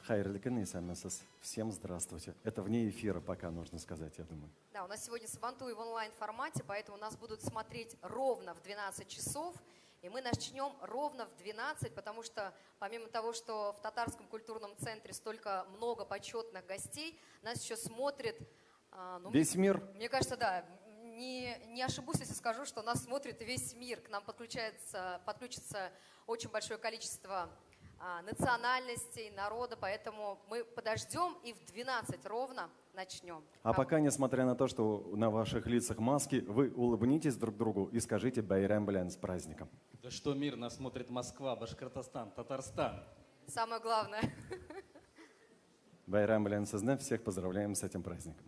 Хайрлы күн, исәнмесез. Всем здравствуйте. Это вне эфира пока нужно сказать, я думаю. Да, у нас сегодня Сабантуй в онлайн-формате, поэтому нас будут смотреть ровно в 12 часов. И мы начнем ровно в 12, потому что помимо того, что в Татарском культурном центре столько много почетных гостей, нас еще смотрит... Весь мир? Мне кажется, да. Не ошибусь, если скажу, что нас смотрит весь мир. К нам подключится очень большое количество национальностей, народа, поэтому мы подождем и в 12 ровно начнем. А пока, несмотря на то, что на ваших лицах маски, вы улыбнитесь друг другу и скажите «Байрам белян» с праздником. Да что мир, нас смотрит Москва, Башкортостан, Татарстан. Самое главное. Байрам белян сізні, всех поздравляем с этим праздником.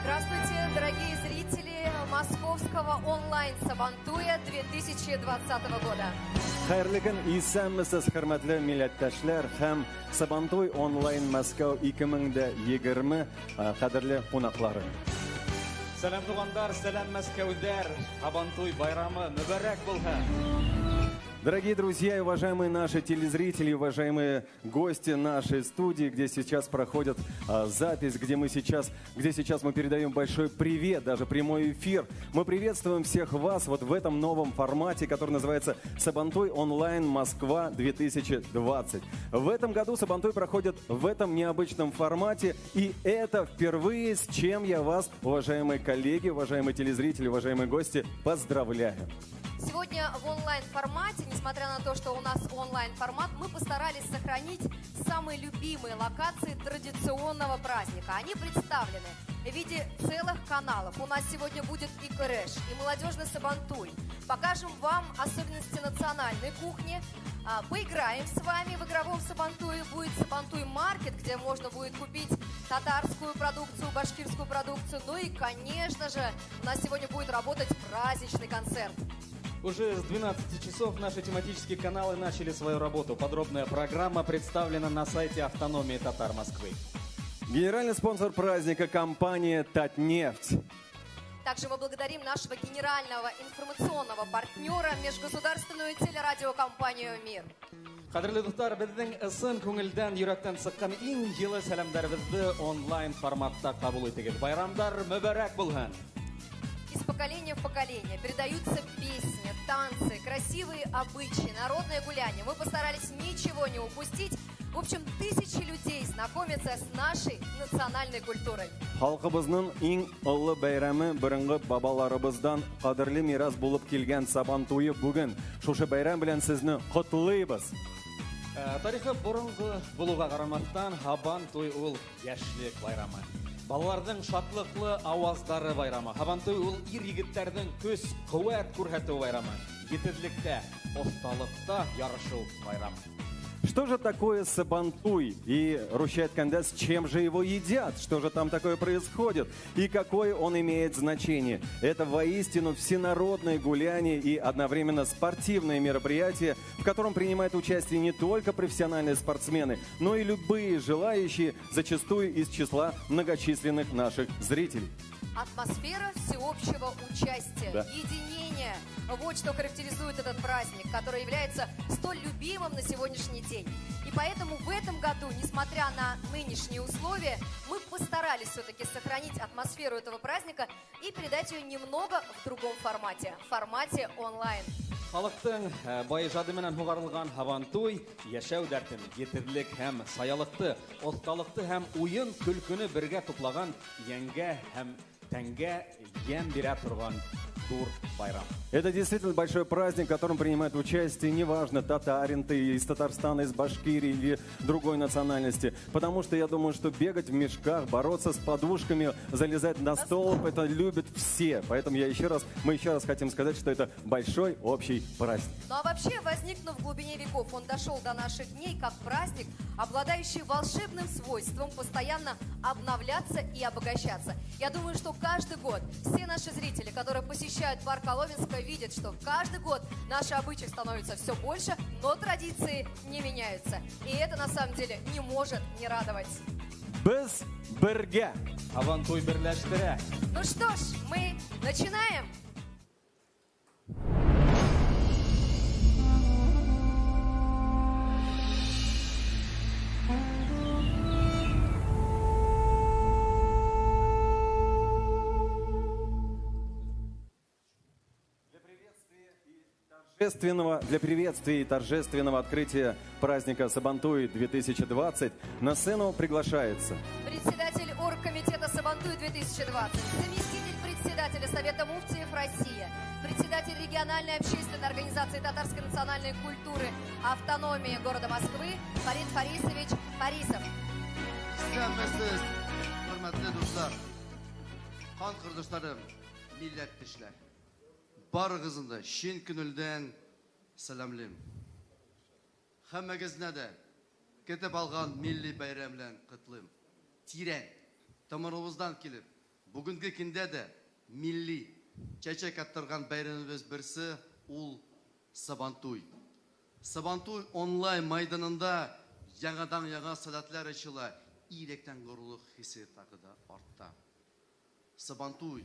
Здравствуйте, дорогие зрители московского онлайн-Сабантуя 2020 года. Хайрлы күн, исәнмесез, хөрмәтле милләттәшләр һәм Сабантуй онлайн Мәскәү 2020 кадерле кунаклары. Сәлам тугандар, сәлам Мәскәүдәр, Сабантуй байрамы мөбарәк булһын. Дорогие друзья и уважаемые наши телезрители, уважаемые гости нашей студии, где сейчас проходит запись, где сейчас мы передаем большой привет, даже прямой эфир. Мы приветствуем всех вас вот в этом новом формате, который называется Сабантуй онлайн Москва 2020. В этом году Сабантуй проходит в этом необычном формате, и это впервые, с чем я вас, уважаемые коллеги, уважаемые телезрители, уважаемые гости, поздравляю. Сегодня в онлайн-формате, несмотря на то, что у нас онлайн-формат, мы постарались сохранить самые любимые локации традиционного праздника. Они представлены в виде целых каналов. У нас сегодня будет и Крэш, и молодежный Сабантуй. Покажем вам особенности национальной кухни. Поиграем с вами в игровом Сабантуе. Будет Сабантуй-маркет, где можно будет купить татарскую продукцию, башкирскую продукцию. Ну и, конечно же, у нас сегодня будет работать праздничный концерт. Уже с 12 часов наши тематические каналы начали свою работу. Подробная программа представлена на сайте Автономии Татар Москвы. Генеральный спонсор праздника – компания «Татнефть». Также мы благодарим нашего генерального информационного партнера, межгосударственную телерадиокомпанию «Мир». Кадерле достар, безнең ысын күңелдән, йөрәктән сыккан иң җылы сәламнарыбызны онлайн форматта кабул итегез. Байрамдар мөбарәк булһын. Из поколения в поколение передаются песни, танцы, красивые обычаи, народное гуляние. Мы постарались ничего не упустить. В общем, тысячи людей знакомятся с нашей национальной культурой. Халкыбызның иң олы бәйрәме борынгы бабаларыбыздан кадерле мирас булып килгән Сабантуе бүген. Шушы бәйрәм белән сезне котлыйбыз. Тарихы борынгы булуга карамастан, Сабантуй ул яшьлек байрамы. Балаларның шатлыклы аваздары байрамы. Сабантуй ул ир-егетләрнең көс, куәт күрһәтү байрамы. Җитезлектә, осталыкта ярышу байрамы. Что же такое Сабантуй? И, Руща Эткандес, с чем же его едят? Что же там такое происходит? И какое он имеет значение? Это воистину всенародное гуляние и одновременно спортивное мероприятие, в котором принимают участие не только профессиональные спортсмены, но и любые желающие, зачастую из числа многочисленных наших зрителей. Атмосфера всеобщего участия, да. Единения. Вот что характеризует этот праздник, который является столь любимым на сегодняшний день. И поэтому в этом году, несмотря на нынешние условия, мы постарались все-таки сохранить атмосферу этого праздника и передать ее немного в другом формате, в формате онлайн. Халыктың бай жады менән һугарылган Сабантуй яшәү дәртен, җитезлек һәм саялыкты, осталыкты һәм уен көлкүне бергә туплаган яңгә һәм тәнгә ямь бирә торган Тур байрам. Это действительно большой праздник, в котором принимают участие, неважно, татарин ты из Татарстана, из Башкирии или другой национальности. Потому что я думаю, что бегать в мешках, бороться с подушками, залезать на столб, это любят все. Поэтому мы еще раз хотим сказать, что это большой общий праздник. Ну а вообще, возникнув в глубине веков, он дошел до наших дней как праздник, обладающий волшебным свойством постоянно обновляться и обогащаться. Я думаю, что каждый год все наши зрители, которые посещают парк Коломенское, видят, что каждый год наши обычаи становятся все больше, но традиции не меняются. И это на самом деле не может не радовать. Без берге. Хабан той бірләштірә. Ну что ж, мы начинаем. Для приветствия и торжественного открытия праздника Сабантуй 2020 на сцену приглашается Председатель оргкомитета Сабантуй 2020, заместитель председателя Совета муфтиев России, председатель региональной общественной организации татарской национальной культуры автономии города Москвы Фарид Фарисович Фарисов. Sevmesiz, hürmetli dostlar, kan kardeşlerim, milletmişler. Barınızın da şen günülden selamlayım. Hemmegizne de ketip algan milli bayramlan kutlayım. Tiren, tamırımızdan kelip, bugünkü kinde de milli çeçek attırgan bayramımız birisi ul Сабантуй. Сабантуй онлайн майданында яңадан яңа сәләтләр ачыла, иелектән горурлык хисе тагы да артта. Сабантуй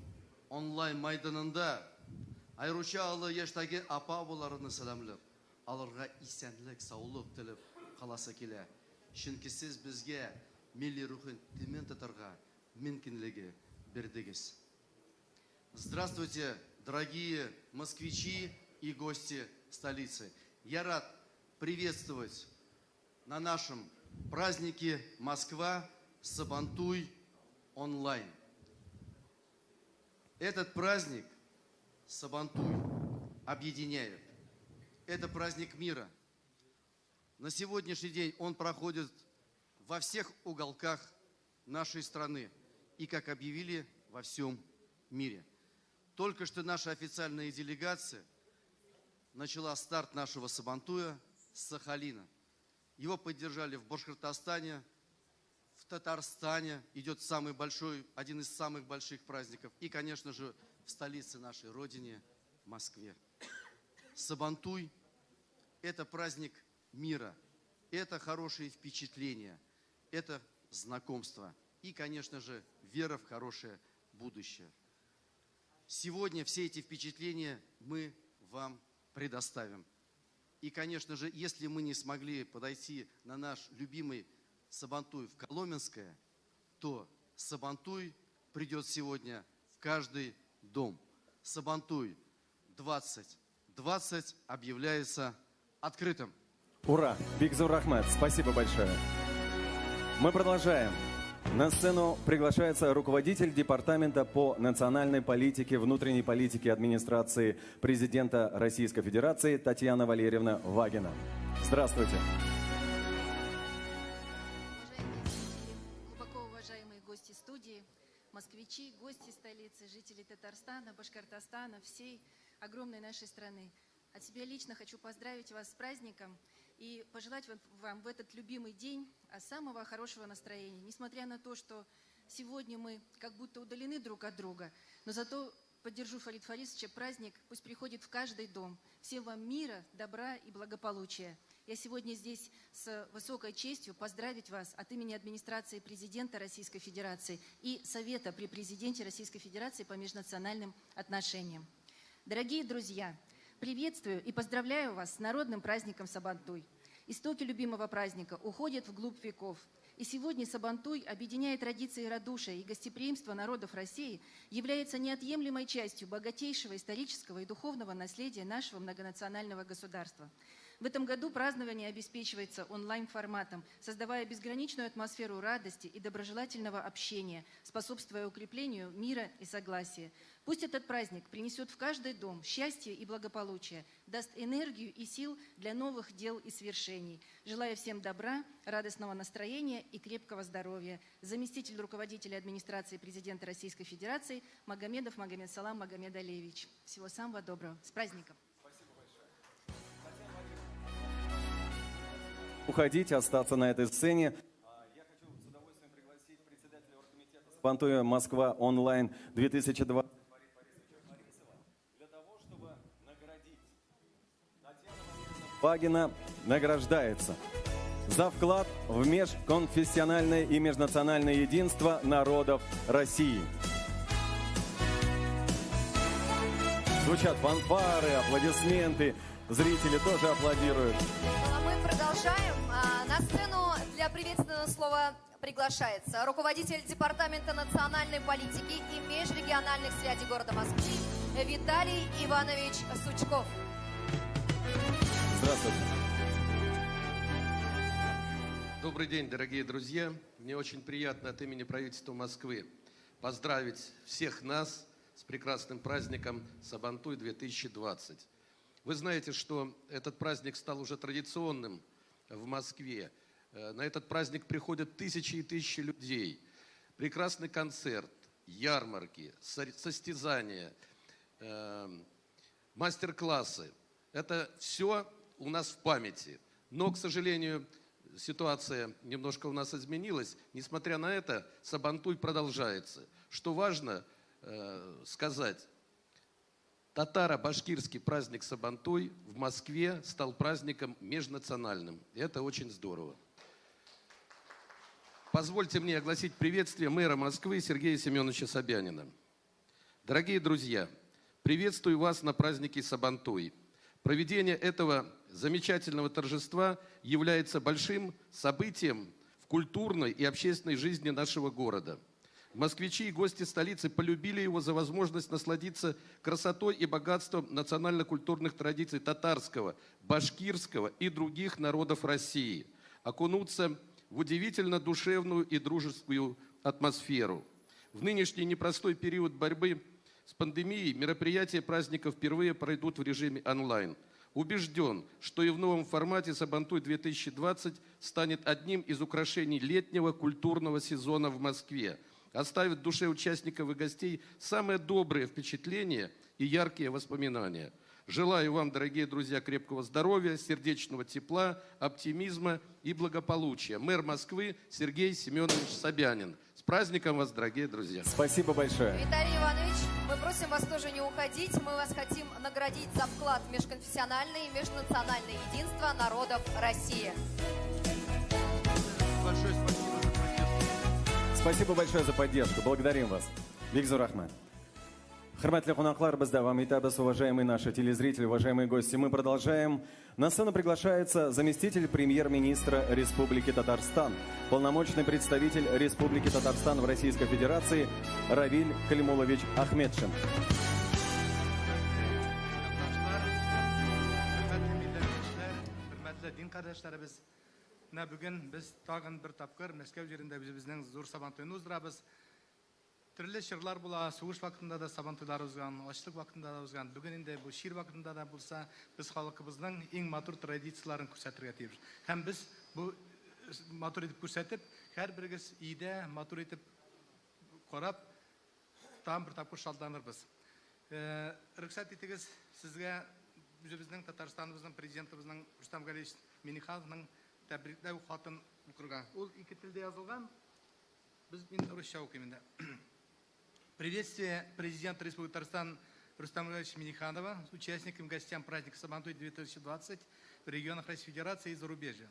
онлайн майданында айруча алы яшьтәге апа-абаларны сәламлап, аларга исәнлек, саулык телеп каласы килә. Чөнки сез безгә милли рухын тимен тотарга мөмкинлеге бирдегез. Здравствуйте, дорогие москвичи и гости столицы. Я рад приветствовать на нашем празднике Москва Сабантуй онлайн. Этот праздник Сабантуй объединяет. Это праздник мира. На сегодняшний день он проходит во всех уголках нашей страны и, как объявили, во всем мире. Только что наша официальная делегация начала старт нашего Сабантуя с Сахалина. Его поддержали в Башкортостане, в Татарстане. Идет самый большой, один из самых больших праздников. И, конечно же, в столице нашей родине, Москве. Сабантуй – это праздник мира. Это хорошие впечатления. Это знакомство. И, конечно же, вера в хорошее будущее. Сегодня все эти впечатления мы вам предоставим. И, конечно же, если мы не смогли подойти на наш любимый Сабантуй в Коломенское, то Сабантуй придет сегодня в каждый дом. Сабантуй 2020 объявляется открытым. Ура! Бигзур Ахмед, спасибо большое. Мы продолжаем. На сцену приглашается руководитель Департамента по национальной политике, внутренней политике администрации президента Российской Федерации Татьяна Валерьевна Вагина. Здравствуйте. Глубоко уважаемые гости студии, москвичи, гости столицы, жители Татарстана, Башкортостана, всей огромной нашей страны. От себя лично хочу поздравить вас с праздником и пожелать вам в этот любимый день самого хорошего настроения. Несмотря на то, что сегодня мы как будто удалены друг от друга, но зато поддержу Фарид Фарисовича, праздник пусть приходит в каждый дом. Всем вам мира, добра и благополучия. Я сегодня здесь с высокой честью поздравить вас от имени администрации президента Российской Федерации и Совета при президенте Российской Федерации по межнациональным отношениям. Дорогие друзья, приветствую и поздравляю вас с народным праздником Сабантуй. Истоки любимого праздника уходят вглубь веков. И сегодня Сабантуй, объединяя традиции радушия и гостеприимства народов России, является неотъемлемой частью богатейшего исторического и духовного наследия нашего многонационального государства. В этом году празднование обеспечивается онлайн-форматом, создавая безграничную атмосферу радости и доброжелательного общения, способствуя укреплению мира и согласия. Пусть этот праздник принесет в каждый дом счастье и благополучие, даст энергию и сил для новых дел и свершений. Желаю всем добра, радостного настроения и крепкого здоровья. Заместитель руководителя администрации президента Российской Федерации Магомедов Магомед Салам Магомед Алиевич. Всего самого доброго. С праздником! Уходить, остаться на этой сцене. Я хочу с удовольствием пригласить председателя оргкомитета Сабантуя Москва онлайн 2020 для того, чтобы наградить. Татьяна Вагина награждается за вклад в межконфессиональное и межнациональное единство народов России. Звучат фанфары, аплодисменты, зрители тоже аплодируют. А мы продолжаем. На сцену для приветственного слова приглашается руководитель Департамента национальной политики и межрегиональных связей города Москвы Виталий Иванович Сучков. Здравствуйте. Добрый день, дорогие друзья. Мне очень приятно от имени правительства Москвы поздравить всех нас с прекрасным праздником Сабантуй 2020. Вы знаете, что этот праздник стал уже традиционным в Москве. На этот праздник приходят тысячи и тысячи людей. Прекрасный концерт, ярмарки, состязания, мастер-классы. Это все у нас в памяти. Но, к сожалению, ситуация немножко у нас изменилась. Несмотря на это, Сабантуй продолжается. Что важно сказать, татаро-башкирский праздник Сабантуй в Москве стал праздником межнациональным. И это очень здорово. Позвольте мне огласить приветствие мэра Москвы Сергея Семеновича Собянина. Дорогие друзья, приветствую вас на празднике Сабантуй. Проведение этого замечательного торжества является большим событием в культурной и общественной жизни нашего города. Москвичи и гости столицы полюбили его за возможность насладиться красотой и богатством национально-культурных традиций татарского, башкирского и других народов России, окунуться в удивительно душевную и дружескую атмосферу. В нынешний непростой период борьбы с пандемией мероприятия праздника впервые пройдут в режиме онлайн. Убежден, что и в новом формате Сабантуй 2020 станет одним из украшений летнего культурного сезона в Москве, оставит в душе участников и гостей самые добрые впечатления и яркие воспоминания. Желаю вам, дорогие друзья, крепкого здоровья, сердечного тепла, оптимизма и благополучия. Мэр Москвы Сергей Семенович Собянин. С праздником вас, дорогие друзья! Спасибо большое. Виталий Иванович, мы просим вас тоже не уходить. Мы вас хотим наградить за вклад в межконфессиональное и межнациональное единство народов России. Большое спасибо за поддержку. Спасибо большое за поддержку. Благодарим вас. Бигзур Ахмад. Хурматлы кунаклар, безда вам итабас, уважаемые наши телезрители, уважаемые гости. Мы продолжаем. На сцену приглашается заместитель премьер-министра Республики Татарстан, полномочный представитель Республики Татарстан в Российской Федерации Равиль Калимулович Ахмедшин. Бүгін біз тағын бір тапқыр Мәскеу жерінде біздің зор Сабантуйны уздырабыз. Түрлі шырлар була, сугыш вакытында да Сабантуйлар узган, ачлык вакытында да узган. Бүгін инде бу шир вакытында да булса, біз халкыбызның иң матур традицияларын күрсәтергә тиеш. Һәм біз бу матур итеп күрсәтеп, һәрберегез өйдә матур итеп карап, там бір тапкыр шалданырбыз. Рөхсәт итегез сезгә безнең Татарстаныбызның президентыбызның Рустам Галиевич Миңнехановның тәбрикләү хатын укырга. Ул ике телдә язылган. Мин русча укыйм инде. Приветствие президента Республики Татарстан Рустама Галиевича Миңнеханова, участникам и гостям праздника Сабантуй 2020 в регионах Российской Федерации и зарубежья.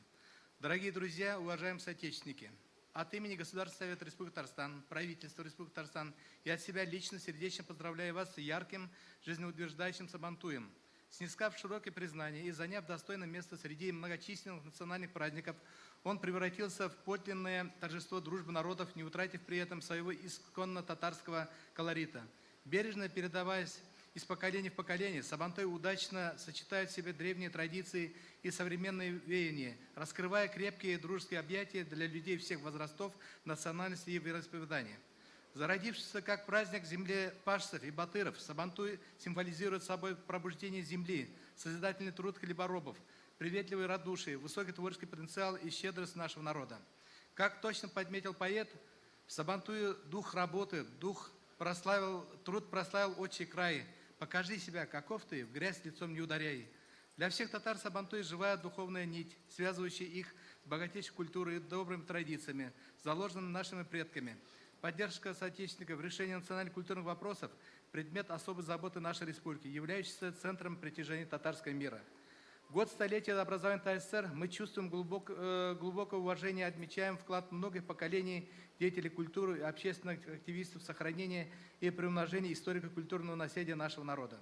Дорогие друзья, уважаемые соотечественники, от имени Государственного Совета Республики Татарстан, правительства Республики Татарстан и от себя лично сердечно поздравляю вас с ярким, жизнеутверждающим Сабантуем. Снискав широкое признание и заняв достойное место среди многочисленных национальных праздников, он превратился в подлинное торжество дружбы народов, не утратив при этом своего исконно татарского колорита. Бережно передаваясь Из поколения в поколение Сабантой удачно сочетает в себе древние традиции и современные веяния, раскрывая крепкие дружеские объятия для людей всех возрастов, национальностей и вероисповедания. Зародившийся как праздник землепашцев и батыров, Сабантуй символизирует собой пробуждение земли, созидательный труд хлеборобов, приветливый радушие, высокий творческий потенциал и щедрость нашего народа. Как точно подметил поэт, в Сабантуе дух работы, труд прославил отчий край. Покажи себя, каков ты, в грязь лицом не ударяй. Для всех татар Сабантуй живая духовная нить, связывающая их с богатейшей культурой и добрыми традициями, заложенными нашими предками. Поддержка соотечественников в решении национальных культурных вопросов – предмет особой заботы нашей республики, являющийся центром притяжения татарского мира. В год столетия образования ТССР мы чувствуем глубокое уважение и отмечаем вклад многих поколений деятелей культуры и общественных активистов в сохранение и приумножение историко-культурного наследия нашего народа.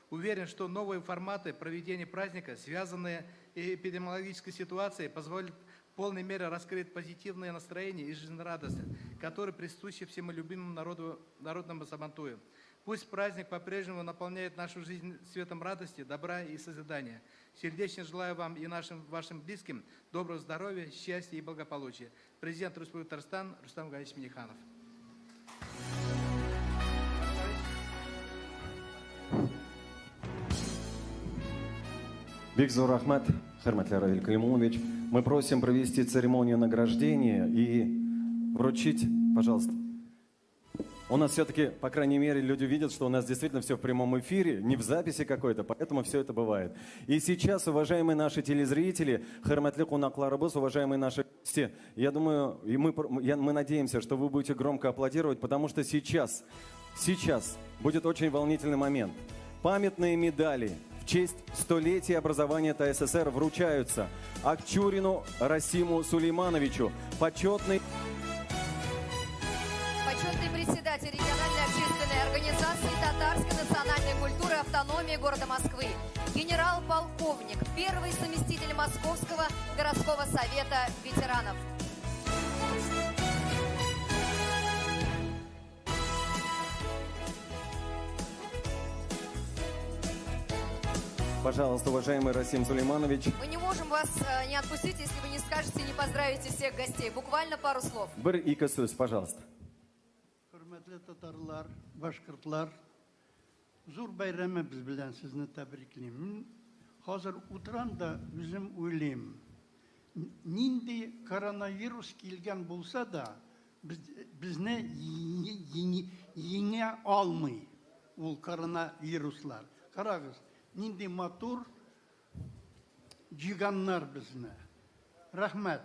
Уверен, что новые форматы проведения праздника, связанные с эпидемиологической ситуацией, позволят в полной мере раскрыть позитивное настроение и жизнерадость, которые присущи всему любимому народному Сабантую. Пусть праздник по-прежнему наполняет нашу жизнь светом радости, добра и созидания. Сердечно желаю вам и вашим близким доброго здоровья, счастья и благополучия. Президент Республики Татарстан Рустам Гаевич Минниханов. Бигзур Ахмад, Херматлер Равиль Калимулович, мы просим провести церемонию награждения и вручить, пожалуйста. У нас все-таки, по крайней мере, люди видят, что у нас действительно все в прямом эфире, не в записи какой-то, поэтому все это бывает. И сейчас, уважаемые наши телезрители, Херматле Кунакларабус, уважаемые наши гости, я думаю, и мы надеемся, что вы будете громко аплодировать, потому что сейчас будет очень волнительный момент. Памятные медали в честь столетия образования ТССР вручаются Акчурину Расиму Сулеймановичу, почетный председатель региональной общественной организации татарской национальной культуры и автономии города Москвы, генерал-полковник, первый заместитель Московского городского совета ветеранов. Пожалуйста, уважаемый Расим Сулейманович. Мы не можем вас не отпустить, если вы не скажете, не поздравите всех гостей. Буквально пару слов. Бір икі сөз, пожалуйста. Hürmetli Tatarlar, Başkırtlar, zor bayramı biz bilen sizni tebrikleyeyim. Hazır oturan da bizim oyluyum. Nindi koronavirüs gelgen bulsa da bizni yenge almay ol koronavirüsler. Karagız, nindi matur ciganlar bizne. Rahmet.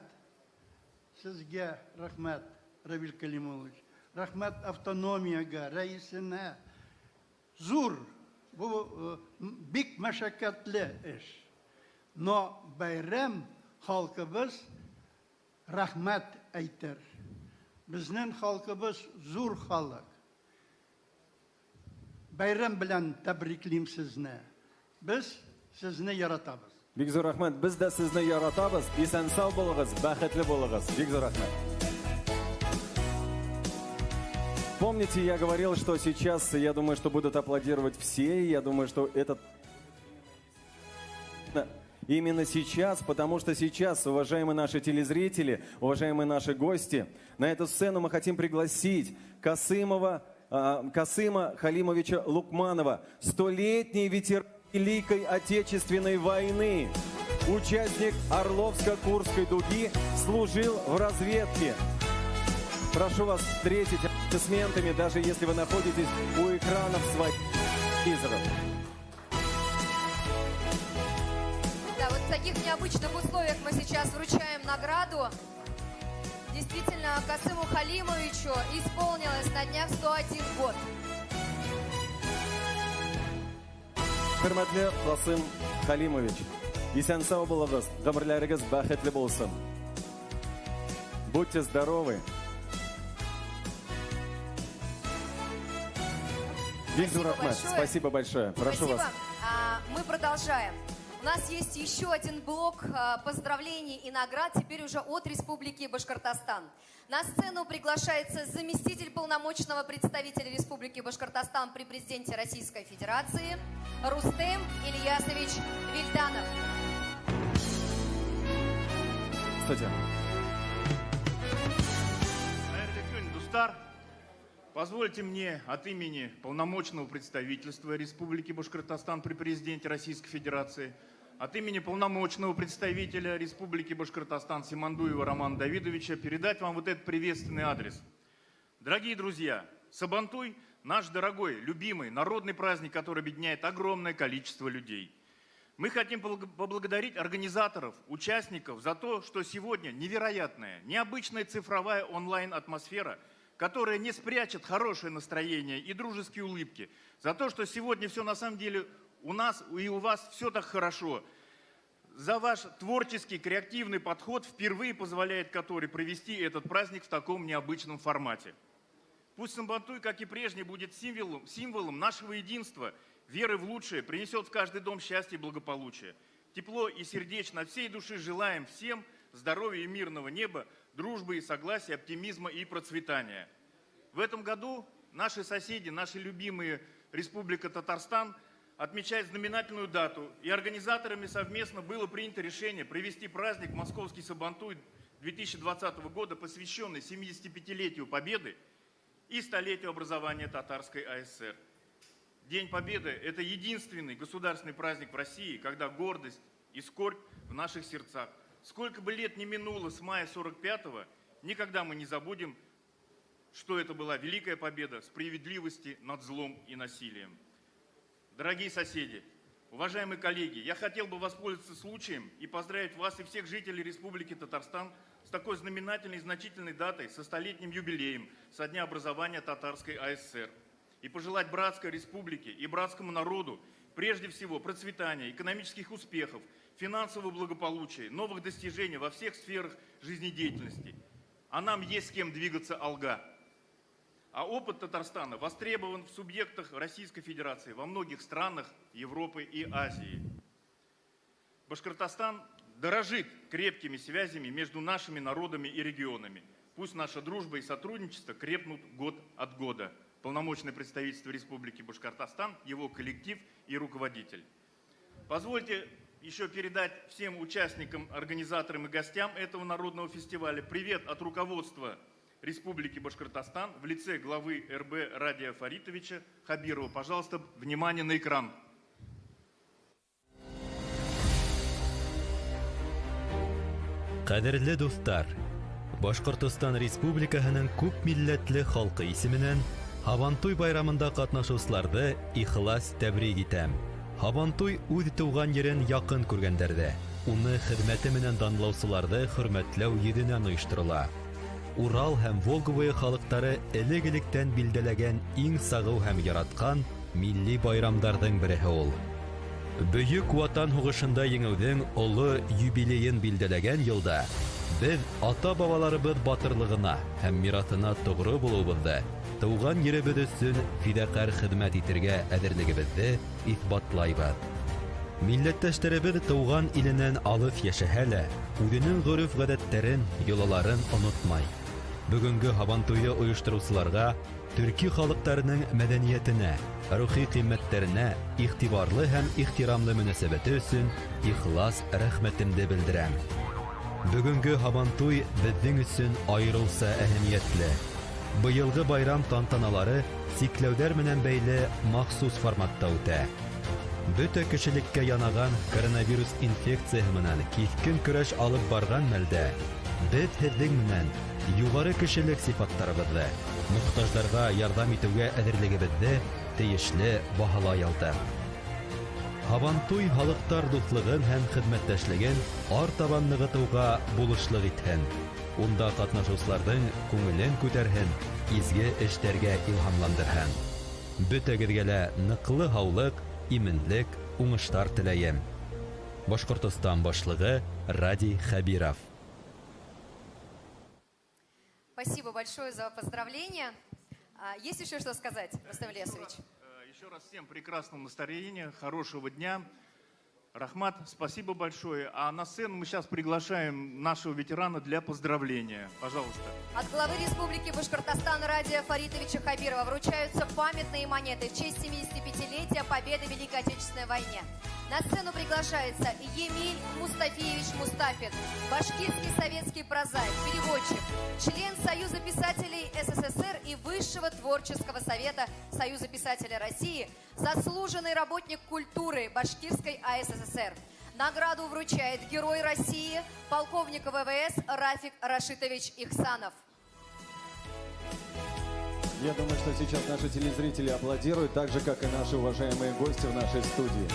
Sizge rahmet Ravil Kalimoviç. Rahmet avtonomiyaga, reisine. Zor. Bu büyük meşakkatli iş. No bayram halkımız rahmet aytır. Bizning halkımız zor halk. Bayram bilan tabrikleyim sizni. Biz sizni yaratabız. Бигзур Ахмад, biz de sizni yaratабыз. Isen sağ bolığız, бақытлы болығыз. Бигзур Ахмад. Помните, я говорил, что сейчас, я думаю, что будут аплодировать все, я думаю, что это именно сейчас, потому что сейчас, уважаемые наши телезрители, уважаемые наши гости, на эту сцену мы хотим пригласить Касыма Халимовича Лукманова, столетний ветеран Великой Отечественной войны, участник Орловско-Курской дуги, служил в разведке. Прошу вас встретить аплодисментами, даже если вы находитесь у экранов своих телевизоров. Да, вот в таких необычных условиях мы сейчас вручаем награду. Действительно, Касыму Халимовичу исполнилось на днях 101 год. Hürmetli Касым Халимович, исән сау булыгыз, гомерләрегез бәхетле булсын. Будьте здоровы. Бигзур Ахмад, спасибо большое. Прошу Спасибо. вас. Мы продолжаем. У нас есть еще один блок поздравлений и наград, теперь уже от Республики Башкортостан. На сцену приглашается заместитель полномочного представителя Республики Башкортостан при президенте Российской Федерации Рустем Ильясович Вильданов. Кстати, Дустар, позвольте мне от имени полномочного представительства Республики Башкортостан при президенте Российской Федерации, от имени полномочного представителя Республики Башкортостан Симандуева Романа Давидовича передать вам вот этот приветственный адрес. Дорогие друзья, Сабантуй – наш дорогой, любимый народный праздник, который объединяет огромное количество людей. Мы хотим поблагодарить организаторов, участников за то, что сегодня невероятная, необычная цифровая онлайн-атмосфера, которая не спрячет хорошее настроение и дружеские улыбки, за то, что сегодня все на самом деле у нас и у вас все так хорошо, за ваш творческий, креативный подход, впервые позволяет который провести этот праздник в таком необычном формате. Пусть Сабантуй, как и прежде, будет символом нашего единства, веры в лучшее, принесет в каждый дом счастье и благополучие. Тепло и сердечно от всей души желаем всем здоровья и мирного неба, дружбы и согласия, оптимизма и процветания. В этом году наши соседи, наши любимые Республика Татарстан отмечает знаменательную дату, и организаторами совместно было принято решение провести праздник Московский Сабантуй 2020 года, посвященный 75-летию Победы и столетию образования Татарской АСР. День Победы – это единственный государственный праздник в России, когда гордость и скорбь в наших сердцах. Сколько бы лет ни минуло с мая 45-го, никогда мы не забудем, что это была великая победа справедливости над злом и насилием. Дорогие соседи, уважаемые коллеги, я хотел бы воспользоваться случаем и поздравить вас и всех жителей Республики Татарстан с такой знаменательной и значительной датой, со столетним юбилеем, со дня образования Татарской АСР. И пожелать братской республике и братскому народу прежде всего процветания, экономических успехов, финансового благополучия, новых достижений во всех сферах жизнедеятельности. А нам есть с кем двигаться, Алга. А опыт Татарстана востребован в субъектах Российской Федерации во многих странах Европы и Азии. Башкортостан дорожит крепкими связями между нашими народами и регионами. Пусть наша дружба и сотрудничество крепнут год от года. Полномочное представительство Республики Башкортостан, его коллектив и руководитель. Позвольте еще передать всем участникам, организаторам и гостям этого народного фестиваля привет от руководства Республики Башкортостан в лице главы РБ Радия Фаритовича Хабирова. Пожалуйста, внимание на экран. Кадерле дуслар, Башкортостан Республикаһының күп милләтле халкы исеменнән Һабантуй байрамында катнашучыларны ихлас тәбрик итәм. Һабантуй үз туган ерен якын күргәндәрдә, уны хезмәте менән данлаучыларны хөрмәтләү йөзеннән оештырыла. Урал һәм Волга халыклары элек-электән билдәләгән иң сагыу һәм яраткан милли байрамнарның бере ул. Бөек Ватан һугышында еңүнең олы юбилеен билдәләгән елда без ата-бабаларыбыз батырлыгына һәм миратына тугры булуыбызды, туган еребез өчен фидакар хезмәт итәргә әзерлегебезне исбатлайбыз. Милләттәшләребез туган иленнән алып яшәһәләр, үзенең гореф-гадәтләрен, йолаларын онытмай. Бүгенге Һабантуйны оештыручыларга төрки халыкларының мәдәниятенә, рухи кыйммәтләренә игътибарлы һәм ихтирамлы мөнәсәбәте өчен ихлас рәхмәтемне белдерәм. Бүгенге Һабантуй безнең өчен аерылса әһәмиятле. Быелгы байрам тантаналары сикләүләр менән бәйле махсус форматта үтә. Бөтә кешелеккә янаган коронавирус инфекциясы менән кискен көрәш алып барган мәлдә без һезнең менән югары кешелек сифаттарыбызны, мохтаҗларга ярдәм итүгә әзерлегебезне тиешле баһалай алдык. Һабантуй халыктар дуслыгын һәм хезмәттәшлеген артабан ныгытуга булышлык итһен. Унда катнашучыларның күңелен күтәрһен, изге эшләргә илһамландырһын. Бөтәгезгә лә ныклы һаулык, именлек, уңыштар теләйем. Башкортстан башлыгы Ради Хабиров. Спасибо большое за поздравления. Есть еще что сказать, Рустем Ильясович? Еще раз всем прекрасного настроения, хорошего дня. Рахмат, спасибо большое. А на сцену мы сейчас приглашаем нашего ветерана для поздравления. Пожалуйста. От главы Республики Башкортостан Радия Фаритовича Хабирова вручаются памятные монеты в честь 75-летия Победы в Великой Отечественной войне. На сцену приглашается Емиль Мустафиевич Мустафин, башкирский советский прозаик, переводчик, член Союза писателей СССР и Высшего творческого совета Союза писателей России, заслуженный работник культуры Башкирской АССР. Награду вручает Герой России, полковник ВВС Рафик Рашитович Ихсанов. Я думаю, что сейчас наши телезрители аплодируют, так же, как и наши уважаемые гости в нашей студии.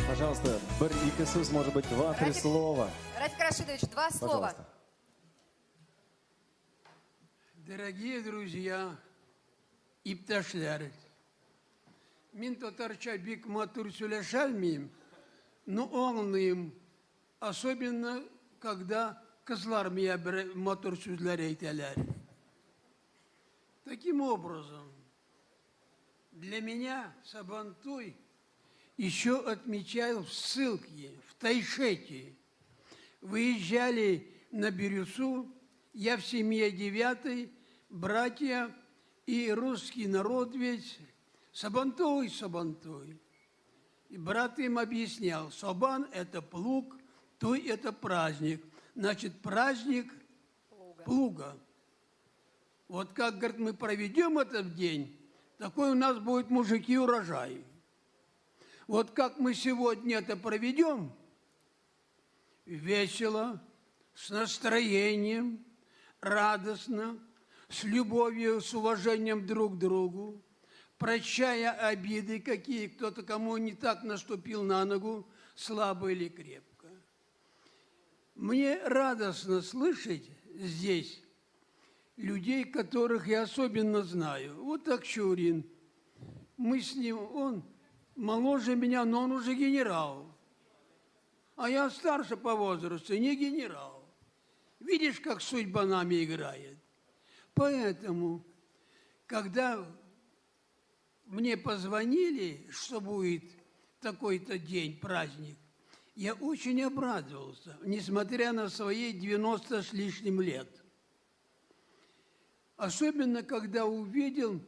Пожалуйста, бір-екі сөз, может быть, два-три слова. Рафик Рашитович, два слова. Пожалуйста. Дорогие друзья, ипташлар, мен татарча бик матур сөйлешелмейм, но оңлыйм, особенно когда кызлар мия бер матур сүзләр әйтәләр. Таким образом, для меня Сабантуй еще отмечал в ссылке, в Тайшете. Выезжали на Бирюсу, я в семье 9, братья и русский народ весь. Сабантуй, Сабантуй. И брат им объяснял, Сабан – это плуг, Туй – это праздник. Значит, праздник плуга. Вот как, говорит, мы проведем этот день, такой у нас будет, мужики, урожай. Вот как мы сегодня это проведем, весело, с настроением, радостно, с любовью, с уважением друг к другу, прощая обиды, какие кто-то кому не так наступил на ногу, слабо или крепко. Мне радостно слышать здесь людей, которых я особенно знаю. Вот Акчурин. Мы с ним, он моложе меня, но он уже генерал. А я старше по возрасту, не генерал. Видишь, как судьба нами играет. Поэтому, когда мне позвонили, что будет такой-то день, праздник, я очень обрадовался, несмотря на свои 90 с лишним лет. Особенно, когда увидел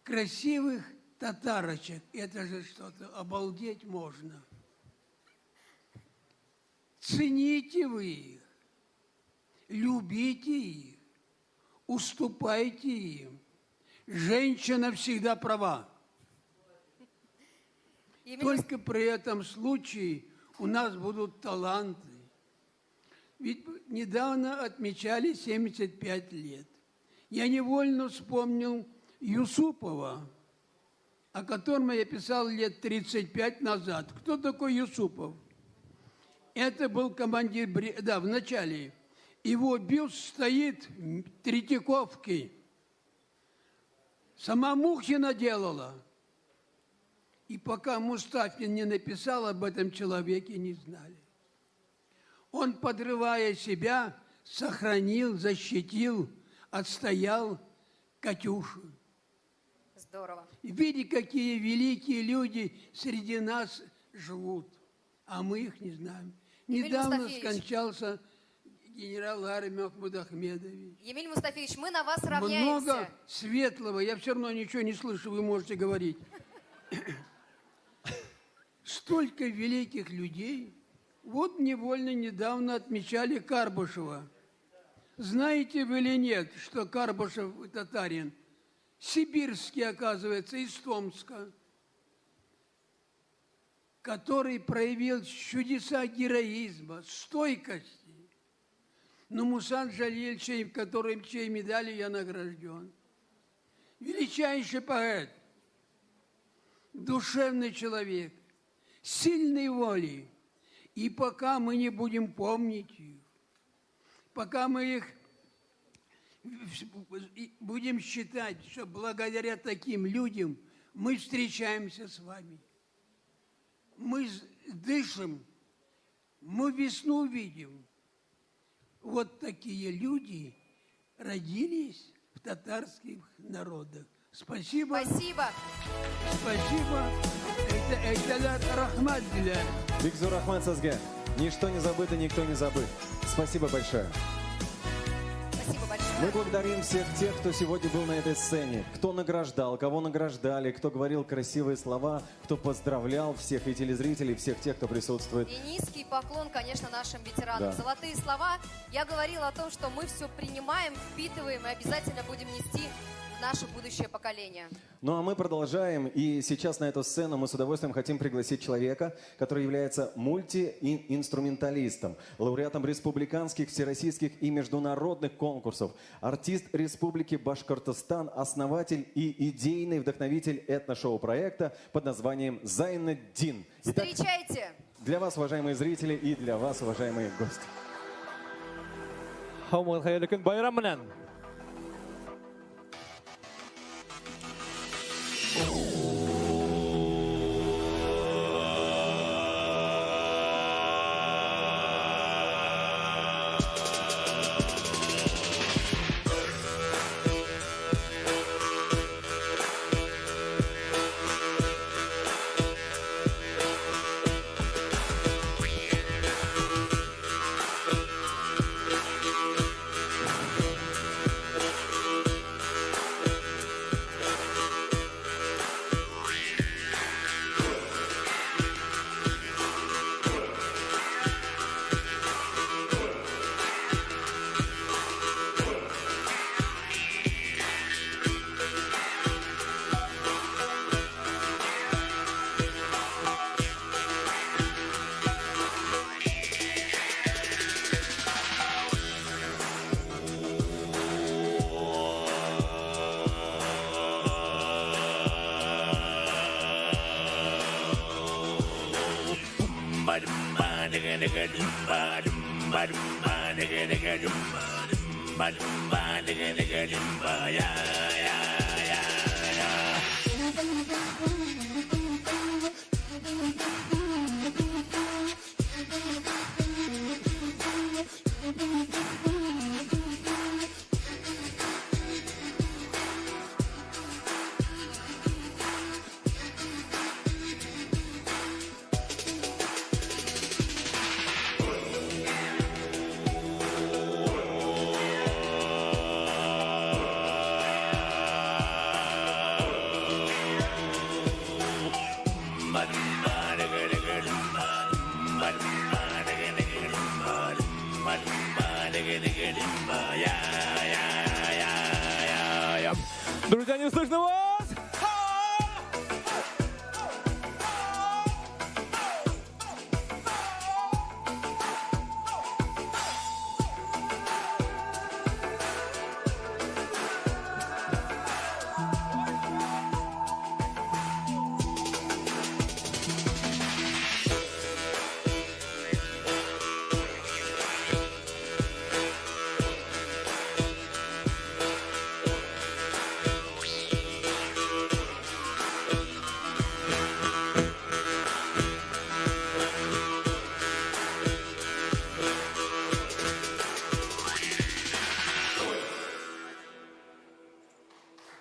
красивых татарочек. Это же что-то, обалдеть можно. Цените вы их, любите их, уступайте им. Женщина всегда права. Только при этом случае у нас будут таланты. Ведь недавно отмечали 75 лет. Я невольно вспомнил Юсупова, о котором я писал лет 35 назад. Кто такой Юсупов? Это был командир, да, в начале. Его бюст стоит в Третьяковке. Сама Мухина делала. И пока Мустафин не написал об этом человеке, не знали. Он, подрывая себя, сохранил, защитил, отстоял Катюшу. Здорово. Видите, какие великие люди среди нас живут, а мы их не знаем. Недавно скончался генерал армии Махмуд Ахмедович. Емиль Мустафиевич, мы на вас равняемся. Много светлого, я все равно ничего не слышу, вы можете говорить. Столько великих людей. Вот невольно недавно отмечали Карбышева. Знаете вы или нет, что Карбышев татарин? Сибирский, оказывается, из Томска, который проявил чудеса героизма, стойкости. Но Мусан Джалиль, чьей медалью я награжден. Величайший поэт, душевный человек, сильной воли. И пока мы не будем помнить их, пока мы их будем считать, что благодаря таким людям мы встречаемся с вами. мы дышим, мы весну видим. Вот такие люди родились в татарских народах. Спасибо. Спасибо. Спасибо. Это рахмат дилар. Бигзур Рахмат Сазге. Ничто не забыто, никто не забыт. Спасибо большое. Спасибо большое. Мы благодарим всех тех, кто сегодня был на этой сцене. Кто награждал, кого награждали, кто говорил красивые слова, кто поздравлял всех и телезрителей, всех тех, кто присутствует. И низкий поклон, конечно, нашим ветеранам. Да. Золотые слова. Я говорила о том, что мы все принимаем, впитываем и обязательно будем нести в наше будущее поколение. Ну а мы продолжаем, и сейчас на эту сцену мы с удовольствием хотим пригласить человека, который является мультиинструменталистом, лауреатом республиканских, всероссийских и международных конкурсов, артист Республики Башкортостан, основатель и идейный вдохновитель этношоу проекта под названием Зайнеддин. Итак, Встречайте! для вас, уважаемые зрители, и для вас, уважаемые гости. Друзья, не слышно вас?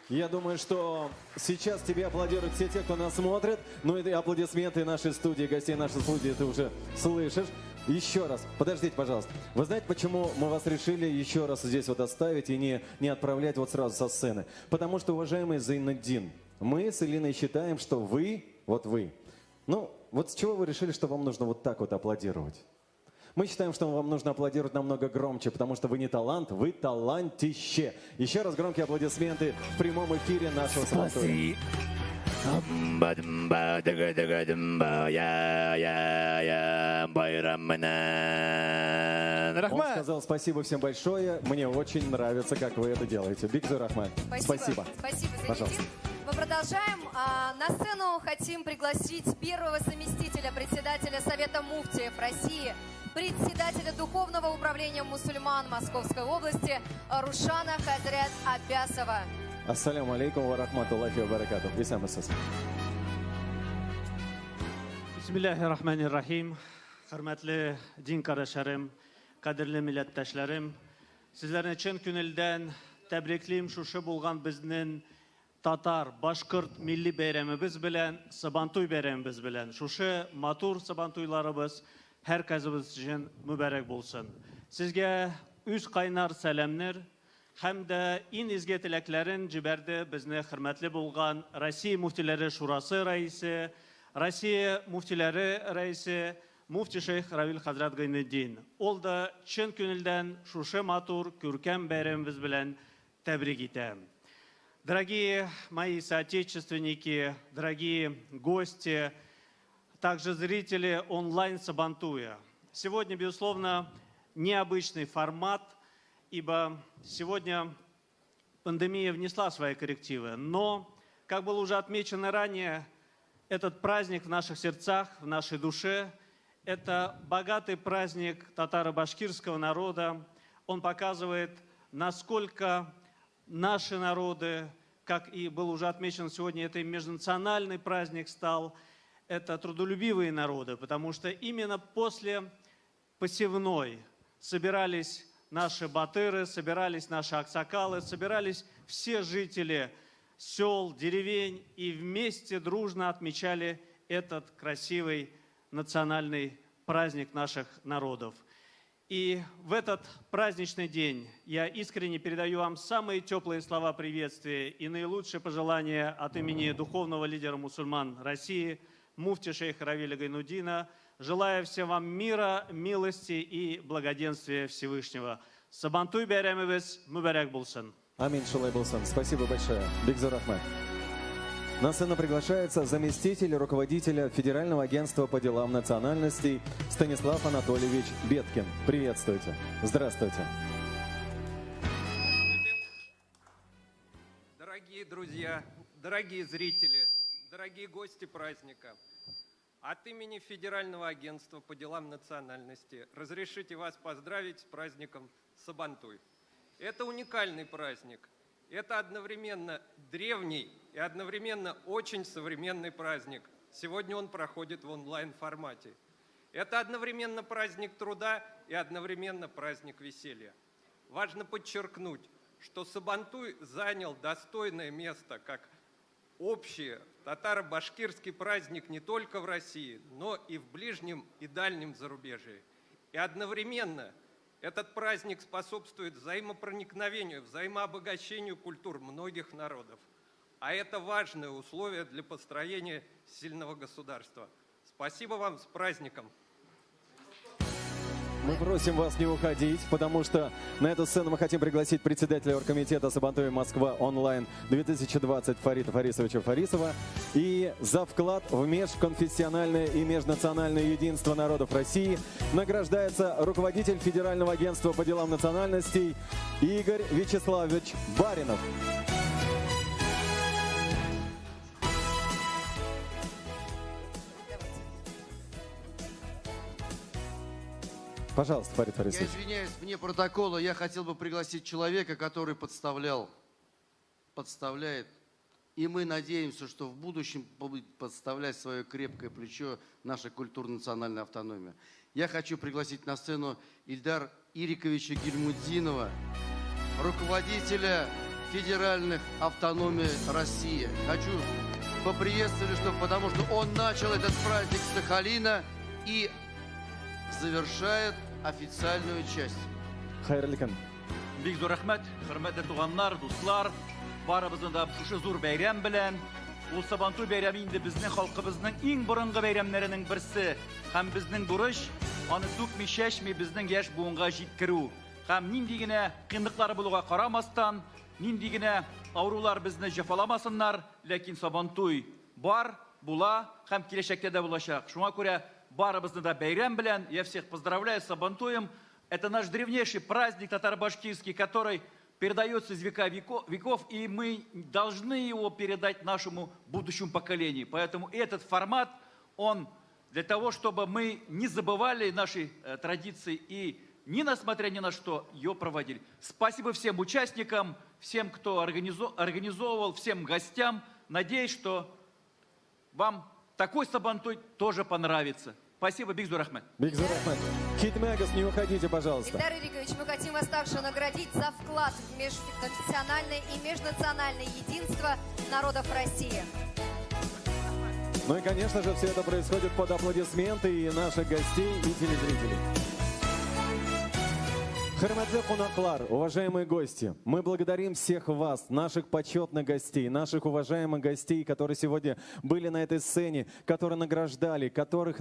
Я думаю, что сейчас тебе аплодируют все те, кто нас смотрит. Ну и аплодисменты нашей студии, гостей нашей студии ты уже слышишь. Еще раз, подождите, пожалуйста. Вы знаете, почему мы вас решили еще раз здесь вот оставить и не отправлять вот сразу со сцены? Потому что, уважаемый Зайнеддин, мы с Элиной считаем, что вы, вот вы, ну, вот с чего вы решили, что вам нужно вот так вот аплодировать? Мы считаем, что вам нужно аплодировать намного громче, потому что вы не талант, вы талантище. Еще раз громкие аплодисменты в прямом эфире нашего санатория. Он сказал спасибо всем большое. Мне очень нравится, как вы это делаете. Бигзур Рахмат. Спасибо. Спасибо. Спасибо, Пожалуйста. Зайнеддин. Мы продолжаем. На сцену хотим пригласить первого заместителя председателя Совета муфтиев России, председателя Духовного управления мусульман Московской области Рушана Хазрят Аббасова. Ассаляму алейкум ва рахматуллахи ва баракатух. Bismillahirrahmanirrahim. Hürmetli din kardeşlerim, kadirli milletteşlerim. Sizlerin için künelden tebrikliyim şuşu bulgan bizden Tatar, Başkırt milli beyremimiz bilen, Sabantuy beyremimiz bilen. Şuşu matur Sabantuylarımız herkesimiz için mübarek bulsun. Sizge üç kaynar selamlar, hem de in izge tileklerin ciberdi bizni hürmetli bulgan Россия Müftileri Şurası Reisi, Россия Müftileri Reisi, Mufti Şeyh Ravil Hazret Gaynuddin. Ol da çın künülden şuşu matur kürkem beyremimiz bilen tebrik etem. Дорогие мои соотечественники, дорогие гости, также зрители онлайн Сабантуя. Сегодня, безусловно, необычный формат, ибо сегодня пандемия внесла свои коррективы. Но, как было уже отмечено ранее, этот праздник в наших сердцах, в нашей душе, это богатый праздник татаро-башкирского народа. Он показывает, насколько наши народы, как и был уже отмечен сегодня, это и межнациональный праздник стал, это трудолюбивые народы, потому что именно после посевной собирались наши батыры, собирались наши аксакалы, собирались все жители сел, деревень и вместе дружно отмечали этот красивый национальный праздник наших народов. И в этот праздничный день я искренне передаю вам самые теплые слова приветствия и наилучшие пожелания от имени духовного лидера мусульман России, муфти шейха Равиля Гайнуддина, желая всем вам мира, милости и благоденствия Всевышнего. Сабантуй бәйрәмебез мүбәрәк булсын. Амин, шулай булсын. Спасибо большое. Бигзор Ахмед. На сцену приглашается заместитель руководителя Федерального агентства по делам национальностей Станислав Анатольевич Беткин. Приветствуйте. Здравствуйте. Дорогие друзья, дорогие зрители, дорогие гости праздника, от имени Федерального агентства по делам национальности разрешите вас поздравить с праздником Сабантуй. Это уникальный праздник. Это одновременно древний и одновременно очень современный праздник. Сегодня он проходит в онлайн-формате. Это одновременно праздник труда и одновременно праздник веселья. Важно подчеркнуть, что Сабантуй занял достойное место как общий татаро-башкирский праздник не только в России, но и в ближнем и дальнем зарубежье. И одновременно этот праздник способствует взаимопроникновению, взаимообогащению культур многих народов. А это важное условие для построения сильного государства. Спасибо вам, с праздником! Мы просим вас не уходить, потому что на эту сцену мы хотим пригласить председателя оргкомитета Сабантуй Москва онлайн 2020 Фарита Фарисовича Фарисова и за вклад в межконфессиональное и межнациональное единство народов России награждается руководитель Федерального агентства по делам национальностей Игорь Вячеславович Баринов. Пожалуйста, Фарид Фарисович. Я извиняюсь, вне протокола я хотел бы пригласить человека, который подставляет. И мы надеемся, что в будущем будет подставлять свое крепкое плечо нашей культурно-национальной автономии. Я хочу пригласить на сцену Ильдара Ириковича Гильмуддинова, руководителя федеральных автономий России. Хочу поприветствовать, потому что он начал этот праздник с Сахалина и завершает официальную часть. Хайрликан. Бик зур рәхмәт, хөрмәтле туганнар, дуслар, барыбызны да шушы зур бәйрәм белән. Ул Сабантуй бәйрәме инде безнең халкыбызның иң борынгы бәйрәмнәренең берсе. Һәм безнең бурыч аны түкми чәчми безнең яшь буынга җиткерү. Һәм нинди генә кыенлыклар булуга карамастан, нинди генә авырулар безне җәфаламасыннар, ләкин Сабантуй бар, була һәм киләчәктә дә булачак. Шуңа күрә барыбызны да бәйрәм белән. Я всех поздравляю с Сабантуем. Это наш древнейший праздник татаро-башкирский, который передается из века веков, и мы должны его передать нашему будущему поколению. Поэтому этот формат, он для того, чтобы мы не забывали наши традиции и несмотря ни на что ее проводили. Спасибо всем участникам, всем, кто организовывал, всем гостям. Надеюсь, что вам такой Сабантуй тоже понравится. Спасибо, Бигзур Ахмед. Бигзур Ахмед. Хитмегас, не уходите, пожалуйста. Ильдар Ирикович, мы хотим вас также наградить за вклад в межконфессиональное и межнациональное единство народов России. Ну и, конечно же, все это происходит под аплодисменты и наших гостей, и телезрителей. Хурматлы кунаклар, уважаемые гости, мы благодарим всех вас, наших почетных гостей, наших уважаемых гостей, которые сегодня были на этой сцене, которых награждали, которые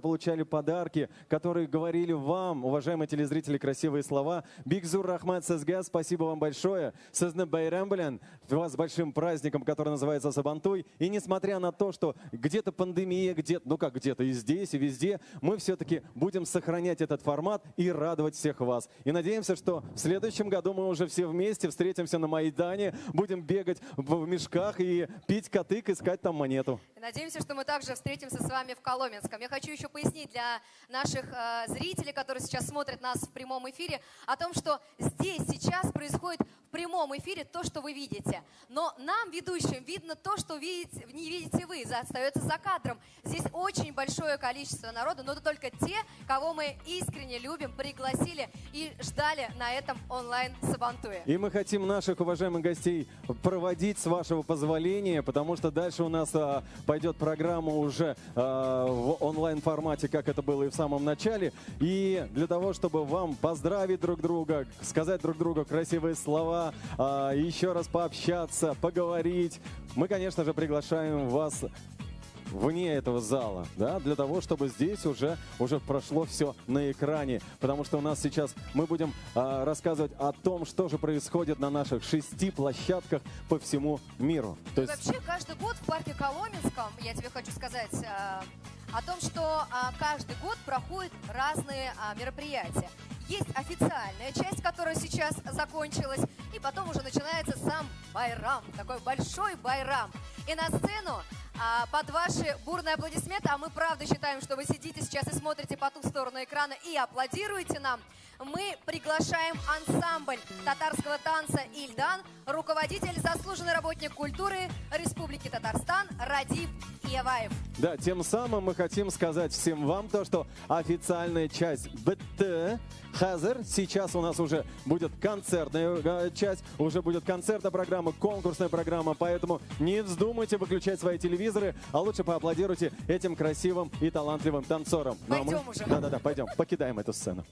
получали подарки, которые говорили вам, уважаемые телезрители, красивые слова. Бигзур Рахмат Сезга, спасибо вам большое. Сезне Байрам Белян, вас с большим праздником, который называется Сабантуй. И несмотря на то, что где-то пандемия, где-то и здесь, и везде, мы все-таки будем сохранять этот формат и радовать всех вас. И надеемся, что в следующем году мы уже все вместе встретимся на Майдане, будем бегать в мешках и пить катык, искать там монету. И надеемся, что мы также встретимся с вами в Коломенском. Я хочу еще пояснить для наших зрителей, которые сейчас смотрят нас в прямом эфире, о том, что здесь сейчас происходит в прямом эфире то, что вы видите. Но нам, ведущим, видно то, что не видите вы, остается за кадром. Здесь очень большое количество народа, но это только те, кого мы искренне любим, пригласили и ждали на этом онлайн-сабантуе. И мы хотим наших уважаемых гостей проводить, с вашего позволения, потому что дальше у нас пойдет программа уже в онлайн-формате, как это было и в самом начале. И для того, чтобы вам поздравить друг друга, сказать друг другу красивые слова, еще раз пообщаться, поговорить, мы, конечно же, приглашаем вас вне этого зала, да, для того, чтобы здесь уже прошло все на экране, потому что у нас сейчас мы будем рассказывать о том, что же происходит на наших 6 площадках по всему миру. То есть... Вообще каждый год в парке Коломенском, я тебе хочу сказать о том, что каждый год проходят разные мероприятия. Есть официальная часть, которая сейчас закончилась, и потом уже начинается сам байрам, такой большой байрам. И на сцену под ваши бурные аплодисменты, а мы правда считаем, что вы сидите сейчас и смотрите по ту сторону экрана и аплодируете нам, мы приглашаем ансамбль татарского танца «Ильдан», руководитель, заслуженный работник культуры Республики Татарстан Радив Иеваев. Да, тем самым мы хотим сказать всем вам то, что официальная часть БТ Хазер, сейчас у нас уже будет концертная часть, уже будет концертная программа, конкурсная программа, поэтому не вздумайте выключать свои телевизоры, а лучше поаплодируйте этим красивым и талантливым танцорам. Пойдем уже. Да, пойдем, покидаем эту сцену.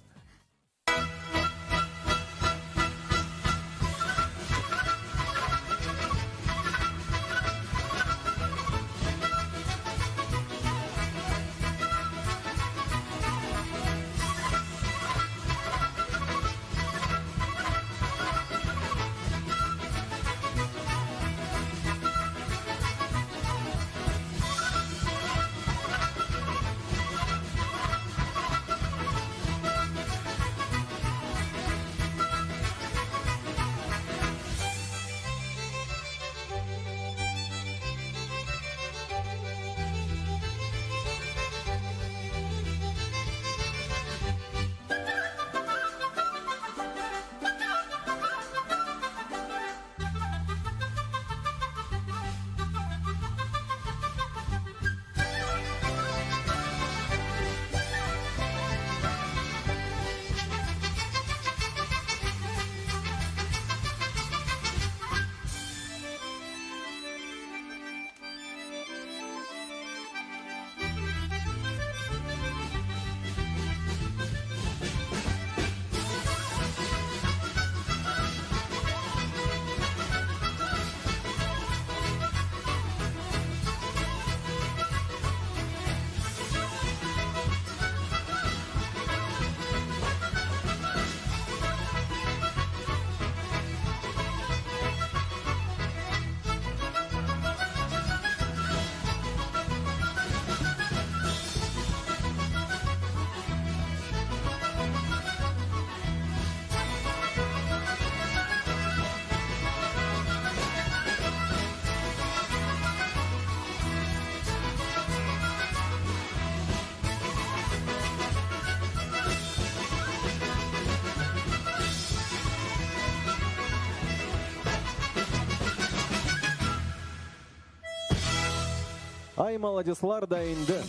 Ай, молодеслар да инде.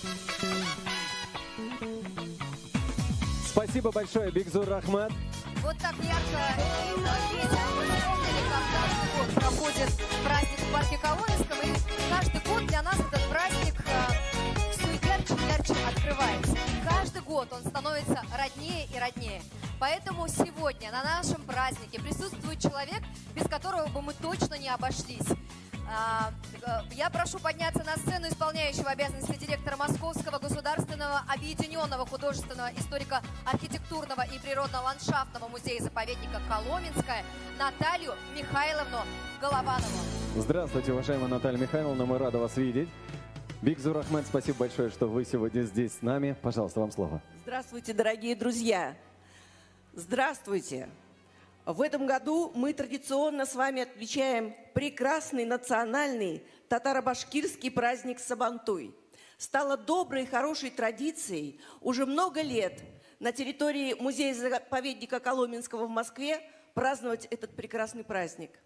Спасибо большое, Бигзур Рахмат. Вот так ярко и весело мы вспомнили, как каждый год проходит праздник в парке Коломенском. И каждый год для нас этот праздник все ярче и ярче открывается. И каждый год он становится роднее и роднее. Поэтому сегодня на нашем празднике присутствует человек, без которого бы мы точно не обошлись. Я прошу подняться на сцену исполняющего обязанности директора Московского государственного объединенного художественного историко-архитектурного и природно-ландшафтного музея-заповедника Коломенское Наталью Михайловну Голованову. Здравствуйте, уважаемая Наталья Михайловна, мы рады вас видеть. Бигзур Рахмат, спасибо большое, что вы сегодня здесь с нами. Пожалуйста, вам слово. Здравствуйте, дорогие друзья. Здравствуйте. В этом году мы традиционно с вами отмечаем прекрасный национальный татаро-башкирский праздник Сабантуй. Стало доброй и хорошей традицией уже много лет на территории музея-заповедника Коломенского в Москве праздновать этот прекрасный праздник.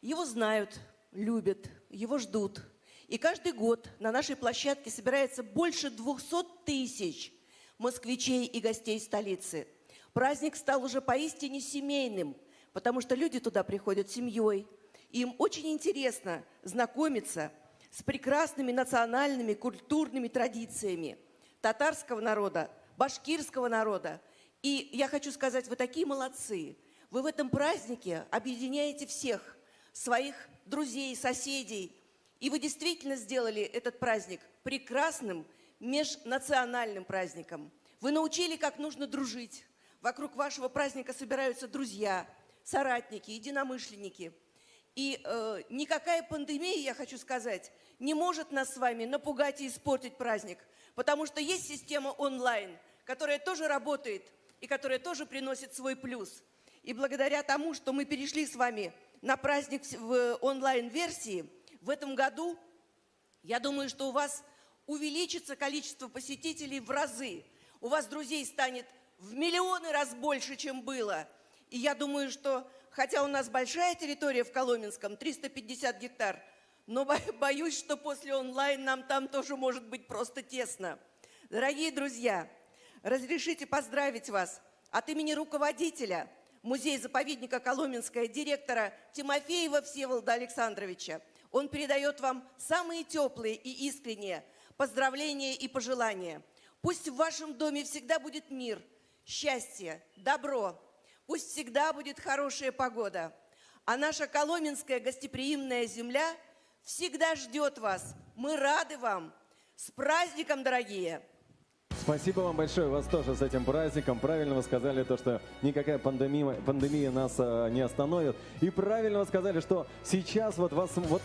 Его знают, любят, его ждут. И каждый год на нашей площадке собирается больше 200 тысяч москвичей и гостей столицы. Праздник стал уже поистине семейным, потому что люди туда приходят семьей. Им очень интересно знакомиться с прекрасными национальными культурными традициями татарского народа, башкирского народа. И я хочу сказать, вы такие молодцы. Вы в этом празднике объединяете всех своих друзей, соседей. И вы действительно сделали этот праздник прекрасным межнациональным праздником. Вы научили, как нужно дружить. Вокруг вашего праздника собираются друзья, соратники, единомышленники. И никакая пандемия, я хочу сказать, не может нас с вами напугать и испортить праздник. Потому что есть система онлайн, которая тоже работает и которая тоже приносит свой плюс. И благодаря тому, что мы перешли с вами на праздник в онлайн-версии, в этом году, я думаю, что у вас увеличится количество посетителей в разы. У вас друзей станет в миллионы раз больше, чем было. И я думаю, что, хотя у нас большая территория в Коломенском, 350 гектар, но боюсь, что после онлайн нам там тоже может быть просто тесно. Дорогие друзья, разрешите поздравить вас от имени руководителя музея-заповедника Коломенское, директора Тимофеева Всеволода Александровича. Он передает вам самые теплые и искренние поздравления и пожелания. Пусть в вашем доме всегда будет мир, счастье, добро. Пусть всегда будет хорошая погода. А наша коломенская гостеприимная земля всегда ждет вас. Мы рады вам. С праздником, дорогие! Спасибо вам большое, вас тоже с этим праздником. Правильно вы сказали то, что никакая пандемия нас не остановит. И правильно вы сказали, что сейчас вот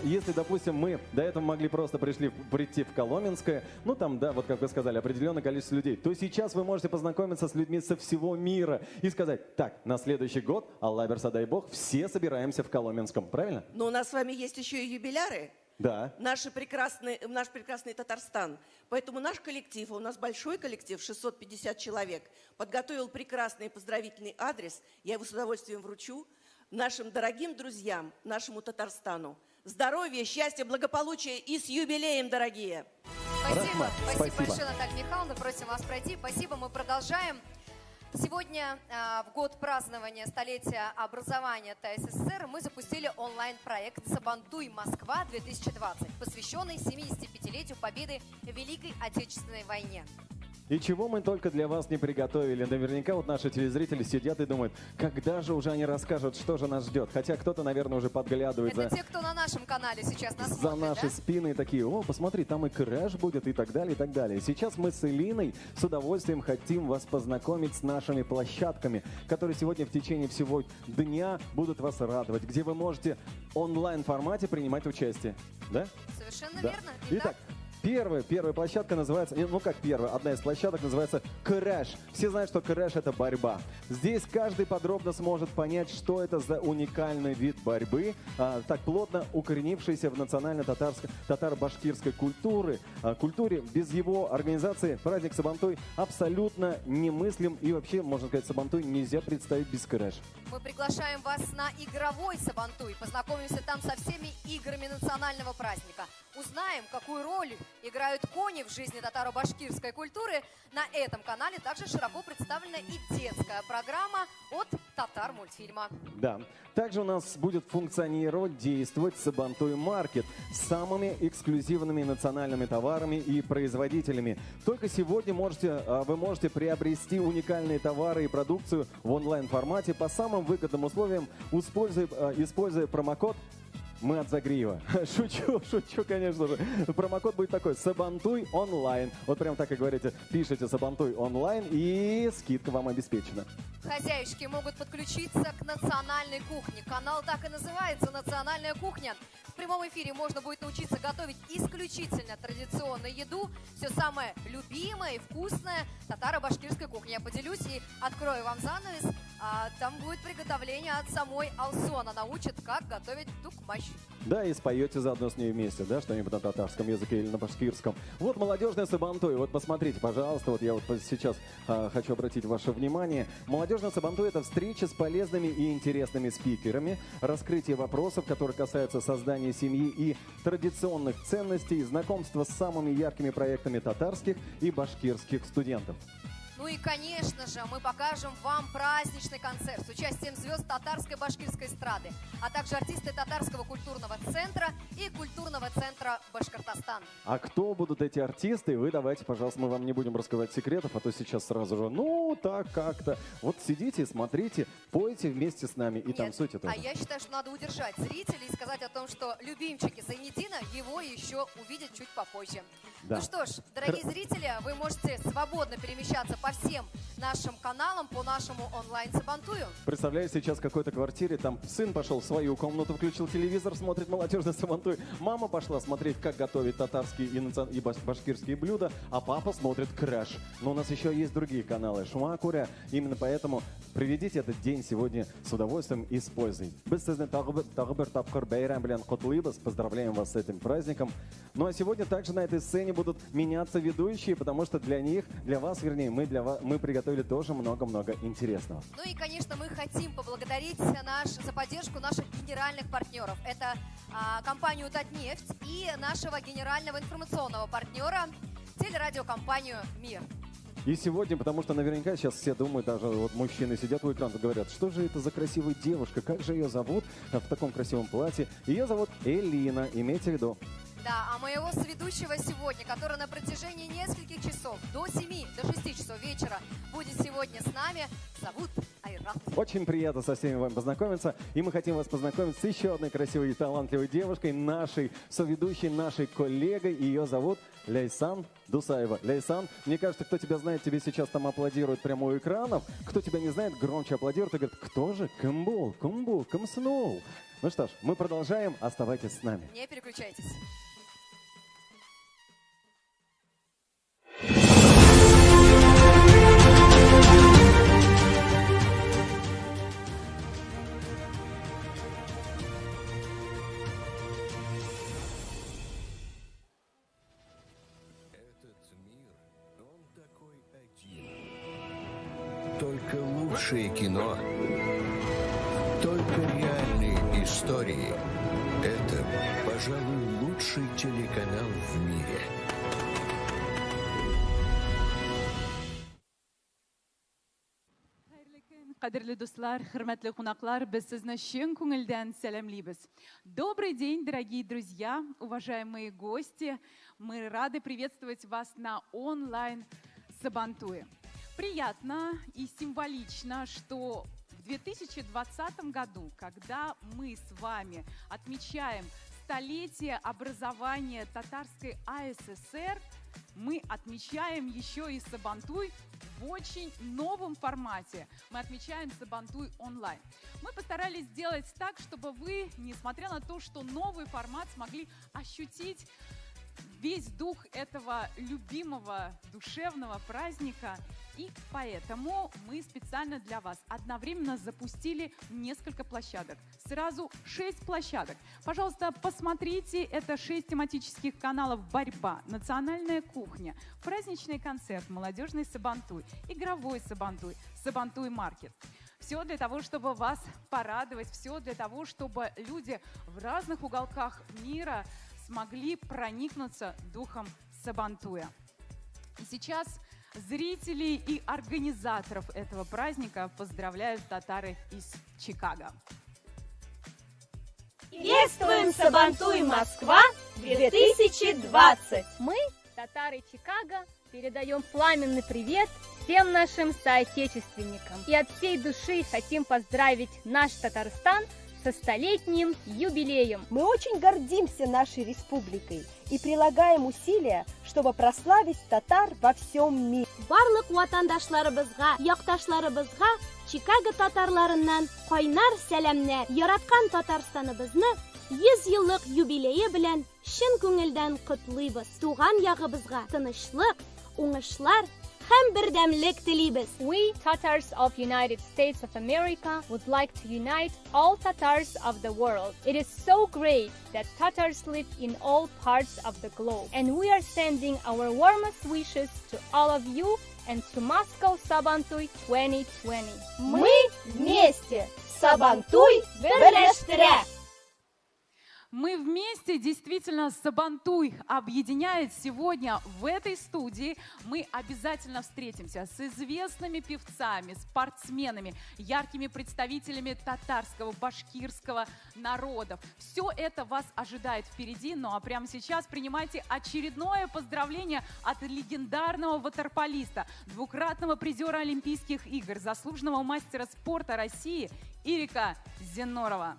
если, допустим, мы до этого могли просто прийти в Коломенское, ну там, да, вот как вы сказали, определенное количество людей, то сейчас вы можете познакомиться с людьми со всего мира и сказать, так, на следующий год, Аллах берса, дай Бог, все собираемся в Коломенском, правильно? Но у нас с вами есть еще и юбиляры. Да. Наш прекрасный Татарстан. Поэтому наш коллектив, у нас большой коллектив, 650 человек, подготовил прекрасный поздравительный адрес. Я его с удовольствием вручу нашим дорогим друзьям, нашему Татарстану. Здоровья, счастья, благополучия и с юбилеем, дорогие! Спасибо большое, Наталья Михайловна. Просим вас пройти. Спасибо, мы продолжаем. Сегодня, в год празднования столетия образования ТССР, мы запустили онлайн-проект «Сабантуй Москва-2020», посвященный 75-летию победы в Великой Отечественной войне. И чего мы только для вас не приготовили. Наверняка вот наши телезрители сидят и думают, когда же уже они расскажут, что же нас ждет. Хотя кто-то, наверное, уже подглядывает Это те, кто на нашем канале сейчас нас за смотрит, наши да? спины и такие, о, посмотри, там и крэш будет и так далее, и так далее. Сейчас мы с Элиной с удовольствием хотим вас познакомить с нашими площадками, которые сегодня в течение всего дня будут вас радовать, где вы можете в онлайн-формате принимать участие. Да? Совершенно Да. верно. Итак, первая площадка называется, ну как первая, одна из площадок называется «Крэш». Все знают, что крэш – это борьба. Здесь каждый подробно сможет понять, что это за уникальный вид борьбы, так плотно укоренившийся в национально-татаро-башкирской культуре. Без его организации праздник Сабантуй абсолютно немыслим. И вообще, можно сказать, Сабантуй нельзя представить без крэш. Мы приглашаем вас на игровой Сабантуй. Познакомимся там со всеми играми национального праздника. Узнаем, какую роль играют кони в жизни татаро-башкирской культуры, на этом канале также широко представлена и детская программа от татар-мультфильма. Да. Также у нас будет функционировать, действовать Сабантуй Маркет с самыми эксклюзивными национальными товарами и производителями. Только сегодня вы можете приобрести уникальные товары и продукцию в онлайн-формате по самым выгодным условиям, используя промокод «Мы от Загриева». Шучу, конечно же. Промокод будет такой: Сабантуй онлайн. Вот прям так и говорите. Пишите Сабантуй онлайн, и скидка вам обеспечена. Хозяюшки могут подключиться к национальной кухне. Канал так и называется «Национальная кухня». В прямом эфире можно будет научиться готовить исключительно традиционную еду. Все самое любимое и вкусное татаро-башкирской кухни. Я поделюсь и открою вам занавес. Там будет приготовление от самой Алсу. Она научит, как готовить тукмач. Да, и споете заодно с ней вместе, да, что-нибудь на татарском языке или на башкирском. Вот молодежная Сабантуй. Вот посмотрите, пожалуйста, вот я вот сейчас хочу обратить ваше внимание. Молодежная Сабантуй — это встреча с полезными и интересными спикерами, раскрытие вопросов, которые касаются создания семьи и традиционных ценностей, знакомство с самыми яркими проектами татарских и башкирских студентов. Ну и, конечно же, мы покажем вам праздничный концерт с участием звезд татарской башкирской эстрады, а также артисты татарского культурного центра и культурного центра Башкортостан. А кто будут эти артисты? Вы давайте, пожалуйста, мы вам не будем раскрывать секретов, а то сейчас сразу же, ну, так как-то. Вот сидите, смотрите, пойте вместе с нами и танцуйте тоже. А я считаю, что надо удержать зрителей и сказать о том, что любимчики Зайнидина его еще увидят чуть попозже. Да. Ну что ж, дорогие зрители, вы можете свободно перемещаться по всем нашим каналам, по нашему онлайн-Сабантую. Представляю, сейчас в какой-то квартире, там сын пошел в свою комнату, включил телевизор, смотрит молодежный Сабантуй. Мама пошла смотреть, как готовить татарские и башкирские блюда, а папа смотрит Крэш. Но у нас еще есть другие каналы. Шума Куря. Именно поэтому проведите этот день сегодня с удовольствием и с пользой. Поздравляем вас с этим праздником. Ну а сегодня также на этой сцене будут меняться ведущие, потому что для них, для вас, вернее, мы приготовили тоже много-много интересного. Ну и, конечно, мы хотим поблагодарить за поддержку наших генеральных партнеров. Это компанию «Татнефть» и нашего генерального информационного партнера, телерадиокомпанию «Мир». И сегодня, потому что наверняка сейчас все думают, даже вот мужчины сидят у экрана и говорят, что же это за красивая девушка, как же ее зовут в таком красивом платье. Ее зовут Элина, имейте в виду. Да, а моего соведущего сегодня, который на протяжении нескольких часов, до 7, до 6 часов вечера, будет сегодня с нами, зовут Айрат. Очень приятно со всеми вами познакомиться. И мы хотим вас познакомить с еще одной красивой и талантливой девушкой, нашей соведущей, нашей коллегой. Ее зовут Ляйсан Дусаева. Ляйсан, мне кажется, кто тебя знает, тебе сейчас там аплодирует прямо у экранов. Кто тебя не знает, громче аплодирует и говорит, кто же? Кымбул, кумбул, кымснул. Ну что ж, мы продолжаем. Оставайтесь с нами. Не переключайтесь. Только лучшее кино, только реальные истории. Это, пожалуй, лучший телеканал в мире. Кадерлі дуслар, хөрмәтле кунаклар, без сезне чын күңелдән сәламлибез. Добрый день, дорогие друзья, уважаемые гости. Мы рады приветствовать вас на онлайн-Сабантуе. Приятно и символично, что в 2020 году, когда мы с вами отмечаем столетие образования Татарской АССР, мы отмечаем еще и Сабантуй в очень новом формате. Мы отмечаем Сабантуй онлайн. Мы постарались сделать так, чтобы вы, несмотря на то, что новый формат, смогли ощутить весь дух этого любимого душевного праздника. И поэтому мы специально для вас одновременно запустили несколько площадок. Сразу 6 площадок. Пожалуйста, посмотрите, это 6 тематических каналов: борьба, национальная кухня, праздничный концерт, молодежный Сабантуй, игровой Сабантуй, Сабантуй Маркет. Все для того, чтобы вас порадовать, все для того, чтобы люди в разных уголках мира смогли проникнуться духом Сабантуя. И сейчас зрителей и организаторов этого праздника поздравляют татары из Чикаго. Приветствуем Сабантуй, Москва 2020! Мы, татары Чикаго, передаем пламенный привет всем нашим соотечественникам. И от всей души хотим поздравить наш Татарстан со столетним юбилеем. Мы очень гордимся нашей республикой и прилагаем усилия, чтобы прославить татар во всем мире. Барлык ватандашларыбызга, якташларыбызга Чикаго татарларыннан кайнар сәламнәр. Яраткан Татарстаныбызны 100 еллык юбилее белән чын күңелдән котлыйбыз. Туган ягыбызга тынычлык, уңышлар һәм бердәмлек телибез. We, Tatars of United States of America, would like to unite all Tatars of the world. It is so great that Tatars live in all parts of the globe. And we are sending our warmest wishes to all of you and to Moscow Сабантуй 2020. Мы вместе! Сабантуй берләштерә! Мы вместе, действительно, Сабантуй объединяет. Сегодня в этой студии мы обязательно встретимся с известными певцами, спортсменами, яркими представителями татарского, башкирского народов. Все это вас ожидает впереди. Ну а прямо сейчас принимайте очередное поздравление от легендарного ватерполиста, двукратного призера Олимпийских игр, заслуженного мастера спорта России Ирика Зеннорова.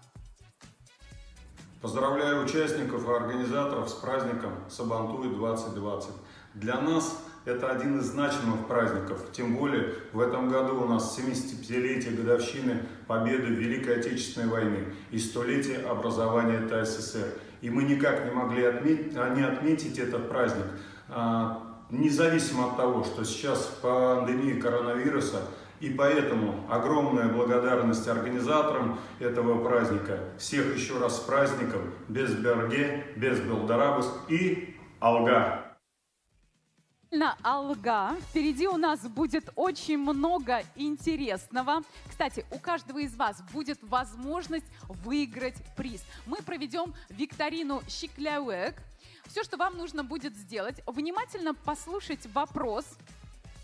Поздравляю участников и организаторов с праздником Сабантуй 2020. Для нас это один из значимых праздников, тем более в этом году у нас 75-летие годовщины победы в Великой Отечественной войне и 100-летие образования ТССР. И мы никак не могли не отметить этот праздник, независимо от того, что сейчас пандемия коронавируса. И поэтому огромная благодарность организаторам этого праздника. Всех еще раз с праздником. Без Берге, без Белдарабус и Алга. Алга. Впереди у нас будет очень много интересного. Кстати, у каждого из вас будет возможность выиграть приз. Мы проведем викторину Шикляуэк. Все, что вам нужно будет сделать, внимательно послушать вопрос,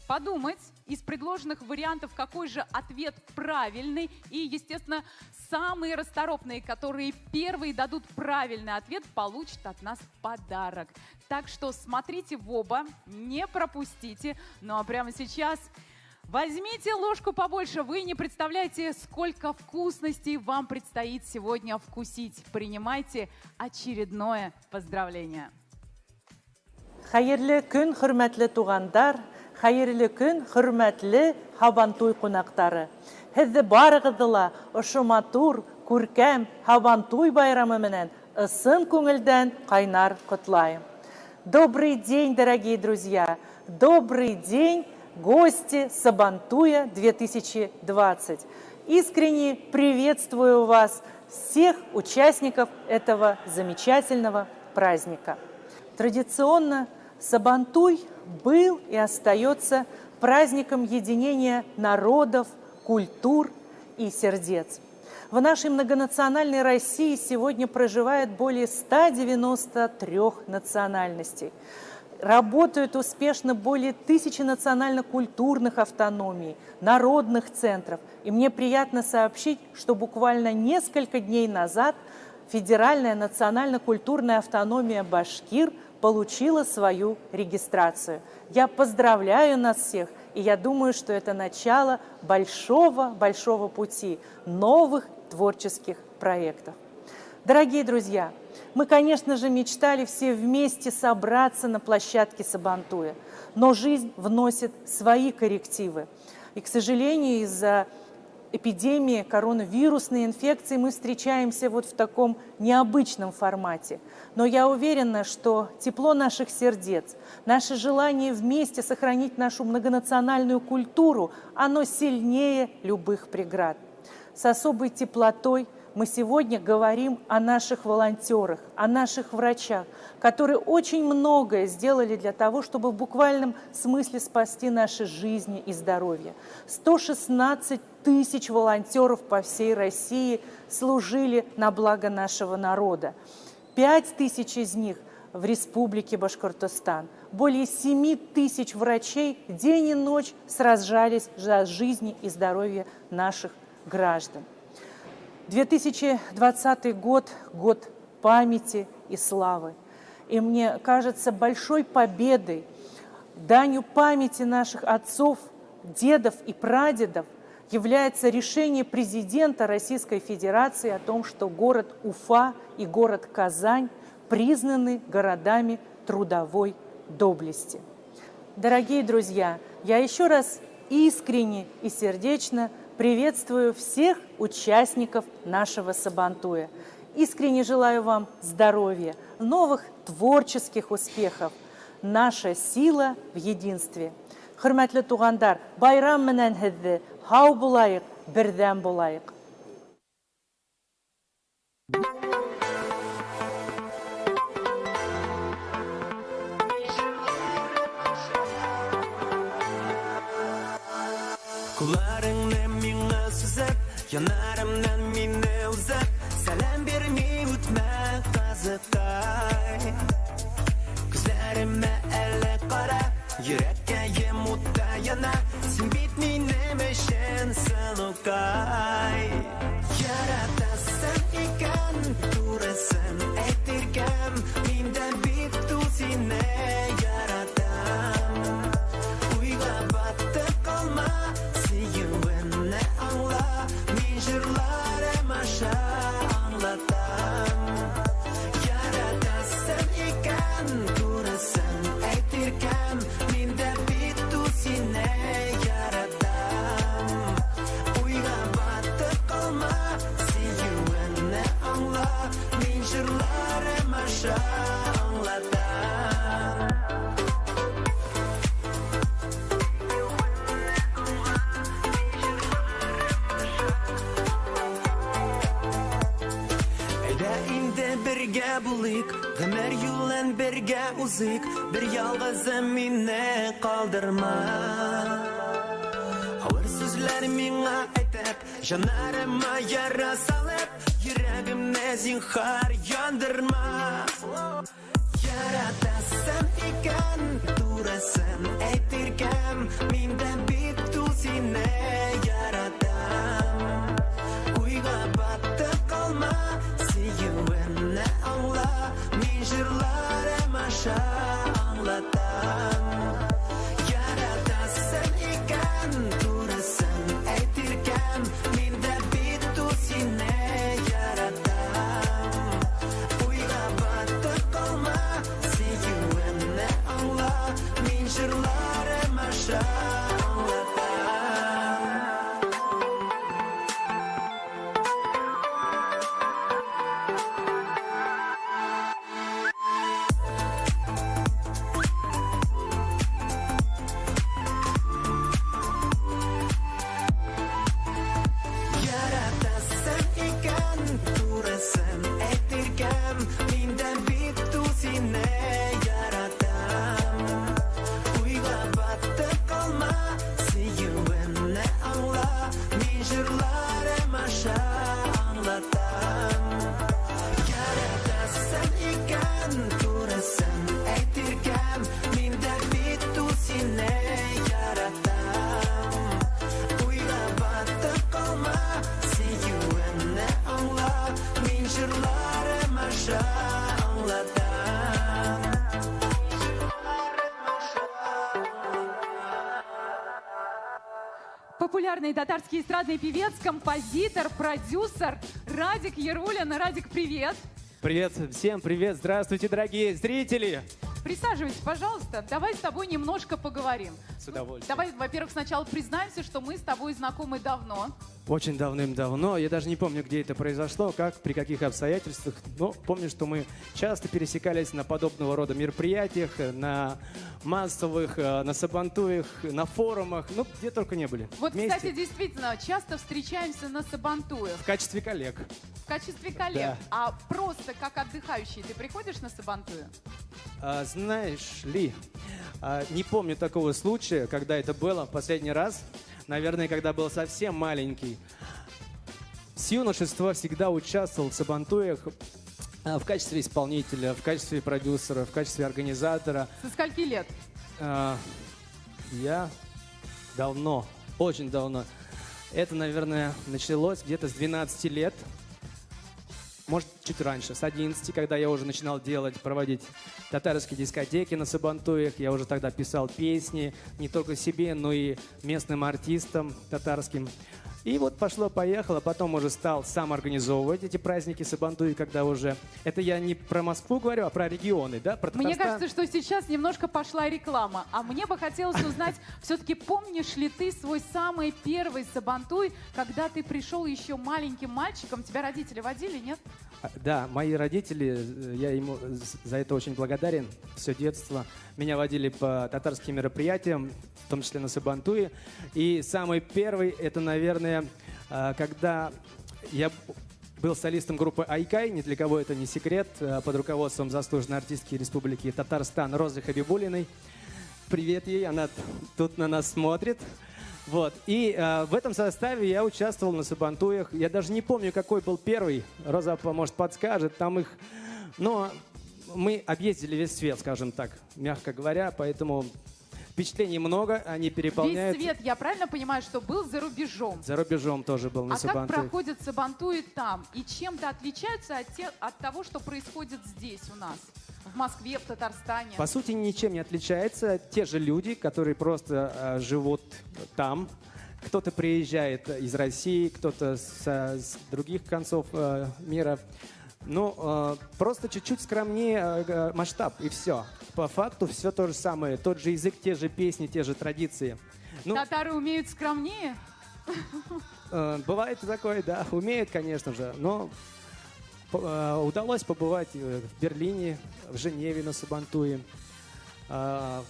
подумать из предложенных вариантов, какой же ответ правильный. И, естественно, самые расторопные, которые первые дадут правильный ответ, получат от нас подарок. Так что смотрите в оба, не пропустите. Ну а прямо сейчас возьмите ложку побольше. Вы не представляете, сколько вкусностей вам предстоит сегодня вкусить. Принимайте очередное поздравление. Хәерле көн, хөрмәтле тугандар. Хәерле көн, хөрмәтле Һабантуй кунактары. Һезне барыгызны ла ошо матур, күркәм Һабантуй байрамы менән ысын күңелдән кайнар котлайм. Добрый день, дорогие друзья! Добрый день, гости Сабантуя 2020! Искренне приветствую вас, всех участников этого замечательного праздника. Традиционно Сабантуй был и остается праздником единения народов, культур и сердец. В нашей многонациональной России сегодня проживает более 193 национальностей. Работают успешно более 1000 национально-культурных автономий, народных центров. И мне приятно сообщить, что буквально несколько дней назад Федеральная национально-культурная автономия Башкир получила свою регистрацию. Я поздравляю нас всех, и я думаю, что это начало большого пути, новых творческих проектов. Дорогие друзья, мы, конечно же, мечтали все вместе собраться на площадке Сабантуя, но жизнь вносит свои коррективы. И, к сожалению, из-за эпидемии коронавирусной инфекции мы встречаемся вот в таком необычном формате. Но я уверена, что тепло наших сердец, наше желание вместе сохранить нашу многонациональную культуру, оно сильнее любых преград. С особой теплотой мы сегодня говорим о наших волонтерах, о наших врачах, которые очень многое сделали для того, чтобы в буквальном смысле спасти наши жизни и здоровье. 116 тысяч волонтеров по всей России служили на благо нашего народа. 5000 из них в Республике Башкортостан. Более 7000 врачей день и ночь сражались за жизни и здоровье наших граждан. 2020 год – год памяти и славы. И мне кажется, большой победой, данью памяти наших отцов, дедов и прадедов является решение президента Российской Федерации о том, что город Уфа и город Казань признаны городами трудовой доблести. Дорогие друзья, я еще раз искренне и сердечно приветствую всех участников нашего Сабантуя. Искренне желаю вам здоровья, новых творческих успехов. Наша сила в единстве. Хөрмәтле тугандар, байрам менән һеҙҙе, һау булайыҡ, берҙәм булайыҡ. Kullarыңны миңа сүзеп, янарымнан мине үзеп, сәлам бермей үтмә қазықтай. Күзләремә әле қара, йөрәккә емутта яна, син бит минем өчен сынукай. Яратасың икән, турысын әйтергәм, мин дә бит сине яратам. Уйга батып калма, сөюемне аңла, мин җырларым аша аңлатам. Яратасың икән, турысын әйтергәм, мин дә бит сине яратам. Уйга батып калма, сөюемне аңла, мин җырларым аша аңлатам. Әйдә инде бергә булыйк, гомер юлын бергә узыйк, бер ялгызым мине калдырма. Авыр сүзләр миңа әйтеп, җанарыма яра салып, йөрәгемне зинһар яндырма. Яратасың икән, турысын әйтергәм, мин дә бит сине яратам. Уйга батып калма, сөюемне аңла, мин җырларым аша аңлатам. Яратасың икән, турысын әйтергәм, мин дә бит сине яратам. Уйга батып калма, сөюемне аңла, мин җырларым аша аңлатам. Яратасың икән, турысын әйтергәм, мин дә бит сине яратам. Уйга батып калма, сөюемне аңла, мин җырларым аша аңлатам. Яратасың икән, турысын әйтергәм, мин дә бит сине яратам. Уйга батып калма, сөюемне аңла, мин җырларым аша аңлатам. Популярный татарский эстрадный певец, композитор, продюсер Радик Ярулин. Радик, привет! Привет, всем привет, здравствуйте, дорогие зрители! Присаживайся, пожалуйста. Давай с тобой немножко поговорим. С удовольствием. Давай, во-первых, сначала признаемся, что мы с тобой знакомы давно. Очень давным-давно, я даже не помню, где это произошло, как, при каких обстоятельствах, но помню, что мы часто пересекались на подобного рода мероприятиях, на массовых, на сабантуях, на форумах, ну, где только не были. Вот, вместе. кстати, действительно, часто встречаемся на сабантуях. В качестве коллег. В качестве коллег. Да. А просто как отдыхающий ты приходишь на сабантую? Знаешь ли, не помню такого случая, когда это было в последний раз. Наверное, когда был совсем маленький. С юношества всегда участвовал в сабантуях. В качестве исполнителя, в качестве продюсера, в качестве организатора. Со скольки лет? Я давно, очень давно. Это, наверное, началось где-то с 12 лет. Может, чуть раньше, с 11, когда я уже начинал проводить татарские дискотеки на Сабантуях. Я уже тогда писал песни не только себе, но и местным артистам татарским. И вот пошло-поехало, потом уже стал сам организовывать эти праздники Сабантуи, когда уже... Это я не про Москву говорю, а про регионы, да? Про Мне Татарстан. кажется, что сейчас немножко пошла реклама. А мне бы хотелось узнать, все-таки помнишь ли ты свой самый первый Сабантуй, когда ты пришел еще маленьким мальчиком? Тебя родители водили, нет? Да, мои родители, я ему за это очень благодарен. Все детство меня водили по татарским мероприятиям, в том числе на Сабантуе. И самый первый, это, наверное, когда я был солистом группы «Айкай», ни для кого это не секрет, под руководством заслуженной артистки Республики Татарстан Розы Хабибулиной. Привет ей, она тут на нас смотрит. Вот. И в этом составе я участвовал на Сабантуях. Я даже не помню, какой был первый. Роза, может, подскажет. Там их... Но мы объездили весь свет, скажем так, мягко говоря. Поэтому впечатлений много, они переполняют. Весь свет, я правильно понимаю, что был за рубежом? За рубежом тоже был на А как Сабантуях. проходят Сабантуи там? И чем-то отличаются от того, что происходит здесь у нас? В Москве, в Татарстане? По сути, ничем не отличается. Те же люди, которые просто живут там. Кто-то приезжает из России, кто-то с других концов мира. Ну, просто чуть-чуть скромнее масштаб, и все. По факту все то же самое. Тот же язык, те же песни, те же традиции. Ну, Татары умеют скромнее? бывает и такое, да. Умеют, конечно же, но... Удалось побывать в Берлине, в Женеве на Сабантуе. В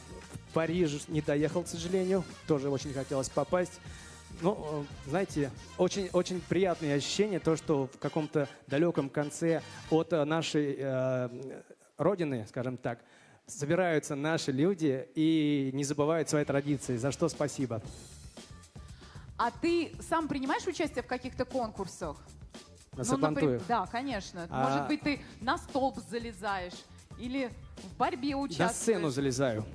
Париж не доехал, к сожалению. Тоже очень хотелось попасть. Ну, знаете, очень, очень приятные ощущения, то, что в каком-то далеком конце от нашей родины, скажем так, собираются наши люди и не забывают свои традиции. За что спасибо. А ты сам принимаешь участие в каких-то конкурсах? На Сабантуях? Да, конечно. Может быть, ты на столб залезаешь или в борьбе участвуешь. На сцену залезаю.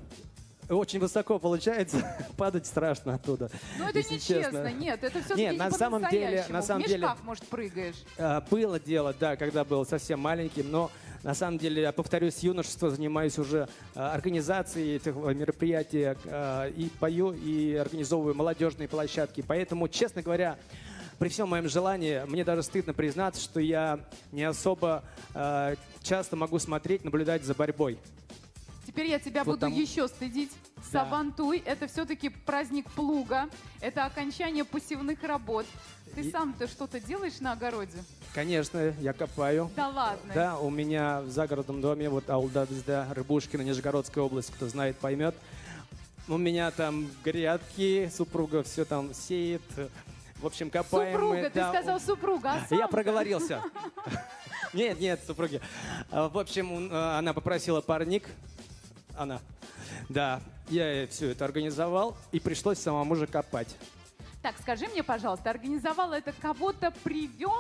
Очень высоко получается, падать страшно оттуда. Ну это если нечестно, честно. нет, это все-таки Нет, не на самом деле, по-настоящему. В мешках, может, прыгаешь. Было дело, да, когда был совсем маленьким, но на самом деле, я повторюсь, с юношества занимаюсь уже организацией этих мероприятий, и пою, и организовываю молодежные площадки. Поэтому, честно говоря, при всем моем желании, мне даже стыдно признаться, что я не особо часто могу смотреть, наблюдать за борьбой. Теперь я тебя Вот буду там- еще стыдить. Да. Сабантуй – это все-таки праздник плуга, это окончание посевных работ. Ты сам-то что-то делаешь на огороде? Конечно, я копаю. Да ладно? Да, у меня в загородном доме, вот Аулда Безда, Рыбушкина, Нижегородская область, кто знает, поймет. У меня там грядки, супруга все там сеет. В общем, копаем. Супруга, мы, ты да. сказал супруга, а сам? Я проговорился. Нет, супруги. В общем, она попросила парник. Она. Да, я все это организовал, и пришлось самому же копать. Так, скажи мне, пожалуйста, организовал это кого-то привел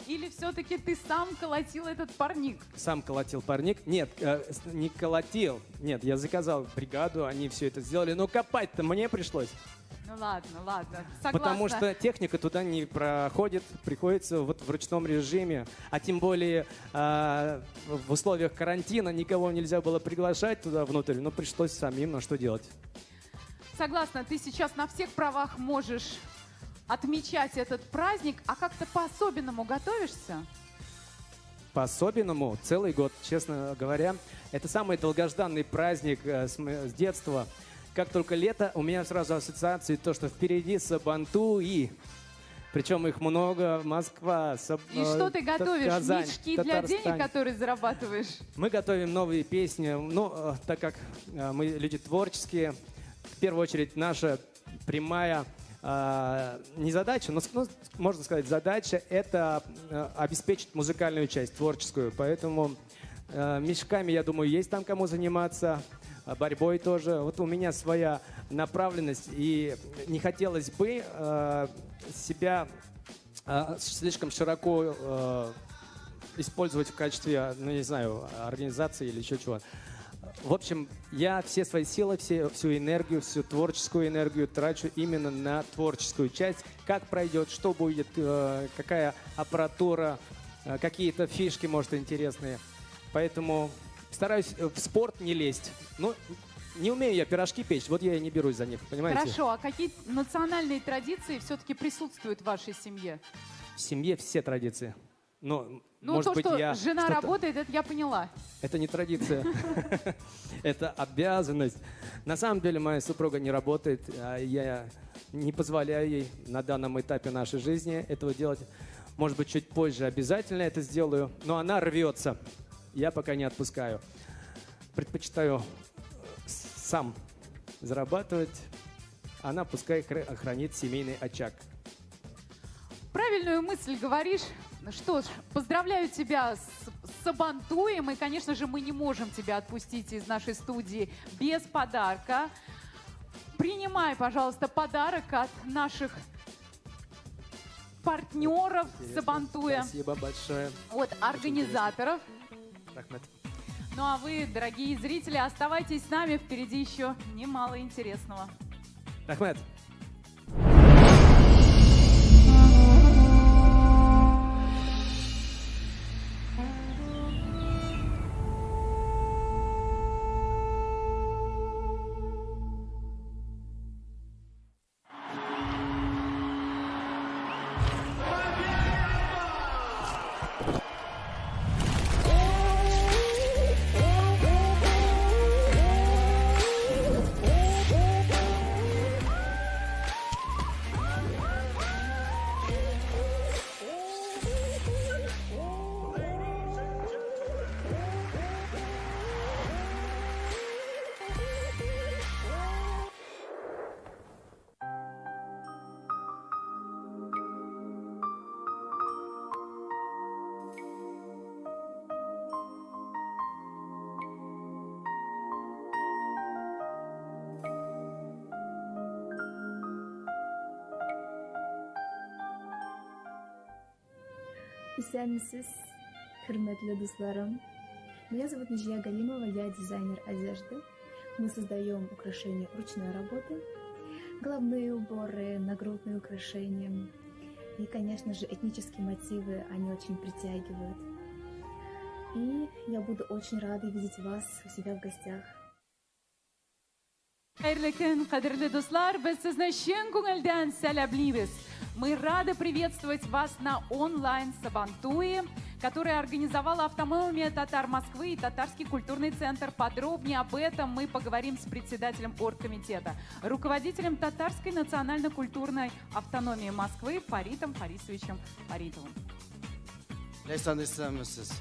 или все-таки ты сам колотил этот парник? Сам колотил парник. Нет, не колотил. Нет, я заказал бригаду, они все это сделали. Но копать-то мне пришлось. Ну ладно, согласна. Потому что техника туда не проходит, приходится вот в ручном режиме. А тем более в условиях карантина никого нельзя было приглашать туда внутрь, но пришлось самим, ну что делать. Согласна, ты сейчас на всех правах можешь отмечать этот праздник, а как-то по-особенному готовишься? По-особенному целый год, честно говоря. Это самый долгожданный праздник с детства. Как только лето, у меня сразу ассоциации то, что впереди Сабантуи. Причем их много, Москва, И что ты готовишь? Казань, Мешки для Татарстан. денег, которые зарабатываешь? Мы готовим новые песни. Ну, так как мы люди творческие, в первую очередь наша прямая не задача, но, можно сказать, задача – это обеспечить музыкальную часть, творческую. Поэтому мешками, я думаю, есть там кому заниматься, борьбой тоже. Вот у меня своя направленность, и не хотелось бы себя слишком широко использовать в качестве, ну не знаю, организации или еще чего. В общем, я все свои силы, всю энергию, всю творческую энергию трачу именно на творческую часть. Как пройдет, что будет, какая аппаратура, какие-то фишки, может, интересные. Поэтому стараюсь в спорт не лезть. Ну, не умею я пирожки печь, вот я и не берусь за них, понимаете? Хорошо, а какие национальные традиции все-таки присутствуют в вашей семье? В семье все традиции. Но, Ну, может то, быть, что я жена что-то- работает, это я поняла. Это не традиция, это обязанность. На самом деле моя супруга не работает, а я не позволяю ей на данном этапе нашей жизни этого делать. Может быть, чуть позже обязательно это сделаю, но она рвется. Я пока не отпускаю. Предпочитаю сам зарабатывать, она пускай хранит семейный очаг. Правильную мысль говоришь. Что ж, поздравляю тебя с Сабантуем. И, конечно же, мы не можем тебя отпустить из нашей студии без подарка. Принимай, пожалуйста, подарок от наших партнеров Сабантуя. Спасибо большое. От организаторов. Рахмет. Ну а вы, дорогие зрители, оставайтесь с нами. Впереди еще немало интересного. Рахмет. Исәнмесез, хөрмәтле дусларым. Меня зовут Нижия Галимова, я дизайнер одежды. Мы создаем украшения ручной работы, головные уборы, нагрудные украшения. И, конечно же, этнические мотивы, они очень притягивают. И я буду очень рада видеть вас у себя в гостях. Хәерле көн, кадерле дуслар, без сезне чын күңелдән сәләмлибез. Мы рады приветствовать вас на онлайн Сабантуе, который организовала автономия татар Москвы и Татарский культурный центр. Подробнее об этом мы поговорим с председателем оргкомитета, руководителем Татарской национально-культурной автономии Москвы Фаритом Фарисовичем Фаритовым. Исәнмесез,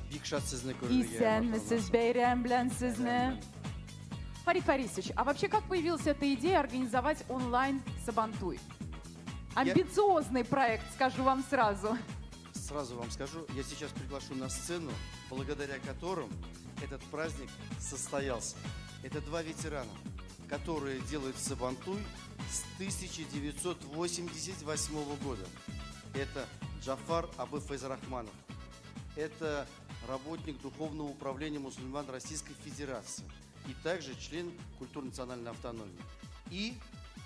бәйрәм белән сезне. Фарид Фарисович, а вообще как появилась эта идея организовать онлайн Сабантуй? Амбициозный проект, скажу вам сразу. Сразу вам скажу, я сейчас приглашу на сцену, благодаря которым этот праздник состоялся. Это два ветерана, которые делают Сабантуй с 1988 года. Это Джафар Абы Файзрахманов. Это работник Духовного управления мусульман Российской Федерации. И также член культурно-национальной автономии. И,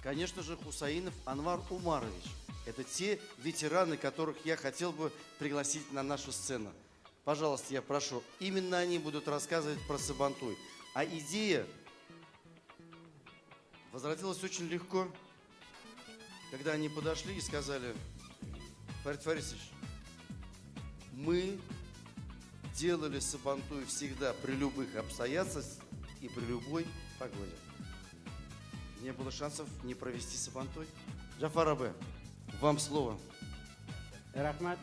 конечно же, Хусаинов Анвар Умарович. Это те ветераны, которых я хотел бы пригласить на нашу сцену. Пожалуйста, я прошу. Именно они будут рассказывать про Сабантуй. А идея возродилась очень легко, когда они подошли и сказали: Фарид Фарисович, мы делали Сабантуй всегда при любых обстоятельствах и при любой погоде. Не было шансов не провести Сабантуй. Джафар Абы, вам слово. Рахмет,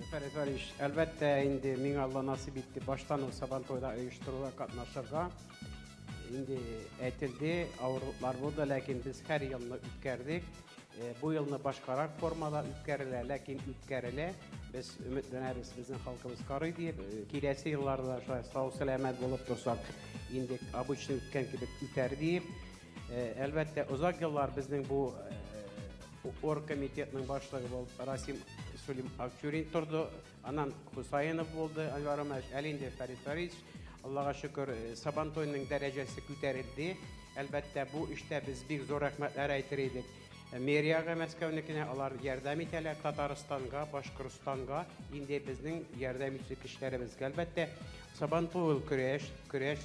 Фарид Фарисович. Әлбәттә, инде миңа Алла насип итте баштан ук Сабантуйда оештыруга катнашырга. Инде әйтелде, авырлыклар булды, ләкин без һәр елны үткәрдек. Бу елны башкарак формада үткәрелә, ләкин үткәрелә. Без өметләнәбез, безнең халкыбыз карый дип, киләсе елларда сау-сәламәт булып торсак, инде обычный үткән кебек үтәр дип. Әлбәттә, узак еллар безнең бу оргкомитетның башлыгы булып Расим Акчурин тұрды, анан Хусайынов болды, Анварамаш, әлінде Фарид Фаридович. Аллаға шүкір, Сабантойның дәрежесі көтерілді. Әлбәттә, бұл іште біз бик зор рәхмәтләр әйтер идек. Мерияға Мәскәүнекенә алар ярдәм итәләр Татарстанга, Башкортстанга, инде безнең ярдәм итүче кешеләребезгә. Әлбәттә, Сабантуй көрәш,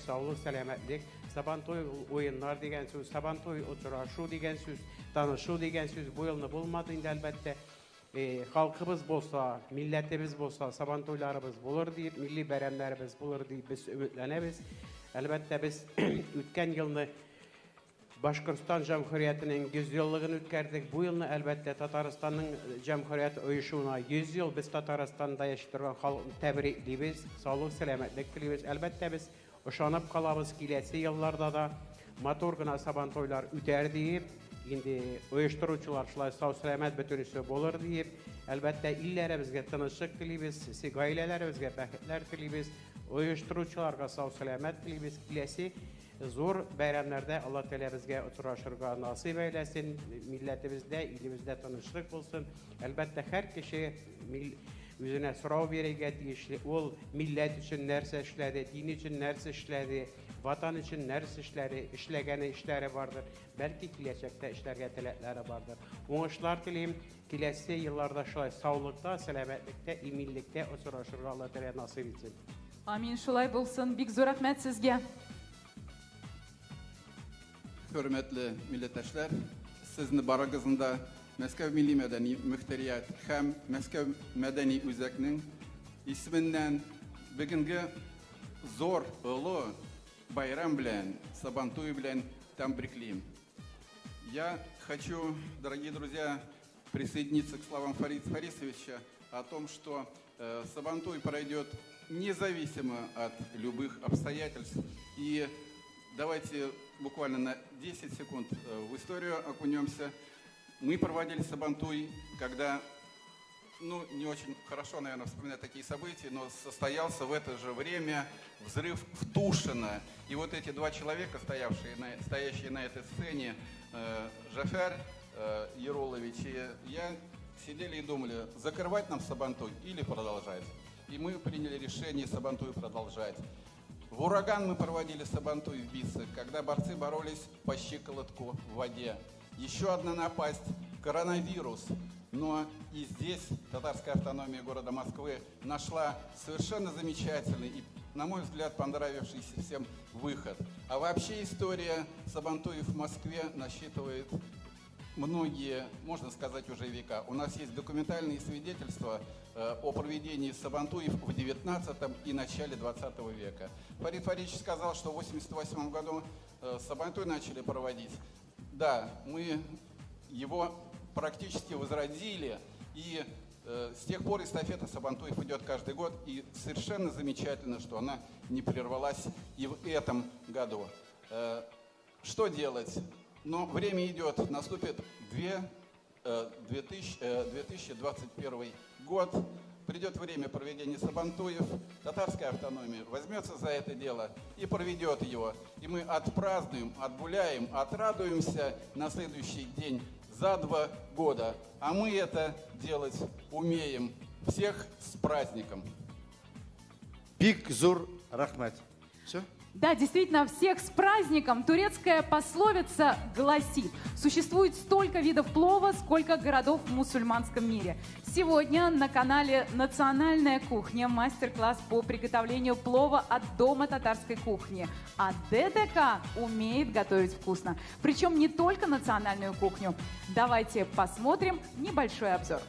саулык, сәламәтлек, Сабантуй уеннар дигән сүз, Сабантуй очрашу дигән сүз, танышу дигән сүз бу елны булмады инде әлбәттә. Халкыбыз булса, милләтебез булса, Сабантуйларыбыз булыр дип, милли бәйрәмнәребез булыр дип без өметләнәбез. Әлбәттә, без үткән елны Башкортстан җәмгыятенең 100 еллыгын үткәрдек. Бу елны әлбәттә Татарстанның җәмгыяте оешуына 100 ел без Татарстанда яши торган халыкны тәбриклибез, саулык, сәламәтлек телибез. Әлбәттә, без ышанып калабыз, киләсе елларда да матур гына Сабантуйлар үтәр дип, инде оештыручылар шулай сау сәламәт бөтенесе булыр дип, әлбәттә илләребезгә тынычлык телибез, гаиләләребезгә бәхетләр телибез, оештыручыларга сау сәламәт телибез. Киләсе зур бәйрәмнәрдә Алла Тәгалә безгә очрашырга насыйп әйләсен, милләтебездә, илебездә тынычлык булсын. Әлбәттә, һәр кеше үзенә сорау бирергә тиешле. Ул милләт өчен нәрсә эшләде, дин өчен нәрсә эшләде, ватан өчен нәрсә эшләде, эшләгәне эшләре бардыр. Бәлки киләчәктә эшләргә теләкләре бардыр. Уңышлар телим, киләсе елларда шулай саулыкта, сәламәтлектә, иминлектә очрашырга Алла Тәгалә насыйп итсен. Амин, шулай булсын. Бик зур рәхмәт сезгә. Hürmetli milleteşler, sizni baragızında Мәскәү Milli Мәдәни Мөхтәрият һәм Мәскәү Мәдәни Үзәкнең исеменнән бүгенге зор олы байрам белән, Сабантуй белән тәбриклим. Я хочу, дорогие друзья, присоединиться к словам Фарида Фарисовича о том, что Сабантуй пройдет независимо от любых обстоятельств. И давайте буквально на 10 секунд в историю окунемся. Мы проводили Сабантуй, когда, не очень хорошо, наверное, вспоминать такие события, но состоялся в это же время взрыв в Тушино. И вот эти два человека, стоящие на этой сцене, Жафар Яролович и я, сидели и думали, закрывать нам Сабантуй или продолжать. И мы приняли решение Сабантуй продолжать. В ураган мы проводили Сабантуй в Бисце, когда борцы боролись по щиколотку в воде. Еще одна напасть – коронавирус. Но и здесь татарская автономия города Москвы нашла совершенно замечательный и, на мой взгляд, понравившийся всем выход. А вообще история Сабантуев в Москве насчитывает многие, можно сказать, уже века. У нас есть документальные свидетельства о проведении Сабантуев в 19 и начале 20 века. Фарид Фаридович сказал, что в 1988 году Сабантуй начали проводить. Да, мы его практически возродили, и с тех пор эстафета Сабантуев идет каждый год, и совершенно замечательно, что она не прервалась и в этом году. Что делать? Но время идет, наступит 2021 год, придет время проведения Сабантуев, татарская автономия возьмется за это дело и проведет его. И мы отпразднуем, отгуляем, отрадуемся на следующий день за 2 года. А мы это делать умеем. Всех с праздником! Бик зур рахмат. Все? Да, действительно, всех с праздником. Турецкая пословица гласит: существует столько видов плова, сколько городов в мусульманском мире. Сегодня на канале «Национальная кухня» мастер-класс по приготовлению плова от дома татарской кухни. А ДТК умеет готовить вкусно. Причем не только национальную кухню. Давайте посмотрим небольшой обзор.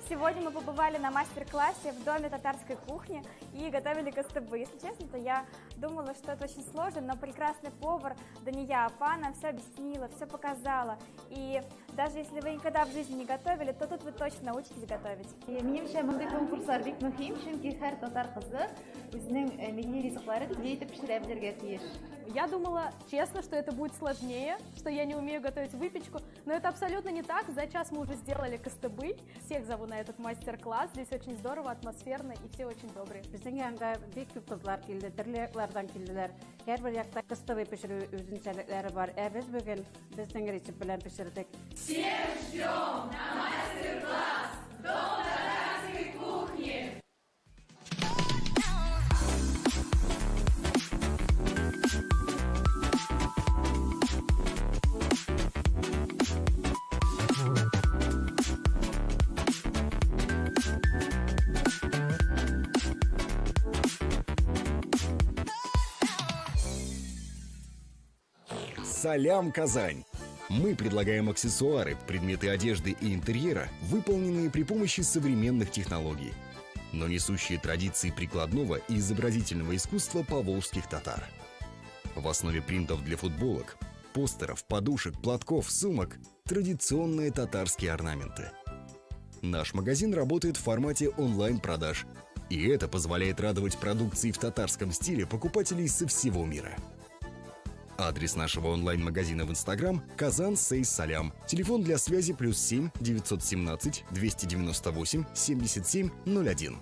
Сегодня мы побывали на мастер-классе в доме татарской кухни и готовили кыстыбы. Если честно, то я думала, что это очень сложно, но прекрасный повар Дания Апана все объяснила, все показала. И даже если вы никогда в жизни не готовили, то тут вы точно научитесь готовить. Менимчә, мондый конкурслар бик мөһим, чөнки һәр татар кызы үзенең милли ризыкларын бия итеп пешерә белергә тиеш. Я думала, честно, что это будет сложнее, что я не умею готовить выпечку, но это абсолютно не так. За час мы уже сделали кыстыбый. Всех зову на этот мастер-класс. Здесь очень здорово, атмосферно и все очень добрые. Bizning yanında bek ko'p qizlar keldi, turli yoqlardan keldilar. Har bir yoqda qistava pishirish o'zinchaliklari bor. Biz bugun bizning retsept bilan pishirdik. Всех ждем на мастер-класс Дом татарской кухни. Салям Казань. Мы предлагаем аксессуары, предметы одежды и интерьера, выполненные при помощи современных технологий, но несущие традиции прикладного и изобразительного искусства поволжских татар. В основе принтов для футболок, постеров, подушек, платков, сумок – традиционные татарские орнаменты. Наш магазин работает в формате онлайн-продаж, и это позволяет радовать продукцией в татарском стиле покупателей со всего мира. Адрес нашего онлайн-магазина в Инстаграм – Казан Сейс Салям. Телефон для связи +7 917 298 77 01.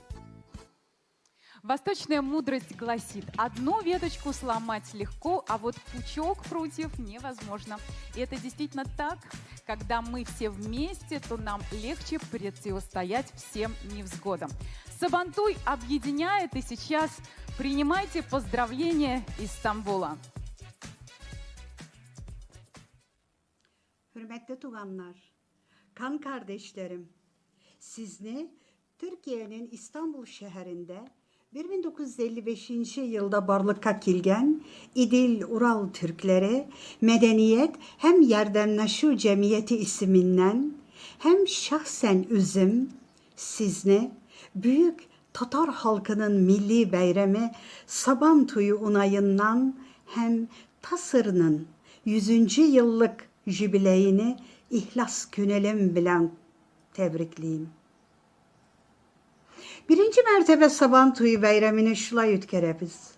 Восточная мудрость гласит, одну веточку сломать легко, а вот пучок прутьев невозможно. И это действительно так. Когда мы все вместе, то нам легче противостоять всем невзгодам. Сабантуй объединяет, и сейчас принимайте поздравления из Стамбула. Hürmetli tuğanlar, kan kardeşlerim, sizni Türkiye'nin İstanbul şehrinde 1955 yılda barlıkka kilgen İdil Ural Türkleri Medeniyet hem Yardımlaşu Cemiyeti isminden hem şahsen üzüm sizni büyük Tatar halkının milli bayramı Sabantuy unayından hem Tasır'ın 100. yıllık jübileyini ihlas künelim bilen tebrikliyim. Birinci mertebe Sabantuy bayramını şulay ütkerebiz.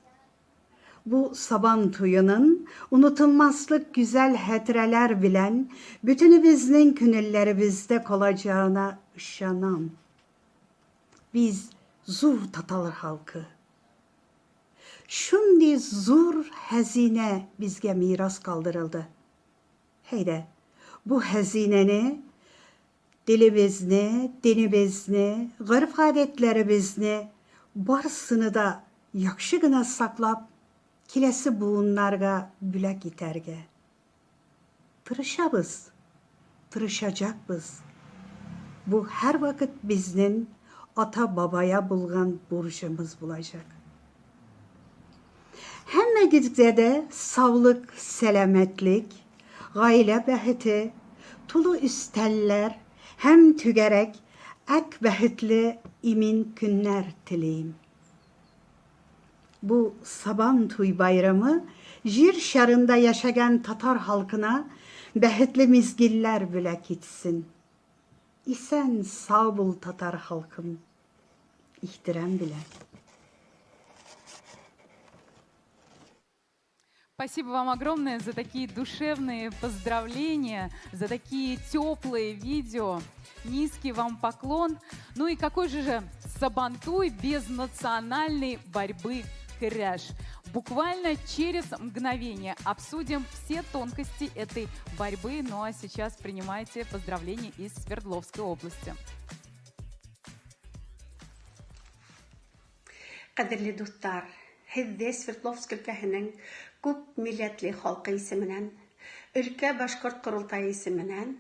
Bu Sabantuyunun unutulmazlık güzel hetreler bilen bütünümüzün künüllerimizde olacağına ışanam. Biz zur Tatar halkı. Şimdi zur hazine bizge miras kaldırıldı. Heyde bu hazineni dilimizni, dinimizni, gırf adetlerimizni barısını da yakşıgına saklap kilesi buğunlarga bülek iterge. Tırışabız, tırışacakbız. Bu her vakit biznin ata babaya bulgan burcumuz bulacak. Hemmegizde de sağlık, selametlik, gaile beheti, tulu üsteller, hem tügerek, ek behitli imin günler tileyim. Bu Sabantuy bayramı, Jir şarında yaşayan Tatar halkına behitli mizgiller bülek etsin. İsen sağ bul Tatar halkım, ihtiram bile. Спасибо вам огромное за такие душевные поздравления, за такие теплые видео. Низкий вам поклон. Ну и какой же Сабантуй без национальной борьбы кряж? Буквально через мгновение обсудим все тонкости этой борьбы. Ну а сейчас принимайте поздравления из Свердловской области. Kadirli dostlar, Hizde Sverdlovsk ülkəsinin Küp milletli halkı isiminden, Ülke Başkurt Kurultayı isiminden,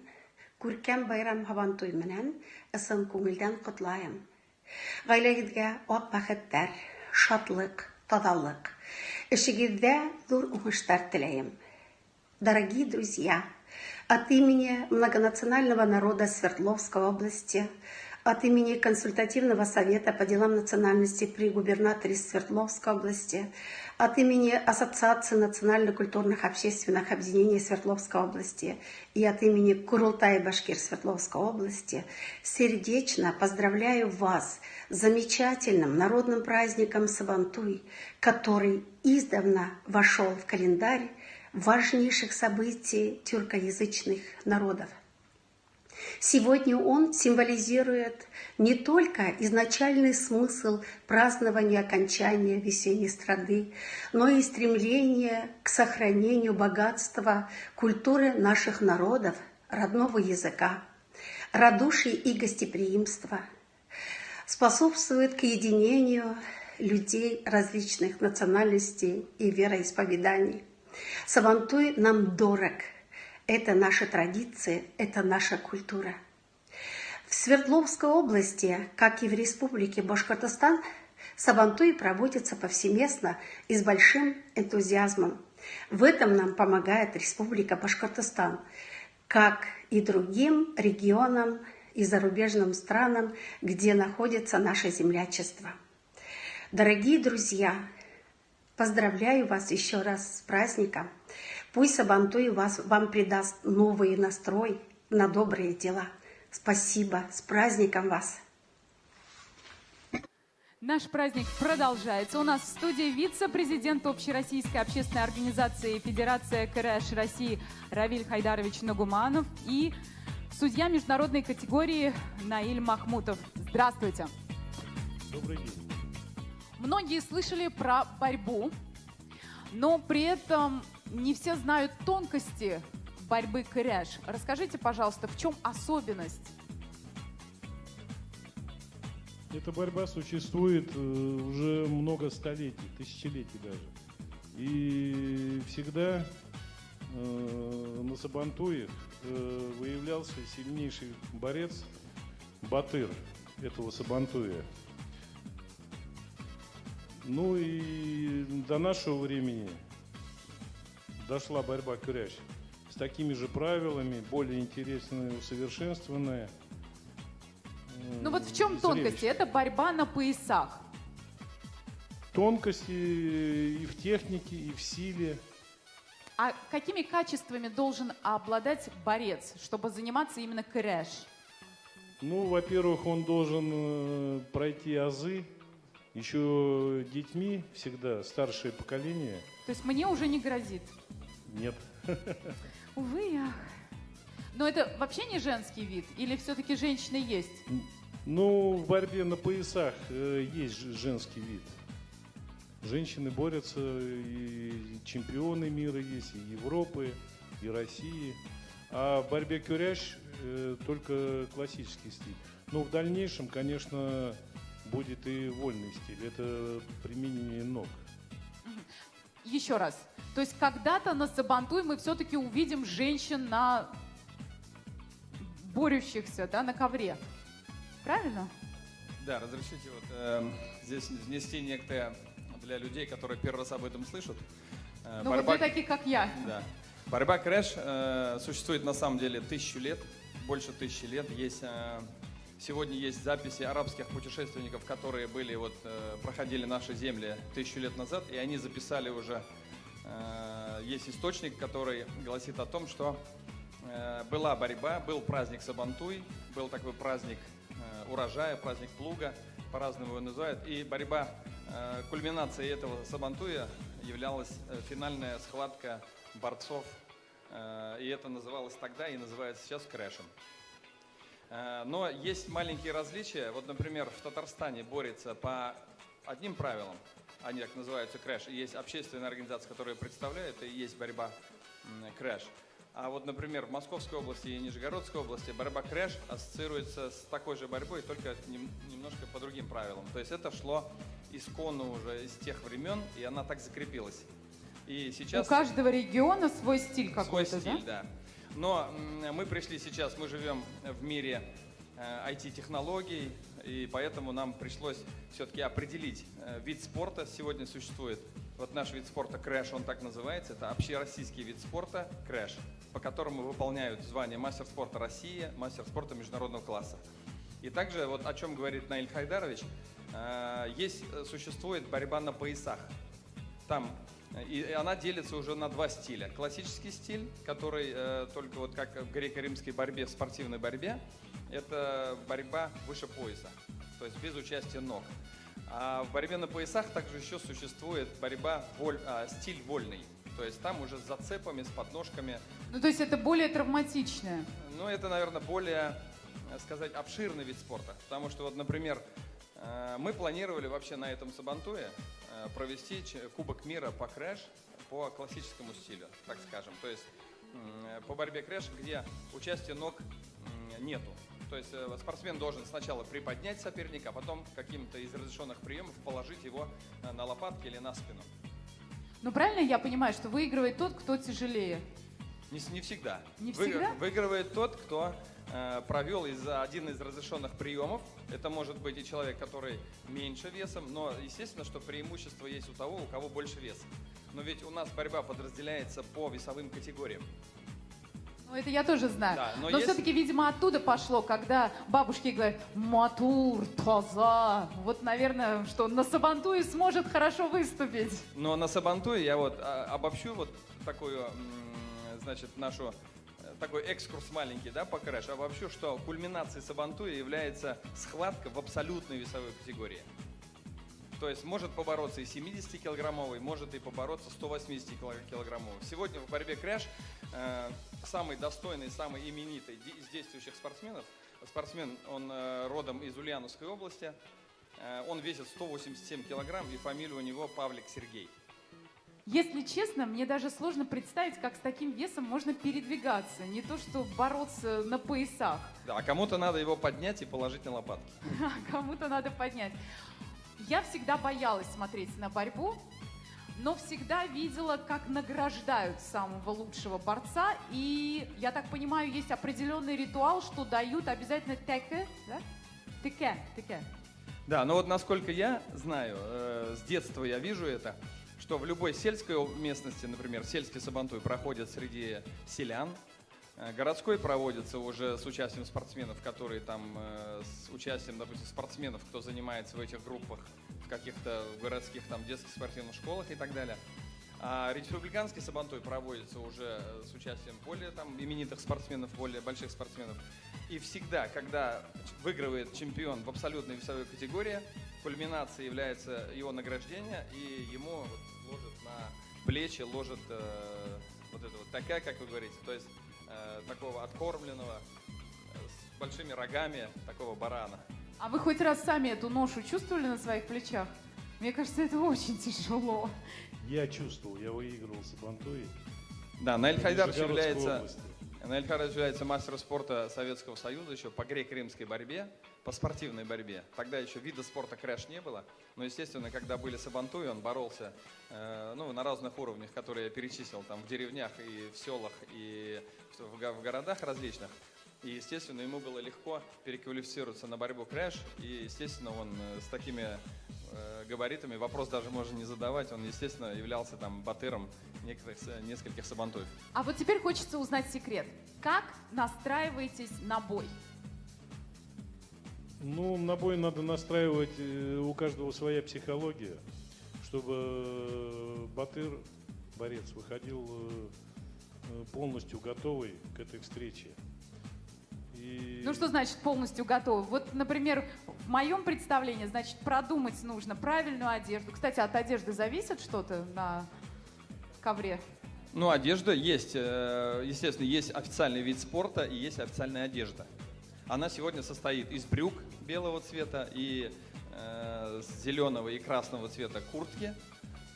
Gürkem Bayram Sabantuy menen ısın көңілден kutlayım. Gailengizge ok baxetler, şatlık, tadallık, işigizde zor уңыштар тілейім. Дорогие друзья, от имени многонационального народа Свердловской области, от имени Консультативного совета по делам национальности при губернаторе Свердловской области, от имени Ассоциации национально-культурных общественных объединений Свердловской области и от имени Курултай-Башкир Свердловской области сердечно поздравляю вас с замечательным народным праздником Сабантуй, который издавна вошел в календарь важнейших событий тюркоязычных народов. Сегодня он символизирует не только изначальный смысл празднования окончания весенней страды, но и стремление к сохранению богатства культуры наших народов, родного языка, радушия и гостеприимства, способствует к единению людей различных национальностей и вероисповеданий. Сабантуй нам дорог. Это наша традиция, это наша культура. В Свердловской области, как и в Республике Башкортостан, Сабантуй проводится повсеместно и с большим энтузиазмом. В этом нам помогает Республика Башкортостан, как и другим регионам и зарубежным странам, где находится наше землячество. Дорогие друзья, поздравляю вас еще раз с праздником. Пусть Сабантуй вам придаст новый настрой на добрые дела. Спасибо, с праздником вас! Наш праздник продолжается. У нас в студии вице-президент Общероссийской общественной организации Федерация КРЭШ России Равиль Хайдарович Нагуманов и судья международной категории Наиль Махмутов. Здравствуйте. Добрый день. Многие слышали про борьбу, но при этом не все знают тонкости борьбы КРЭШ. Расскажите, пожалуйста, в чем особенность? Эта борьба существует уже много столетий, тысячелетий даже. И всегда на Сабантуе выявлялся сильнейший борец, батыр этого Сабантуя. Ну и до нашего времени дошла борьба КРЭШ с такими же правилами, более интересные, усовершенствованные. Ну вот в чем тонкости? Это борьба на поясах. Тонкости и в технике, и в силе. А какими качествами должен обладать борец, чтобы заниматься именно КРЭШ? Ну, во-первых, он должен пройти азы. Еще детьми всегда, старшее поколение. То есть мне уже не грозит? Нет. Увы, ах. Но это вообще не женский вид? Или все-таки женщины есть? Ну, в борьбе на поясах есть женский вид. Женщины борются, и чемпионы мира есть, и Европы, и России. А в борьбе КРЭШ только классический стиль. Но в дальнейшем, конечно, будет и вольный стиль. Это применение ног. Еще раз. То есть когда-то на Сабантуй мы все-таки увидим женщин на борющихся, да, на ковре. Правильно? Да, разрешите вот здесь внести некоторые для людей, которые первый раз об этом слышат. Ну вот вы такие, как я. Да. Борьба КРЭШ существует на самом деле 1000 лет, больше 1000 лет. Сегодня есть записи арабских путешественников, которые проходили наши земли 1000 лет назад, и они записали уже, есть источник, который гласит о том, что была борьба, был праздник Сабантуй, был такой праздник урожая, праздник плуга, по-разному его называют, и борьба, кульминацией этого Сабантуя являлась финальная схватка борцов, и это называлось тогда и называется сейчас КРЭШем. Но есть маленькие различия. Вот, например, в Татарстане борется по одним правилам, они так называются КРЭШ, и есть общественная организация, которая представляет, и есть борьба КРЭШ. А вот, например, в Московской области и Нижегородской области борьба КРЭШ ассоциируется с такой же борьбой, только немножко по другим правилам. То есть это шло исконно уже из тех времен, и она так закрепилась. И сейчас... У каждого региона свой стиль какой-то, свой стиль, да? Но мы пришли сейчас, мы живем в мире IT-технологий, и поэтому нам пришлось все-таки определить вид спорта. Сегодня существует вот наш вид спорта КРЭШ, он так называется, это общероссийский вид спорта КРЭШ, по которому выполняют звание мастер спорта России, мастер спорта международного класса. И также, вот о чем говорит Наиль Хайдарович, существует борьба на поясах. Там, и она делится уже на два стиля. Классический стиль, который только вот как в греко-римской борьбе, в спортивной борьбе, это борьба выше пояса, то есть без участия ног. А в борьбе на поясах также еще существует борьба, стиль вольный. То есть там уже с зацепами, с подножками. Ну, то есть это более травматичное. Ну, это, наверное, более, сказать, обширный вид спорта. Потому что, вот, например, мы планировали вообще на этом сабантуе провести Кубок мира по крэш по классическому стилю, так скажем. То есть по борьбе крэш, где участия ног нету. То есть спортсмен должен сначала приподнять соперника, а потом каким-то из разрешенных приемов положить его на лопатки или на спину. Ну, правильно я понимаю, что выигрывает тот, кто тяжелее? Не всегда. Не всегда? Выигрывает тот, кто провел один из разрешенных приемов. Это может быть и человек, который меньше весом, но естественно, что преимущество есть у того, у кого больше веса. Но ведь у нас борьба подразделяется по весовым категориям. Ну, это я тоже знаю. Да, но все-таки, видимо, оттуда пошло, когда бабушки говорят «матур, таза». Вот, наверное, что на сабантуе сможет хорошо выступить. Но на сабантуе я вот обобщу вот такую, значит, нашу такой экскурс маленький, да, по крэш. Обобщу, что кульминацией сабантуя является схватка в абсолютной весовой категории. То есть может побороться и 70-килограммовый, может и побороться 180-килограммовый. Сегодня в борьбе крэш самый достойный, самый именитый из действующих спортсмен, он родом из Ульяновской области, он весит 187 килограмм, и фамилия у него Павлик Сергей. Если честно, мне даже сложно представить, как с таким весом можно передвигаться, не то что бороться на поясах. Да, а кому-то надо его поднять и положить на лопатки. Кому-то надо поднять. Я всегда боялась смотреть на борьбу, но всегда видела, как награждают самого лучшего борца. И, я так понимаю, есть определенный ритуал, что дают обязательно теке, да? Теке. Да, но вот насколько я знаю, с детства я вижу это, что в любой сельской местности, например, сельский сабантуй проходит среди селян, городской проводится уже с участием спортсменов, которые там, с участием, допустим, спортсменов, кто занимается в этих группах, в каких-то городских там детских спортивных школах и так далее. А республиканский сабантуй проводится уже с участием более там именитых спортсменов, более больших спортсменов. И всегда, когда выигрывает чемпион в абсолютной весовой категории, кульминацией является его награждение, и ему вот ложат на плечи, ложат вот это вот такая, как вы говорите, то есть такого откормленного, с большими рогами, такого барана. А вы хоть раз сами эту ношу чувствовали на своих плечах? Мне кажется, это очень тяжело. Я чувствовал, я выигрывал сабантуи. Да, Наиль Хайдарович является мастером спорта Советского Союза еще по греко-римской борьбе, по спортивной борьбе. Тогда еще вида спорта крэш не было, но, естественно, когда были сабантуи, он боролся на разных уровнях, которые я перечислил, там в деревнях и в селах, и в городах различных. И, естественно, ему было легко переквалифицироваться на борьбу крэш, и, естественно, он с такими габаритами, вопрос даже можно не задавать, он, естественно, являлся там батыром нескольких сабантуев. А вот теперь хочется узнать секрет. Как настраиваетесь на бой? Ну, на бой надо настраивать, у каждого своя психология, чтобы батыр, борец, выходил полностью готовый к этой встрече. Ну, что значит полностью готовы? Вот, например, в моем представлении, значит, продумать нужно правильную одежду. Кстати, от одежды зависит что-то на ковре? Ну, одежда есть. Естественно, есть официальный вид спорта и есть официальная одежда. Она сегодня состоит из брюк белого цвета и зеленого и красного цвета куртки.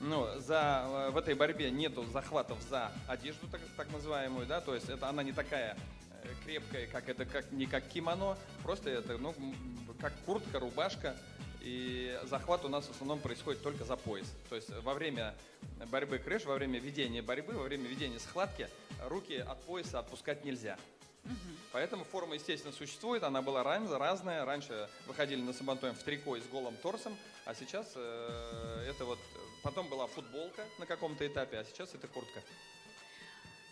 Но в этой борьбе нету захватов за одежду, так называемую, да, то есть она не такая крепкая, не как кимоно, просто это, как куртка, рубашка, и захват у нас в основном происходит только за пояс. То есть во время борьбы крэш, во время ведения борьбы, во время ведения схватки руки от пояса отпускать нельзя. Поэтому форма, естественно, существует, она была разная. Раньше выходили на сабантуй в трико и с голым торсом, а сейчас это вот... Потом была футболка на каком-то этапе, а сейчас это куртка.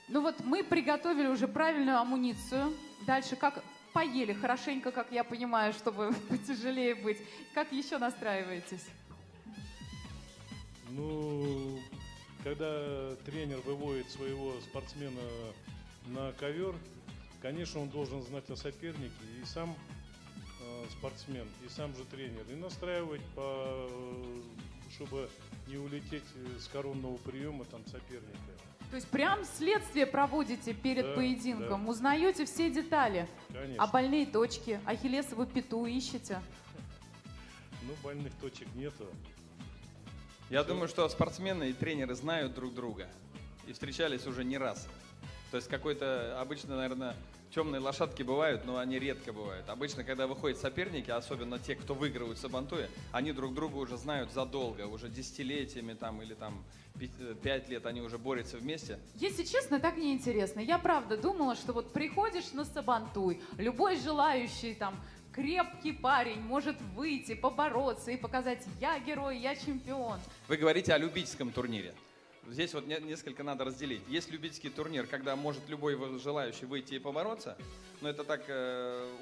Ну вот мы приготовили уже правильную амуницию. Дальше как поели хорошенько, как я понимаю, чтобы потяжелее быть. Как еще настраиваетесь? Ну, когда тренер выводит своего спортсмена на ковер, конечно, он должен знать о сопернике, и сам спортсмен, и сам же тренер, и настраивать, чтобы не улететь с коронного приема там соперника. То есть прям следствие проводите перед поединком, узнаете все детали, Конечно. а больные точки, ахиллесову пяту ищете? Ну, больных точек нету. Я думаю, что спортсмены и тренеры знают друг друга и встречались уже не раз. То есть какой-то, обычно, наверное, темные лошадки бывают, но они редко бывают. Обычно, когда выходят соперники, особенно те, кто выигрывают сабантуи, они друг друга уже знают задолго, уже десятилетиями там, или там 5 лет они уже борются вместе. Если честно, так неинтересно. Я правда думала, что вот приходишь на сабантуй, любой желающий там крепкий парень может выйти, побороться и показать: я герой, я чемпион. Вы говорите о любительском турнире. Здесь вот несколько надо разделить. Есть любительский турнир, когда может любой желающий выйти и побороться, но это так,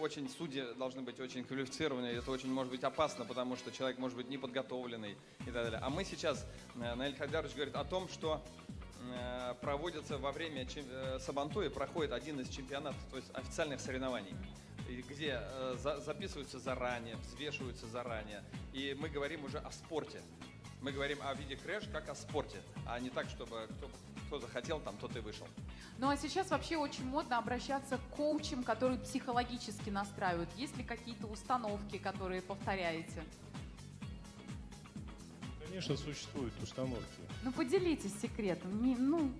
очень судьи должны быть очень квалифицированные, это очень может быть опасно, потому что человек может быть неподготовленный и так далее. А мы сейчас, Наиль Хайдарович говорит о том, что проводится во время сабантуи, проходит один из чемпионатов, то есть официальных соревнований, где записываются заранее, взвешиваются заранее, и мы говорим уже о спорте. Мы говорим о виде крэш как о спорте, а не так, чтобы кто захотел, там, тот и вышел. Ну а сейчас вообще очень модно обращаться к коучам, которые психологически настраивают. Есть ли какие-то установки, которые повторяете? Конечно, существуют установки. Ну поделитесь секретом.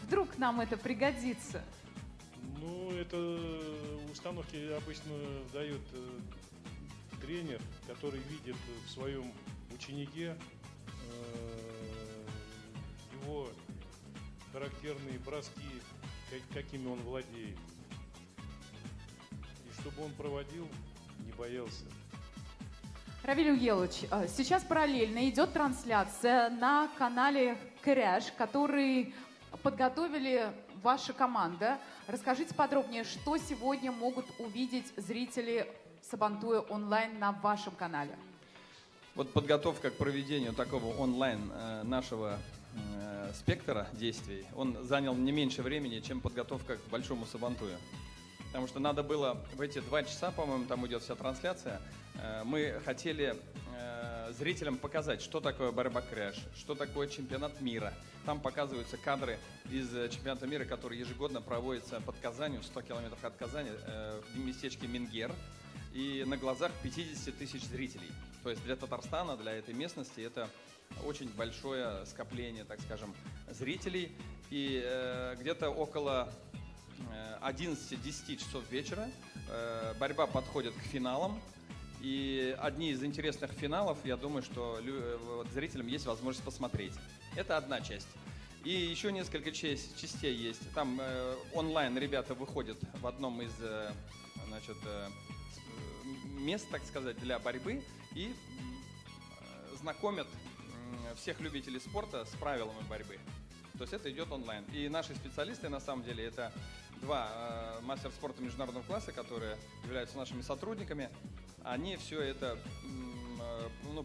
Вдруг нам это пригодится. Ну, это установки обычно дает тренер, который видит в своем ученике его характерные броски, какими он владеет. И чтобы он проводил, не боялся. Равиль Уелович, сейчас параллельно идет трансляция на канале Крэш, который подготовили ваша команда. Расскажите подробнее, что сегодня могут увидеть зрители Сабантуя онлайн на вашем канале? Вот подготовка к проведению такого онлайн нашего спектра действий, он занял не меньше времени, чем подготовка к большому сабантую. Потому что надо было в эти 2 часа, по-моему, там идет вся трансляция, мы хотели зрителям показать, что такое борьба крэш, что такое чемпионат мира. Там показываются кадры из чемпионата мира, который ежегодно проводится под Казанью, 100 километров от Казани, в местечке Мингер, и на глазах 50 тысяч зрителей. То есть для Татарстана, для этой местности это очень большое скопление, так скажем, зрителей. И где-то около 11-10 часов вечера борьба подходит к финалам. И одни из интересных финалов, я думаю, что зрителям есть возможность посмотреть. Это одна часть. И еще несколько частей есть. Там онлайн ребята выходят в одном из мест, так сказать, для борьбы и знакомят всех любителей спорта с правилами борьбы. То есть это идет онлайн. И наши специалисты, на самом деле, это 2 мастера спорта международного класса, которые являются нашими сотрудниками. Они все это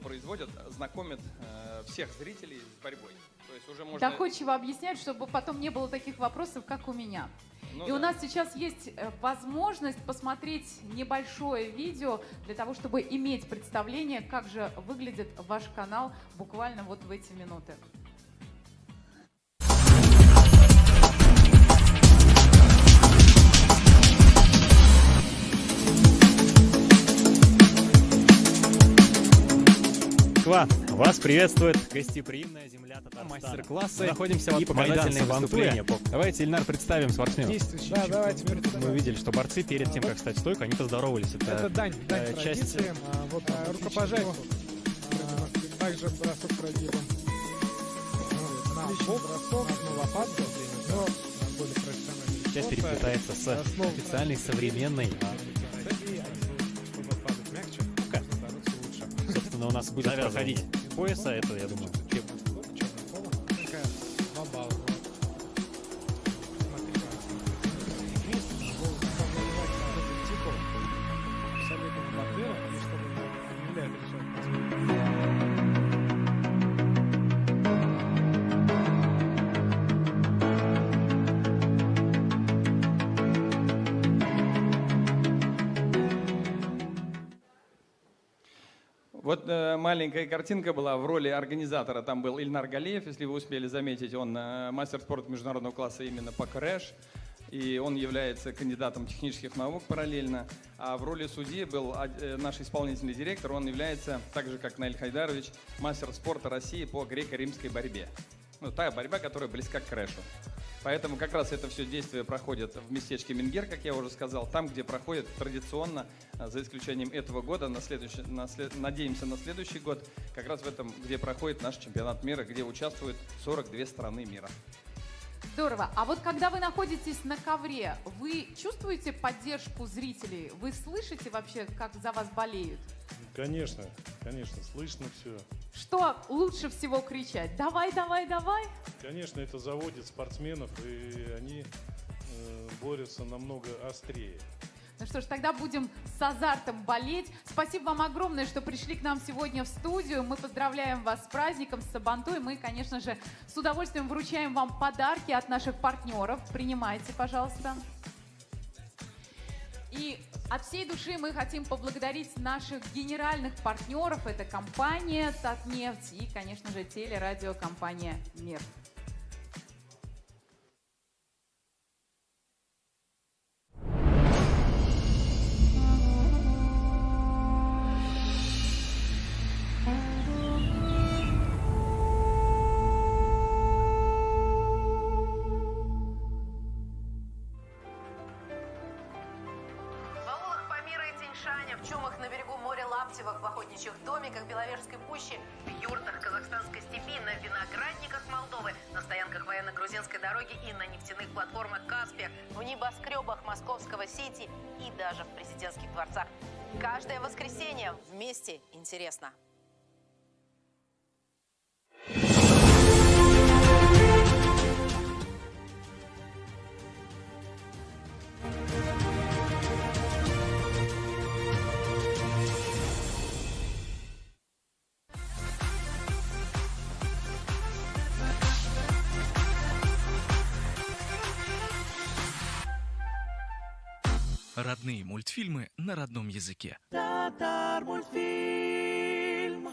производят, знакомят всех зрителей с борьбой. То есть уже можно... Доходчиво объяснять, чтобы потом не было таких вопросов, как у меня. Ну, и у нас сейчас есть возможность посмотреть небольшое видео для того, чтобы иметь представление, как же выглядит ваш канал буквально вот в эти минуты. Вас приветствует гостеприимная земля Татарстана. Мастер-классы. Мы находимся и показательные выступления. Давайте, Ильнар, представим спортсменов. Да, давайте. Мы увидели, что борцы перед тем, как стать стойкой, они поздоровались. Это дань часть... традициям. Рукопожатие. Также бросок традициям. Отличный бросок, лопатка, но более профессиональный. Часть переплетается с специальной современной. Собственно, у нас будет проходить пояса, это, я думаю, Такая 2 балла. Вот маленькая картинка была в роли организатора. Там был Ильнар Галеев, если вы успели заметить, он мастер спорта международного класса именно по крэш. И он является кандидатом технических наук параллельно. А в роли судьи был наш исполнительный директор, он является, так же как Наиль Хайдарович, мастер спорта России по греко-римской борьбе. Ну, та борьба, которая близка к крэшу. Поэтому как раз это все действие проходит в местечке Мингер, как я уже сказал, там, где проходит традиционно, за исключением этого года, надеемся на следующий год, как раз в этом, где проходит наш чемпионат мира, где участвуют 42 страны мира. Здорово. А вот когда вы находитесь на ковре, вы чувствуете поддержку зрителей? Вы слышите вообще, как за вас болеют? Конечно, слышно все. Что лучше всего кричать? Давай, давай, давай? Конечно, это заводит спортсменов, и они борются намного острее. Ну что ж, тогда будем с азартом болеть. Спасибо вам огромное, что пришли к нам сегодня в студию. Мы поздравляем вас с праздником, с Сабантуй. Мы, конечно же, с удовольствием вручаем вам подарки от наших партнеров. Принимайте, пожалуйста. И от всей души мы хотим поблагодарить наших генеральных партнеров. Это компания «Татнефть» и, конечно же, телерадиокомпания «Мир». В чумах на берегу моря Лаптевых, в охотничьих домиках Беловежской пущи, в юртах казахстанской степи, на виноградниках Молдовы, на стоянках военно-грузинской дороги и на нефтяных платформах Каспия, в небоскребах московского Сити и даже в президентских дворцах. Каждое воскресенье вместе интересно. Родные мультфильмы на родном языке. Татар мультфильм.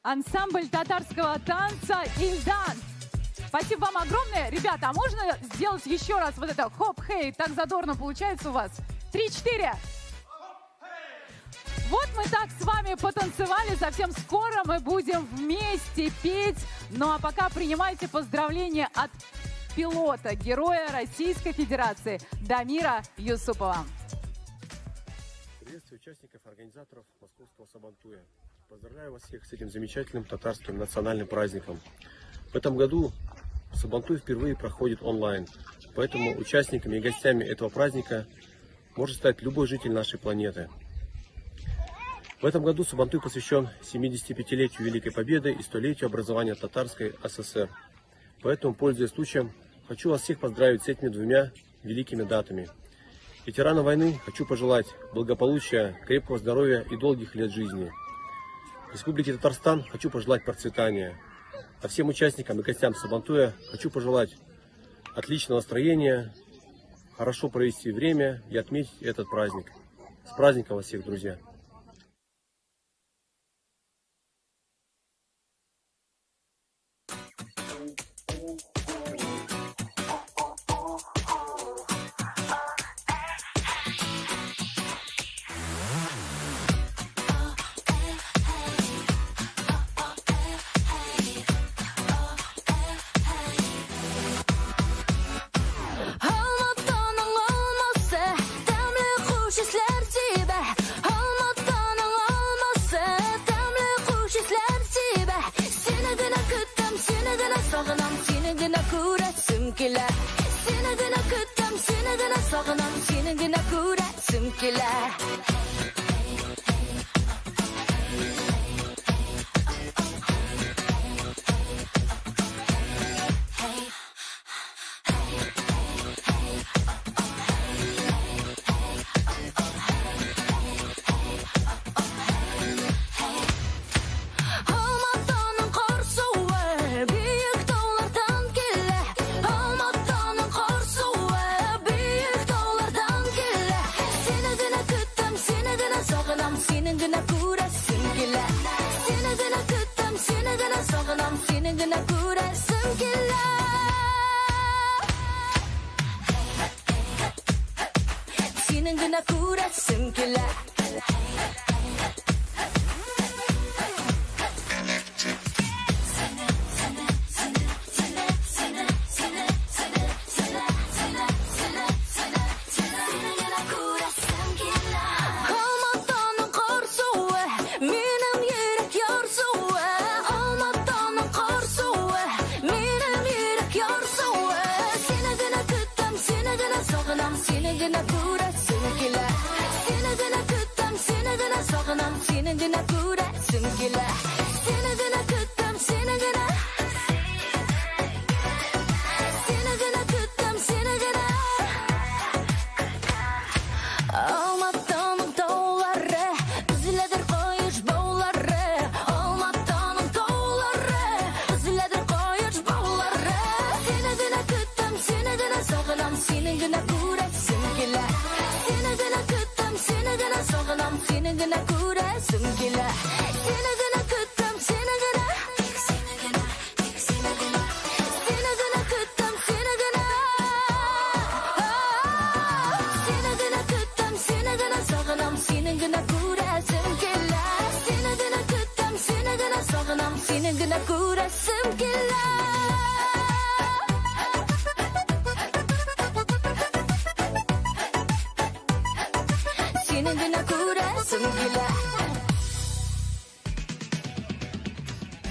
ансамбль татарского танца «Ильдан». Спасибо вам огромное. Ребята, а можно сделать еще раз вот это хоп-хей? Так задорно получается у вас. 3-4. Вот мы так с вами потанцевали. Совсем скоро мы будем вместе петь. Ну а пока принимайте поздравления от пилота, героя Российской Федерации Дамира Юсупова. Приветствую участников, организаторов Московского Сабантуя. Поздравляю вас всех с этим замечательным татарским национальным праздником. В этом году Сабантуй впервые проходит онлайн, поэтому участниками и гостями этого праздника может стать любой житель нашей планеты. В этом году Сабантуй посвящен 75-летию Великой Победы и 100-летию образования Татарской ССР. Поэтому, пользуясь случаем, хочу вас всех поздравить с этими двумя великими датами. Ветеранам войны хочу пожелать благополучия, крепкого здоровья и долгих лет жизни. Республике Татарстан хочу пожелать процветания. А всем участникам и гостям Сабантуя хочу пожелать отличного настроения, хорошо провести время и отметить этот праздник. С праздником вас всех, друзья!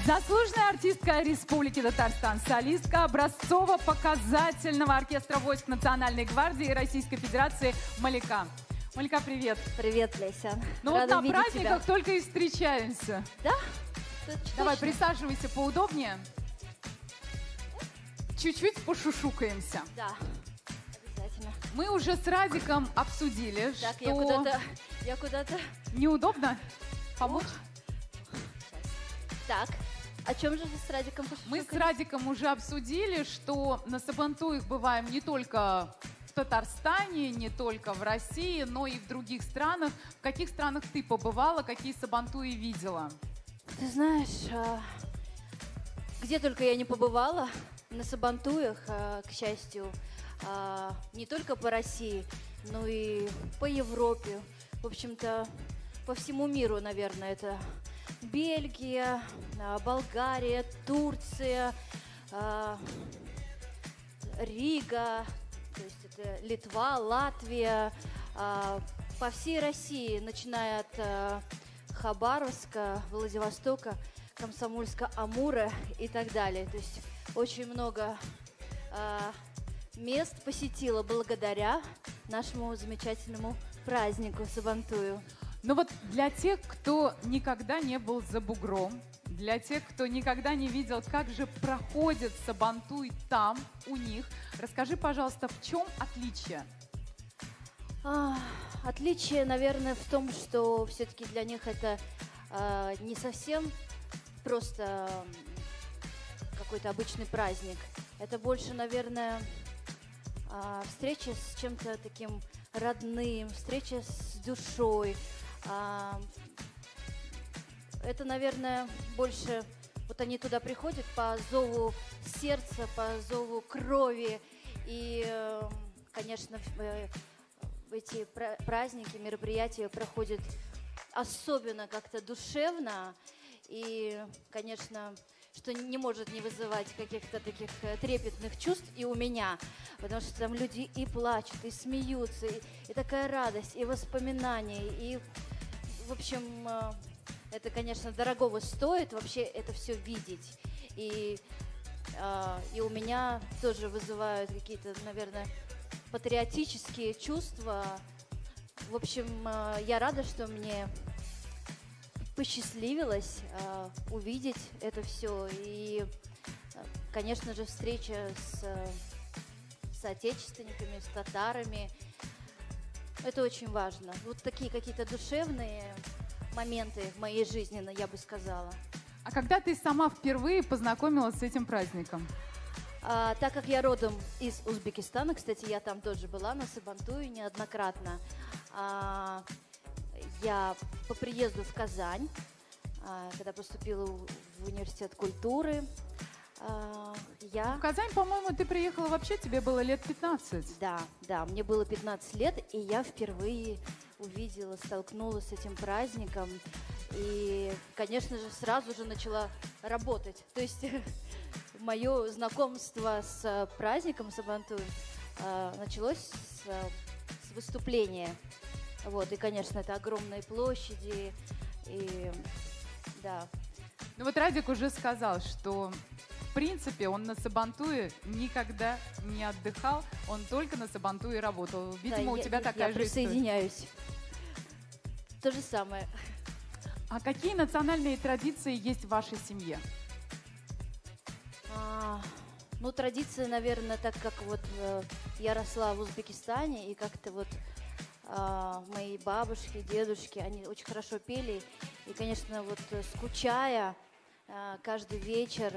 Заслуженная артистка Республики Татарстан, солистка образцово-показательного оркестра войск Национальной гвардии Российской Федерации Малика. Малика, привет. Привет, Леся. Ну вот на праздниках только и встречаемся. Да? Давай, присаживайся поудобнее. Чуть-чуть пошушукаемся. Да, обязательно. Мы уже с Радиком обсудили, так, что... я куда-то... Неудобно? Помочь? Так, о чем же с Радиком пошушукали? Мы с Радиком уже обсудили, что на Сабантуях бываем не только в Татарстане, не только в России, но и в других странах. В каких странах ты побывала, какие Сабантуи видела? Ты знаешь, где только я не побывала, на Сабантуях, к счастью, не только по России, но и по Европе. В общем-то, по всему миру, наверное, это Бельгия, Болгария, Турция, Рига, то есть это Литва, Латвия, по всей России, начиная от Хабаровска, Владивостока, Комсомольска, Амура и так далее. То есть очень много мест посетила благодаря нашему замечательному празднику Сабантую. Но вот для тех, кто никогда не был за бугром, для тех, кто никогда не видел, как же проходит Сабантуй там, у них, расскажи, пожалуйста, в чем отличие? Отличие, наверное, в том, что все-таки для них это не совсем просто какой-то обычный праздник. Это больше, наверное, встреча с чем-то таким родным, встреча с душой. Это, наверное, больше... Вот они туда приходят по зову сердца, по зову крови. И, конечно, эти праздники, мероприятия проходят особенно как-то душевно. И, конечно, что не может не вызывать каких-то таких трепетных чувств и у меня. Потому что там люди и плачут, и смеются, и такая радость, и воспоминания, и, в общем... Это, конечно, дорогого стоит вообще это все видеть. И у меня тоже вызывают какие-то, наверное, патриотические чувства. В общем, я рада, что мне посчастливилось увидеть это все. И, конечно же, встреча с соотечественниками, с татарами. Это очень важно. Вот такие какие-то душевные моменты в моей жизни, я бы сказала. А когда ты сама впервые познакомилась с этим праздником? Так как я родом из Узбекистана, кстати, я там тоже была на Сабантуе неоднократно. Я по приезду в Казань, когда поступила в университет культуры, В Казань, по-моему, ты приехала вообще, тебе было лет 15. Да, мне было 15 лет, и я впервые увидела, столкнулась с этим праздником. И, конечно же, сразу же начала работать. То есть мое знакомство с праздником Сабантуй началось с выступления. Вот, и, конечно, это огромные площади. И, да. Ну вот Радик уже сказал, что в принципе он на Сабантуе никогда не отдыхал, он только на Сабантуе работал. Видимо, у тебя такая же история. Я присоединяюсь. То же самое. А какие национальные традиции есть в вашей семье? Ну, традиции, наверное, так как вот я росла в Узбекистане, и как-то вот мои бабушки, дедушки, они очень хорошо пели. И, конечно, вот скучая, каждый вечер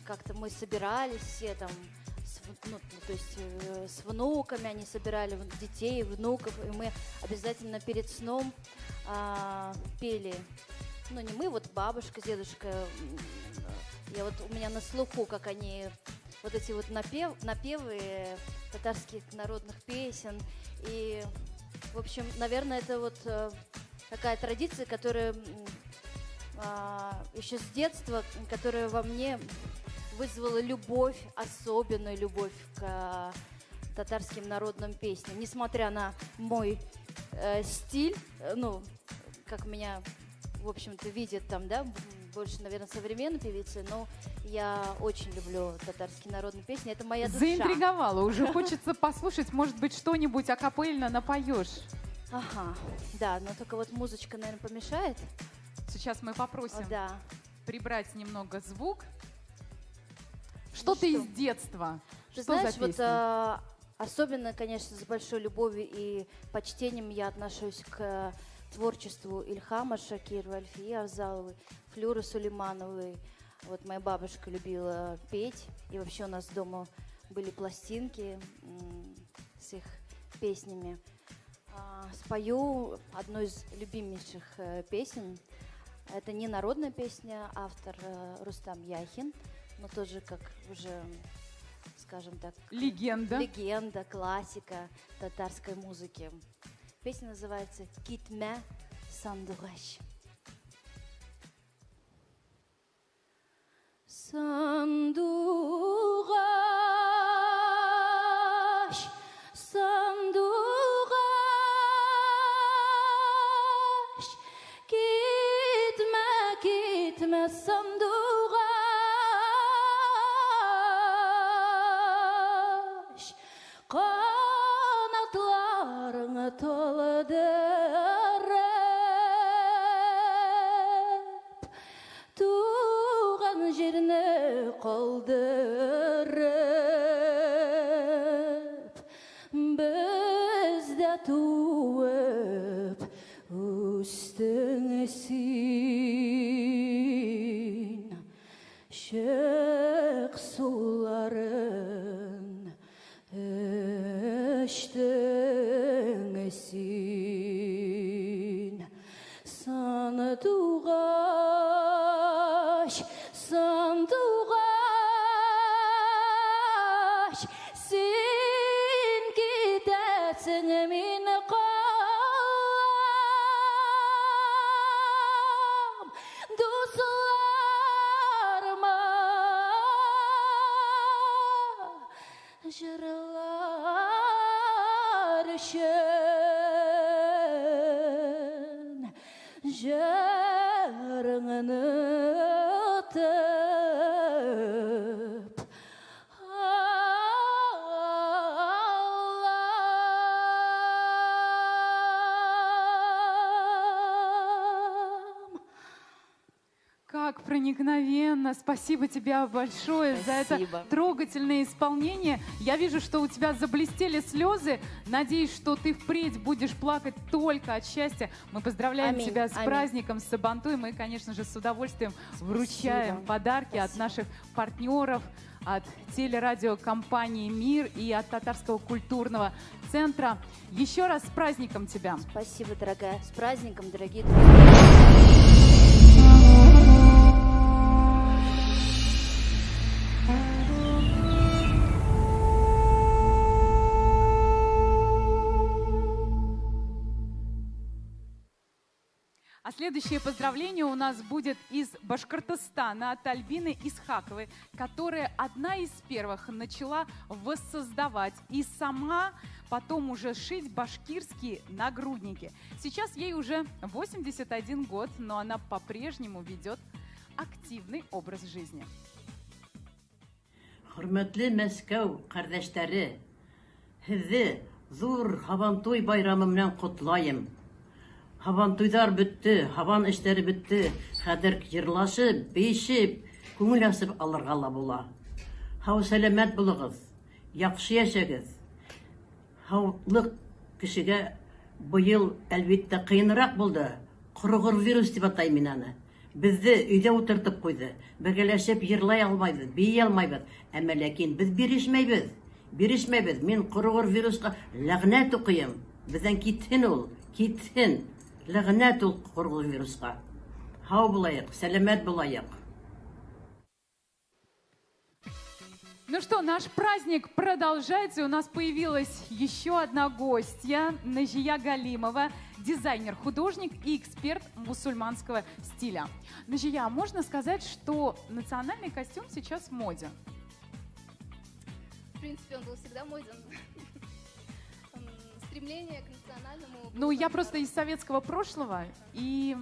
как-то мы собирались все там, то есть с внуками, они собирали детей, внуков, и мы обязательно перед сном пели. Ну, не мы, вот бабушка, дедушка. Я вот у меня на слуху, как они вот эти вот напевы татарских народных песен. И, в общем, наверное, это вот такая традиция, которая еще с детства, которая во мне вызвала любовь, особенную любовь к татарским народным песням. Несмотря на мой стиль, ну, как меня, в общем-то, видят там, да, больше, наверное, современной певицы, но я очень люблю татарские народные песни. Это моя душа. Заинтриговала, уже хочется послушать, может быть, что-нибудь акапельно напоешь. Ага, да, но только вот музычка, наверное, помешает. Сейчас мы попросим да. прибрать немного звук. Что-то из детства. Ты что знаешь, за вот песни? особенно, конечно, с большой любовью и почтением я отношусь к творчеству Ильхама Шакирова, Альфии Авзаловой, Флюры Сулеймановой. Вот моя бабушка любила петь, и вообще у нас дома были пластинки с их песнями. Спою одну из любимейших песен Это не народная песня, автор Рустам Яхин, но тоже как уже, скажем так, легенда, классика татарской музыки. Песня называется «Китме Сандугаш». Сандугаш, Сандугаш, Китме Сандугаш, Канатларыңа толдырып, туған жеріне қалдырып, бізді туып өстің сен, шық суларын іштің сен. Сандуғаш, Сандуғаш, сен кетесің, мен қалам, дусларыма жырлар үшін жарыңны ұтып Как проникновенно! Спасибо тебе большое за это трогательное исполнение. Я вижу, что у тебя заблестели слезы. Надеюсь, что ты впредь будешь плакать только от счастья. Мы поздравляем тебя с праздником, с Сабантуй. Мы, конечно же, с удовольствием вручаем подарки от наших партнеров, от телерадиокомпании «Мир» и от Татарского культурного центра. Еще раз с праздником тебя! Спасибо, дорогая. С праздником, дорогие друзья! А следующее поздравление у нас будет из Башкортостана от Альбины Исхаковой, которая одна из первых начала воссоздавать и сама потом уже шить башкирские нагрудники. Сейчас ей уже 81 год, но она по-прежнему ведет активный образ жизни. Hürmetli Мәскәү кардәшләре, һезне зур Һабантуй байрамы белән котлайым. Һабантуйдар бетте, һабан эшләре бетте. Хәзер җырлашып, бишеп, күңел ясып алырга ла була. Һау сәламәт булыгыз, яхшы яшәгез. Һаулык кешегә быел әлбәттә кыенрак булды. Корыгыр вирус дип атайм мин аны. Безне өйдә утыртып куйды. Бергәләшеп йырлай алмайбыз, бии алмайбыз. Әмма ләкин без бирешмәйбез. Бирешмәйбез. Мин корыгыр вируска ләгънәт укыйм. Бездән китһен ул, китһен. Ләгънәт ул корыгыр вируска. Һау булайык, сәламәт булайык. Ну что, наш праздник продолжается. У нас появилась еще одна гостья, Назия Галимова, дизайнер-художник и эксперт мусульманского стиля. Назия, можно сказать, что национальный костюм сейчас в моде? В принципе, он был всегда моден. Стремление к национальному... Ну, я просто из советского прошлого, и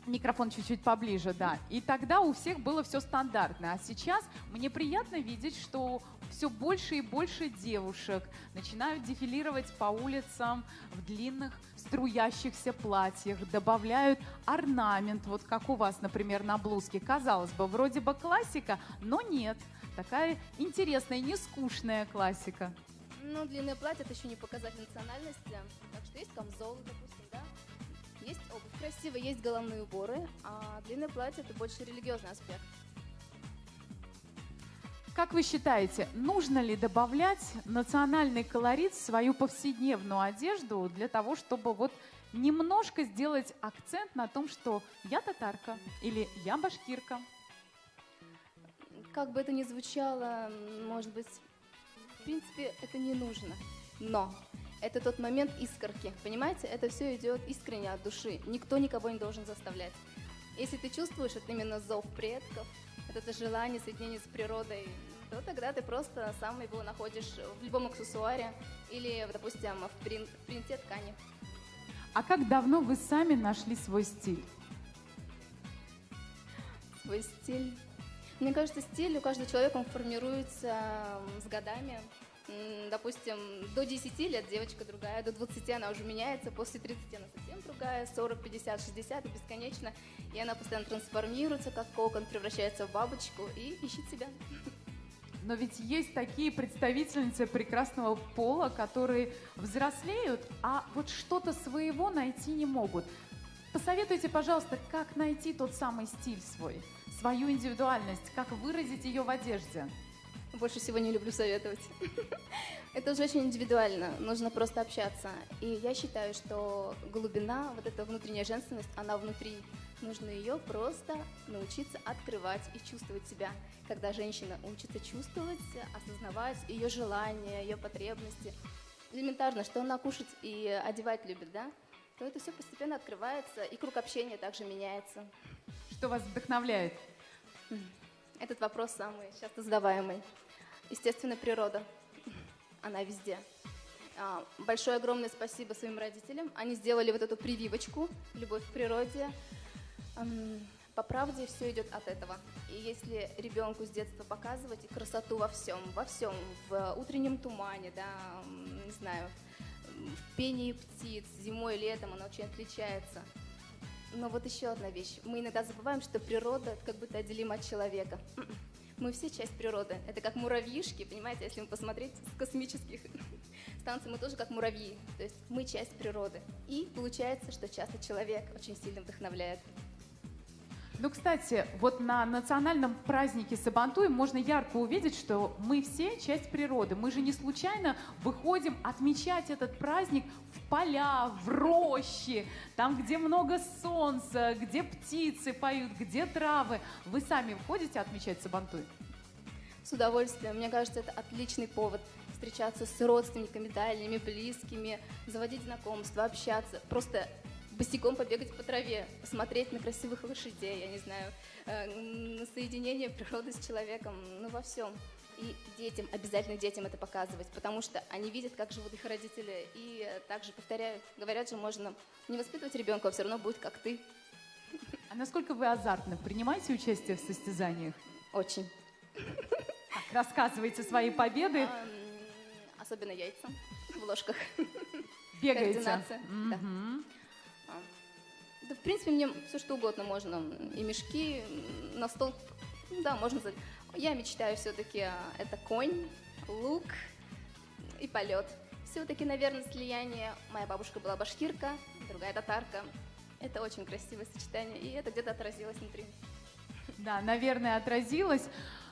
микрофон чуть-чуть поближе, да. И тогда у всех было все стандартно. А сейчас мне приятно видеть, что все больше и больше девушек начинают дефилировать по улицам в длинных струящихся платьях, добавляют орнамент, вот как у вас, например, на блузке. Казалось бы, вроде бы классика, но нет. Такая интересная, нескучная классика. Ну, длинное платье — это еще не показатель национальности. Так что есть камзолы, допустим, да? Есть обувь красивая, есть головные уборы, а длинное платье — это больше религиозный аспект. Как вы считаете, нужно ли добавлять национальный колорит в свою повседневную одежду для того, чтобы вот немножко сделать акцент на том, что я татарка или я башкирка. Как бы это ни звучало, может быть, в принципе, это не нужно. Но это тот момент искорки, понимаете? Это все идет искренне от души. Никто никого не должен заставлять. Если ты чувствуешь это именно зов предков, это желание соединения с природой, то тогда ты просто сам его находишь в любом аксессуаре или, допустим, в принте ткани. А как давно вы сами нашли свой стиль? Свой стиль? Мне кажется, стиль у каждого человека он формируется с годами. Допустим, до 10 лет девочка другая, до 20 она уже меняется, после 30 она совсем другая, 40, 50, 60 и бесконечно. И она постоянно трансформируется, как кокон, превращается в бабочку и ищет себя. Но ведь есть такие представительницы прекрасного пола, которые взрослеют, а вот что-то своего найти не могут. Посоветуйте, пожалуйста, как найти тот самый стиль свой, свою индивидуальность, как выразить ее в одежде. Больше всего не люблю советовать. Это уже очень индивидуально, нужно просто общаться. И я считаю, что глубина, вот эта внутренняя женственность, она внутри. Нужно ее просто научиться открывать и чувствовать себя. Когда женщина учится чувствовать, осознавать ее желания, ее потребности, элементарно, что она кушать и одевать любит, да, то это все постепенно открывается, и круг общения также меняется. Что вас вдохновляет? Этот вопрос самый часто задаваемый. Естественно, природа. Она везде. Большое огромное спасибо своим родителям. Они сделали вот эту прививочку, любовь к природе. По правде все идет от этого. И если ребенку с детства показывать красоту во всем, в утреннем тумане, да, не знаю, в пении птиц, зимой, летом она очень отличается. Но вот еще одна вещь. Мы иногда забываем, что природа как будто отделима от человека. Мы все часть природы. Это как муравьишки, понимаете, если мы посмотреть с космических станций, мы тоже как муравьи. То есть мы часть природы. И получается, что часто человек очень сильно вдохновляет. Ну, кстати, вот на национальном празднике Сабантуй можно ярко увидеть, что мы все часть природы. Мы же не случайно выходим отмечать этот праздник в поля, в рощи, там, где много солнца, где птицы поют, где травы. Вы сами выходите отмечать Сабантуй? С удовольствием. Мне кажется, это отличный повод встречаться с родственниками, дальними, близкими, заводить знакомства, общаться. Просто босиком побегать по траве, посмотреть на красивых лошадей, я не знаю, на соединение природы с человеком, ну во всем. И детям, обязательно детям это показывать, потому что они видят, как живут их родители, и также повторяют, говорят же, можно не воспитывать ребенка, а все равно будет как ты. А насколько вы азартны? Принимаете участие в состязаниях? Очень. Так, рассказывайте свои победы. Особенно яйца в ложках. Бегаете? Координация, да. Да, в принципе, мне все что угодно можно. И мешки на стол, да, можно сказать. Я мечтаю все-таки, это конь, лук и полет. Все-таки, наверное, слияние. Моя бабушка была башкирка, другая татарка. Это очень красивое сочетание, и это где-то отразилось внутри. Да, наверное, отразилось.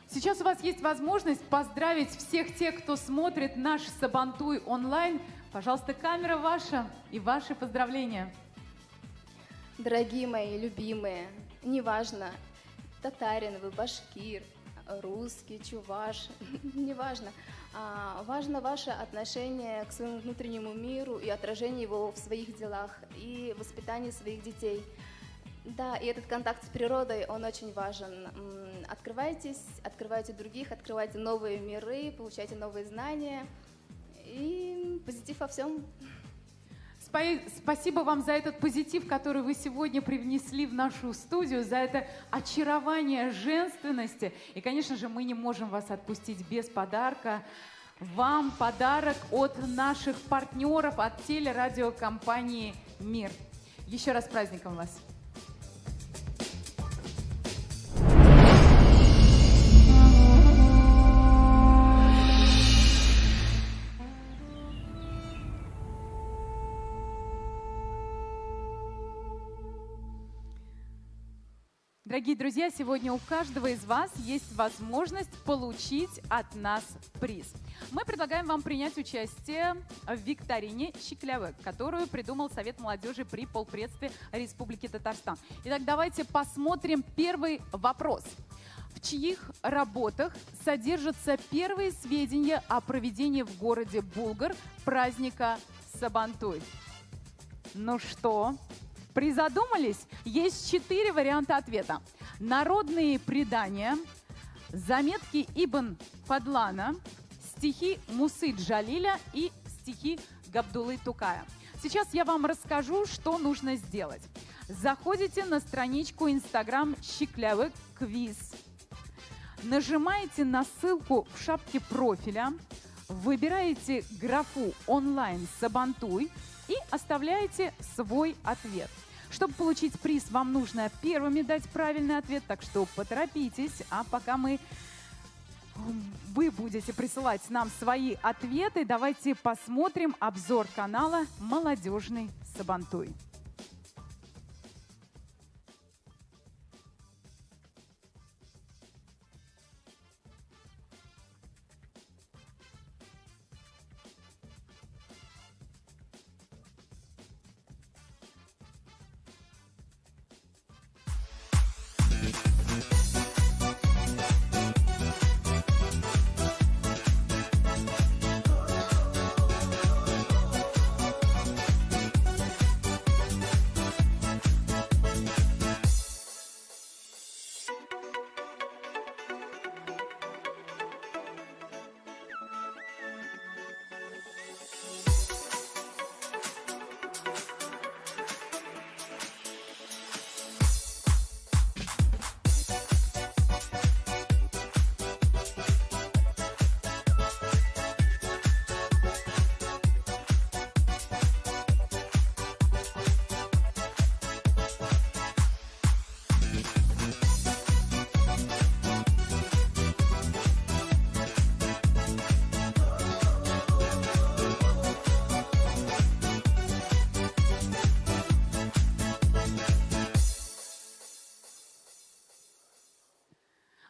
Сейчас у вас есть возможность поздравить всех тех, кто смотрит наш Сабантуй онлайн. Пожалуйста, камера ваша и ваши поздравления. Дорогие мои любимые, неважно, татарин вы, башкир, русский, чуваш, неважно. Важно ваше отношение к своему внутреннему миру и отражение его в своих делах и воспитании своих детей. Да, и этот контакт с природой, он очень важен. Открывайтесь, открывайте других, открывайте новые миры, получайте новые знания и позитив во всем. Спасибо вам за этот позитив, который вы сегодня привнесли в нашу студию, за это очарование женственности. И, конечно же, мы не можем вас отпустить без подарка. Вам подарок от наших партнеров, от телерадиокомпании «Мир». Еще раз с праздником вас! Дорогие друзья, сегодня у каждого из вас есть возможность получить от нас приз. Мы предлагаем вам принять участие в викторине «Щеклявек», которую придумал Совет молодежи при полпредстве Республики Татарстан. Итак, давайте посмотрим первый вопрос. В чьих работах содержатся первые сведения о проведении в городе Булгар праздника Сабантуй? Ну что, призадумались? Есть 4 варианта ответа. Народные предания, заметки Ибн Фадлана, стихи Мусы Джалиля и стихи Габдуллы Тукая. Сейчас я вам расскажу, что нужно сделать. Заходите на страничку Instagram «Щеклявек квиз». Нажимаете на ссылку в шапке профиля, выбираете графу «Онлайн Сабантуй» и оставляете свой ответ. Чтобы получить приз, вам нужно первыми дать правильный ответ, так что поторопитесь. А пока вы будете присылать нам свои ответы, давайте посмотрим обзор канала «Молодежный Сабантуй».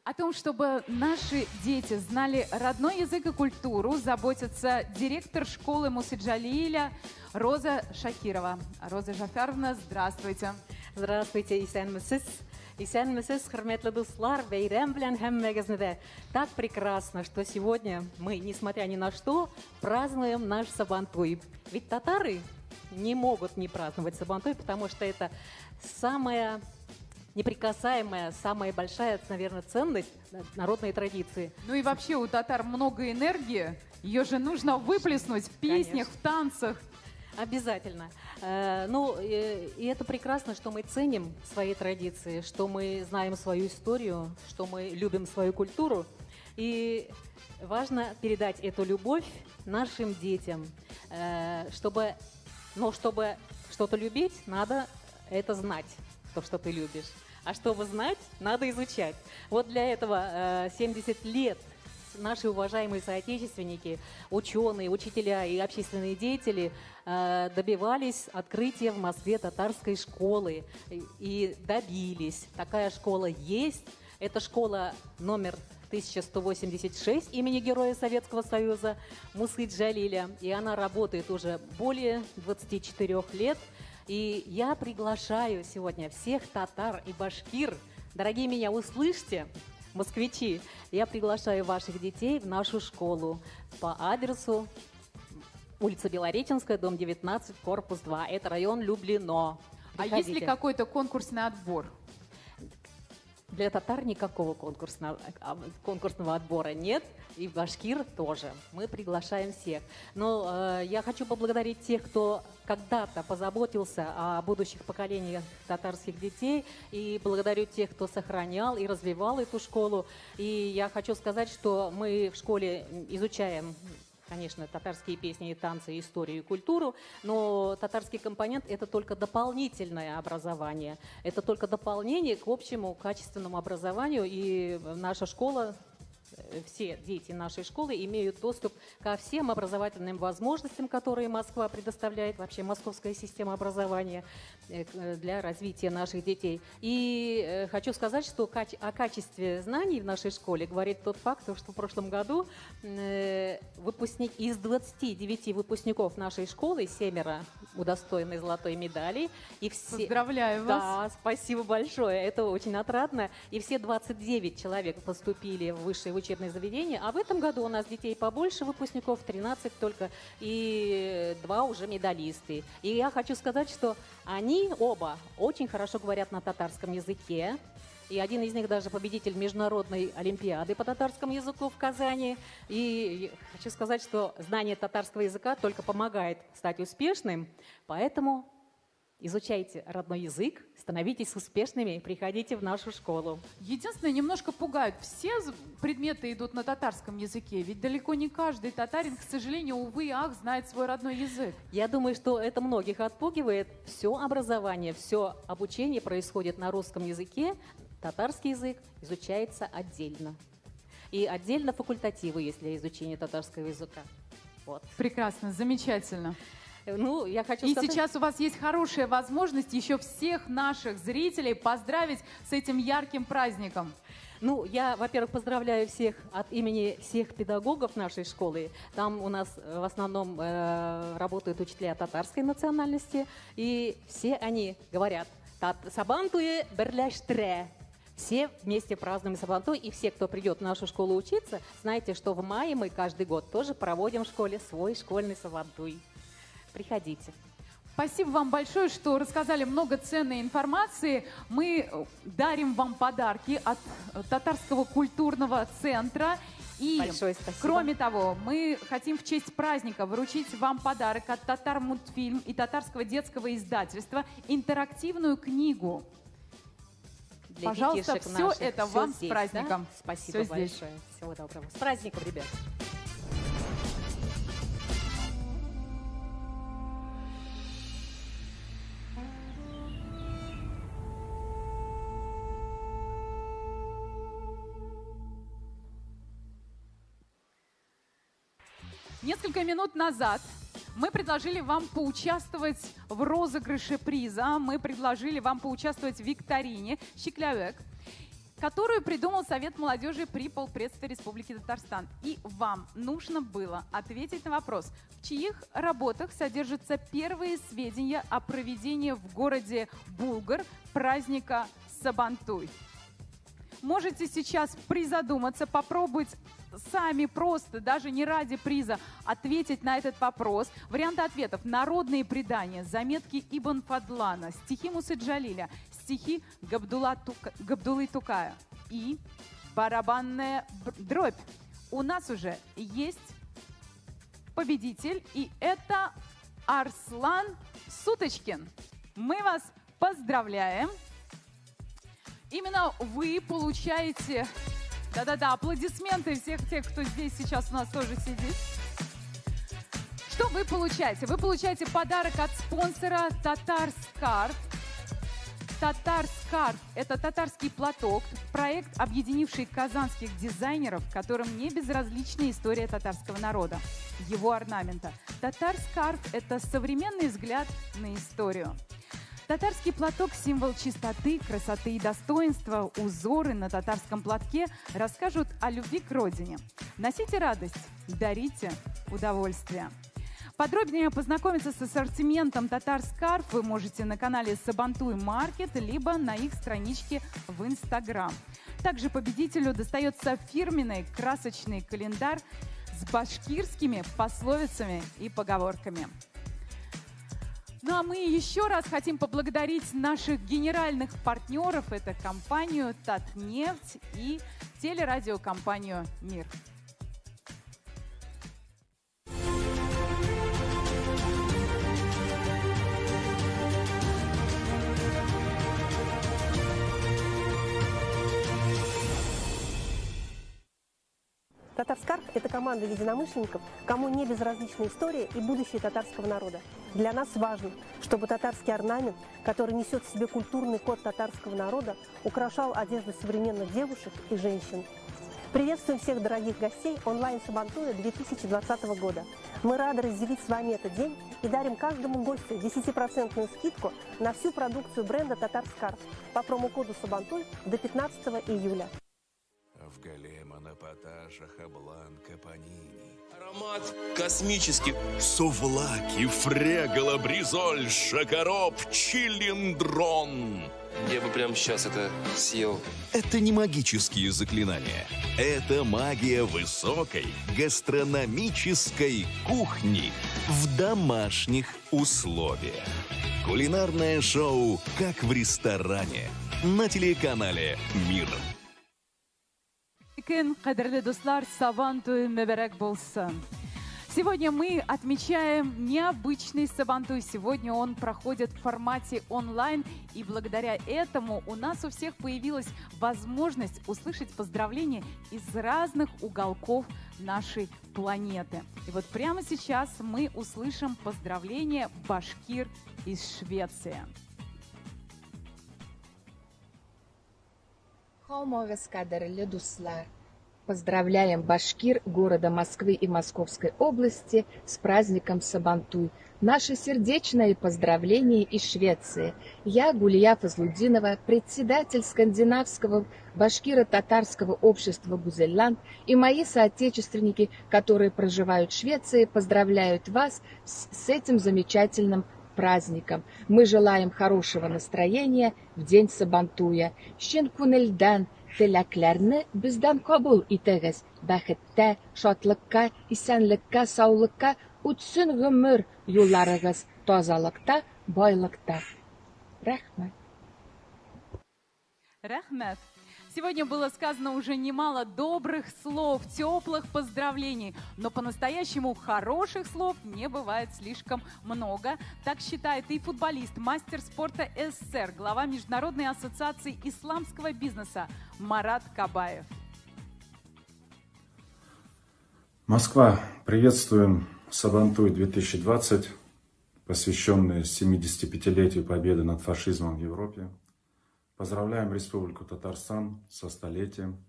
О том, чтобы наши дети знали родной язык и культуру, заботится директор школы Мусы Джалиля Роза Шакирова. Роза Жафаровна, здравствуйте. Здравствуйте, исәнмесез. Исәнмесез, хөрмәтле дуслар, бәйрәм белән һәммәгезне дә. Так прекрасно, что сегодня мы, несмотря ни на что, празднуем наш Сабантуй. Ведь татары не могут не праздновать Сабантуй, потому что это самая неприкасаемая, самая большая, наверное, ценность народной традиции. Ну и вообще у татар много энергии, ее же нужно выплеснуть в песнях, в танцах. Обязательно. И это прекрасно, что мы ценим свои традиции, что мы знаем свою историю, что мы любим свою культуру. И важно передать эту любовь нашим детям. Чтобы что-то любить, надо это знать, то, что ты любишь. А чтобы знать, надо изучать. Вот для этого 70 лет наши уважаемые соотечественники, ученые, учителя и общественные деятели добивались открытия в Москве татарской школы и добились. Такая школа есть. Это школа номер 1186 имени Героя Советского Союза Мусы Джалиля. И она работает уже более 24 лет. И я приглашаю сегодня всех татар и башкир. Дорогие меня, услышьте, москвичи, я приглашаю ваших детей в нашу школу по адресу улица Белореченская, дом 19, корпус 2. Это район Люблино. А есть ли какой-то конкурсный отбор? Для татар никакого конкурсного отбора нет, и башкир тоже. Мы приглашаем всех. Но я хочу поблагодарить тех, кто когда-то позаботился о будущих поколениях татарских детей, и благодарю тех, кто сохранял и развивал эту школу. И я хочу сказать, что мы в школе изучаем, конечно, татарские песни и танцы, историю и культуру, но татарский компонент – это только дополнительное образование. Это только дополнение к общему качественному образованию, и наша школа, все дети нашей школы имеют доступ ко всем образовательным возможностям, которые Москва предоставляет, вообще московская система образования. для развития наших детей. И хочу сказать, что о качестве знаний в нашей школе говорит тот факт, что в прошлом году из 29 выпускников нашей школы 7 удостоены золотой медали. И все... Поздравляю вас! Да, спасибо большое, это очень отрадно. И все 29 человек поступили в высшее учебное заведение, а в этом году у нас детей побольше выпускников, 13 только, и 2 уже медалисты. И я хочу сказать, что они оба очень хорошо говорят на татарском языке. И один из них даже победитель международной олимпиады по татарскому языку в Казани. И хочу сказать, что знание татарского языка только помогает стать успешным. Поэтому изучайте родной язык, становитесь успешными, приходите в нашу школу. Единственное, немножко пугают. Все предметы идут на татарском языке, ведь далеко не каждый татарин, к сожалению, увы и ах, знает свой родной язык. Я думаю, что это многих отпугивает. Все образование, все обучение происходит на русском языке. Татарский язык изучается отдельно. И отдельно факультативы есть для изучения татарского языка. Вот. Прекрасно, замечательно. Ну, я хочу сказать... сейчас у вас есть хорошая возможность еще всех наших зрителей поздравить с этим ярким праздником. Ну, я, во-первых, поздравляю всех от имени всех педагогов нашей школы. Там у нас в основном работают учителя татарской национальности, и все они говорят «Сабантуе берляштре». Все вместе празднуем Сабантуй, и все, кто придет в нашу школу учиться, знаете, что в мае мы каждый год тоже проводим в школе свой школьный Сабантуй. Приходите. Спасибо вам большое, что рассказали много ценной информации. Мы дарим вам подарки от Татарского культурного центра. И, большое спасибо. Кроме того, мы хотим в честь праздника вручить вам подарок от Татар Мультфильм и Татарского детского издательства – интерактивную книгу. Для пожалуйста, все наших. Это все вам здесь, с праздником. Да? Спасибо все большое. Здесь. Всего доброго. С праздником, ребят. Несколько минут назад мы предложили вам поучаствовать в розыгрыше приза. Мы предложили вам поучаствовать в викторине «Щеклявек», которую придумал Совет молодежи при полпредстве Республики Татарстан. И вам нужно было ответить на вопрос, в чьих работах содержатся первые сведения о проведении в городе Булгар праздника Сабантуй. Можете сейчас призадуматься, попробовать сами просто, даже не ради приза, ответить на этот вопрос. Варианты ответов: народные предания, заметки Ибн Фадлана, стихи Мусы Джалиля, стихи Габдулы Тукая и барабанная дробь. У нас уже есть победитель, и это Арслан Суточкин. Мы вас поздравляем. Именно вы получаете, да-да-да, аплодисменты всех тех, кто здесь сейчас у нас тоже сидит. Что вы получаете? Вы получаете подарок от спонсора Татарскарф. Татарскарф – это татарский платок, проект, объединивший казанских дизайнеров, которым не безразлична история татарского народа, его орнамента. Татарскарф – это современный взгляд на историю. Татарский платок – символ чистоты, красоты и достоинства. Узоры на татарском платке расскажут о любви к родине. Носите радость, дарите удовольствие. Подробнее познакомиться с ассортиментом Татарскарф вы можете на канале Сабантуй Маркет, либо на их страничке в Инстаграм. Также победителю достается фирменный красочный календарь с башкирскими пословицами и поговорками. Ну а мы еще раз хотим поблагодарить наших генеральных партнеров. Это компанию «Татнефть» и телерадиокомпанию «Мир». Татарскарф – это команда единомышленников, кому не безразлична история и будущее татарского народа. Для нас важно, чтобы татарский орнамент, который несет в себе культурный код татарского народа, украшал одежду современных девушек и женщин. Приветствуем всех дорогих гостей онлайн Сабантуя 2020 года. Мы рады разделить с вами этот день и дарим каждому гостю 10% скидку на всю продукцию бренда «Татарскарп» по промокоду Сабантуй до 15 июля. В Галема на Поташах Бланка Панини. Аромат космический. Сувлаки, фрегала, бризоль, шакароп, чилиндрон. Я бы прямо сейчас это съел. Это не магические заклинания. Это магия высокой гастрономической кухни в домашних условиях. Кулинарное шоу «Как в ресторане» на телеканале «Мир». Кадрлы дуслар, Сабантуй мүбәрәк болсын. Сегодня мы отмечаем необычный Сабантуй. Сегодня он проходит в формате онлайн. И благодаря этому у нас у всех появилась возможность услышать поздравления из разных уголков нашей планеты. И вот прямо сейчас мы услышим поздравления башкир из Швеции. Холмовес кадрлы дуслар. Поздравляем башкир города Москвы и Московской области с праздником Сабантуй. Наши сердечные поздравления из Швеции. Я, Гулия Фазлудинова, председатель скандинавского башкиро-татарского общества «Гузелланд», и мои соотечественники, которые проживают в Швеции, поздравляют вас с этим замечательным праздником. Мы желаем хорошего настроения в день Сабантуя. Щенкунельдан теләкләрне бездән кабул итегез. Бәхеттә, шатлыкка, исәнлеккә, саулыкка үтсен гомер юлларыгыз, тазалыкта, байлыкта. Рәхмәт. Рахмет. Сегодня было сказано уже немало добрых слов, теплых поздравлений, но по-настоящему хороших слов не бывает слишком много. Так считает и футболист, мастер спорта СССР, глава Международной ассоциации исламского бизнеса Марат Кабаев. Москва, приветствуем Сабантуй 2020, посвященный 75-летию победы над фашизмом в Европе. Поздравляем Республику Татарстан со столетием.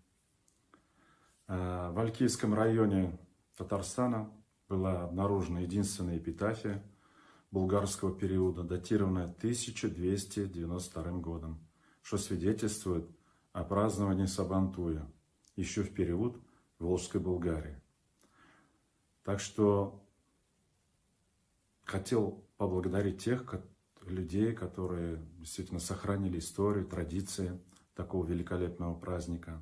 В Алькийском районе Татарстана была обнаружена единственная эпитафия булгарского периода, датированная 1292 годом, что свидетельствует о праздновании Сабантуя еще в период Волжской Булгарии. Так что хотел поблагодарить тех людей, которые действительно сохранили историю, традиции такого великолепного праздника.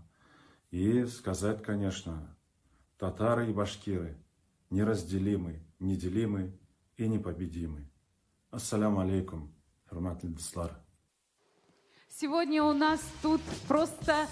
И сказать, конечно, татары и башкиры неразделимы, неделимы и непобедимы. Ассаляму алейкум, хурматлы дуслар. Сегодня у нас тут просто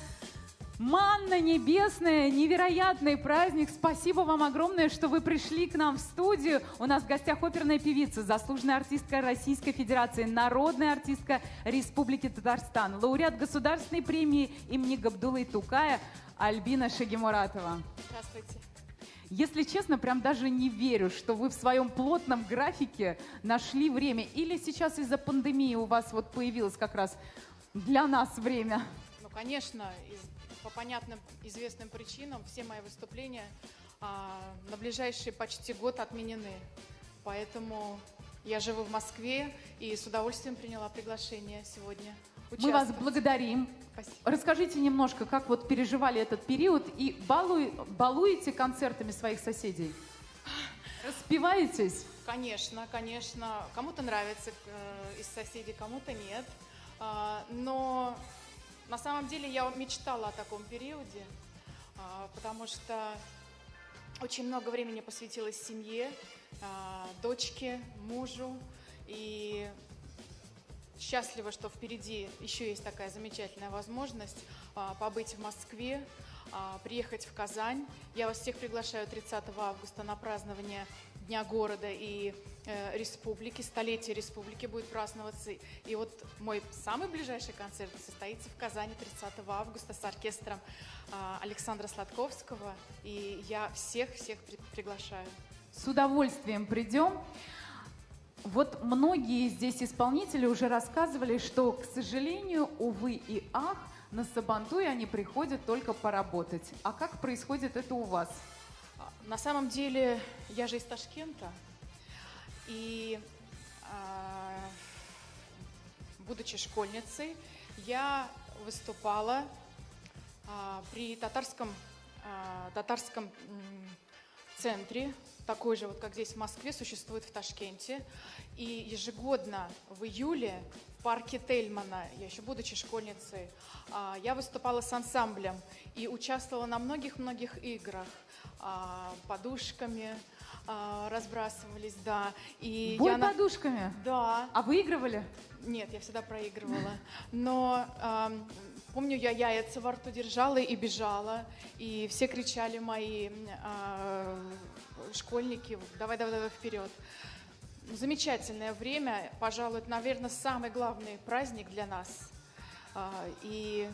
манна небесная, невероятный праздник. Спасибо вам огромное, что вы пришли к нам в студию. У нас в гостях оперная певица, заслуженная артистка Российской Федерации, народная артистка Республики Татарстан, лауреат государственной премии имени Габдуллы Тукая Альбина Шагимуратова. Здравствуйте. Если честно, прям даже не верю, что вы в своем плотном графике нашли время. Или сейчас из-за пандемии у вас вот появилось как раз для нас время? Ну, конечно, по понятным, известным причинам все мои выступления на ближайший почти год отменены. Поэтому я живу в Москве и с удовольствием приняла приглашение сегодня участвовать. Мы вас благодарим. Спасибо. Расскажите немножко, как вот переживали этот период и балуете концертами своих соседей? Распеваетесь? Конечно, конечно. Кому-то нравится из соседей, кому-то нет. Но на самом деле я мечтала о таком периоде, потому что очень много времени посвятила семье, дочке, мужу. И счастлива, что впереди еще есть такая замечательная возможность побыть в Москве, приехать в Казань. Я вас всех приглашаю 30 августа на празднование Дня города и республики, столетие республики будет праздноваться. И вот мой самый ближайший концерт состоится в Казани 30 августа с оркестром Александра Сладковского. И я всех приглашаю. С удовольствием придем. Вот многие здесь исполнители уже рассказывали, что, к сожалению, увы и ах, на Сабантуй они приходят только поработать. А как происходит это у вас? На самом деле, я же из Ташкента, и будучи школьницей, я выступала при татарском центре, такой же, вот как здесь в Москве, существует в Ташкенте. И ежегодно в июле в парке Тельмана, я еще будучи школьницей, я выступала с ансамблем и участвовала на многих-многих играх. Подушками разбрасывались, да. И Бой подушками? Да. А выигрывали? Нет, я всегда проигрывала. Но помню, я яйца во рту держала и бежала, и все кричали мои школьники: давай, давай, давай вперед. Замечательное время, пожалуй, это, наверное, самый главный праздник для нас. И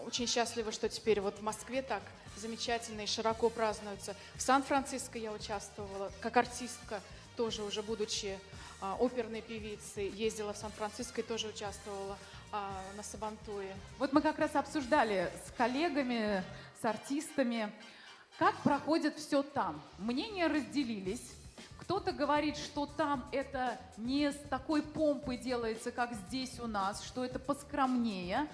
очень счастлива, что теперь вот в Москве так замечательно и широко празднуется. В Сан-Франциско я участвовала как артистка, тоже уже будучи оперной певицей, ездила в Сан-Франциско и тоже участвовала на Сабантуе. Вот мы как раз обсуждали с коллегами, с артистами, как проходит все там. Мнения разделились. Кто-то говорит, что там это не с такой помпой делается, как здесь у нас, что это поскромнее.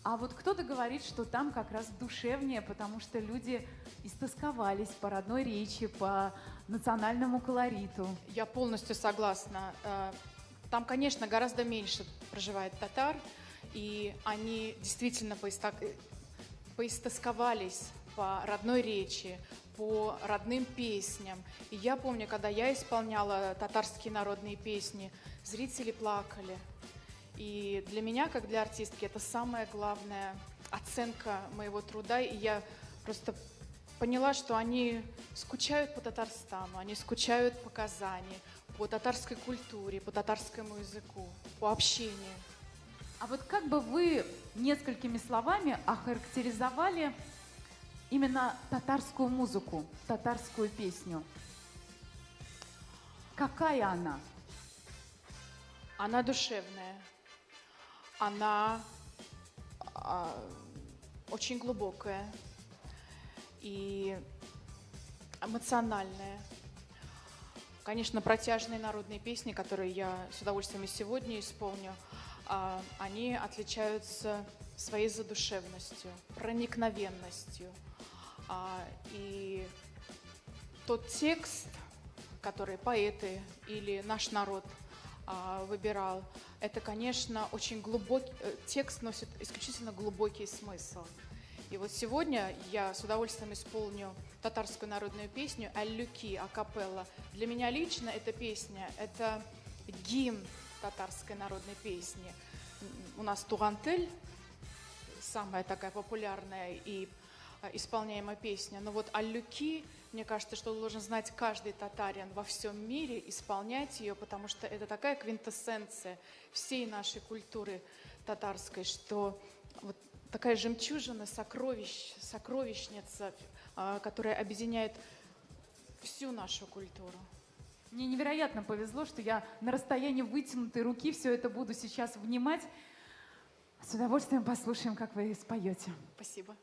А вот кто-то говорит, что там как раз душевнее, потому что люди истосковались по родной речи, по национальному колориту. Я полностью согласна. Там, конечно, гораздо меньше проживает татар, и они действительно поистосковались по родной речи, по родным песням. И я помню, когда я исполняла татарские народные песни, зрители плакали. И для меня, как для артистки, это самая главная оценка моего труда. И я просто поняла, что они скучают по Татарстану, они скучают по Казани, по татарской культуре, по татарскому языку, по общению. А вот как бы вы несколькими словами охарактеризовали именно татарскую музыку, татарскую песню? Какая она? Она душевная. Она очень глубокая и эмоциональная. Конечно, протяжные народные песни, которые я с удовольствием и сегодня исполню, они отличаются своей задушевностью, проникновенностью. И тот текст, который поэты или наш народ выбирал, это, конечно, очень глубокий, текст носит исключительно глубокий смысл. И вот сегодня я с удовольствием исполню татарскую народную песню «Аль-Люки» акапелла. Для меня лично эта песня – это гимн татарской народной песни. У нас «Тугантель» – самая такая популярная и исполняемая песня. Но вот «Аль-Люки», мне кажется, что должен знать каждый татарин во всем мире, исполнять ее, потому что это такая квинтэссенция всей нашей культуры татарской, что вот такая жемчужина, сокровищница, которая объединяет всю нашу культуру. Мне невероятно повезло, что я на расстоянии вытянутой руки все это буду сейчас внимать. С удовольствием послушаем, как вы споете. Спасибо.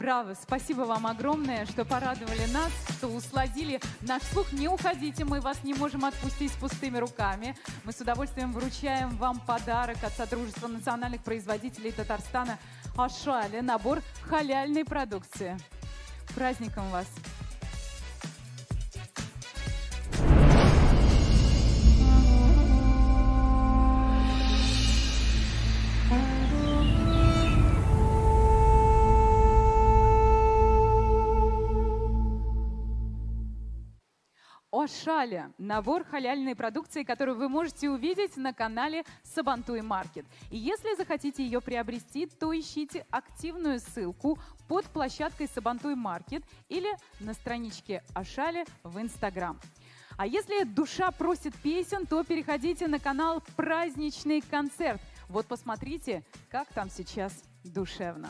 Браво! Спасибо вам огромное, что порадовали нас, что усладили наш слух. Не уходите, мы вас не можем отпустить с пустыми руками. Мы с удовольствием вручаем вам подарок от Содружества национальных производителей Татарстана «Ашали» — набор халяльной продукции. С праздником вас! Ашали – набор халяльной продукции, которую вы можете увидеть на канале Сабантуй Маркет. И если захотите ее приобрести, то ищите активную ссылку под площадкой Сабантуй Маркет или на страничке Ашали в Инстаграм. А если душа просит песен, то переходите на канал «Праздничный концерт». Вот посмотрите, как там сейчас душевно.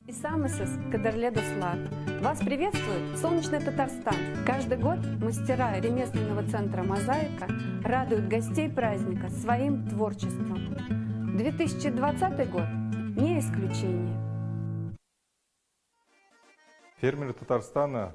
Исамысыз, Кадерле Дуслар. Вас приветствует солнечный Татарстан. Каждый год мастера ремесленного центра «Мозаика» радуют гостей праздника своим творчеством. 2020 год не исключение. Фермеры Татарстана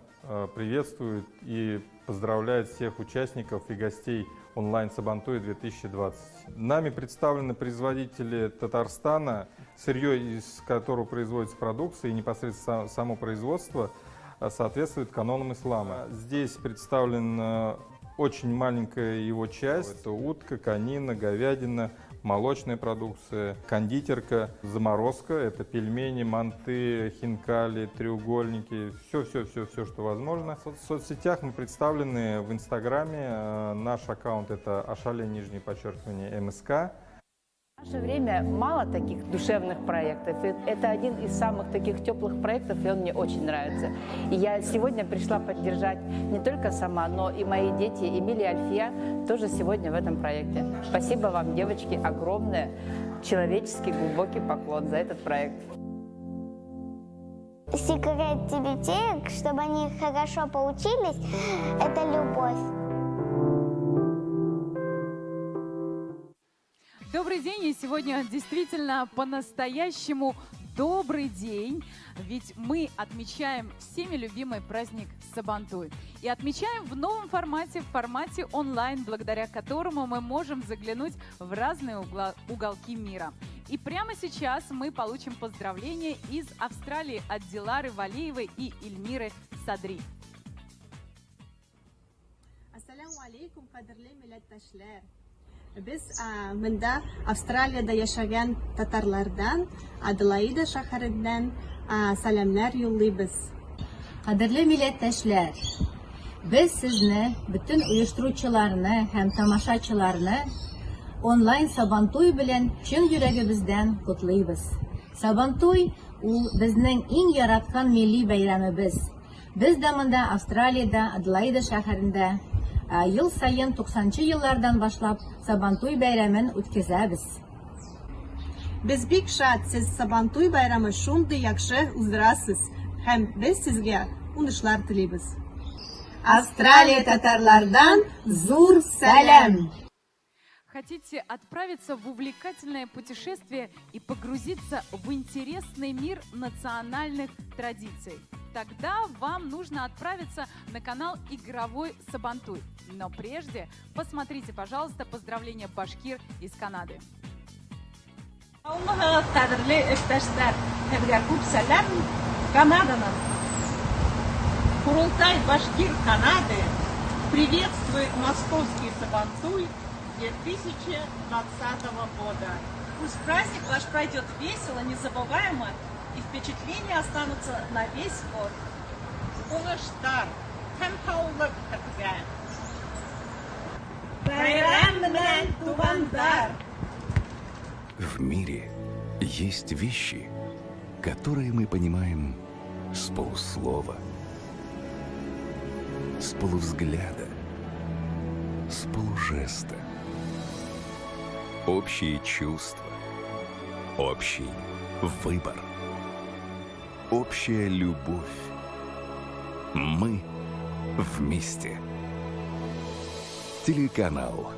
приветствуют и поздравляют всех участников и гостей онлайн Сабантуй 2020. Нами представлены производители Татарстана, сырье, из которого производится продукция, и непосредственно само производство соответствует канонам ислама. Здесь представлена очень маленькая его часть. Это утка, конина, говядина, молочная продукция, кондитерка, заморозка. Это пельмени, манты, хинкали, треугольники. Все, что возможно. В соцсетях мы представлены в Инстаграме. Наш аккаунт — это #МСК. В наше время мало таких душевных проектов. Это один из самых таких теплых проектов, и он мне очень нравится. И я сегодня пришла поддержать не только сама, но и мои дети, Эмилия и Альфия, тоже сегодня в этом проекте. Спасибо вам, девочки, огромное, человеческий глубокий поклон за этот проект. Секрет детей, чтобы они хорошо поучились, это любовь. Добрый день, и сегодня действительно по-настоящему добрый день, ведь мы отмечаем всеми любимый праздник Сабантуй. И отмечаем в новом формате, в формате онлайн, благодаря которому мы можем заглянуть в разные уголки мира. И прямо сейчас мы получим поздравления из Австралии от Дилары Валиевой и Ильмиры Садри. Ассаляму алейкум, кадрле милләттәшләр. Biz mында Австралияда яшәгән татарлардан, Аделаида шәһәреннән сәламнар юллыйбыз. Кадерле милләттәшләр, без сезне, bütün оештыручыларны һәм тамашачыларны онлайн Сабантуй белән чын йөрәгебездән котлыйбыз. Сабантуй ул безнең иң яраткан милли бәйрәмебез. Без дә монда Австралияда, Аделаида шәһәрендә ел сайын 90-нчы еллардан башлап Сабантуй бәйрәмен үткәзәбез. Без бик шат, сез Сабантуй бәйрәме шундый яхшы уздырасыз, һәм без сезгә уңышлар телибез. Австралия татарлардан зур сәлам! хотите отправиться в увлекательное путешествие и погрузиться в интересный мир национальных традиций, тогда вам нужно отправиться на канал «Игровой Сабантуй». Но прежде посмотрите, пожалуйста, поздравления башкир из Канады. Allah'a qadrli iqtashlar, sizga ko'p salam Канададан. Курултай башкир Канады приветствует московский Сабантуй 2020 года. Пусть праздник ваш пройдет весело, незабываемо, и впечатления останутся на весь год. Угыштар, Хэмпаулык Хэтгэн. Байрам менен тувандар. В мире есть вещи, которые мы понимаем с полуслова, с полувзгляда, с полужеста. Общие чувства, общий выбор, общая любовь. Мы вместе. Телеканал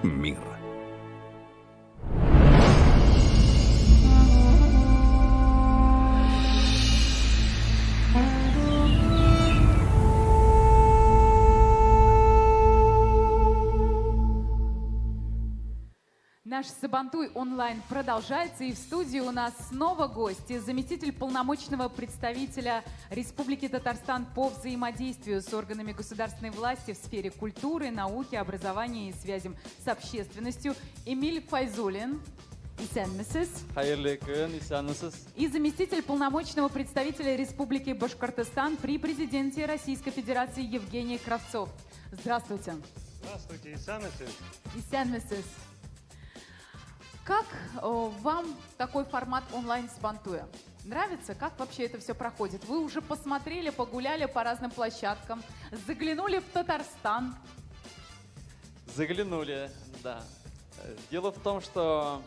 «Мир». Наш Сабантуй онлайн продолжается, и в студии у нас снова гость, заместитель полномочного представителя Республики Татарстан по взаимодействию с органами государственной власти в сфере культуры, науки, образования и связям с общественностью Эмиль Файзулин. И заместитель полномочного представителя Республики Башкортостан при президенте Российской Федерации Евгений Кравцов. Здравствуйте. Здравствуйте, Исянмесис. Как вам такой формат онлайн Сабантуя? Нравится? Как вообще это все проходит? Вы уже посмотрели, погуляли по разным площадкам, заглянули в Татарстан? Заглянули, да. Дело в том, что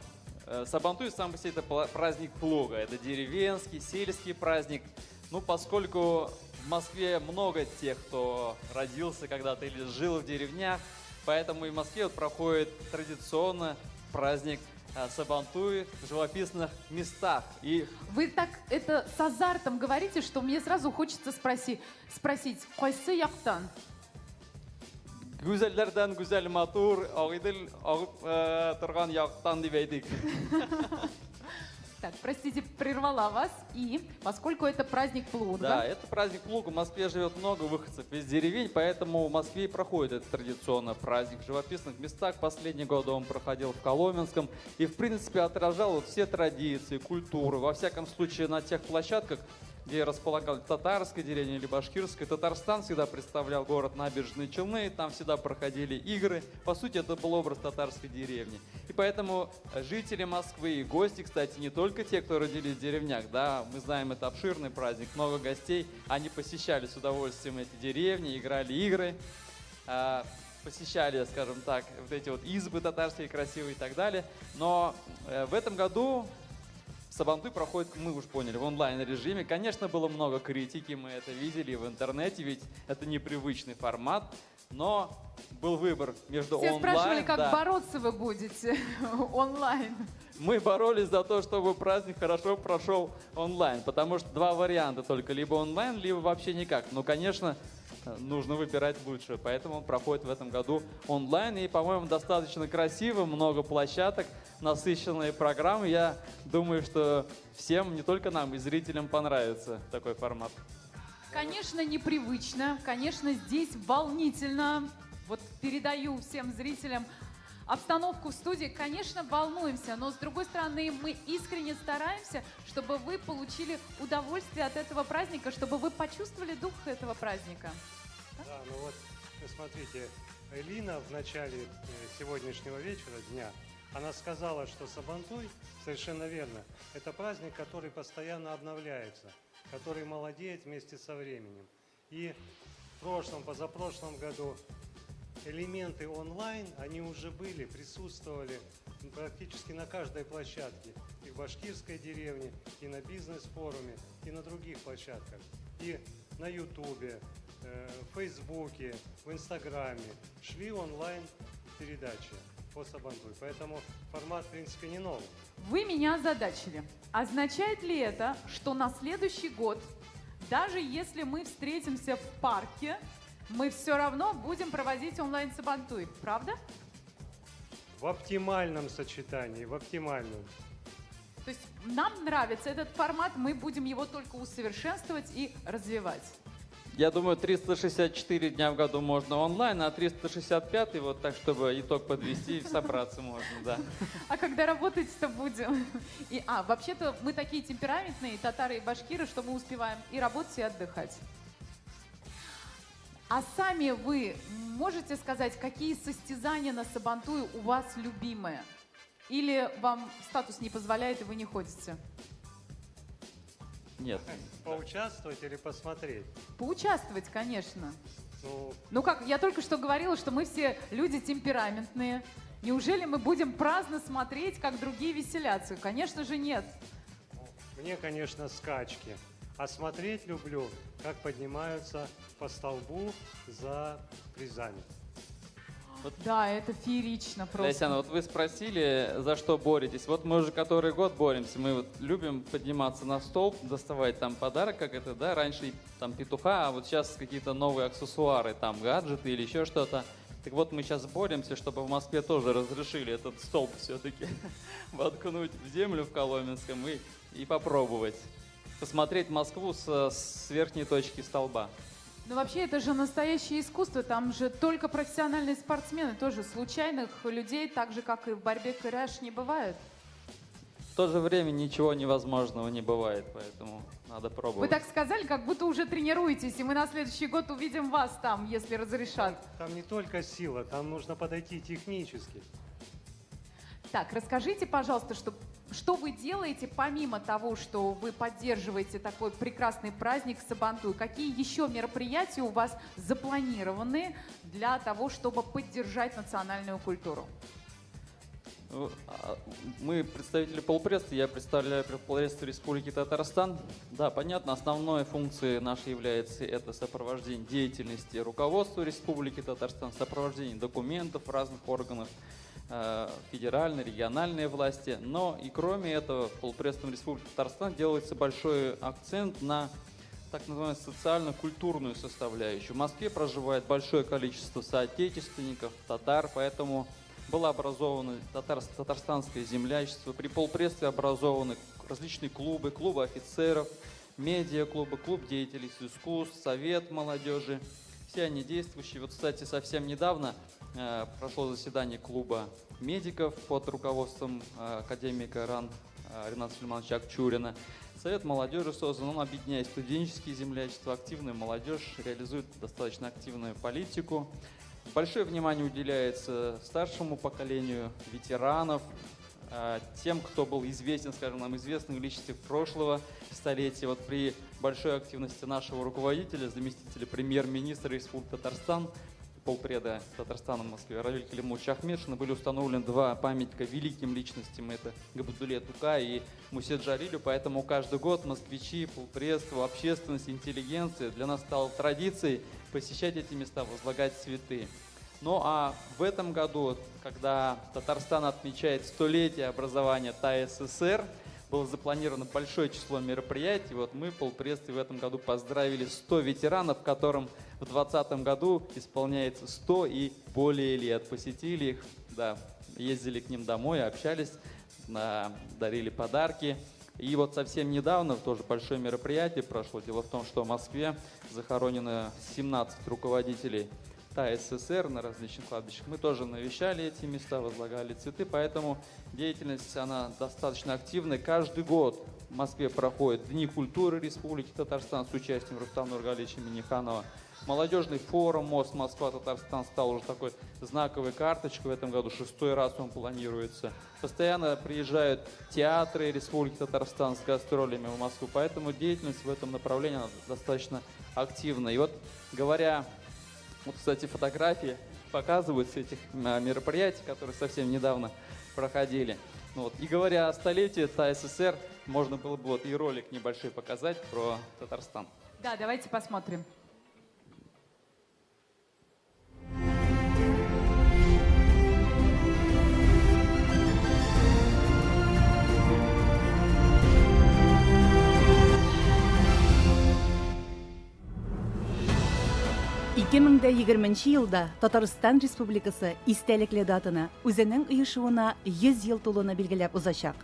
Сабантуй сам по себе это праздник плуга. Это деревенский, сельский праздник. Ну, поскольку в Москве много тех, кто родился когда-то или жил в деревнях, поэтому и в Москве вот проходит традиционно праздник Сабантуй в живописных местах. И вы так это с азартом говорите, что мне сразу хочется спросить, «Кайсы яктан?» Güzellerden güzel матур, ағиділ ағып тұрған яқтан деп әйдік. Так, простите, прервала вас. И поскольку это праздник плуга. Да, это праздник плуга. В Москве живет много выходцев из деревень, поэтому в Москве и проходит этот традиционно праздник в живописных местах. Последние годы он проходил в Коломенском и, в принципе, отражал вот все традиции, культуру. Во всяком случае, на тех площадках, где располагалась татарская деревня или башкирская, Татарстан всегда представлял город Набережные Челны, там всегда проходили игры. По сути, это был образ татарской деревни. И поэтому жители Москвы и гости, кстати, не только те, кто родились в деревнях, да, мы знаем, это обширный праздник, много гостей, они посещали с удовольствием эти деревни, играли игры, посещали, скажем так, вот эти вот избы татарские красивые и так далее. Но в этом году Сабантуй проходит, мы уж поняли, в онлайн-режиме. Конечно, было много критики, мы это видели в интернете, ведь это непривычный формат, но был выбор между Все онлайн... спрашивали, как бороться вы будете онлайн. Мы боролись за то, чтобы праздник хорошо прошел онлайн, потому что два варианта только, либо онлайн, либо вообще никак. Но, конечно, нужно выбирать лучше, поэтому он проходит в этом году онлайн, и, по-моему, достаточно красиво, много площадок, насыщенные программы. Я думаю, что всем, не только нам, и зрителям понравится такой формат. Конечно, непривычно, конечно, здесь волнительно. Вот передаю всем зрителям обстановку в студии. Конечно, волнуемся, но с другой стороны, мы искренне стараемся, чтобы вы получили удовольствие от этого праздника, чтобы вы почувствовали дух этого праздника. Да, ну вот, смотрите, Элина в начале сегодняшнего вечера, дня, она сказала, что Сабантуй, совершенно верно, это праздник, который постоянно обновляется, который молодеет вместе со временем. И в прошлом, позапрошлом году элементы онлайн, они уже были, присутствовали практически на каждой площадке. И в башкирской деревне, и на бизнес-форуме, и на других площадках. И на Ютубе, в Фейсбуке, в Инстаграме шли онлайн-передачи. по Сабантуй. Поэтому формат, в принципе, не новый. Вы меня озадачили. Означает ли это, что на следующий год, даже если мы встретимся в парке, мы все равно будем проводить онлайн Сабантуй? Правда? В оптимальном сочетании, в оптимальном. То есть нам нравится этот формат, мы будем его только усовершенствовать и развивать. Я думаю, 364 дня в году можно онлайн, а 365 вот так, чтобы итог подвести, собраться можно, да. А когда работать-то будем? Вообще-то мы такие темпераментные, татары и башкиры, что мы успеваем и работать, и отдыхать. А сами вы можете сказать, какие состязания на Сабантуе у вас любимые? Или вам статус не позволяет, и вы не ходите? Нет. Поучаствовать или посмотреть? Поучаствовать, конечно. Ну, Ну как, я только что говорила, что мы все люди темпераментные. Неужели мы будем праздно смотреть, как другие веселятся? Конечно же нет. мне, конечно, скачки. А смотреть люблю, как поднимаются по столбу за призами. Да, это феерично просто. Лесяна, вот вы спросили, за что боретесь. Вот мы уже который год боремся. Мы вот любим подниматься на столб, доставать там подарок, как это, да, раньше там петуха, а вот сейчас какие-то новые аксессуары, там гаджеты или еще что-то. Так вот, мы сейчас боремся, чтобы в Москве тоже разрешили этот столб все-таки воткнуть в землю в Коломенском и попробовать посмотреть Москву с верхней точки столба. Ну вообще это же настоящее искусство, там же только профессиональные спортсмены, тоже случайных людей, так же как и в борьбе кыряш, не бывает. В то же время ничего невозможного не бывает, поэтому надо пробовать. Вы так сказали, как будто уже тренируетесь, и мы на следующий год увидим вас там, если разрешат. Там не только сила, там нужно подойти технически. Так, расскажите, пожалуйста, что вы делаете помимо того, что вы поддерживаете такой прекрасный праздник Сабантуй? Какие еще мероприятия у вас запланированы для того, чтобы поддержать национальную культуру? Мы представители полпредства, я представляю полпредство Республики Татарстан. Да, понятно, основной функцией нашей является это сопровождение деятельности руководства Республики Татарстан, сопровождение документов в разных органах федеральной, региональной власти. Но и кроме этого, полпредством Республики Татарстан делается большой акцент на так называемую социально-культурную составляющую. В Москве проживает большое количество соотечественников, татар, поэтому было образовано татарстанское землячество. При полпредстве образованы различные клубы, клубы офицеров, медиаклубы, клуб деятелей искусств, совет молодежи. Все они действующие. Вот, кстати, совсем недавно прошло заседание клуба медиков под руководством академика РАН Рената Сулеймановича Акчурина. Совет молодежи создан, он объединяет студенческие землячества, активную молодежь, реализует достаточно активную политику. Большое внимание уделяется старшему поколению ветеранов, тем, кто был известен, скажем, нам известных личностей прошлого столетия. Вот при большой активности нашего руководителя, заместителя премьер-министра Республики Татарстан, полпреда Татарстана в Москве Равиль Калимович Ахмедшина, были установлены два памятника великим личностям. Это Габдулле Тука и Мусе Джалилю. Поэтому каждый год москвичи, полпредство, общественность, интеллигенция, для нас стало традицией посещать эти места, возлагать цветы. Ну а в этом году, когда Татарстан отмечает столетие образования ТАССР, было запланировано большое число мероприятий. Вот мы, полпредство, в этом году поздравили 100 ветеранов, которым в 2020 году исполняется 100 и более лет. Посетили их, да, ездили к ним домой, общались, дарили подарки. И вот совсем недавно тоже большое мероприятие прошло. Дело в том, что в Москве захоронено 17 руководителей ТАССР на различных кладбищах. Мы тоже навещали эти места, возлагали цветы, поэтому деятельность, она достаточно активная. Каждый год в Москве проходят Дни культуры Республики Татарстан с участием Рустама Нургалиевича Минниханова. Молодежный форум «Мост Москва-Татарстан» стал уже такой знаковой карточкой. В этом году 6-й раз он планируется. Постоянно приезжают театры Республики Татарстан с гастролями в Москву, поэтому деятельность в этом направлении она достаточно активна. И вот говоря... Вот, кстати, фотографии показываются этих мероприятий, которые совсем недавно проходили. Ну, вот. И говоря о столетии ТАССР, можно было бы вот и ролик небольшой показать про Татарстан. Да, давайте посмотрим. 2020 елда Татарстан Республикасы истәлекле датаны үзенең оешуына 100 ел тулуны билгеләп узачак.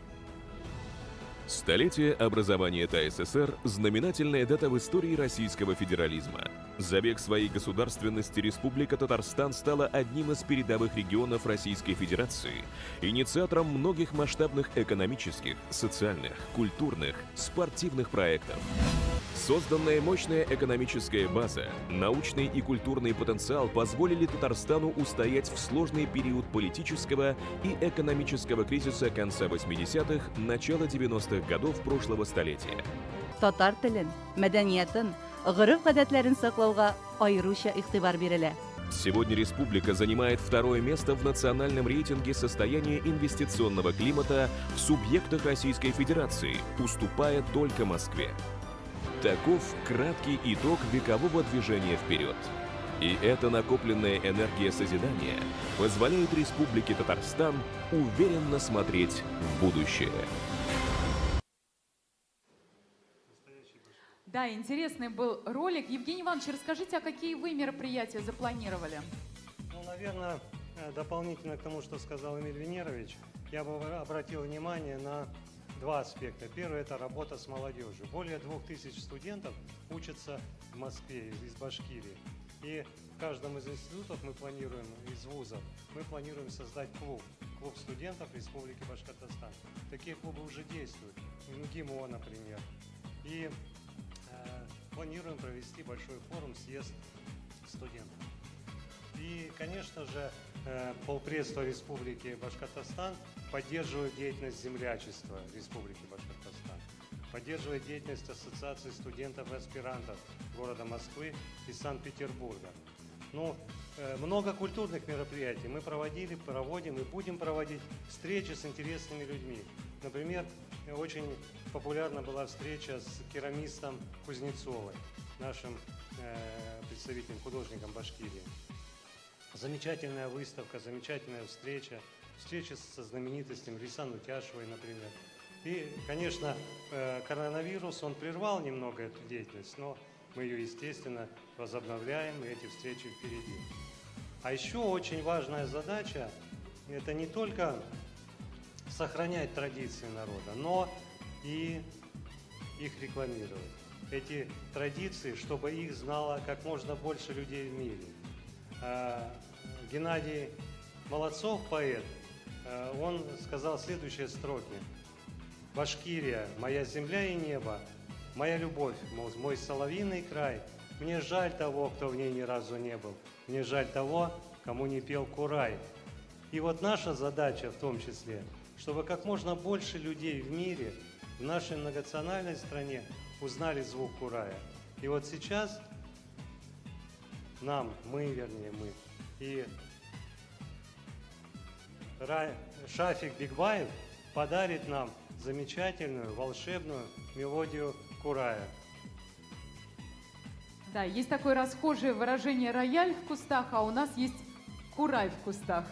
Столетие образования ТССР – знаменательная дата в истории российского федерализма. За век своей государственности Республика Татарстан стала одним из передовых регионов Российской Федерации, инициатором многих масштабных экономических, социальных, культурных, спортивных проектов. Созданная мощная экономическая база, научный и культурный потенциал позволили Татарстану устоять в сложный период политического и экономического кризиса конца 80-х, начала 90-х годов прошлого столетия. Татар телен, мәдәниятен, гореф-гадәтләрен саклауга аеруча игътибар бирелә. Сегодня республика занимает второе место в национальном рейтинге состояния инвестиционного климата в субъектах Российской Федерации, уступая только Москве. Таков краткий итог векового движения вперед. И эта накопленная энергия созидания позволяет Республике Татарстан уверенно смотреть в будущее. Да, интересный был ролик. Евгений Иванович, расскажите, а какие вы мероприятия запланировали? Ну, наверное, дополнительно к тому, что сказал Эмиль Венерович, я бы обратил внимание на два аспекта. Первый – это работа с молодежью. Более 2000 студентов учатся в Москве, из Башкирии. И в каждом из институтов мы планируем, из вузов, мы планируем создать клуб студентов Республики Башкортостан. Такие клубы уже действуют, в МГИМО, например. И планируем провести большой форум, съезд студентов. И, конечно же, полпредства Республики Башкортостан поддерживает деятельность землячества Республики Башкортостан, поддерживает деятельность Ассоциации студентов и аспирантов города Москвы и Санкт-Петербурга. Ну, много культурных мероприятий мы проводили, проводим и будем проводить встречи с интересными людьми. Например, очень популярна была встреча с керамистом Кузнецовой, нашим представителем, художником Башкирии. Замечательная выставка, замечательная встреча со знаменитостями Рисан Утяшевой, например. И, конечно, коронавирус, он прервал немного эту деятельность, но мы ее, естественно, возобновляем, и эти встречи впереди. А еще очень важная задача – это не только сохранять традиции народа, но и их рекламировать. Эти традиции, чтобы их знало как можно больше людей в мире. Геннадий Молодцов, поэт, он сказал следующие строки. «Башкирия, моя земля и небо, моя любовь, мой соловьиный край. Мне жаль того, кто в ней ни разу не был. Мне жаль того, кому не пел Курай». И вот наша задача в том числе, чтобы как можно больше людей в мире, в нашей многонациональной стране узнали звук Курая. И вот сейчас мы, и Шафик Бигбаев подарит нам замечательную, волшебную мелодию Курая. Да, есть такое расхожее выражение «рояль в кустах», а у нас есть «курай в кустах».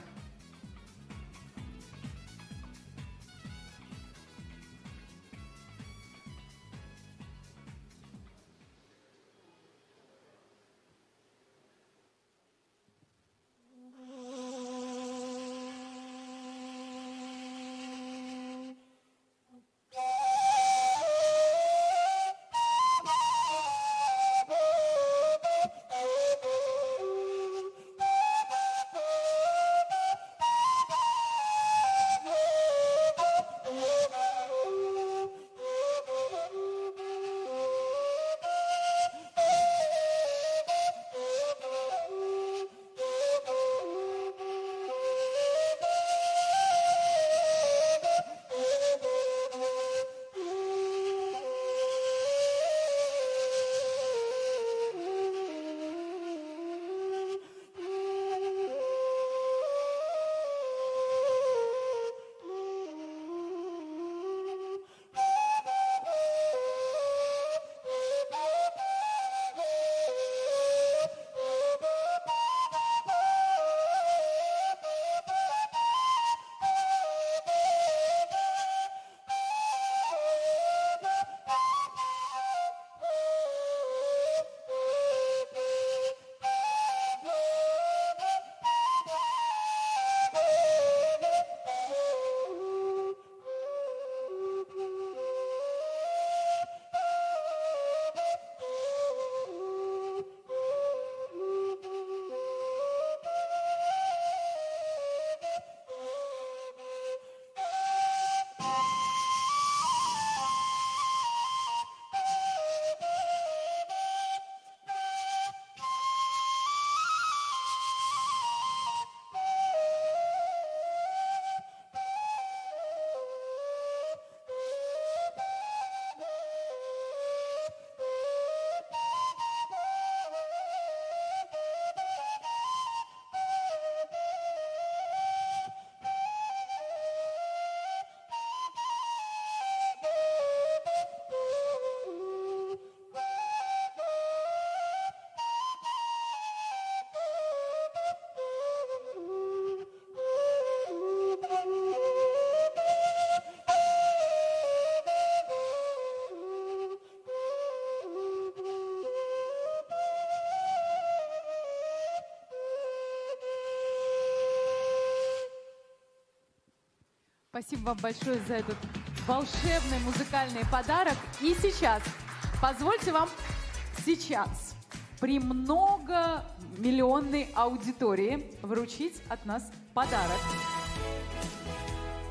Спасибо вам большое за этот волшебный музыкальный подарок. И сейчас, позвольте вам сейчас при многомиллионной аудитории вручить от нас подарок.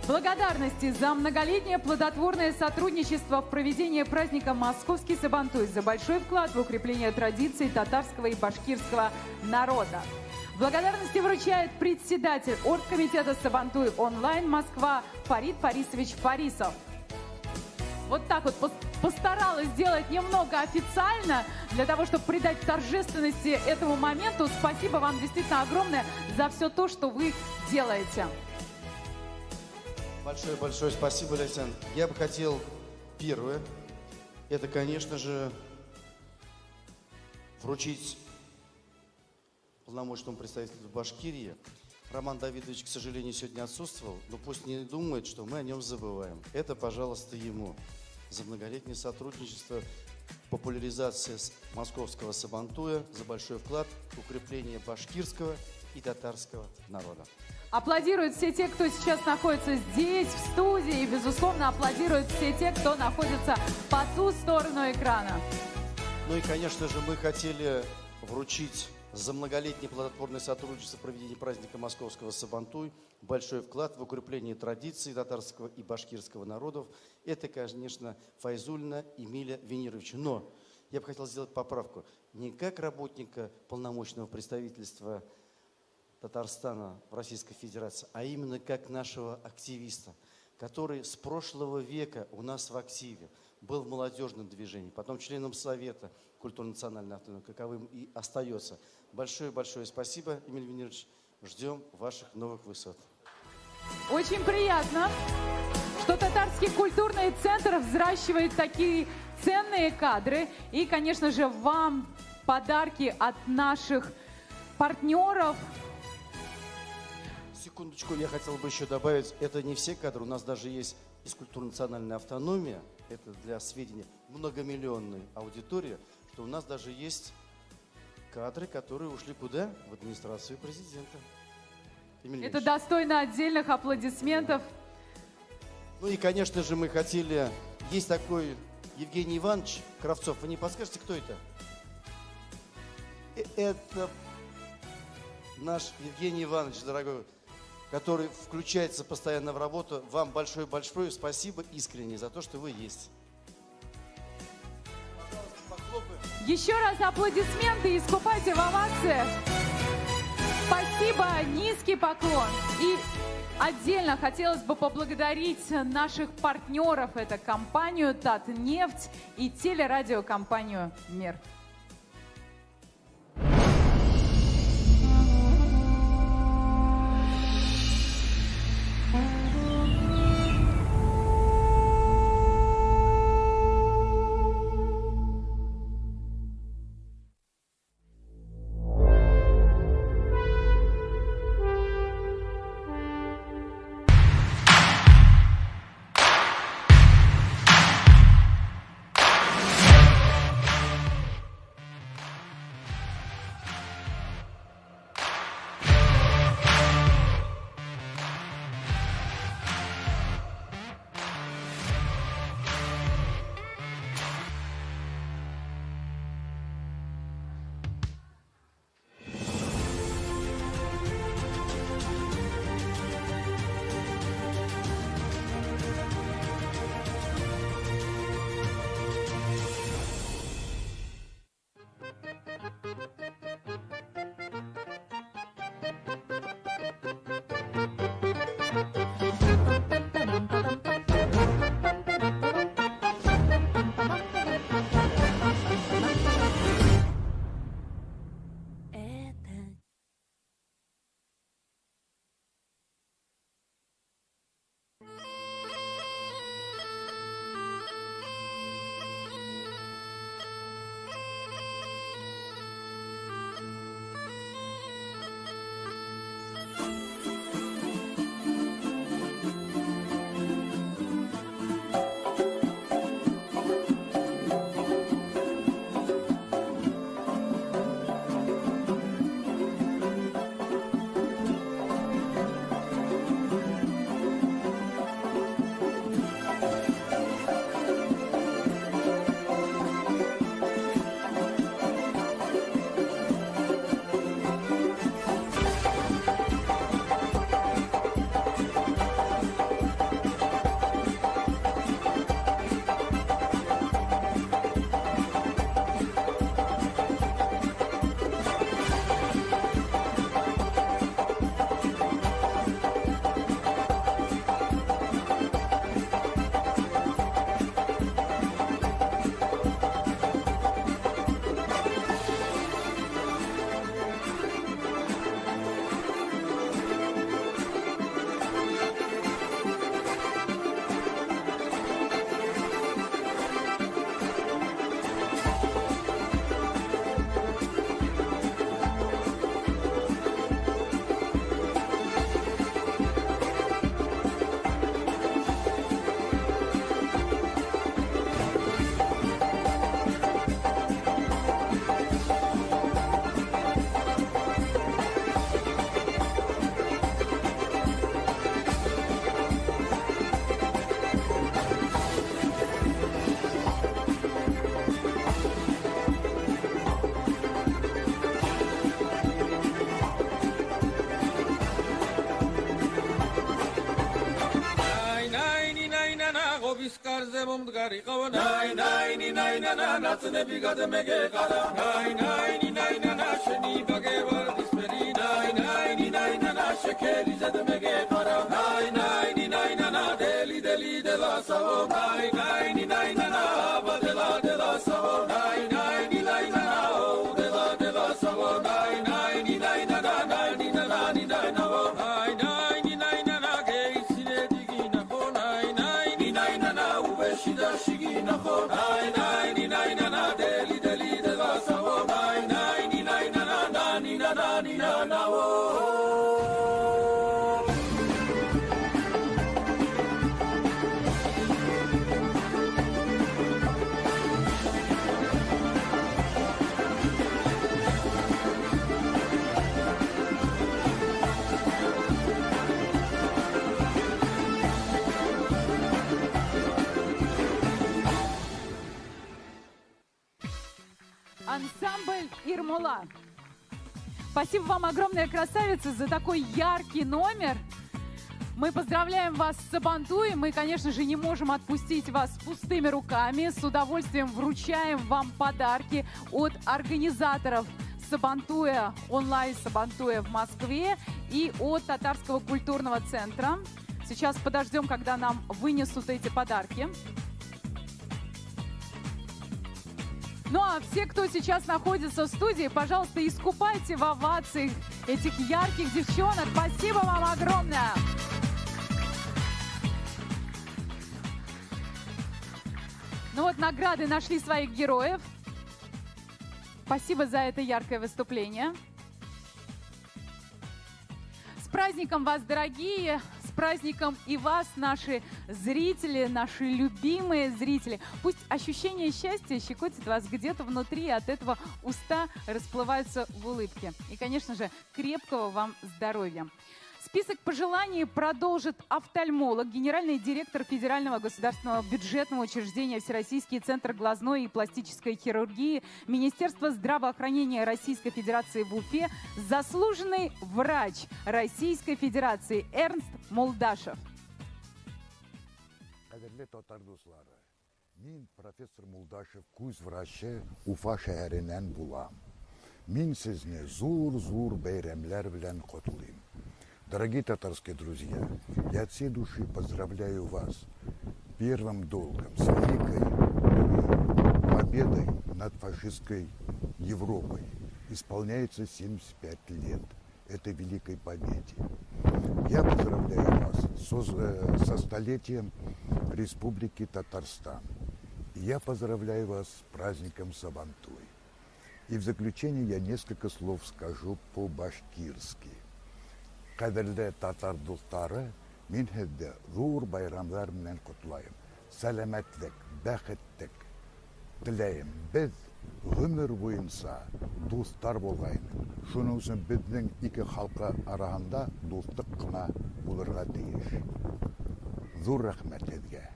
Благодарности за многолетнее плодотворное сотрудничество в проведении праздника «Московский Сабантуй», за большой вклад в укрепление традиций татарского и башкирского народа. Благодарности вручает председатель оргкомитета «Сабантуй онлайн Москва» Фарид Фарисович Фарисов. Вот так вот постаралась сделать немного официально, для того, чтобы придать торжественности этому моменту. Спасибо вам действительно огромное за все то, что вы делаете. Большое спасибо, Александр. Я бы хотел первое, это, конечно же, вручить полномочному представителю Башкирии. Роман Давидович, к сожалению, сегодня отсутствовал, но пусть не думает, что мы о нем забываем. Это, пожалуйста, ему за многолетнее сотрудничество, популяризация московского Сабантуя, за большой вклад в укрепление башкирского и татарского народа. Аплодируют все те, кто сейчас находится здесь, в студии, и, безусловно, аплодируют все те, кто находится по ту сторону экрана. Ну и, конечно же, мы хотели вручить за многолетнее плодотворное сотрудничество в проведении праздника московского Сабантуй большой вклад в укрепление традиций татарского и башкирского народов. Это, конечно, Файзульна Эмиля Венеровича. Но я бы хотел сделать поправку. Не как работника полномочного представительства Татарстана в Российской Федерации, а именно как нашего активиста, который с прошлого века у нас в активе, был в молодежном движении, потом членом Совета культурно-национальной автономии, каковым и остается. Большое-большое спасибо, Эмиль Венерович. Ждем ваших новых высот. Очень приятно, что Татарский культурный центр взращивает такие ценные кадры. И, конечно же, вам подарки от наших партнеров. Секундочку, я хотел бы еще добавить, это не все кадры, у нас даже есть из культурно-национальной автономии, это для сведения многомиллионной аудитории, что у нас даже есть кадры, которые ушли куда? В администрацию президента. Это достойно отдельных аплодисментов. Ну и, конечно же, мы хотели... Есть такой Евгений Иванович Кравцов. Вы не подскажете, кто это? Это наш Евгений Иванович, дорогой, который включается постоянно в работу. Вам большое-большое спасибо искренне за то, что вы есть. Пожалуйста, похлопаем. Еще раз аплодисменты и искупайте в овациях. Спасибо, низкий поклон. И отдельно хотелось бы поблагодарить наших партнеров. Это компанию «Татнефть» и телерадиокомпанию «Мир». Ансамбль «Ирмола». Спасибо вам огромное, красавица, за такой яркий номер. Мы поздравляем вас с Сабантуем. Мы, конечно же, не можем отпустить вас с пустыми руками. С удовольствием вручаем вам подарки от организаторов Сабантуя, онлайн Сабантуя в Москве и от Татарского культурного центра. Сейчас подождем, когда нам вынесут эти подарки. Ну а все, кто сейчас находится в студии, пожалуйста, искупайте в овациях этих ярких девчонок. Спасибо вам огромное! Ну вот, награды нашли своих героев. Спасибо за это яркое выступление. С праздником вас, дорогие! С праздником и вас, наши зрители, наши любимые зрители. Пусть ощущение счастья щекотит вас где-то внутри, от этого уста расплываются в улыбке. И, конечно же, крепкого вам здоровья. Список пожеланий продолжит офтальмолог, генеральный директор Федерального государственного бюджетного учреждения Всероссийский центр глазной и пластической хирургии Министерства здравоохранения Российской Федерации в Уфе, заслуженный врач Российской Федерации Эрнст Молдашев. Мен профессор Молдашев, күз врачы Уфа шәһәреннән булам. Мин сезне зур бәйрәмләр белән котлыйм. Дорогие татарские друзья, я от всей души поздравляю вас первым долгом с великой победой над фашистской Европой. Исполняется 75 лет этой великой победе. Я поздравляю вас со столетием Республики Татарстан. Я поздравляю вас с праздником Сабантуй. И в заключение я несколько слов скажу по-башкирски. Қадірлі татар достары, мен хізді зор байрамлар менен құтлайым. Сәлемәтлік, бәхеттік тілейім. Біз ғұмыр бойынша достар болғайын. Шуның үшін біздің екі халқы арасында достық қына болырға тиіш. Зор рахмет сізге.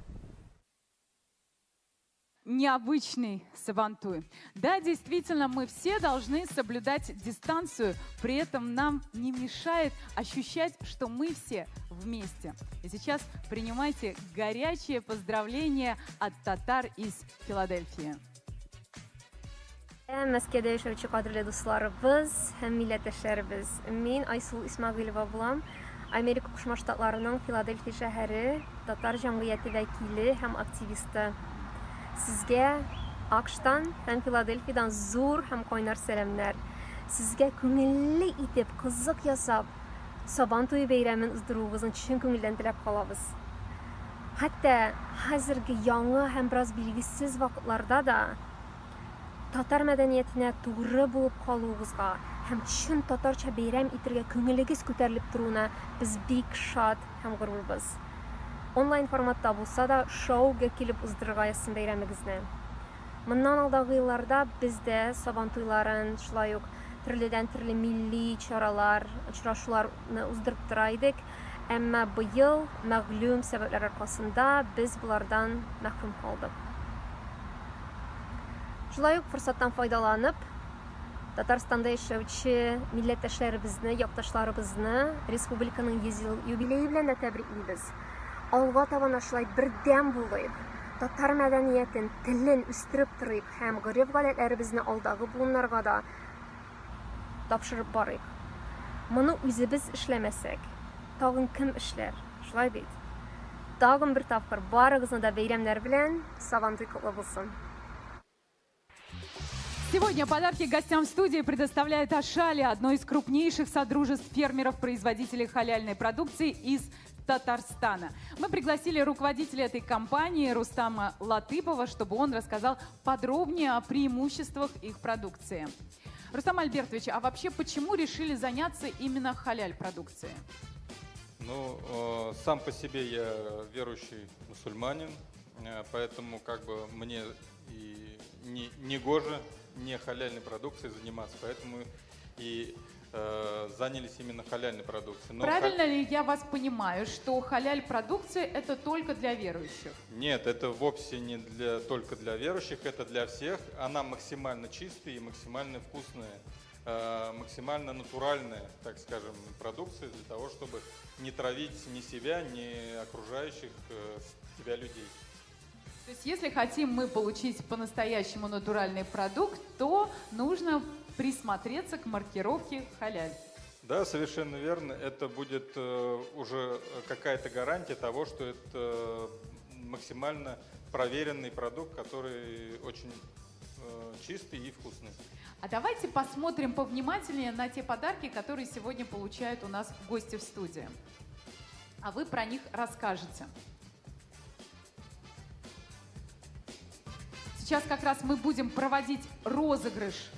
Необычный Сабантуй. Да, действительно, мы все должны соблюдать дистанцию, при этом нам не мешает ощущать, что мы все вместе. И сейчас принимайте горячее поздравление от татар из Филадельфии. Мәскәүдә яшәүче кадерле дусларыбыз һәм милләттәшләребез. Мин Айсул Исмәгыйлова булам. Америка Кушма Штатларының Филадельфия шәһәре татар җәмгыяте вәкиле һәм активисты. Сезгә Акштан һәм Филадельфиядан зур һәм кайнар сәламнар. Сезгә күңелле итеп, кызык ясап, Сабантуй бәйрәмен уздыруыгызны чын күңелдән теләп калабыз. Хәтта хәзерге яңа һәм бераз билгесез вакытларда да татар мәдәниятенә тугры булып калуыгызга һәм чын татарча бәйрәм итәргә күңелегез күтәрелеп торуына без бик шат һәм горурлбыз. Онлайн форматта булса да шоуга килеп уздырырга ясын бәйрәмегезне. Моннан алдагы елларда бездә Сабантуйларын, шулай ук төрледән-төрле милли чаралар, очрашуларны уздырып тора идек. Әмма быел мәгълүм сәбәпләр аркасында без булардан мәхрүм калдык. Шулай ук форсаттан файдаланып, Татарстанда яшәүче милләттәшләребезне, якташларыбызны республиканың 100 ел юбилее белән дә тәбриклибез. Алга табан шулай бердәм булыйк. татар мәдәниятен, телен үстереп торыйк һәм гореф гадәтләребезне алдагы буыннарга да тапшырып барыйк. Моны үзебез эшләмәсәк, тагын кем эшләр? Шулай бит. Тагын бер тапкыр барыгызны да бәйрәмнәр белән Сабантуй котлы булсын. Сегодня подарки гостям в студии предоставляет Ашали, одно из крупнейших содружеств фермеров-производителей халяльной продукции из Татарстана. Мы пригласили руководителя этой компании Рустама Латыпова, чтобы он рассказал подробнее о преимуществах их продукции. Рустам Альбертович, а вообще почему решили заняться именно халяль-продукцией? Ну, сам по себе я верующий мусульманин, поэтому как бы мне и не гоже не халяльной продукцией заниматься, поэтому и занялись именно халяльной продукцией. Но правильно ли я вас понимаю, что халяль-продукция это только для верующих? Нет, это вовсе не только для верующих, это для всех. Она максимально чистая и максимально вкусная, максимально натуральная, так скажем, продукция для того, чтобы не травить ни себя, ни окружающих тебя людей. То есть, если хотим мы получить по-настоящему натуральный продукт, то нужно присмотреться к маркировке халяль. Да, совершенно верно. Это будет уже какая-то гарантия того, что это максимально проверенный продукт, который очень чистый и вкусный. А давайте посмотрим повнимательнее на те подарки, которые сегодня получают у нас гости в студии. А вы про них расскажете. Сейчас как раз мы будем проводить розыгрыш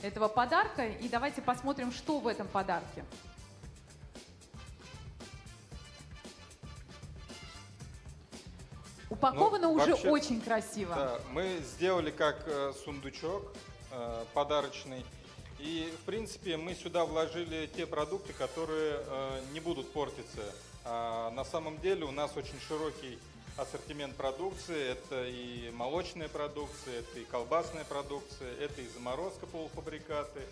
этого подарка. И давайте посмотрим, что в этом подарке. Упаковано уже вообще, очень красиво. Да, мы сделали как сундучок подарочный. И, в принципе, мы сюда вложили те продукты, которые не будут портиться. А на самом деле у нас очень широкий ассортимент продукции. Это и молочная продукция, это и колбасная продукция, это и заморозка полуфабрикаты,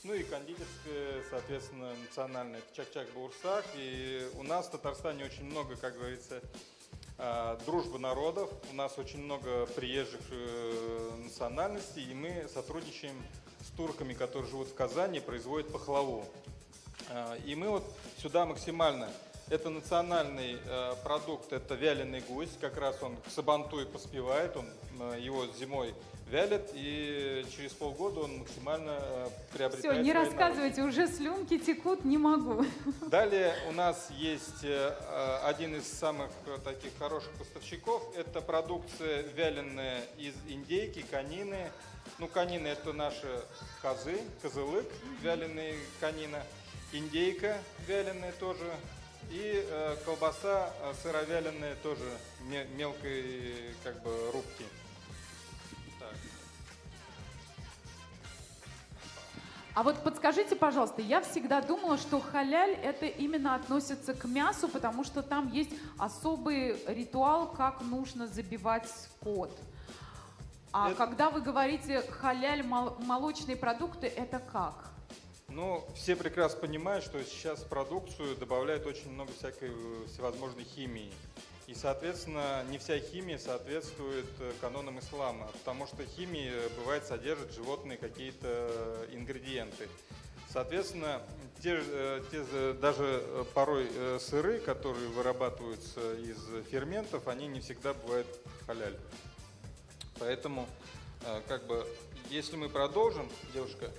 ну и кондитерская, соответственно, национальная, это Чак-Чак-Баурсак. И у нас в Татарстане очень много, как говорится, дружбы народов. У нас очень много приезжих национальностей, и мы сотрудничаем с турками, которые живут в Казани, производят пахлаву. И мы вот сюда максимально... Это национальный продукт, это вяленый гусь, как раз он к Сабантуй поспевает, его зимой вялят, и через полгода он максимально приобретает. Все, не рассказывайте, уже слюнки текут, не могу. Далее у нас есть один из самых таких хороших поставщиков, это продукция вяленая из индейки, конины. Ну, конины это наши козы, козылык, вяленая конина, индейка вяленая тоже. И колбаса сыровяленая тоже мелкой как бы рубки. Так. А вот подскажите, пожалуйста, я всегда думала, что халяль это именно относится к мясу, потому что там есть особый ритуал, как нужно забивать скот. А когда вы говорите халяль молочные продукты, это как? Ну, все прекрасно понимают, что сейчас в продукцию добавляют очень много всякой всевозможной химии. И, соответственно, не вся химия соответствует канонам ислама, потому что химия, бывает, содержит животные какие-то ингредиенты. Соответственно, даже порой сыры, которые вырабатываются из ферментов, они не всегда бывают халяль. Поэтому, как бы, если мы продолжим, девушка...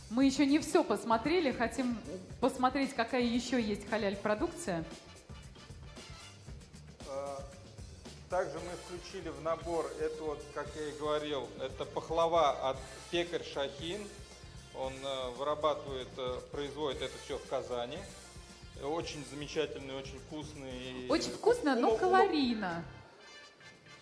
Мы еще не все посмотрели, хотим посмотреть, какая еще есть халяль-продукция. Также мы включили в набор, это вот, как я и говорил, это пахлава от пекарь Шахин. Он вырабатывает, производит это все в Казани. Очень замечательный, очень вкусный. Очень вкусно, но калорийно.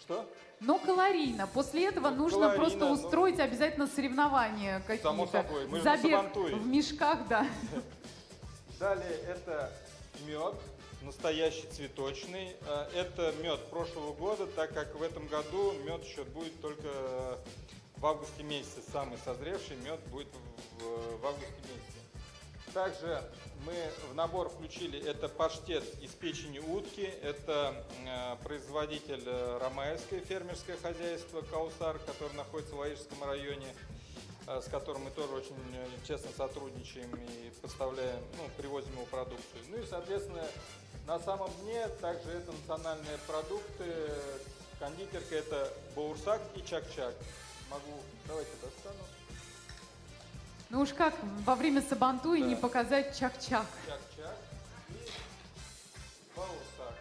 Что? Но калорийно. После этого нужно просто устроить обязательно соревнования какие-то. Само собой. Мы забег в мешках, да. Далее это мед, настоящий цветочный. Это мед прошлого года, так как в этом году мед еще будет только в августе месяце. Самый созревший мед будет в августе месяце. Также мы в набор включили это паштет из печени утки. Это производитель ромаевское фермерское хозяйство «Каусар», которое находится в Лаишском районе, с которым мы тоже очень честно сотрудничаем и поставляем, привозим его продукцию. Ну и, соответственно, на самом дне также это национальные продукты. Кондитерка — это баурсак и чак-чак. Давайте достану. Ну уж как во время сабантуи не показать чак-чак. Чак-чак и баурсак.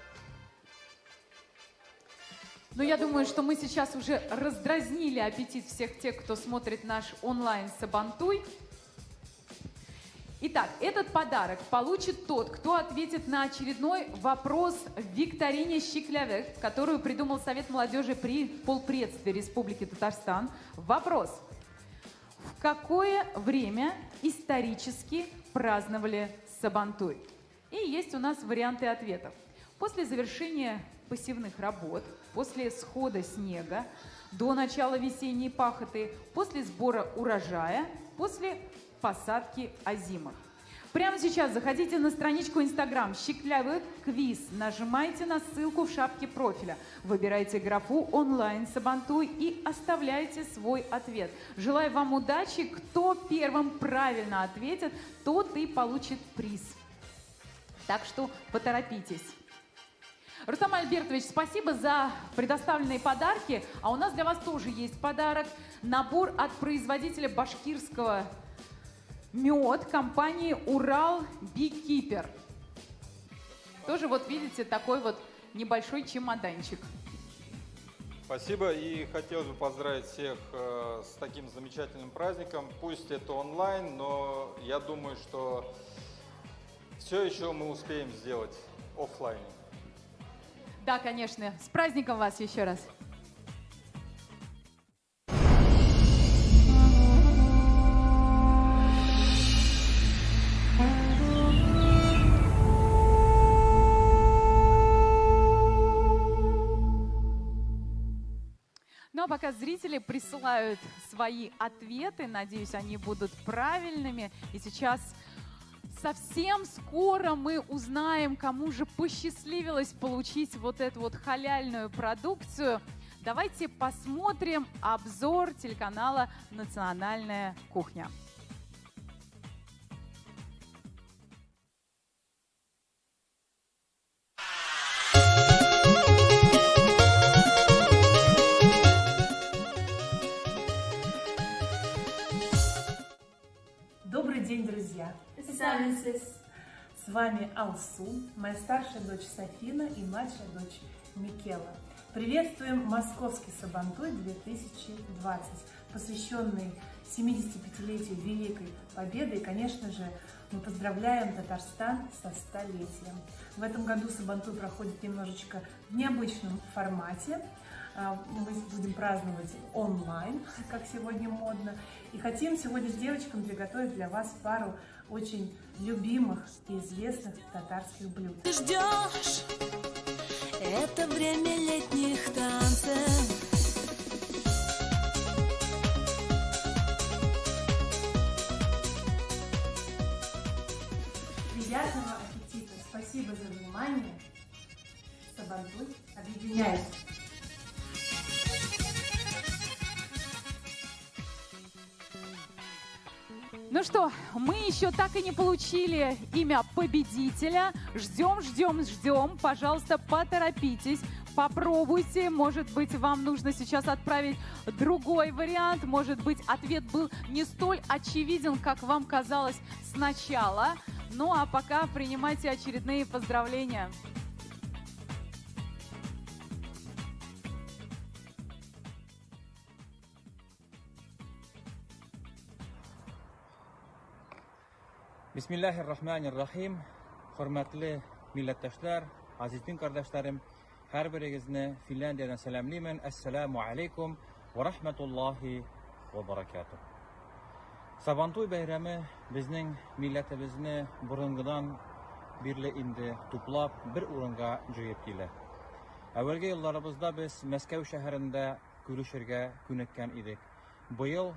Но я думаю, что мы сейчас уже раздразнили аппетит всех тех, кто смотрит наш онлайн сабантуй. Итак, этот подарок получит тот, кто ответит на очередной вопрос в викторине «Щиклявек», которую придумал Совет молодежи при полпредстве Республики Татарстан. Вопрос. В какое время исторически праздновали Сабантуй? И есть у нас варианты ответов. После завершения посевных работ, после схода снега, до начала весенней пахоты, после сбора урожая, после посадки озимых. Прямо сейчас заходите на страничку Instagram «Щиклявек квиз», нажимайте на ссылку в шапке профиля, выбирайте графу «Онлайн Сабантуй» и оставляйте свой ответ. Желаю вам удачи. Кто первым правильно ответит, тот и получит приз. Так что поторопитесь. Рустам Альбертович, спасибо за предоставленные подарки. А у нас для вас тоже есть подарок. Набор от производителя башкирского мед компании «Урал Бикипер». Тоже вот видите такой вот небольшой чемоданчик. Спасибо, и хотелось бы поздравить всех с таким замечательным праздником. Пусть это онлайн, но я думаю, что все еще мы успеем сделать офлайн. Да, конечно. С праздником вас еще раз. Ну а пока зрители присылают свои ответы, надеюсь, они будут правильными. И сейчас совсем скоро мы узнаем, кому же посчастливилось получить вот эту вот халяльную продукцию. Давайте посмотрим обзор телеканала «Национальная кухня». Добрый день, друзья! С вами Алсу, моя старшая дочь Софина и младшая дочь Микела. Приветствуем Московский Сабантуй 2020, посвященный 75-летию Великой Победы. И, конечно же, мы поздравляем Татарстан со 100-летием. В этом году Сабантуй проходит немножечко в необычном формате. Мы будем праздновать онлайн, как сегодня модно. И хотим сегодня с девочками приготовить для вас пару очень любимых и известных татарских блюд. Ты ждешь, это время летних танцев. Приятного аппетита! Спасибо за внимание. Сабантуй объединяет. Ну что, мы еще так и не получили имя победителя. Ждем. Пожалуйста, поторопитесь, попробуйте. Может быть, вам нужно сейчас отправить другой вариант. Может быть, ответ был не столь очевиден, как вам казалось сначала. Ну а пока принимайте очередные поздравления. Bismillahirrahmanirrahim. Hürmetli milletteşler, azizin kardeşlerim, her birinizni Finlandiya'dan selamlayman. Assalamu alaikum ve rahmetullahi ve berekatuh. Sabantuy bayrami bizning millatimizni burungidan birli indi to'plab bir o'ringa jo'yib keldi. Avvalgi yillarımızda biz Moskva shahrida ko'rishirga ko'nikkan edik. Bu yil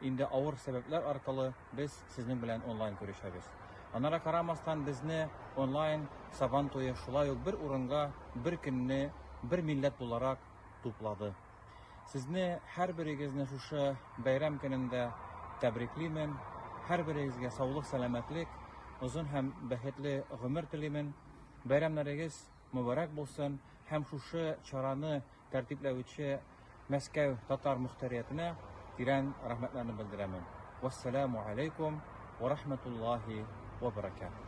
инде авыр сәбәпләр аркылы без сезнең белән онлайн күрешәбез. Анара карамастан безне онлайн Сабан туе шулай ук бер урынга, бер көнне, бер милләт буларак туплады. Сезне һәрберегезне шушы бәйрәм көнендә тәбриклимен. Һәрберегезгә саулык, сәламәтлек, озын һәм бәхетле гомер телимен. Бәйрәмнәрегез мөбарәк булсын һәм шушы чараны тәртипләүче Мәскәү татар мөхтәриятенә тирән рәхмәтләрне белдерәмен. Вассаламу алейкум ва рахматуллахи ва баракатух.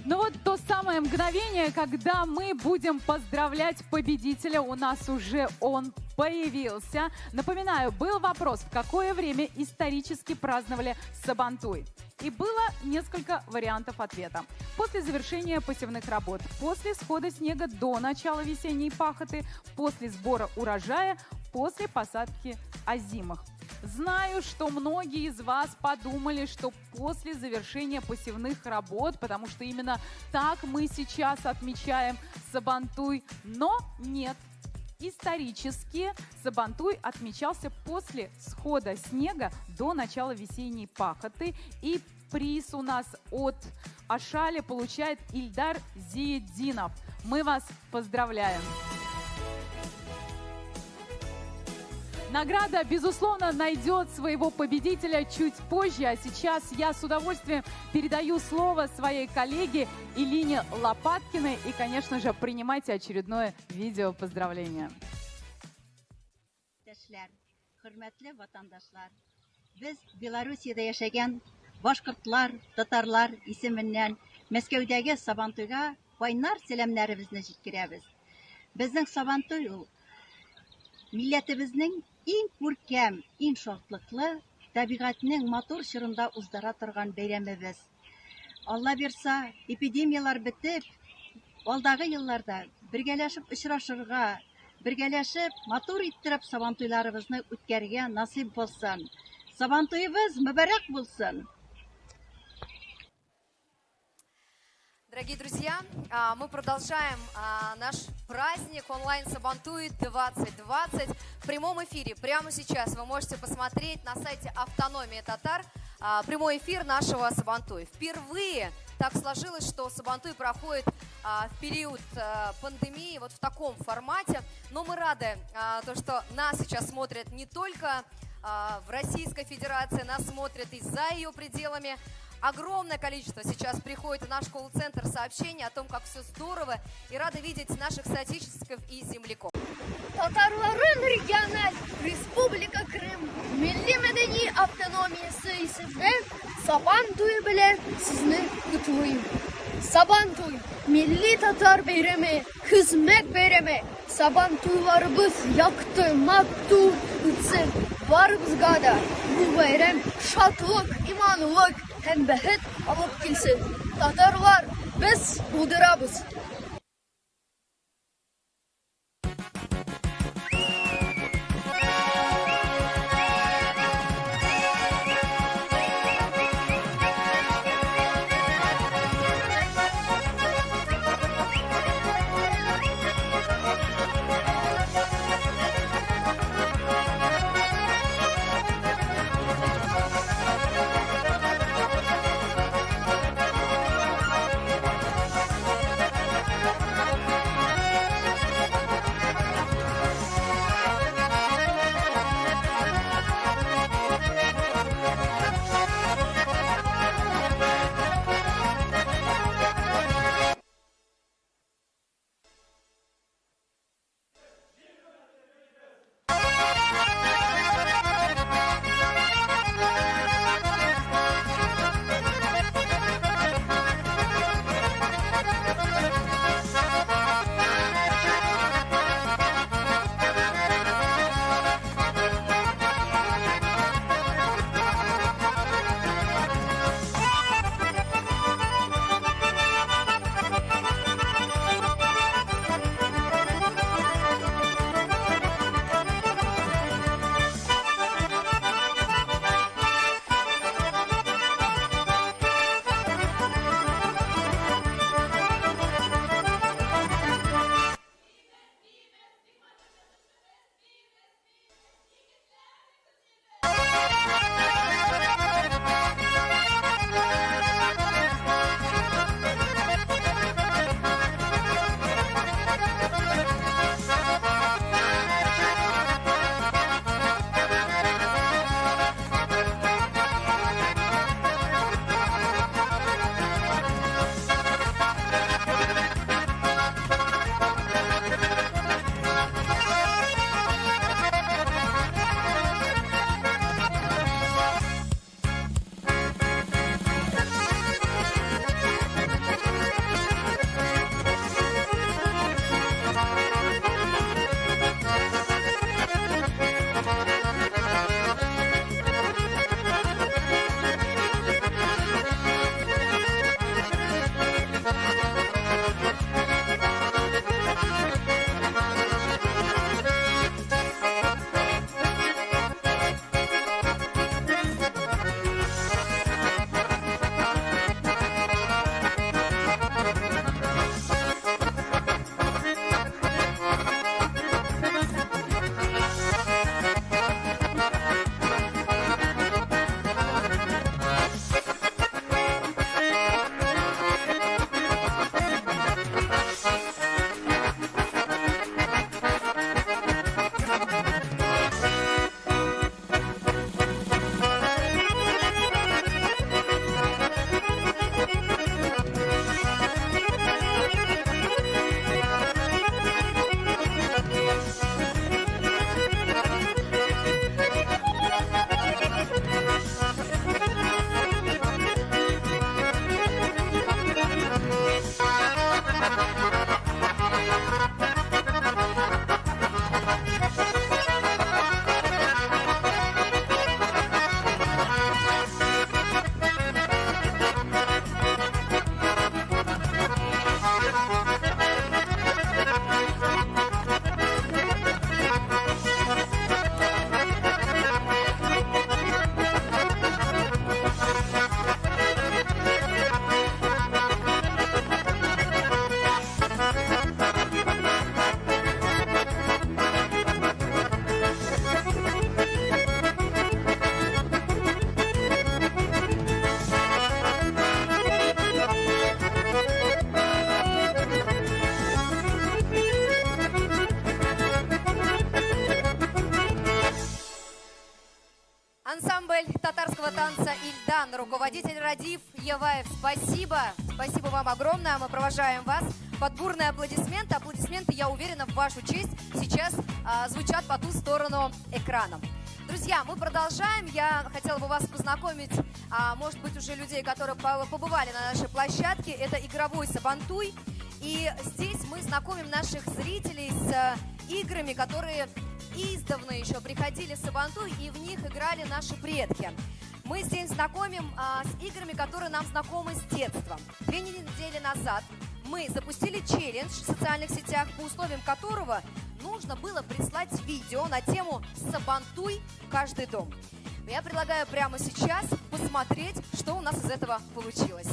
Ну вот то самое мгновение, когда мы будем поздравлять победителя, у нас уже он появился. Напоминаю, был вопрос, в какое время исторически праздновали Сабантуй. И было несколько вариантов ответа. После завершения посевных работ, после схода снега до начала весенней пахоты, после сбора урожая, после посадки озимых. Знаю, что многие из вас подумали, что после завершения посевных работ, потому что именно так мы сейчас отмечаем Сабантуй, но нет. Исторически Сабантуй отмечался после схода снега до начала весенней пахоты. И приз у нас от Ашали получает Ильдар Зиеддинов. Мы вас поздравляем! Награда, безусловно, найдет своего победителя чуть позже, а сейчас я с удовольствием передаю слово своей коллеге Илине Лопаткиной. И, конечно же, принимайте очередное видео поздравления. Хөрмәтле ватандашлар, без Белоруссиядә яшәгән башкортлар, татарлар исеменнән Мәскәүдәге Сабантуйга кайнар сәламнәребезне җиткерәбез. Безнең Сабантуй ул милләтебезнең иң күркәм, иң шатлыклы, табигатьнең матур чорында уздыра торган бәйрәмебез. Алла бирса, эпидемиялар бетеп, алдагы елларда бергәләшеп очрашырга, бергәләшеп матур иттереп Сабантуйларыбызны үткәргә насыйп булсын. Сабантуйыбыз мөбарәк булсын. Дорогие друзья, мы продолжаем наш праздник онлайн Сабантуй 2020 в прямом эфире. Прямо сейчас вы можете посмотреть на сайте Автономия Татар прямой эфир нашего Сабантуй. Впервые так сложилось, что Сабантуй проходит в период пандемии вот в таком формате. Но мы рады, что нас сейчас смотрят не только в Российской Федерации, нас смотрят и за ее пределами. Огромное количество сейчас приходит в наш колл-центр сообщений о том, как все здорово, и рады видеть наших соотечественников и земляков. Татарларын региональ Республика Крым Milli Мәдәни автономиясе исемле Сабантуй белән сезне котлыйм. Сабантуй милли татар бәйрәме, хезмәт бәйрәме. Сабантуйларыбыз якты, матур үтсен. Барыбызга да бу бәйрәм шатлык, иманлык һәм бәхет алып килсен. Татарлар, без булдырабыз. Радив Еваев, спасибо. Спасибо вам огромное. Мы провожаем вас под бурные аплодисменты. Аплодисменты, я уверена, в вашу честь сейчас звучат по ту сторону экрана. Друзья, мы продолжаем. Я хотела бы вас познакомить, может быть, уже людей, которые побывали на нашей площадке. Это игровой Сабантуй. И здесь мы знакомим наших зрителей с играми, которые издавна еще приходили в Сабантуй, и в них играли наши предки. Мы здесь знакомим с играми, которые нам знакомы с детства. 2 недели назад мы запустили челлендж в социальных сетях, по условиям которого нужно было прислать видео на тему «Сабантуй в каждый дом». Я предлагаю прямо сейчас посмотреть, что у нас из этого получилось.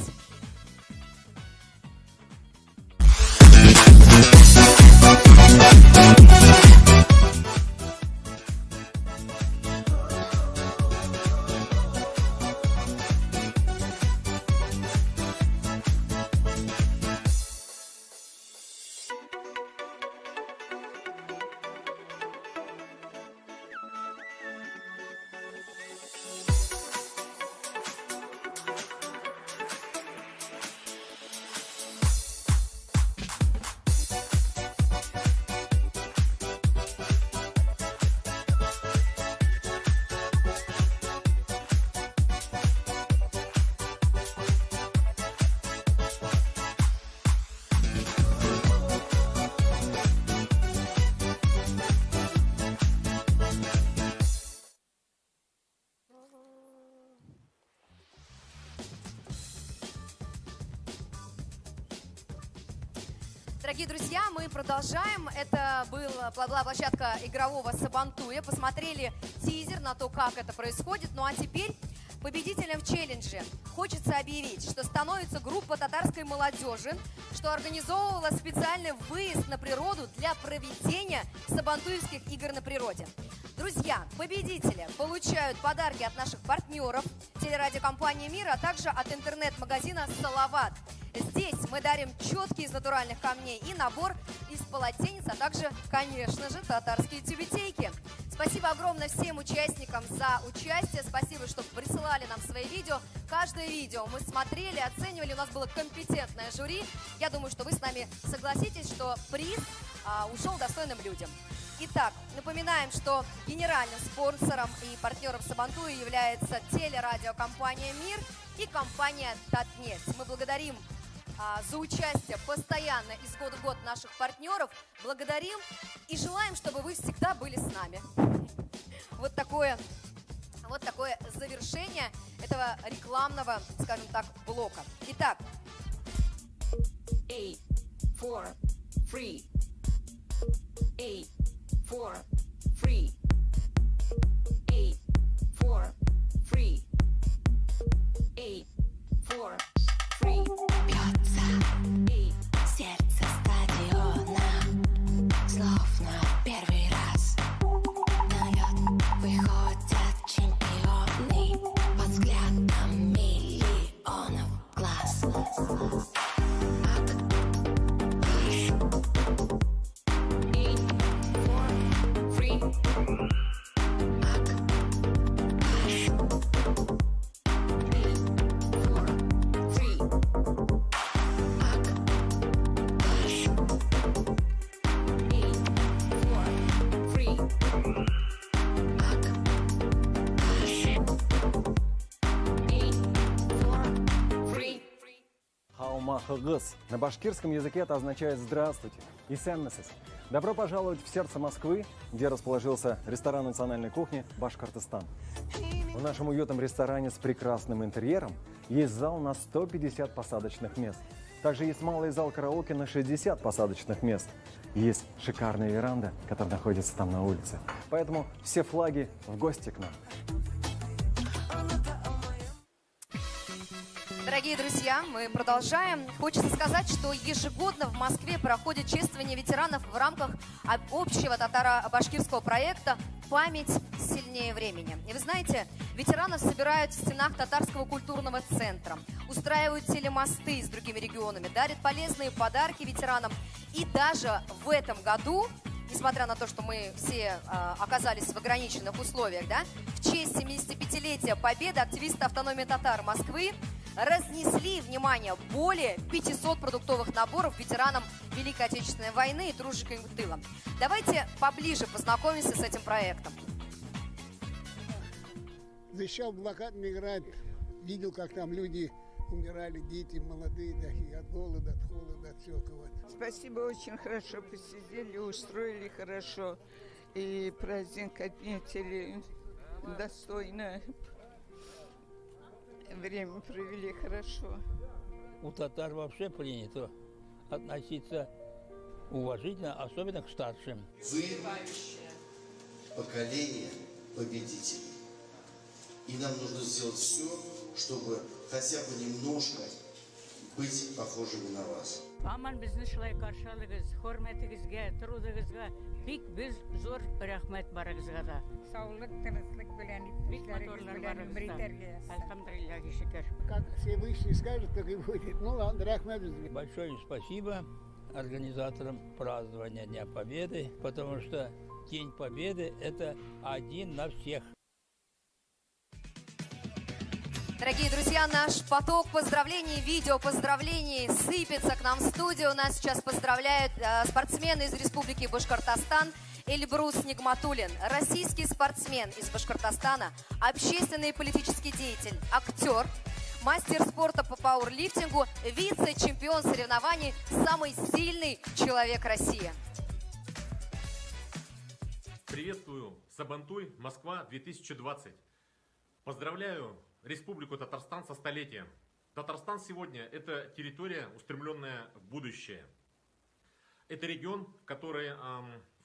Дорогие друзья, мы продолжаем. Это была площадка игрового Сабантуя. Посмотрели тизер на то, как это происходит. Ну а теперь победителем в челлендже хочется объявить, что становится группа татарской молодежи, что организовывала специальный выезд на природу для проведения сабантуевских игр на природе. Друзья, победители получают подарки от наших партнеров, телерадиокомпании «Мир», а также от интернет-магазина «Салават». Здесь мы дарим четки из натуральных камней и набор из полотенец, а также, конечно же, татарские тюбетейки. Спасибо огромное всем участникам за участие. Спасибо, что присылали нам свои видео. Каждое видео мы смотрели, оценивали. У нас было компетентное жюри. Я думаю, что вы с нами согласитесь, что приз ушел достойным людям. Итак, напоминаем, что генеральным спонсором и партнером Сабантуя является телерадиокомпания «Мир» и компания «Татнефть». Мы благодарим за участие постоянно из года в год наших партнеров. Благодарим и желаем, чтобы вы всегда были с нами. Вот такое завершение этого рекламного, скажем так, блока. Итак. 8, 4, 3. 8, 4, 3. 8, 4, 3. 8, 4, 3. Бьется сердце стадиона, словно первый раз. На лед выходят чемпионы под взглядом миллионов глаз. Хаумахагыс. На башкирском языке это означает «здравствуйте». Исенмесес. Добро пожаловать в сердце Москвы, где расположился ресторан национальной кухни «Башкортостан». В нашем уютном ресторане с прекрасным интерьером есть зал на 150 посадочных мест. Также есть малый зал караоке на 60 посадочных мест. Есть шикарная веранда, которая находится там на улице. Поэтому все флаги в гости к нам. Дорогие друзья, мы продолжаем. Хочется сказать, что ежегодно в Москве проходит чествование ветеранов в рамках общего татаро-башкирского проекта «Память сильнее времени». И вы знаете, ветеранов собирают в стенах татарского культурного центра, устраивают телемосты с другими регионами, дарят полезные подарки ветеранам. И даже в этом году, несмотря на то, что мы все оказались в ограниченных условиях, да, в честь 75-летия Победы активисты автономии татар Москвы разнесли, внимание, более 500 продуктовых наборов ветеранам Великой Отечественной войны и труженикам тыла. Давайте поближе познакомимся с этим проектом. Защищал блокад мигрант, видел, как там люди умирали, дети молодые, такие, от голода, от холода, от всякого. Спасибо, очень хорошо посидели, устроили хорошо. И праздник отметили достойно. Время провели хорошо. У татар вообще принято относиться уважительно, особенно к старшим. Вы поколение победителей. И нам нужно сделать все, чтобы хотя бы немножко быть похожими на вас. Аман bizни шулай каршылыгыз, хөрмәтегезгә, трудыгызга бик без зур рәхмәт барыгызга да. Саулык, тынычлык белән, иптәшләрегез белән бирергә. Алхамдулиллаһи шөкер. Как Всевышний скажет, так и будет. Ну ладно, рахмет. Большое спасибо организаторам празднования Дня Победы, потому что День Победы – это один на всех. Дорогие друзья, наш поток поздравлений, видео поздравлений сыпется к нам в студию. Нас сейчас поздравляют спортсмены из Республики Башкортостан Эльбрус Нигматуллин, российский спортсмен из Башкортостана, общественный и политический деятель, актер, мастер спорта по пауэрлифтингу, вице-чемпион соревнований, самый сильный человек России. Приветствую, Сабантуй, Москва, 2020. Поздравляю Республику Татарстан со столетием. Татарстан сегодня – это территория, устремленная в будущее. Это регион, в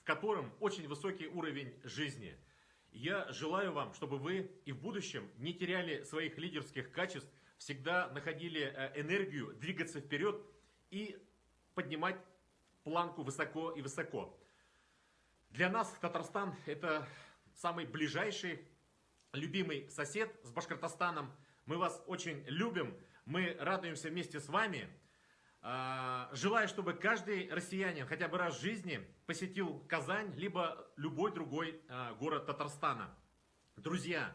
котором очень высокий уровень жизни. Я желаю вам, чтобы вы и в будущем не теряли своих лидерских качеств, всегда находили энергию двигаться вперед и поднимать планку высоко и высоко. Для нас Татарстан – это самый ближайший, любимый сосед с Башкортостаном. Мы вас очень любим, мы радуемся вместе с вами. Желаю, чтобы каждый россиянин хотя бы раз в жизни посетил Казань, либо любой другой город Татарстана. Друзья,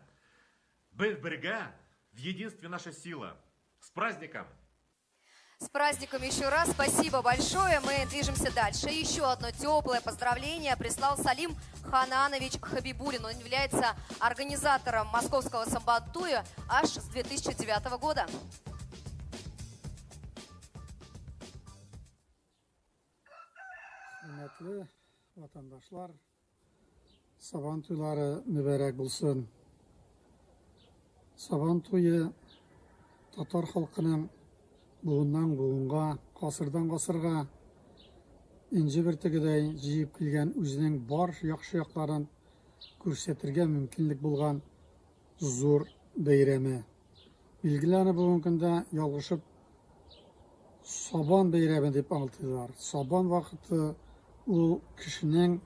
Берега, в единстве наша сила. С праздником! С праздником еще раз, спасибо большое. Мы движемся дальше. Еще одно теплое поздравление прислал Салим Хананович Хабибулин. Он является организатором московского Сабантуя аж с 2009 года. Hürmetli vatandaşlar, Sabantuyları mübarek bulsun. Sabantuyu Tatar halkının buğundan buğunga, kasırdan kasırga, ince bir tegidey jiyip kilgen özünün bar yaxşı yaqlарын көрсетірге мүмкінлік болған зор бейремі. Bilgilerini bugün günde yalgışıp Saban beyremi deyip anlatıyorlar. Saban vakti o kişinin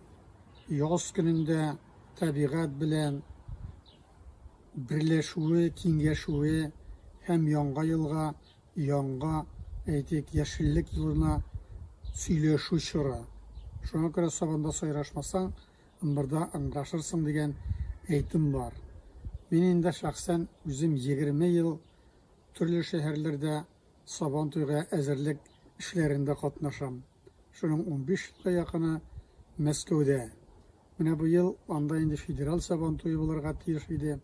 yaz gününde tabiat bilen birleşuğu, kengeşuğu hem yanga yılga, yanga, yeşillik yılına söyleşu çıra. Şuna göre sabanda sayraşmasan, burada anlaşırsın degen eğitim var. Benim de şahsen özüm 20 yıl türlü şehirlerde Sabantuyga әзірлік işlerinde katnaşam. Şunun 15 yılga yakını Moskov'da. Mine bu yıl anda indi federal Sabantuy bularga tiyişiydi.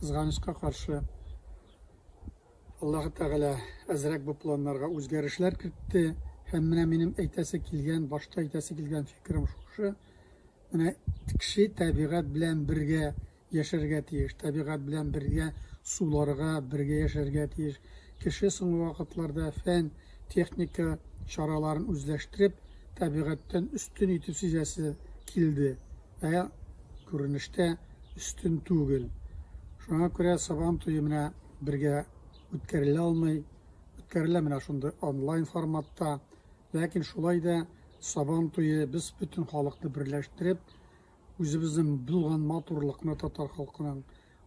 Kızganışka karşı Allah Teala azrak bu planlarga özgerişler kiritdi. Hem mine benim eytesi kilgen, başta eytesi kilgen fikrim şu. Mine kişi tabiat bilen birge yaşarga tiyiş. Tabiat bilen birge sularga birge yaşarga tiyiş. Kişi son vakitlarda fen, teknika çaralarını özleştirip tabiattan üstün itibsizesi kildi. Veya görünüşte üstün tuğul. Şuna göre Sabantuyu mine birge ötkerile almay, ötkerile mine şunda online formatta. Lakin şulay da Sabantuyu biz bütün halkını birleştirip özümüzün bulgan maturluğunu Tatar halkının,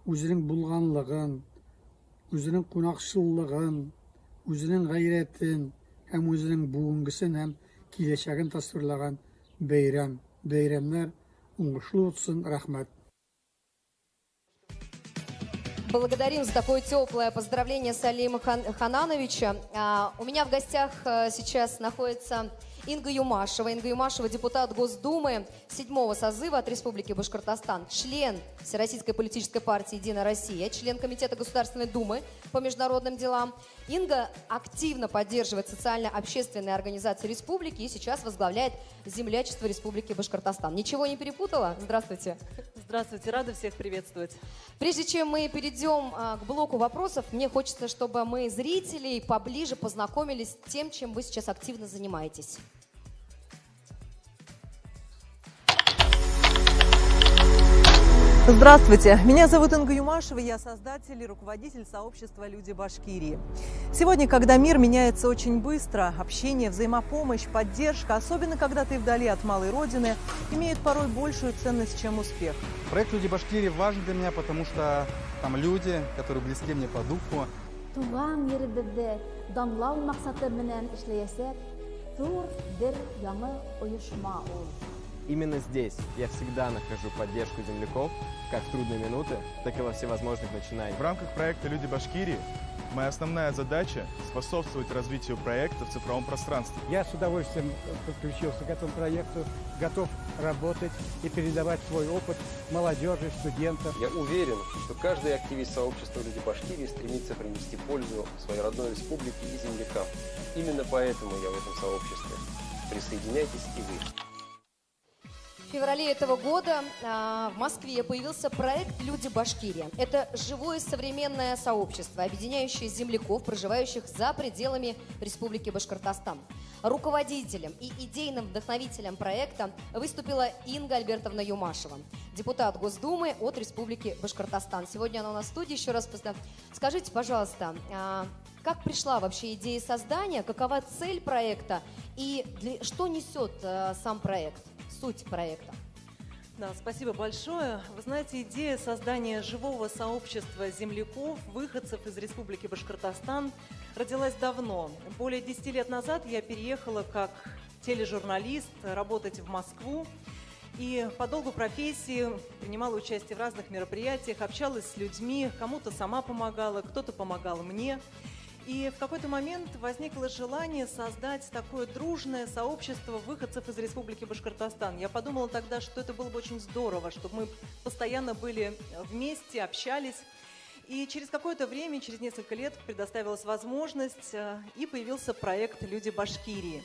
özünün bulganlığın, özünün konakçılığın, özünün gayretin, hem özünün bugünküsün hem kileşegin tasvirlagan beyram. Beyramlar uğuşlu olsun, rahmet. Благодарим за такое теплое поздравление Салима Ханановича. У меня в гостях сейчас находится Инга Юмашева. Инга Юмашева, депутат Госдумы 7-го созыва от Республики Башкортостан, член Всероссийской политической партии «Единая Россия», член Комитета Государственной Думы по международным делам. Инга активно поддерживает социально-общественные организации республики и сейчас возглавляет землячество Республики Башкортостан. Ничего не перепутала? Здравствуйте. Здравствуйте, рада всех приветствовать. Прежде чем мы перейдем к блоку вопросов, мне хочется, чтобы мы зрителей поближе познакомились с тем, чем вы сейчас активно занимаетесь. Здравствуйте, меня зовут Инга Юмашева, я создатель и руководитель сообщества «Люди Башкирии». Сегодня, когда мир меняется очень быстро, общение, взаимопомощь, поддержка, особенно когда ты вдали от малой родины, имеют порой большую ценность, чем успех. Проект «Люди Башкирии» важен для меня, потому что там люди, которые близки мне по духу. Туган еребезде данлау максаты менен эшләясәк, зур бер яңа оешма ул. Именно здесь я всегда нахожу поддержку земляков, как в трудные минуты, так и во всевозможных начинаниях. В рамках проекта «Люди Башкирии» моя основная задача – способствовать развитию проекта в цифровом пространстве. Я с удовольствием подключился к этому проекту, готов работать и передавать свой опыт молодежи, студентам. Я уверен, что каждый активист сообщества «Люди Башкирии» стремится принести пользу своей родной республике и землякам. Именно поэтому я в этом сообществе. Присоединяйтесь и вы. В феврале этого года в Москве появился проект «Люди Башкирии». Это живое современное сообщество, объединяющее земляков, проживающих за пределами Республики Башкортостан. Руководителем и идейным вдохновителем проекта выступила Инга Альбертовна Юмашева, депутат Госдумы от Республики Башкортостан. Сегодня она у нас в студии. Еще раз скажите, пожалуйста, как пришла вообще идея создания, какова цель проекта и что несет сам проект? Суть проекта. Да, спасибо большое. Вы знаете, идея создания живого сообщества земляков, выходцев из Республики Башкортостан родилась давно. Более 10 лет назад я переехала как тележурналист работать в Москву. И по долгу профессии принимала участие в разных мероприятиях, общалась с людьми, кому-то сама помогала, кто-то помогал мне. И в какой-то момент возникло желание создать такое дружное сообщество выходцев из Республики Башкортостан. Я подумала тогда, что это было бы очень здорово, чтобы мы постоянно были вместе, общались. И через какое-то время, через несколько лет предоставилась возможность, и появился проект «Люди Башкирии».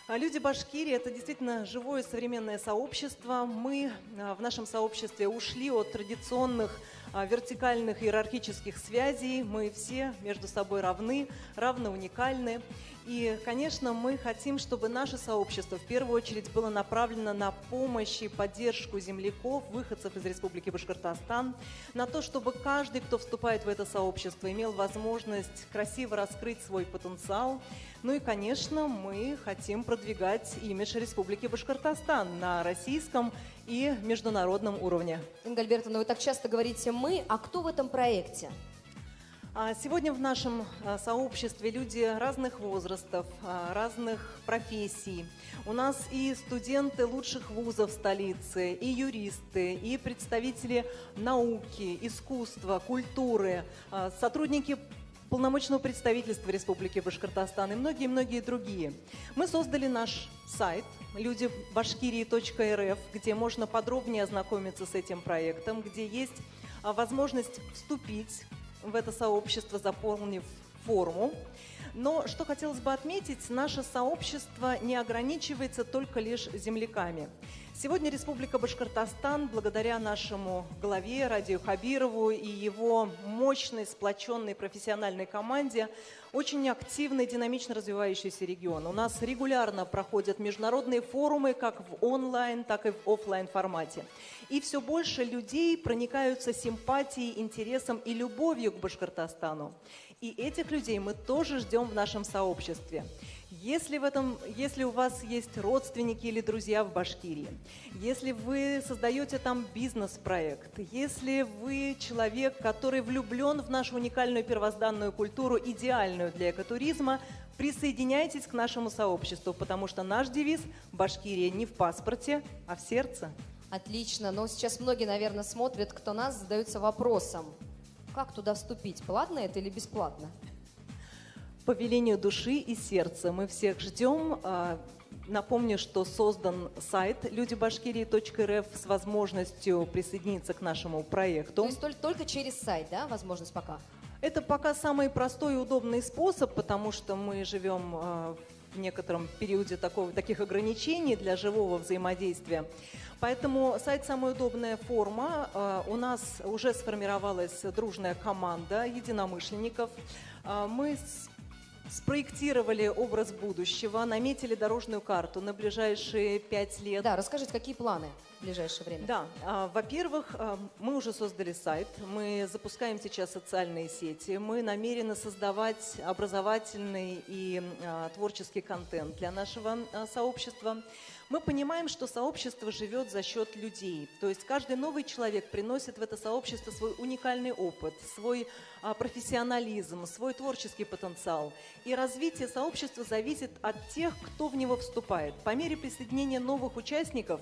«Люди Башкирии» – это действительно живое современное сообщество. Мы в нашем сообществе ушли от традиционных вертикальных иерархических связей. Мы все между собой равны, равно уникальны. И, конечно, мы хотим, чтобы наше сообщество в первую очередь было направлено на помощь и поддержку земляков, выходцев из Республики Башкортостан, на то, чтобы каждый, кто вступает в это сообщество, имел возможность красиво раскрыть свой потенциал. Ну и, конечно, мы хотим продвигать имидж Республики Башкортостан на российском и международном уровне. Инга Альбертовна, вы так часто говорите «мы», а кто в этом проекте? Сегодня в нашем сообществе люди разных возрастов, разных профессий. У нас и студенты лучших вузов столицы, и юристы, и представители науки, искусства, культуры, сотрудники полномочного представительства Республики Башкортостан и многие-многие другие. Мы создали наш сайт людибашкирии.рф, где можно подробнее ознакомиться с этим проектом, где есть возможность вступить в это сообщество, заполнив форму. Но что хотелось бы отметить, наше сообщество не ограничивается только лишь земляками. Сегодня Республика Башкортостан, благодаря нашему главе Радию Хабирову и его мощной, сплоченной профессиональной команде, очень активный, динамично развивающийся регион. У нас регулярно проходят международные форумы как в онлайн, так и в офлайн формате. И все больше людей проникаются симпатией, интересом и любовью к Башкортостану. И этих людей мы тоже ждем в нашем сообществе. Если у вас есть родственники или друзья в Башкирии, если вы создаете там бизнес-проект, если вы человек, который влюблен в нашу уникальную первозданную культуру, идеальную для экотуризма, присоединяйтесь к нашему сообществу, потому что наш девиз «Башкирия не в паспорте, а в сердце». Отлично, но сейчас многие, наверное, смотрят, кто нас, задаются вопросом. Как туда вступить? Платно это или бесплатно? По велению души и сердца мы всех ждем. Напомню, что создан сайт людибашкирии.рф с возможностью присоединиться к нашему проекту. То есть только через сайт, да, возможность пока? Это пока самый простой и удобный способ, потому что мы живем в некотором периоде таких ограничений для живого взаимодействия. Поэтому сайт – самая удобная форма. У нас уже сформировалась дружная команда единомышленников. Мы спроектировали образ будущего, наметили дорожную карту на ближайшие 5 лет. Да, расскажите, какие планы в ближайшее время? Да, во-первых, мы уже создали сайт, мы запускаем сейчас социальные сети, мы намерены создавать образовательный и творческий контент для нашего сообщества. Мы понимаем, что сообщество живет за счет людей. То есть каждый новый человек приносит в это сообщество свой уникальный опыт, свой профессионализм, свой творческий потенциал. И развитие сообщества зависит от тех, кто в него вступает. По мере присоединения новых участников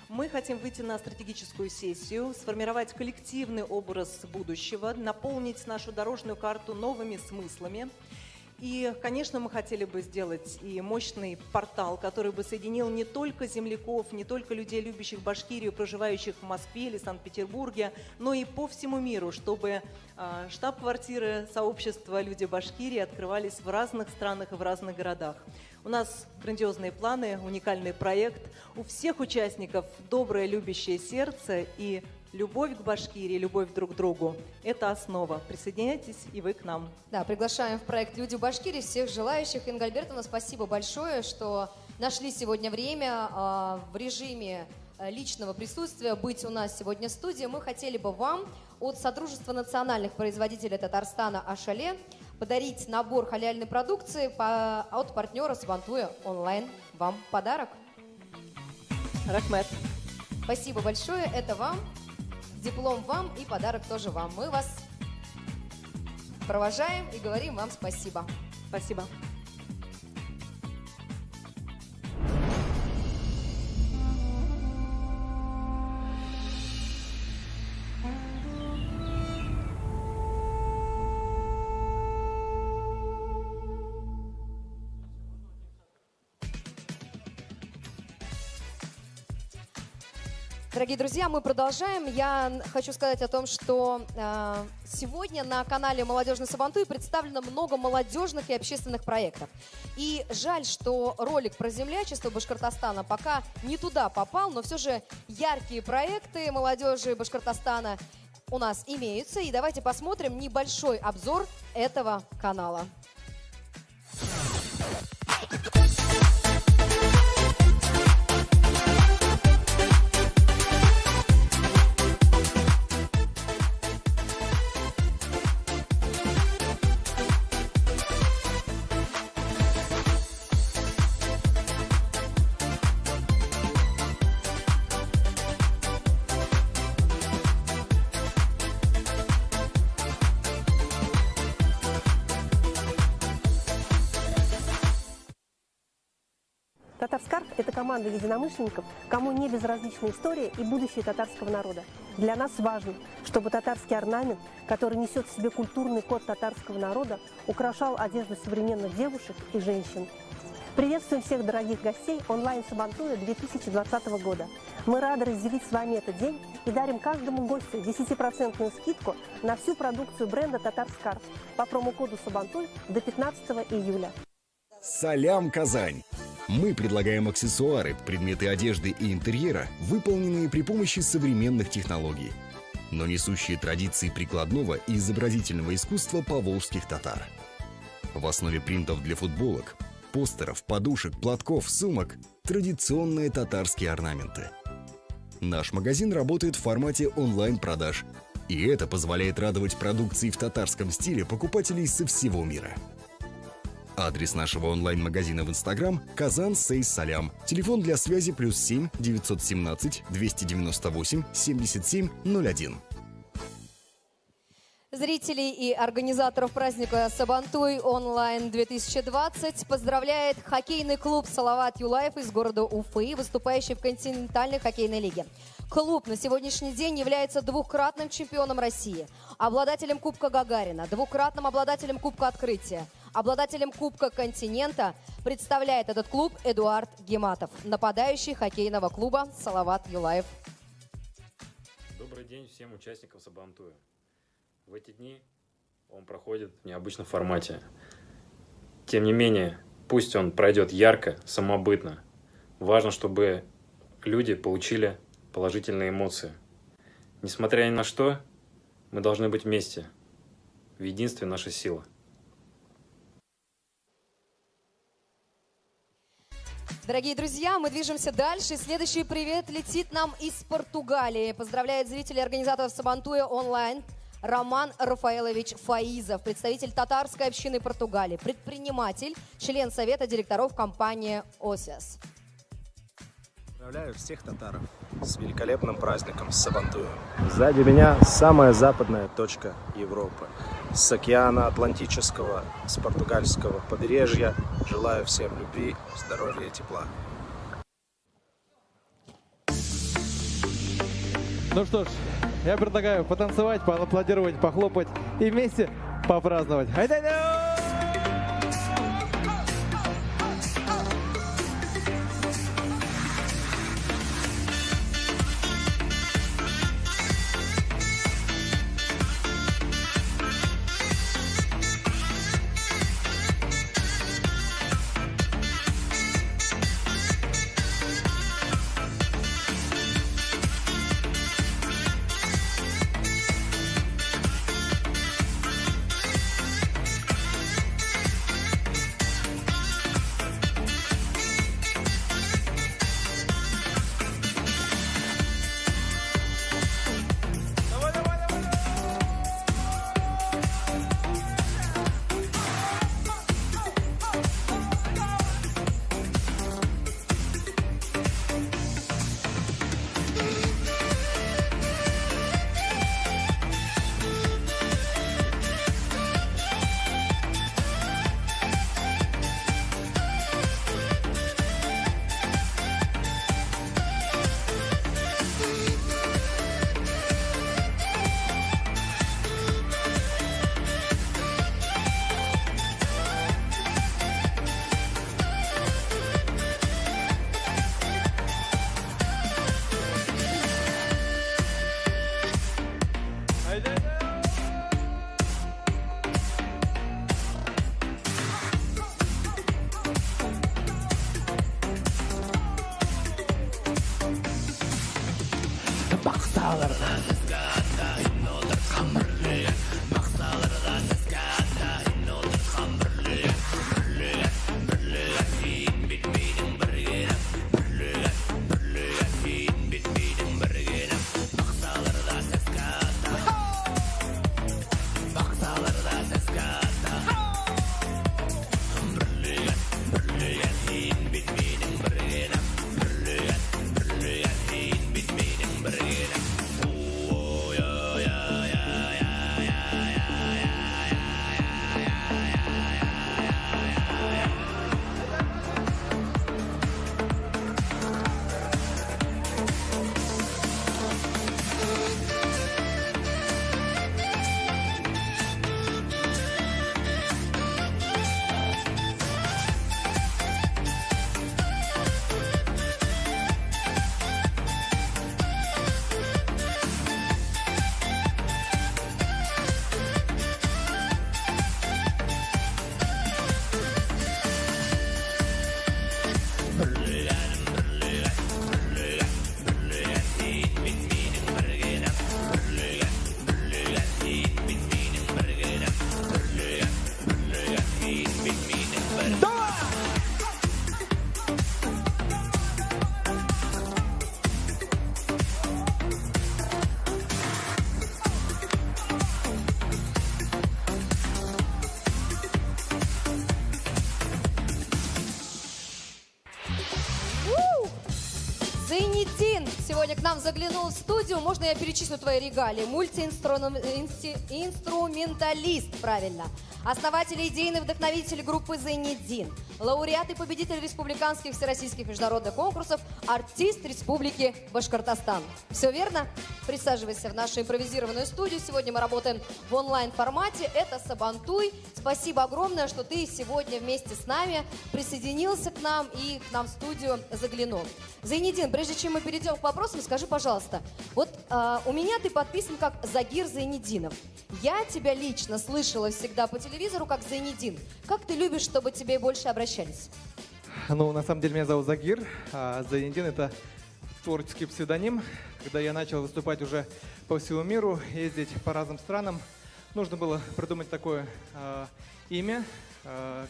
мы хотим выйти на стратегическую сессию, сформировать коллективный образ будущего, наполнить нашу дорожную карту новыми смыслами. И, конечно, мы хотели бы сделать и мощный портал, который бы соединил не только земляков, не только людей, любящих Башкирию, проживающих в Москве или Санкт-Петербурге, но и по всему миру, чтобы штаб-квартиры сообщества «Люди Башкирии» открывались в разных странах и в разных городах. У нас грандиозные планы, уникальный проект. У всех участников доброе, любящее сердце и любовь к Башкирии, любовь друг к другу – это основа. Присоединяйтесь и вы к нам. Да, приглашаем в проект «Люди Башкирии» всех желающих. Инга Альбертовна, спасибо большое, что нашли сегодня время в режиме личного присутствия быть у нас сегодня в студии. Мы хотели бы вам от Содружества национальных производителей Татарстана «Ашале» подарить набор халяльной продукции от партнера Сабантуя онлайн. Вам подарок. Рахмет. Спасибо большое. Это вам. Диплом вам и подарок тоже вам. Мы вас провожаем и говорим вам спасибо. Спасибо. Дорогие друзья, мы продолжаем. Я хочу сказать о том, что сегодня на канале «Молодежный Сабантуй» представлено много молодежных и общественных проектов. И жаль, что ролик про землячество Башкортостана пока не туда попал, но все же яркие проекты молодежи Башкортостана у нас имеются. И давайте посмотрим небольшой обзор этого канала. Татарскарт – это команда единомышленников, кому не безразлична история и будущее татарского народа. Для нас важно, чтобы татарский орнамент, который несет в себе культурный код татарского народа, украшал одежду современных девушек и женщин. Приветствуем всех дорогих гостей онлайн-Сабантуя 2020 года. Мы рады разделить с вами этот день и дарим каждому гостю 10% скидку на всю продукцию бренда Татарскарт по промокоду Сабантуй до 15 июля. Салям, Казань! Мы предлагаем аксессуары, предметы одежды и интерьера, выполненные при помощи современных технологий, но несущие традиции прикладного и изобразительного искусства поволжских татар. В основе принтов для футболок, постеров, подушек, платков, сумок – традиционные татарские орнаменты. Наш магазин работает в формате онлайн-продаж, и это позволяет радовать продукцией в татарском стиле покупателей со всего мира. Адрес нашего онлайн-магазина в Инстаграм – Казан Сейс Салям. Телефон для связи +7 917 298 77 01. Зрителей и организаторов праздника Сабантуй онлайн 2020 поздравляет хоккейный клуб Салават Юлаев из города Уфы, выступающий в континентальной хоккейной лиге. Клуб на сегодняшний день является двукратным чемпионом России, обладателем Кубка Гагарина, двукратным обладателем Кубка Открытия, обладателем Кубка Континента. Представляет этот клуб Эдуард Гематов, нападающий хоккейного клуба Салават Юлаев. Добрый день всем участникам Сабантуя. В эти дни он проходит в необычном формате. Тем не менее, пусть он пройдет ярко, самобытно. Важно, чтобы люди получили положительные эмоции. Несмотря ни на что, мы должны быть вместе. В единстве наша сила. Дорогие друзья, мы движемся дальше. Следующий привет летит нам из Португалии. Поздравляет зрителей и организаторов Сабантуя онлайн Роман Рафаэлович Фаизов, представитель татарской общины Португалии, предприниматель, член совета директоров компании «Осиас». Поздравляю всех татаров с великолепным праздником, с Сабантуем. Сзади меня самая западная точка Европы. С океана Атлантического, с португальского побережья. Желаю всем любви, здоровья и тепла. Ну что ж, я предлагаю потанцевать, поаплодировать, похлопать и вместе попраздновать. Ай-дай-дай! Зайниддин сегодня к нам заглянул в студию. Можно я перечислю твои регалии? Мультиинструменталист, правильно. основатель и идейный вдохновитель группы «Зайниддин», лауреат и победитель республиканских всероссийских международных конкурсов, артист Республики Башкортостан. Все верно? Присаживайся в нашу импровизированную студию. Сегодня мы работаем в онлайн-формате. Это Сабантуй. Спасибо огромное, что ты сегодня вместе с нами присоединился к нам и к нам в студию заглянул. Зайниддин, прежде чем мы перейдем к вопросам, скажи, пожалуйста, вот у меня ты подписан как Загир Зайниддинов. Я тебя лично слышала всегда по телевизору как Зайниддин. Как ты любишь, чтобы к тебе больше обращались? Ну, на самом деле, меня зовут Загир, а Зайниддин — это творческий псевдоним. Когда я начал выступать уже по всему миру, ездить по разным странам, нужно было придумать такое имя,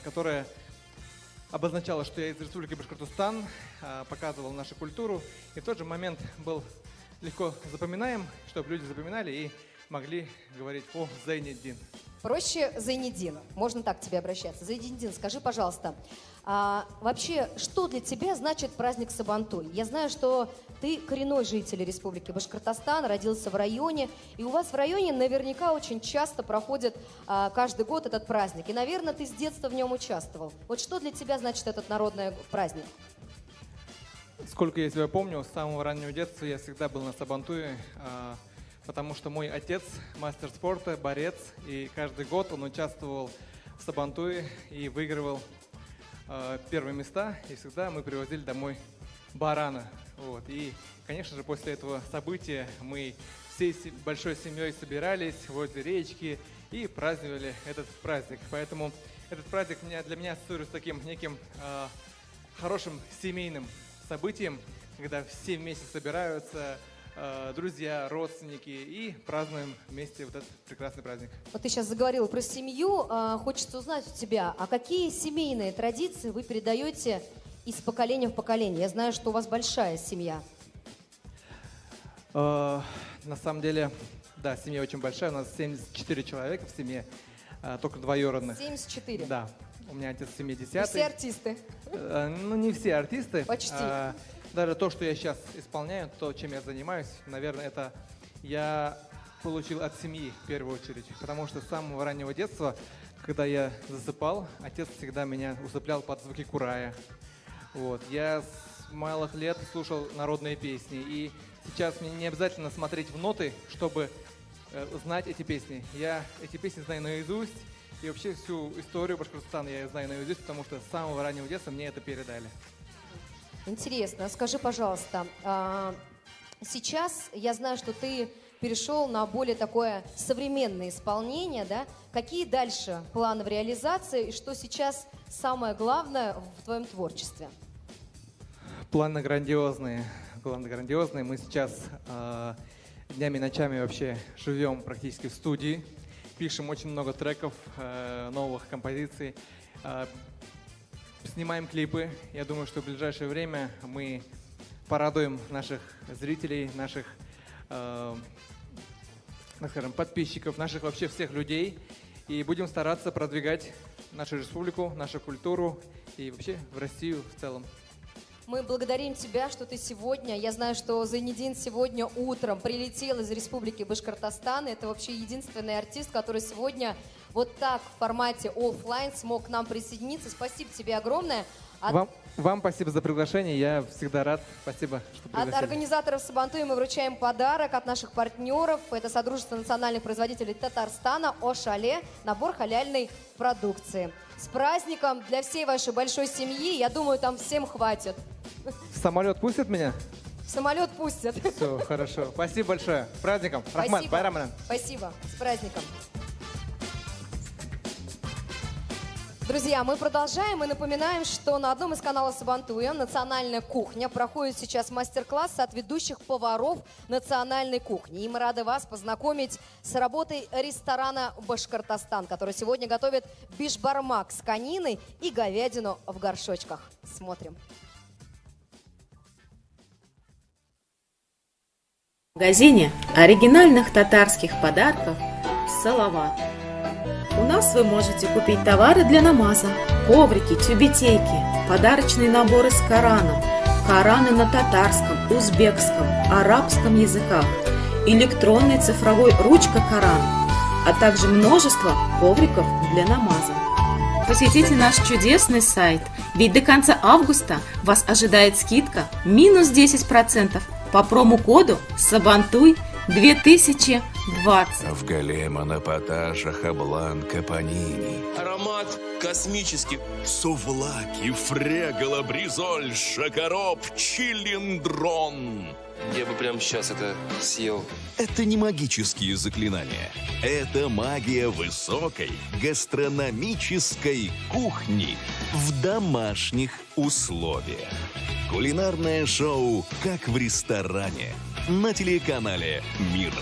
которое обозначало, что я из Республики Башкортостан, показывал нашу культуру, и в тот же момент был легко запоминаем, чтобы люди запоминали и могли говорить: о, Зайниддин. Проще Зайниддин. Можно так к тебе обращаться. Зайниддин, скажи, пожалуйста, вообще, что для тебя значит праздник Сабантуй? Я знаю, что ты коренной житель Республики Башкортостан, родился в районе, и у вас в районе наверняка очень часто проходит каждый год этот праздник. И, наверное, ты с детства в нем участвовал. Вот что для тебя значит этот народный праздник? Сколько я себя помню, с самого раннего детства я всегда был на Сабантуе, потому что мой отец мастер спорта, борец, и каждый год он участвовал в Сабантуе и выигрывал первые места, и всегда мы привозили домой барана. Вот. И, конечно же, после этого события мы всей большой семьей собирались возле речки и праздновали этот праздник. Поэтому этот праздник для меня ассоциируется с таким неким хорошим семейным событием, когда все вместе собираются, друзья, родственники, и празднуем вместе вот этот прекрасный праздник. Вот ты сейчас заговорила про семью. Хочется узнать у тебя, а какие семейные традиции вы передаете из поколения в поколение? Я знаю, что у вас большая семья. На самом деле, да, семья очень большая. У нас 74 человека в семье, только двоюродных. 74? Да. У меня отец 70-й. И все артисты? Ну, не все артисты. Почти. Даже то, что я сейчас исполняю, то, чем я занимаюсь, наверное, это я получил от семьи в первую очередь. Потому что с самого раннего детства, когда я засыпал, отец всегда меня усыплял под звуки курая. Вот. Я с малых лет слушал народные песни. И сейчас мне не обязательно смотреть в ноты, чтобы знать эти песни. Я эти песни знаю наизусть. И вообще всю историю Башкортостана я знаю наизусть, потому что с самого раннего детства мне это передали. Интересно. Скажи, пожалуйста, сейчас я знаю, что ты перешел на более такое современное исполнение, да? Какие дальше планы в реализации и что сейчас самое главное в твоем творчестве? Планы грандиозные. Мы сейчас днями и ночами вообще живем практически в студии. Пишем очень много треков, новых композиций, снимаем клипы. Я думаю, что в ближайшее время мы порадуем наших зрителей, наших, скажем, подписчиков, наших вообще всех людей. И будем стараться продвигать нашу республику, нашу культуру и вообще в Россию в целом. Мы благодарим тебя, что ты сегодня, я знаю, что Зайниддин сегодня утром прилетел из Республики Башкортостан. Это вообще единственный артист, который сегодня вот так в формате офлайн смог к нам присоединиться. Спасибо тебе огромное. Вам спасибо за приглашение, я всегда рад. Спасибо, что пригласили. От организаторов Сабантуя мы вручаем подарок от наших партнеров. Это Содружество национальных производителей Татарстана «Ошале», набор халяльной продукции. С праздником для всей вашей большой семьи. Я думаю, там всем хватит. В самолет пустят меня? В самолет пустят. Все, хорошо. Спасибо большое. С праздником. Рахмат, байрамана. Спасибо. С праздником. Друзья, мы продолжаем и напоминаем, что на одном из каналов Сабантуя «Национальная кухня» проходит сейчас мастер-класс от ведущих поваров национальной кухни. И мы рады вас познакомить с работой ресторана «Башкортостан», который сегодня готовит бишбармак с кониной и говядину в горшочках. Смотрим. В магазине оригинальных татарских подарков «Салават». У нас вы можете купить товары для намаза, коврики, тюбетейки, подарочные наборы с Кораном, Кораны на татарском, узбекском, арабском языках, электронный цифровой ручка Коран, а также множество ковриков для намаза. Посетите наш чудесный сайт, ведь до конца августа вас ожидает скидка минус 10% по промокоду Сабантуй2020. В Галема на Поташах Бланка Панини. Аромат космический. Сувлаки, Фрегала, Бризоль, Шакароп, Чилиндрон. Я бы прямо сейчас это съел. Это не магические заклинания. Это магия высокой гастрономической кухни в домашних условиях. Кулинарное шоу «Как в ресторане» на телеканале «Мир».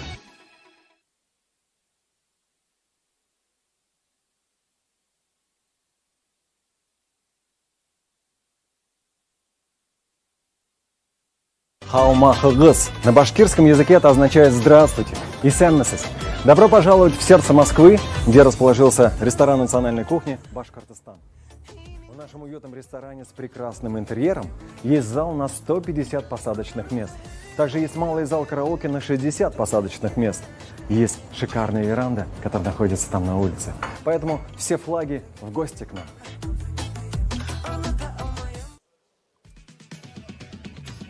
Хаумахыгыз. На башкирском языке это означает «здравствуйте» и «сенмесес». Добро пожаловать в сердце Москвы, где расположился ресторан национальной кухни «Башкортостан». В нашем уютном ресторане с прекрасным интерьером есть зал на 150 посадочных мест. Также есть малый зал караоке на 60 посадочных мест. И есть шикарная веранда, которая находится там на улице. Поэтому все флаги в гости к нам.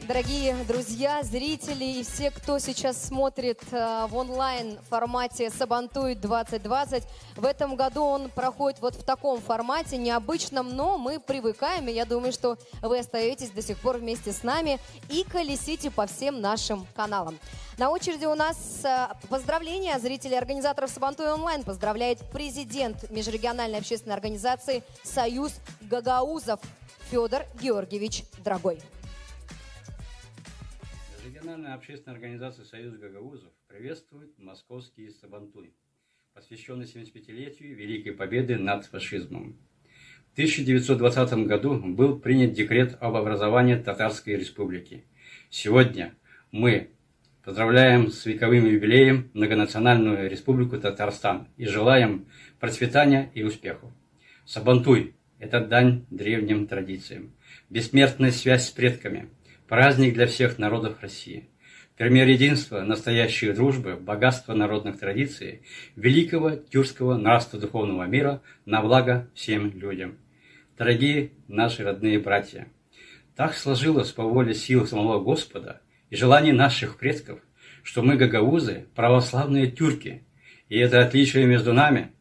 Дорогие друзья, зрители и все, кто сейчас смотрит в онлайн формате Сабантуй 2020, в этом году он проходит вот в таком формате, необычном, но мы привыкаем, и я думаю, что вы остаетесь до сих пор вместе с нами и колесите по всем нашим каналам. На очереди у нас поздравления зрителей организаторов Сабантуй онлайн. Поздравляет президент межрегиональной общественной организации «Союз гагаузов» Федор Георгиевич Драгой. Региональная общественная организация «Союз гагаузов» приветствует московский Сабантуй, посвященный 75-летию Великой Победы над фашизмом. В 1920 году был принят декрет об образовании Татарской Республики. Сегодня мы поздравляем с вековым юбилеем Многонациональную Республику Татарстан и желаем процветания и успехов. Сабантуй – это дань древним традициям, бессмертная связь с предками, праздник для всех народов России, пример единства, настоящей дружбы, богатства народных традиций, великого тюркского нравственно-духовного мира на благо всем людям. Дорогие наши родные братья, так сложилось по воле сил самого Господа и желаний наших предков, что мы, гагаузы, православные тюрки, и это отличие между нами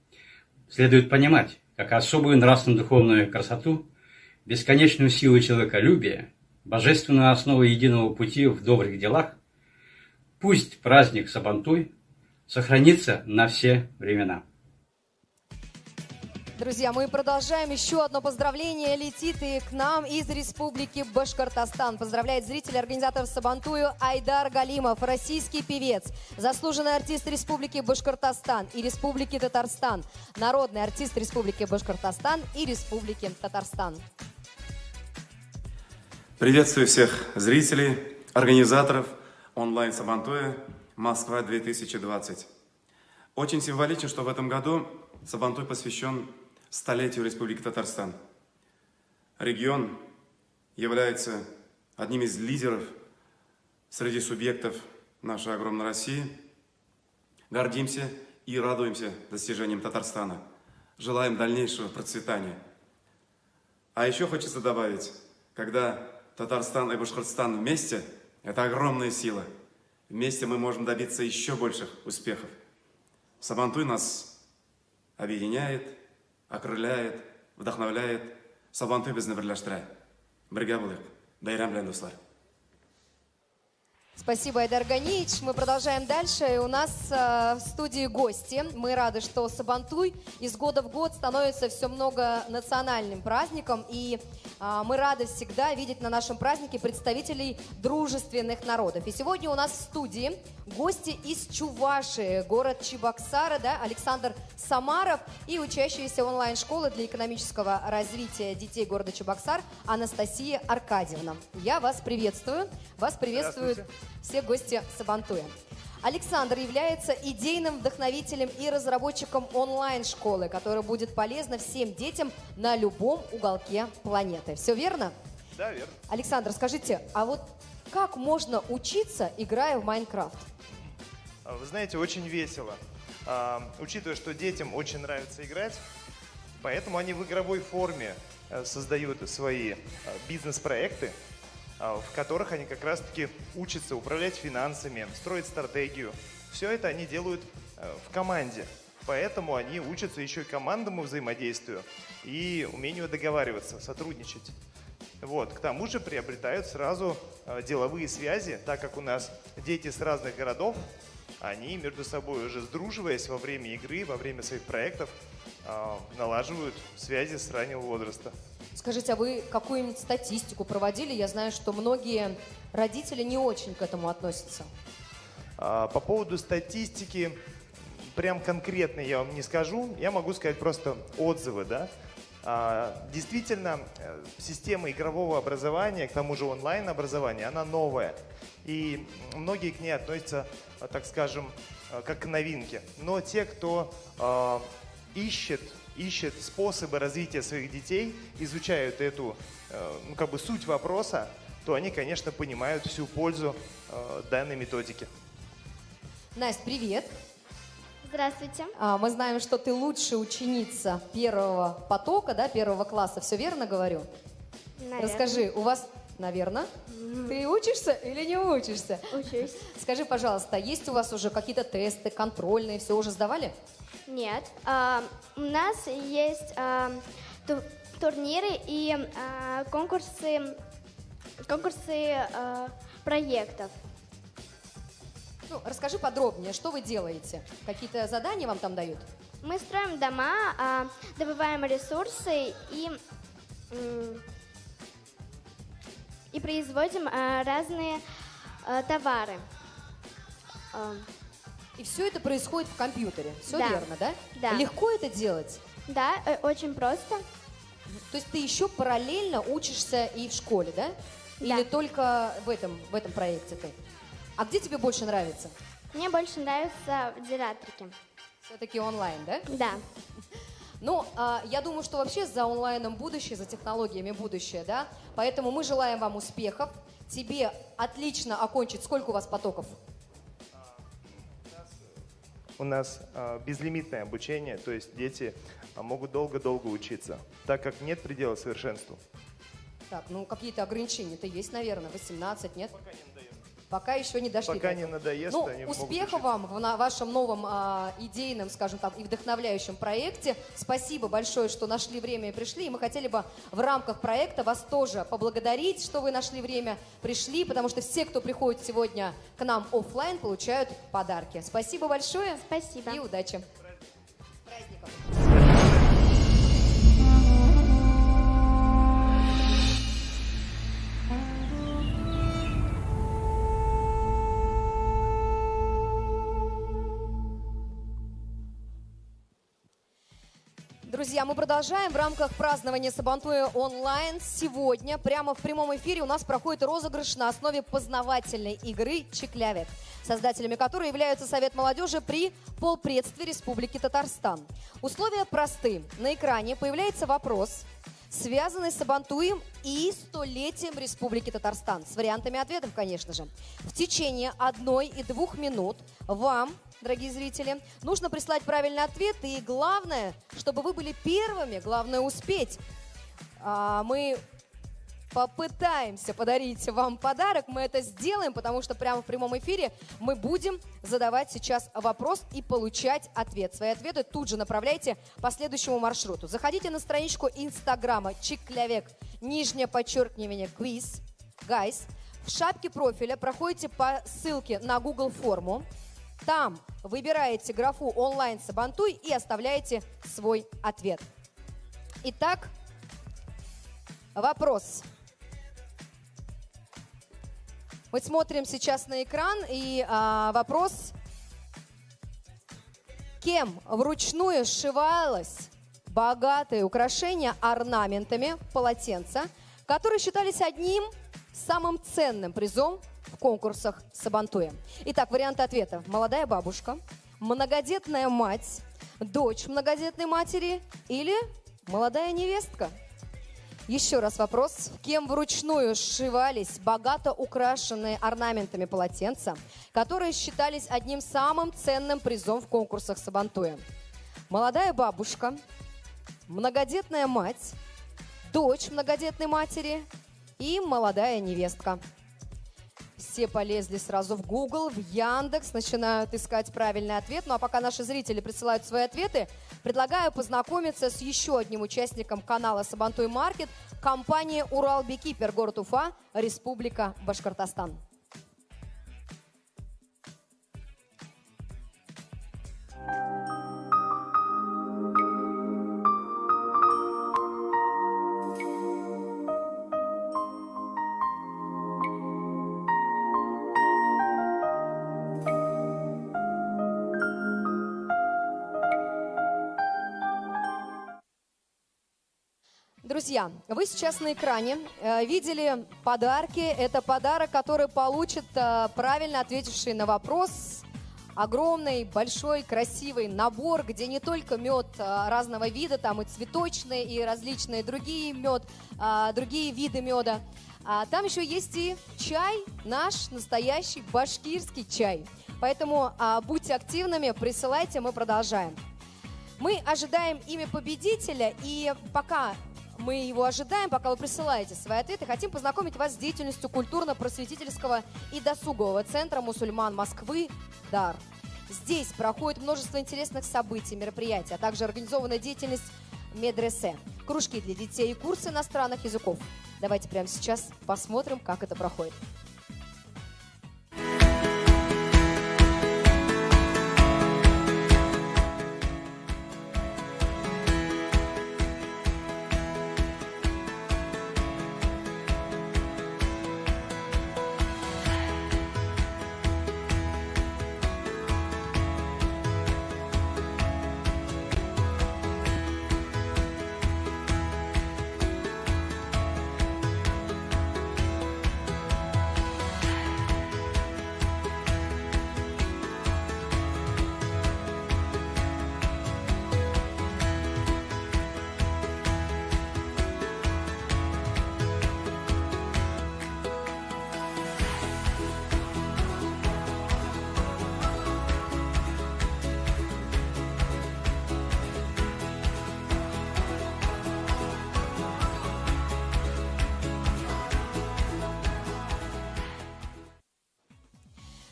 следует понимать как особую нравственно-духовную красоту, бесконечную силу человеколюбия, божественную основу единого пути в добрых делах. Пусть праздник Сабантуй сохранится на все времена. Друзья, мы продолжаем. Еще одно поздравление летит и к нам из Республики Башкортостан. Поздравляет зрителей организаторов Сабантую Айдар Галимов, российский певец, заслуженный артист Республики Башкортостан и Республики Татарстан, народный артист Республики Башкортостан и Республики Татарстан. Приветствую всех зрителей, организаторов онлайн-Сабантуя Москва-2020. Очень символично, что в этом году Сабантуй посвящен столетию Республики Татарстан. Регион является одним из лидеров среди субъектов нашей огромной России. Гордимся и радуемся достижениям Татарстана. Желаем дальнейшего процветания. А еще хочется добавить, когда Татарстан и Башкортостан вместе – это огромная сила. Вместе мы можем добиться еще больших успехов. Сабантуй нас объединяет, окрыляет, вдохновляет. Сабантуй безне бірләштірә. Бірге болайық. Байрам белән, дуслар. Спасибо, Айдар Ганиевич. Мы продолжаем дальше. И у нас в студии гости. Мы рады, что Сабантуй из года в год становится все многонациональным праздником. И мы рады всегда видеть на нашем празднике представителей дружественных народов. И сегодня у нас в студии гости из Чувашии, город Чебоксары, да, Александр Самаров и учащаяся онлайн-школы для экономического развития детей города Чебоксар Анастасия Аркадьевна. Я вас приветствую. Вас приветствуют все гости Сабантуя. Александр является идейным вдохновителем и разработчиком онлайн-школы, которая будет полезна всем детям на любом уголке планеты. Все верно? Да, верно. Александр, скажите, а вот как можно учиться, играя в Майнкрафт? Вы знаете, очень весело. учитывая, что детям очень нравится играть, поэтому они в игровой форме создают свои бизнес-проекты, в которых они как раз-таки учатся управлять финансами, строить стратегию. Все это они делают в команде. Поэтому они учатся еще и командному взаимодействию и умению договариваться, сотрудничать. Вот. К тому же приобретают сразу деловые связи, так как у нас дети с разных городов, они между собой уже сдруживаясь во время игры, во время своих проектов, налаживают связи с раннего возраста. Скажите, а вы какую-нибудь статистику проводили? Я знаю, что многие родители не очень к этому относятся. По поводу статистики, прям конкретно я вам не скажу, я могу сказать просто отзывы, да. Действительно, система игрового образования, к тому же онлайн-образования, она новая. И многие к ней относятся, так скажем, как к новинке. Но те, кто ищет способы развития своих детей, изучают эту, суть вопроса, то они, конечно, понимают всю пользу данной методики. Настя, привет! Здравствуйте. Мы знаем, что ты лучшая ученица первого потока, да, первого класса. Все верно говорю? Наверное. Расскажи, у вас, наверное, ты учишься или не учишься? Учусь. Скажи, пожалуйста, есть у вас уже какие-то тесты, контрольные, все уже сдавали? Нет. У нас есть турниры и конкурсы проектов. Ну, расскажи подробнее, что вы делаете? Какие-то задания вам там дают? Мы строим дома, добываем ресурсы и производим разные товары. И все это происходит в компьютере, все Да. верно, да? Да. Легко это делать? Да, очень просто. То есть ты еще параллельно учишься и в школе, да? Да. Или только в этом проекте ты? А где тебе больше нравится? Мне больше нравится в дидактике. Все-таки онлайн, да? Да. Ну, я думаю, что вообще за онлайном будущее, за технологиями будущее, да? Поэтому мы желаем вам успехов. Тебе отлично окончить. Сколько у вас потоков? У нас безлимитное обучение, то есть дети могут долго-долго учиться, так как нет предела совершенству. Так, ну какие-то ограничения-то есть, наверное, 18, нет? Пока еще не дошли. Пока не надоест, Ну, они могут успехов вам на вашем новом идейном, скажем так, и вдохновляющем проекте. Спасибо большое, что нашли время и пришли. И мы хотели бы в рамках проекта вас тоже поблагодарить, что вы нашли время, пришли, потому что все, кто приходит сегодня к нам офлайн, получают подарки. Спасибо большое. Спасибо. И удачи. Друзья, мы продолжаем в рамках празднования Сабантуя онлайн. Сегодня прямо в прямом эфире у нас проходит розыгрыш на основе познавательной игры «Чиклявик», создателями которой являются Совет молодежи при полпредстве Республики Татарстан. Условия просты. На экране появляется вопрос, связанный с Сабантуем и столетием Республики Татарстан. С вариантами ответов, конечно же. В течение 1 и 2 минут вам, дорогие зрители, нужно прислать правильный ответ. И главное, чтобы вы были первыми, главное успеть. Мы попытаемся подарить вам подарок. Мы это сделаем, потому что прямо в прямом эфире мы будем задавать сейчас вопрос и получать ответ. Свои ответы тут же направляйте по следующему маршруту. Заходите на страничку инстаграма Чиклявик, _, квиз, гайс. В шапке профиля проходите по ссылке на Google форму. Там выбираете графу «Онлайн Сабантуй» и оставляете свой ответ. Итак, вопрос. Мы смотрим сейчас на экран, и вопрос. Кем вручную сшивалось богатое украшение орнаментами полотенца, которые считались одним самым ценным призом в конкурсах Сабантуя? Итак, варианты ответа. Молодая бабушка, многодетная мать, дочь многодетной матери или молодая невестка. Еще раз вопрос. Кем вручную сшивались богато украшенные орнаментами полотенца, которые считались одним самым ценным призом в конкурсах Сабантуя? Молодая бабушка, многодетная мать, дочь многодетной матери и молодая невестка. Все полезли сразу в Google, в Яндекс, начинают искать правильный ответ. Ну а пока наши зрители присылают свои ответы, предлагаю познакомиться с еще одним участником канала Сабантуй Маркет, компания Урал Бикипер, город Уфа, Республика Башкортостан. Друзья, вы сейчас на экране видели подарки. Это подарок, который получит правильно ответивший на вопрос огромный, большой, красивый набор, где не только мед разного вида, там и цветочный, и различные другие другие виды меда. Там еще есть и чай, наш настоящий башкирский чай. Поэтому будьте активными, присылайте, мы продолжаем. Мы ожидаем имя победителя, и пока мы его ожидаем, пока вы присылаете свои ответы, хотим познакомить вас с деятельностью культурно-просветительского и досугового центра мусульман Москвы «Дар». Здесь проходит множество интересных событий, мероприятий, а также организованная деятельность медресе, кружки для детей и курсы иностранных языков. Давайте прямо сейчас посмотрим, как это проходит.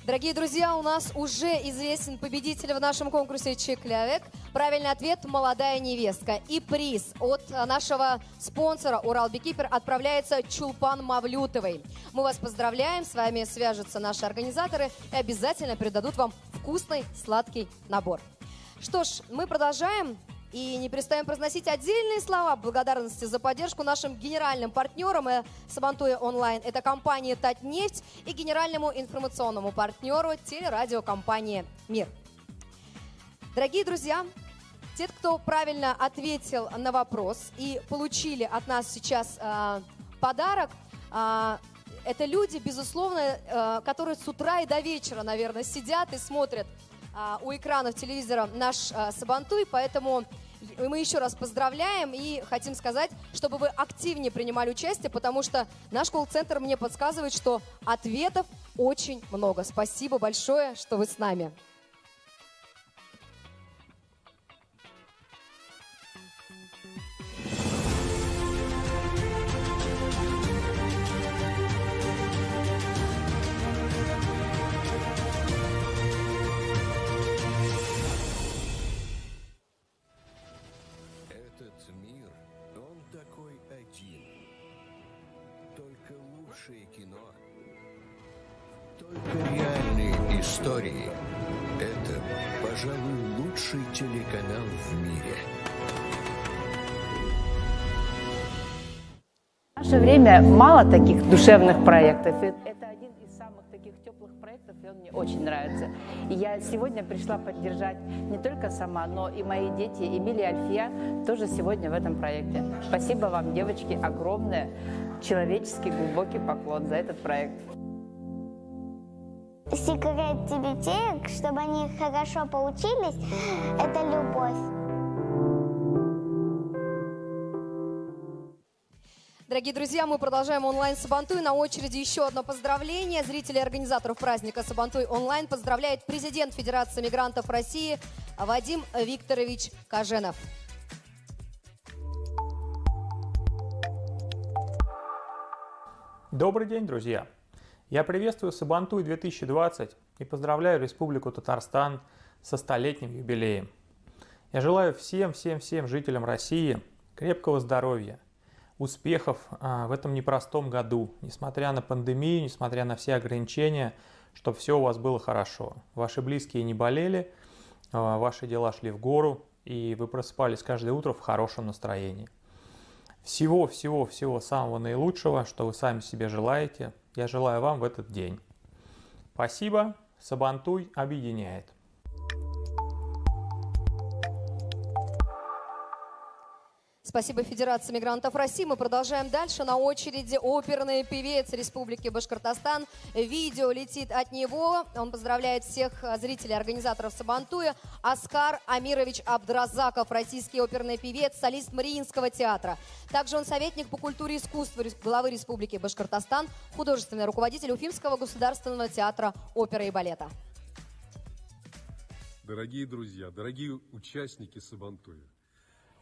Дорогие друзья, у нас уже известен победитель в нашем конкурсе «Чеклявек». Правильный ответ – молодая невестка. И приз от нашего спонсора «Урал Бикипер» отправляется Чулпан Мавлютовой. Мы вас поздравляем, с вами свяжутся наши организаторы и обязательно передадут вам вкусный сладкий набор. Что ж, мы продолжаем. И не перестаем произносить отдельные слова благодарности за поддержку нашим генеральным партнерам Сабантуя онлайн. Это компания «Татнефть» и генеральному информационному партнеру телерадиокомпания «Мир». Дорогие друзья, те, кто правильно ответил на вопрос и получили от нас сейчас подарок, это люди, безусловно, которые с утра и до вечера, наверное, сидят и смотрят у экранов телевизора наш Сабантуй, поэтому мы еще раз поздравляем и хотим сказать, чтобы вы активнее принимали участие, потому что наш колл-центр мне подсказывает, что ответов очень много. Спасибо большое, что вы с нами. Реальные истории – это, пожалуй, лучший телеканал в мире. В наше время мало таких душевных проектов. Это один из самых таких теплых проектов, и он мне очень нравится. И я сегодня пришла поддержать не только сама, но и мои дети, Эмилия и Альфия, тоже сегодня в этом проекте. Спасибо вам, девочки, огромное, человеческий глубокий поклон за этот проект. Секрет детей, чтобы они хорошо поучились, это любовь. Дорогие друзья, мы продолжаем онлайн Сабантуй. На очереди еще одно поздравление. Зрители и организаторов праздника Сабантуй онлайн поздравляет президент Федерации мигрантов России Вадим Викторович Каженов. Добрый день, друзья! Я приветствую Сабантуй 2020 и поздравляю Республику Татарстан со столетним юбилеем. Я желаю всем жителям России крепкого здоровья, успехов в этом непростом году, несмотря на пандемию, несмотря на все ограничения, чтобы все у вас было хорошо. Ваши близкие не болели, ваши дела шли в гору, и вы просыпались каждое утро в хорошем настроении. Всего самого наилучшего, что вы сами себе желаете, я желаю вам в этот день. Спасибо, Сабантуй объединяет. Спасибо Федерации мигрантов России. Мы продолжаем дальше. На очереди оперный певец Республики Башкортостан. Видео летит от него. Он поздравляет всех зрителей и организаторов Сабантуя. Оскар Амирович Абдразаков, российский оперный певец, солист Мариинского театра. Также он советник по культуре и искусству главы Республики Башкортостан, художественный руководитель Уфимского государственного театра оперы и балета. Дорогие друзья, дорогие участники Сабантуя,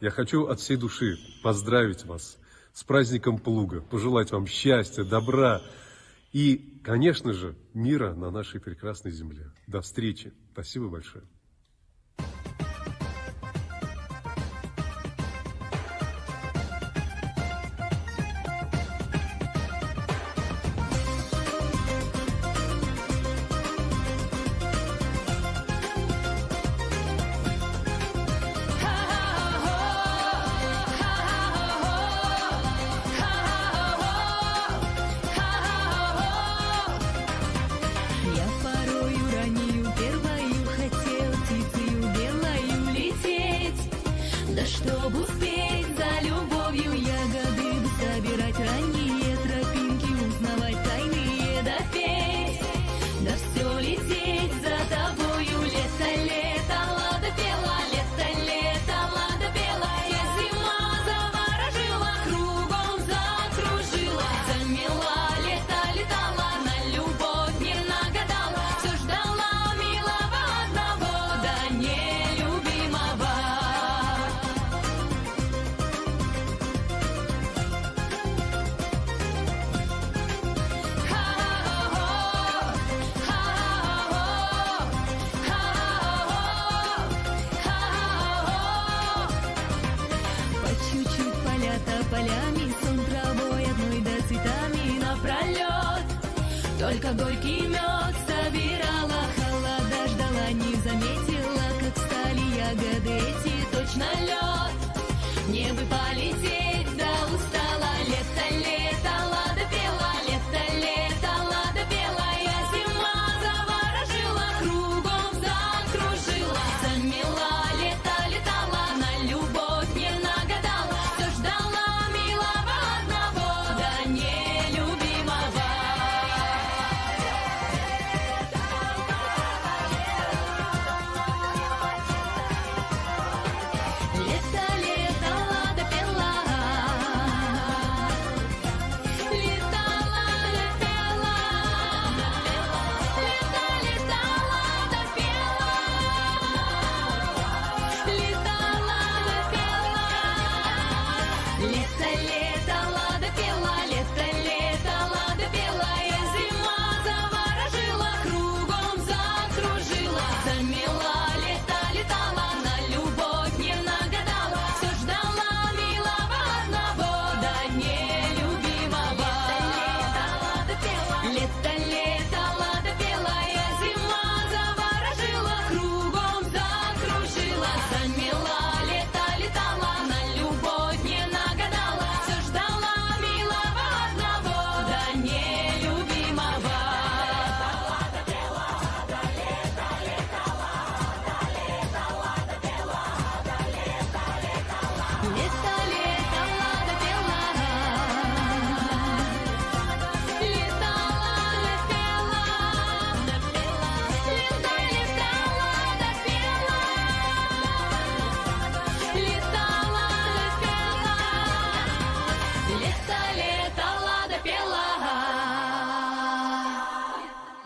я хочу от всей души поздравить вас с праздником Плуга, пожелать вам счастья, добра и, конечно же, мира на нашей прекрасной земле. До встречи. Спасибо большое. Чтобы успеть за любовью ягоды собирать, ранние тропинки узнавать, тайные допеть, да все лететь за тобою. Лето, лето, лада пела, лето, лето, лада пела. Я зима заворожила, кругом закружила, замела, лето летала, на любовь не нагадала, все ждала милого одного, да нелюбимого. Полями, сон травой одной да цветами напролет. Только горький мед собирала, холода ждала, не заметила, как стали ягоды эти, точно лед. Мне бы полететь, да устала. Лето, лето, лада пела, лето, лето, лада пела. Я зима заворожила, кругом закружила, замела, лето летала, на любовь не нагадала, все ждала.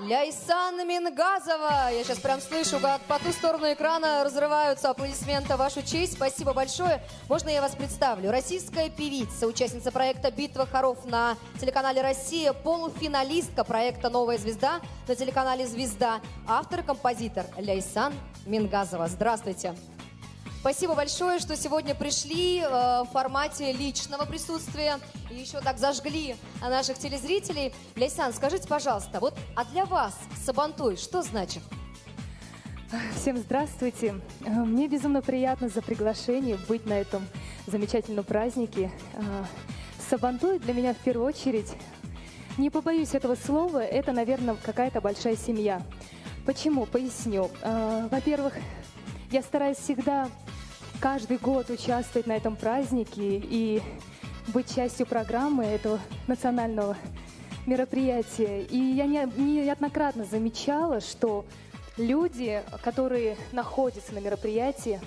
Ляйсан Мингазова. Я сейчас прям слышу, как по ту сторону экрана разрываются аплодисменты в вашу честь. Спасибо большое. Можно я вас представлю? Российская певица, участница проекта «Битва хоров» на телеканале «Россия», полуфиналистка проекта «Новая звезда» на телеканале «Звезда», автор и композитор Ляйсан Мингазова. Здравствуйте. Спасибо большое, что сегодня пришли в формате личного присутствия и еще так зажгли наших телезрителей. Ляйсан, скажите, пожалуйста, а для вас Сабантуй что значит? Всем здравствуйте. Мне безумно приятно за приглашение быть на этом замечательном празднике. Сабантуй для меня в первую очередь, не побоюсь этого слова, это, наверное, какая-то большая семья. Почему? Поясню. Во-первых, я стараюсь всегда каждый год участвовать на этом празднике и быть частью программы этого национального мероприятия. И я неоднократно замечала, что люди, которые находятся на мероприятии,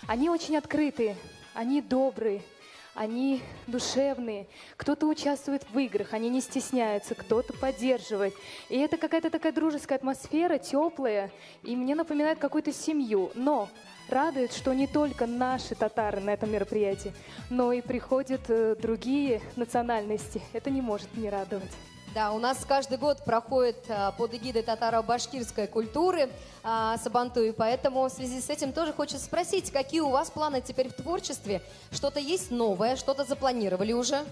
они очень открытые, они добрые, они душевные. Кто-то участвует в играх, они не стесняются, кто-то поддерживает. И это какая-то такая дружеская атмосфера, теплая, и мне напоминает какую-то семью. Но радует, что не только наши татары на этом мероприятии, но и приходят другие национальности. Это не может не радовать. Да, у нас каждый год проходит под эгидой татаро-башкирской культуры Сабантуй, поэтому в связи с этим тоже хочется спросить, какие у вас планы теперь в творчестве? Что-то есть новое, что-то запланировали уже?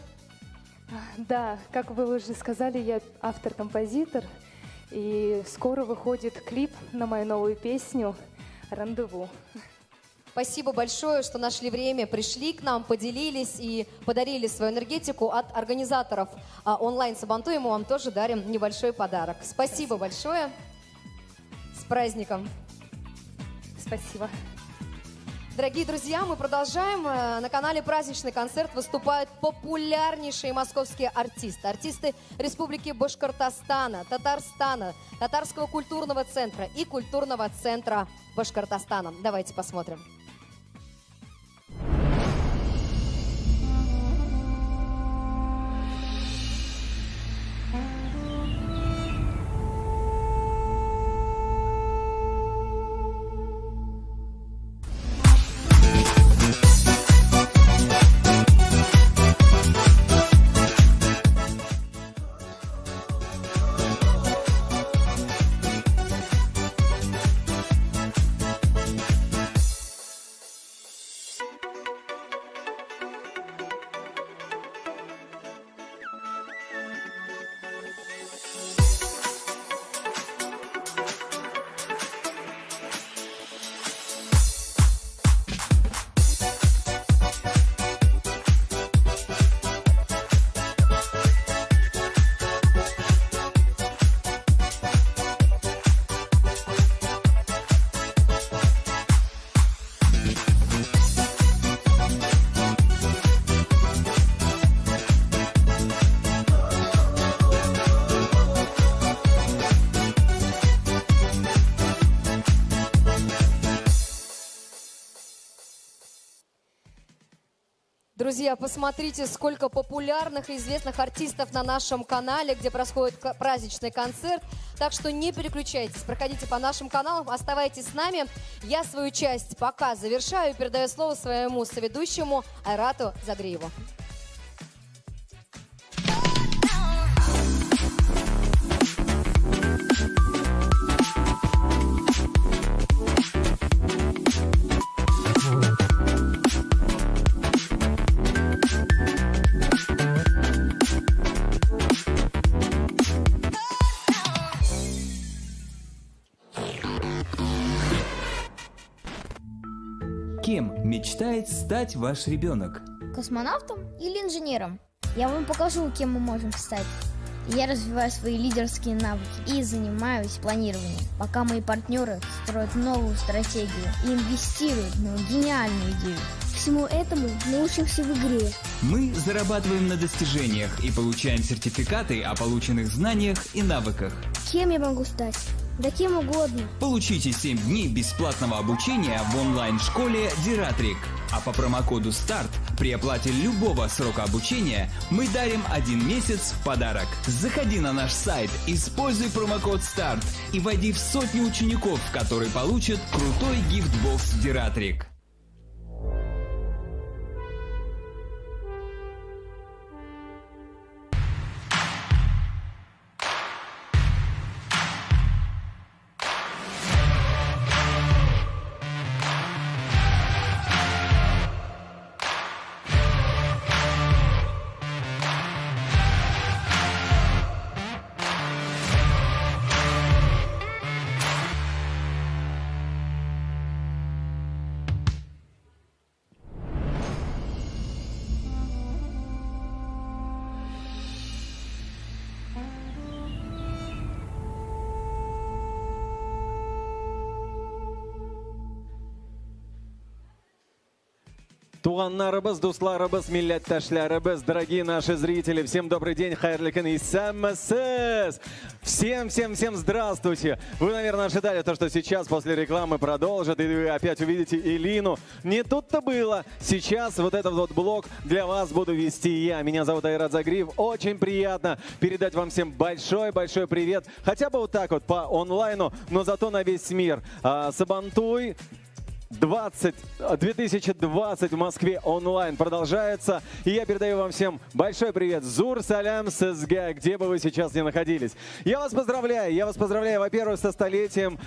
Да, как вы уже сказали, я автор-композитор, и скоро выходит клип на мою новую песню «Рандеву». Спасибо большое, что нашли время, пришли к нам, поделились и подарили свою энергетику. От организаторов онлайн Сабантуя мы вам тоже дарим небольшой подарок. Спасибо большое. С праздником. Спасибо. Дорогие друзья, мы продолжаем. На канале «Праздничный концерт» выступают популярнейшие московские артисты. Артисты Республики Башкортостана, Татарстана, Татарского культурного центра и культурного центра Башкортостана. Давайте посмотрим. Друзья, посмотрите, сколько популярных и известных артистов на нашем канале, где происходит праздничный концерт. Так что не переключайтесь, проходите по нашим каналам, оставайтесь с нами. Я свою часть пока завершаю и передаю слово своему соведущему Айрату Загриеву. Кем мечтает стать ваш ребенок? Космонавтом или инженером? Я вам покажу, кем мы можем стать. Я развиваю свои лидерские навыки и занимаюсь планированием, пока мои партнеры строят новую стратегию и инвестируют в мою гениальную идею. Всему этому мы учимся в игре. Мы зарабатываем на достижениях и получаем сертификаты о полученных знаниях и навыках. Кем я могу стать? Да кем угодно. Получите 7 дней бесплатного обучения в онлайн-школе Diratric. А по промокоду START при оплате любого срока обучения мы дарим 1 месяц в подарок. Заходи на наш сайт, используй промокод START и войди в сотню учеников, которые получат крутой гифтбокс Diratrix. Туганнарыбыз, дусларыбыз, милләттәшләребез, дорогие наши зрители, всем добрый день, хайырлы көн, исәнмесез! Всем здравствуйте! Вы, наверное, ожидали то, что сейчас после рекламы продолжат, и вы опять увидите Элину. Не тут-то было. Сейчас вот этот вот блок для вас буду вести я. Меня зовут Айрат Загриев. Очень приятно передать вам всем большой-большой привет. Хотя бы вот так вот по онлайну, но зато на весь мир. Сабантуй 2020 в Москве онлайн продолжается. И я передаю вам всем большой привет. Зур салям сезге, где бы вы сейчас ни находились. Я вас поздравляю, во-первых, со столетием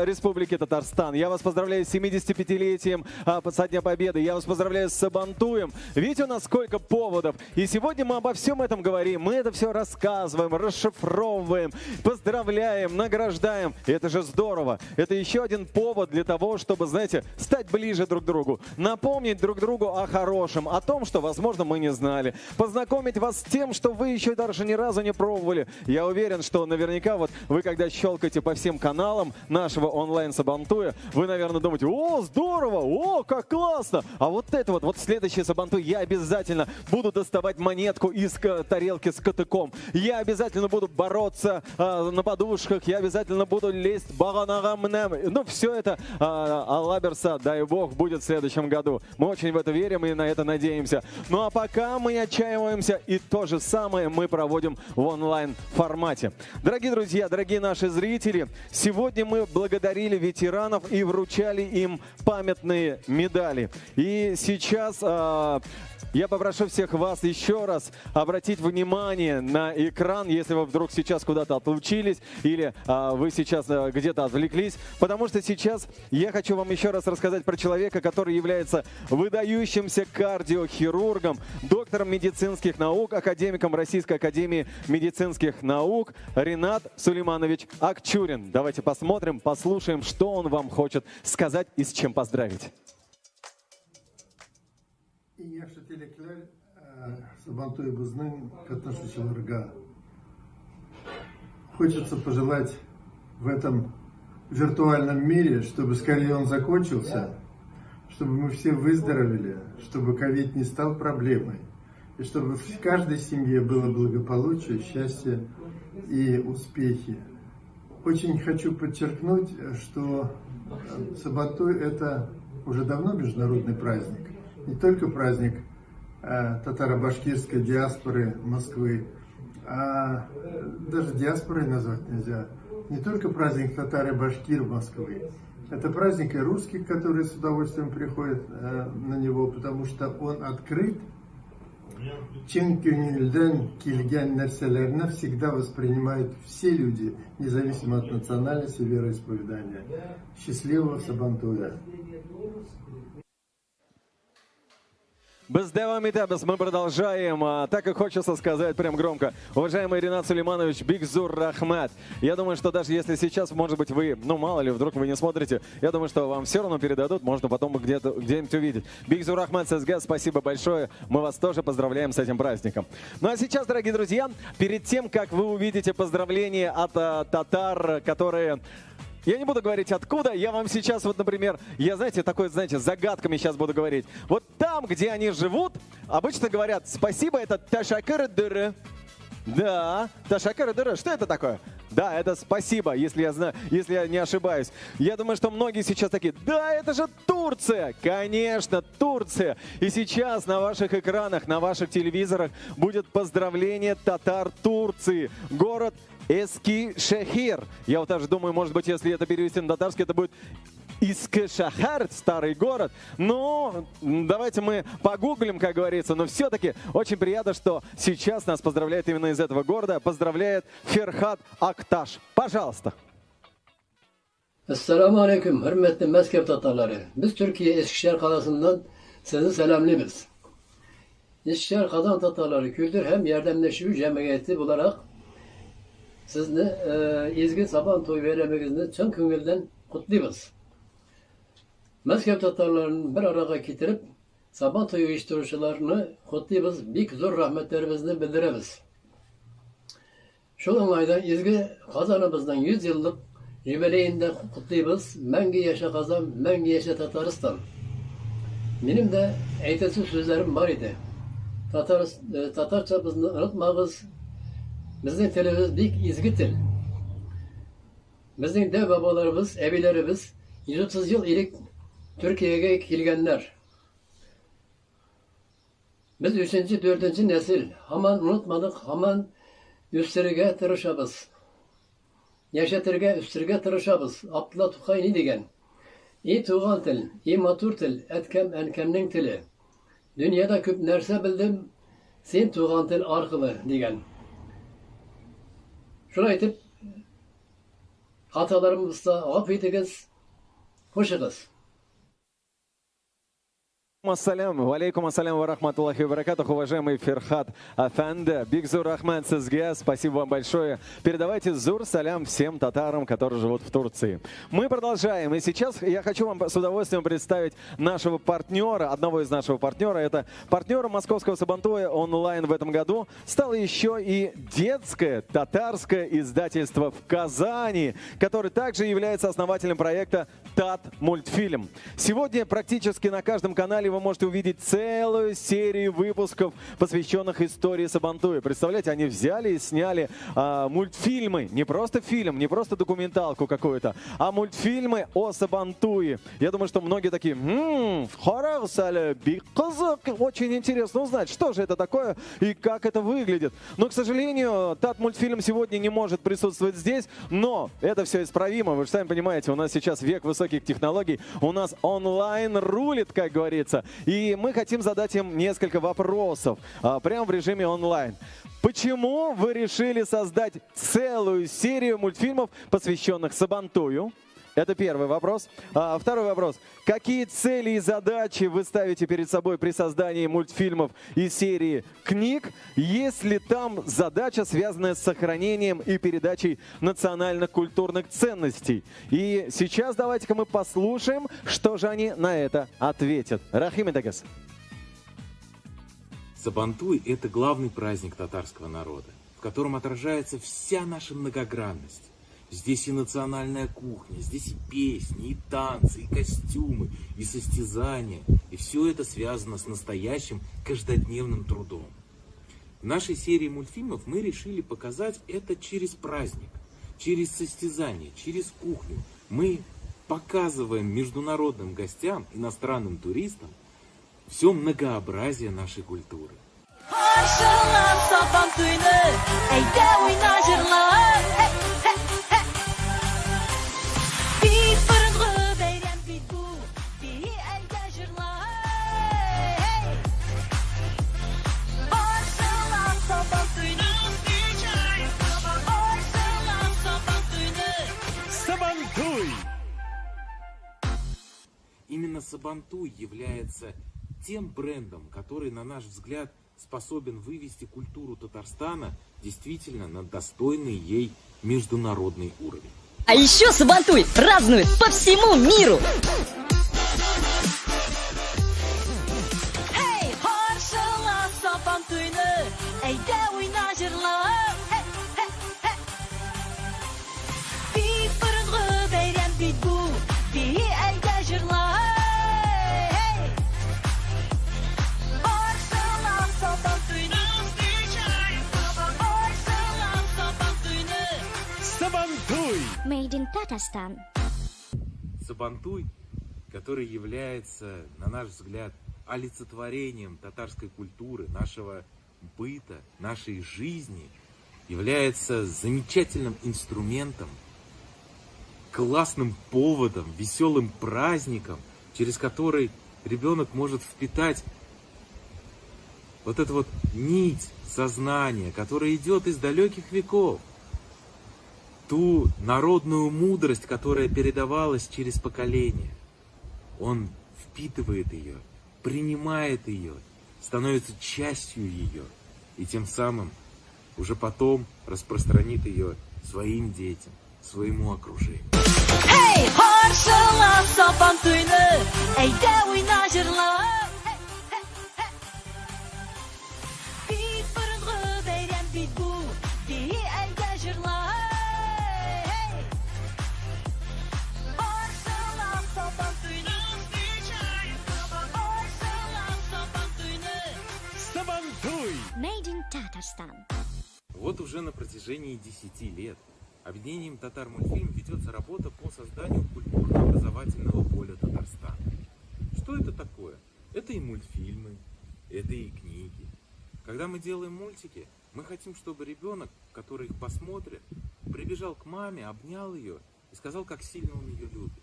Республики Татарстан. Я вас поздравляю с 75-летием со Дня Победы. Я вас поздравляю с Сабантуем. Видите, у нас сколько поводов. И сегодня мы обо всем этом говорим. Мы это все рассказываем, расшифровываем, поздравляем, награждаем. И это же здорово. Это еще один повод для того, чтобы, знаете, стать ближе друг к другу, напомнить друг другу о хорошем, о том, что, возможно, мы не знали, познакомить вас с тем, что вы еще даже ни разу не пробовали. Я уверен, что наверняка вот вы, когда щелкаете по всем каналам нашего онлайн-сабантуя, вы, наверное, думаете: о, здорово, о, как классно. А вот это вот следующий сабантуй, я обязательно буду доставать монетку из тарелки с катыком. Я обязательно буду бороться на подушках, я обязательно буду лезть баганагамнем. Ну, все это Алла Берса, дай бог, будет в следующем году. Мы очень в это верим и на это надеемся. Ну а пока мы отчаиваемся, и то же самое мы проводим в онлайн-формате. Дорогие друзья, дорогие наши зрители, сегодня мы благодарили ветеранов и вручали им памятные медали. И сейчас я попрошу всех вас еще раз обратить внимание на экран, если вы вдруг сейчас куда-то отлучились или вы сейчас где-то отвлеклись, потому что сейчас я хочу вам еще раз рассказать про человека, который является выдающимся кардиохирургом, доктором медицинских наук, академиком Российской академии медицинских наук Ринат Сулейманович Акчурин. Давайте посмотрим, послушаем, что он вам хочет сказать и с чем поздравить. Yaxshi Сабантуй bizning qatnashuvchilarga. Хочется пожелать в этом виртуальном мире, чтобы скорее он закончился, чтобы мы все выздоровели, чтобы ковид не стал проблемой, и чтобы в каждой семье было благополучие, счастье и успехи. Очень хочу подчеркнуть, что Сабантуй — это уже давно международный праздник. Не только праздник татаро-башкирской диаспоры Москвы, а даже диаспорой назвать нельзя. Не только праздник татаро-башкир Москвы. Это праздник и русских, которые с удовольствием приходят на него, потому что он открыт. Чен көңілден келген нәрселерді всегда воспринимают все люди, независимо от национальности и вероисповедания. Счастливого Сабантуя! Без девам и табес мы продолжаем. Так как хочется сказать прям громко. Уважаемый Ринат Сулейманович, Бигзур Рахмат. Я думаю, что даже если сейчас, может быть, вы, ну мало ли, вдруг вы не смотрите, я думаю, что вам все равно передадут, можно потом где-нибудь увидеть. Бигзур Рахмат ССГ, спасибо большое. Мы вас тоже поздравляем с этим праздником. Ну а сейчас, дорогие друзья, перед тем, как вы увидите поздравления от татар, которые... Я не буду говорить откуда, я вам сейчас вот, например, я, знаете, загадками сейчас буду говорить. Вот там, где они живут, обычно говорят: спасибо, это ташакыр-дыры. Да, ташакыр-дыры. Что это такое? Да, это спасибо, если я знаю, если я не ошибаюсь. Я думаю, что многие сейчас такие: да, это же Турция! Конечно, Турция! И сейчас на ваших экранах, на ваших телевизорах будет поздравление татар Турции. Город Эскишехир. Я вот даже думаю, может быть, если это перевести на татарский, это будет Искешахар, старый город. Ну, давайте мы погуглим, как говорится. Но все-таки очень приятно, что сейчас нас поздравляет именно из этого города. Поздравляет Ферхат Акташ. Пожалуйста. Esselamu Aleyküm, hürmetli mezhep tatarları. Biz Türkiye Eskişehir Kadası'ndan sizi selamlıyoruz. Eskişehir Kazan Tatarları kültür hem yardımlaşıyor cemiyeti olarak sizni izgi Sabantoy bayramınızı çın köngülden kutluyoruz. Mezhep Tatarlarını bir araya getirip Sabantoy uyuşturucularını kutluyoruz. Büyük zor rahmetlerimizi bildiririz. Şu anlayda izgi Kazanımızdan 100 yıllık jubileyinde kutluyoruz. Mengi yaşa Kazan, mengi yaşa Tataristan. Benim de eğitesi sözlerim var idi. Tatarça bizni unutmayız. Bizning tilimiz büyük izgi til. Bizning dev babalarımız, ebilerimiz 130 yıl ilk Türkiye'ye kelgenler. Biz 3. 4. nesil. Haman unutmadık, haman üstürge tırışabız. Yaşatırga üstürge tırışabız. Abdullah Tukay ne degen? İyi tuğan til, iyi matur til, etkem enkemning tili. Dünyada köp nerse bildim, sen tuğan til arqılı degen. Şunu aytıp, hatalarımızda af etiniz, hoşçakalın. Ассаляму алейкум, ассаляму ва рахматуллахи ва баракатух, уважаемый Ферхат Афенде. Биг зур рахман сизге, спасибо вам большое. Передавайте зур салям всем татарам, которые живут в Турции. Мы продолжаем, и сейчас я хочу вам с удовольствием представить нашего партнера, одного из нашего партнера. Это партнером московского Сабантуя онлайн в этом году стало еще и детское татарское издательство в Казани, который также является основателем проекта «Тат Мультфильм». Сегодня практически на каждом канале вы можете увидеть целую серию выпусков, посвященных истории Сабантуя. Представляете, они взяли и сняли мультфильмы, не просто фильм, не просто документалку какую-то, а мультфильмы о Сабантуе. Я думаю, что многие такие: очень интересно узнать, что же это такое и как это выглядит. Но, к сожалению, Тат Мультфильм сегодня не может присутствовать здесь, но это все исправимо. Вы же сами понимаете, у нас сейчас век высоких технологий, у нас онлайн рулит, как говорится. И мы хотим задать им несколько вопросов прямо в режиме онлайн. Почему вы решили создать целую серию мультфильмов, посвященных Сабантую? Это первый вопрос. Второй вопрос. Какие цели и задачи вы ставите перед собой при создании мультфильмов из серии книг, если там задача, связанная с сохранением и передачей национально-культурных ценностей? И сейчас давайте-ка мы послушаем, что же они на это ответят. Рахим Идагас. Сабантуй – это главный праздник татарского народа, в котором отражается вся наша многогранность. Здесь и национальная кухня, здесь и песни, и танцы, и костюмы, и состязания. И все это связано с настоящим каждодневным трудом. В нашей серии мультфильмов мы решили показать это через праздник, через состязание, через кухню. Мы показываем международным гостям, иностранным туристам, все многообразие нашей культуры. Именно Сабантуй является тем брендом, который, на наш взгляд, способен вывести культуру Татарстана действительно на достойный ей международный уровень. А еще Сабантуй празднуют по всему миру! Made in Tatarstan. Сабантуй, который является, на наш взгляд, олицетворением татарской культуры, нашего быта, нашей жизни, является замечательным инструментом, классным поводом, веселым праздником, через который ребенок может впитать вот эту вот нить сознания, которая идет из далеких веков. Ту народную мудрость, которая передавалась через поколения. Он впитывает ее, принимает ее, становится частью ее, и тем самым уже потом распространит ее своим детям, своему окружению. Эй, harşala Sabantuy'nu, ey de oyna jırla. Bit burunğu beyren bit bu, dihi elde jırla. Harşala Sabantuy'nu, harşala Sabantuy'nu. Сабантуй! Made in Tatarstan. Вот уже на протяжении 10 лет объединением «Татар-мультфильм» ведется работа по созданию культурно-образовательного поля Татарстана. Что это такое? Это и мультфильмы, это и книги. Когда мы делаем мультики, мы хотим, чтобы ребенок, который их посмотрит, прибежал к маме, обнял ее и сказал, как сильно он ее любит.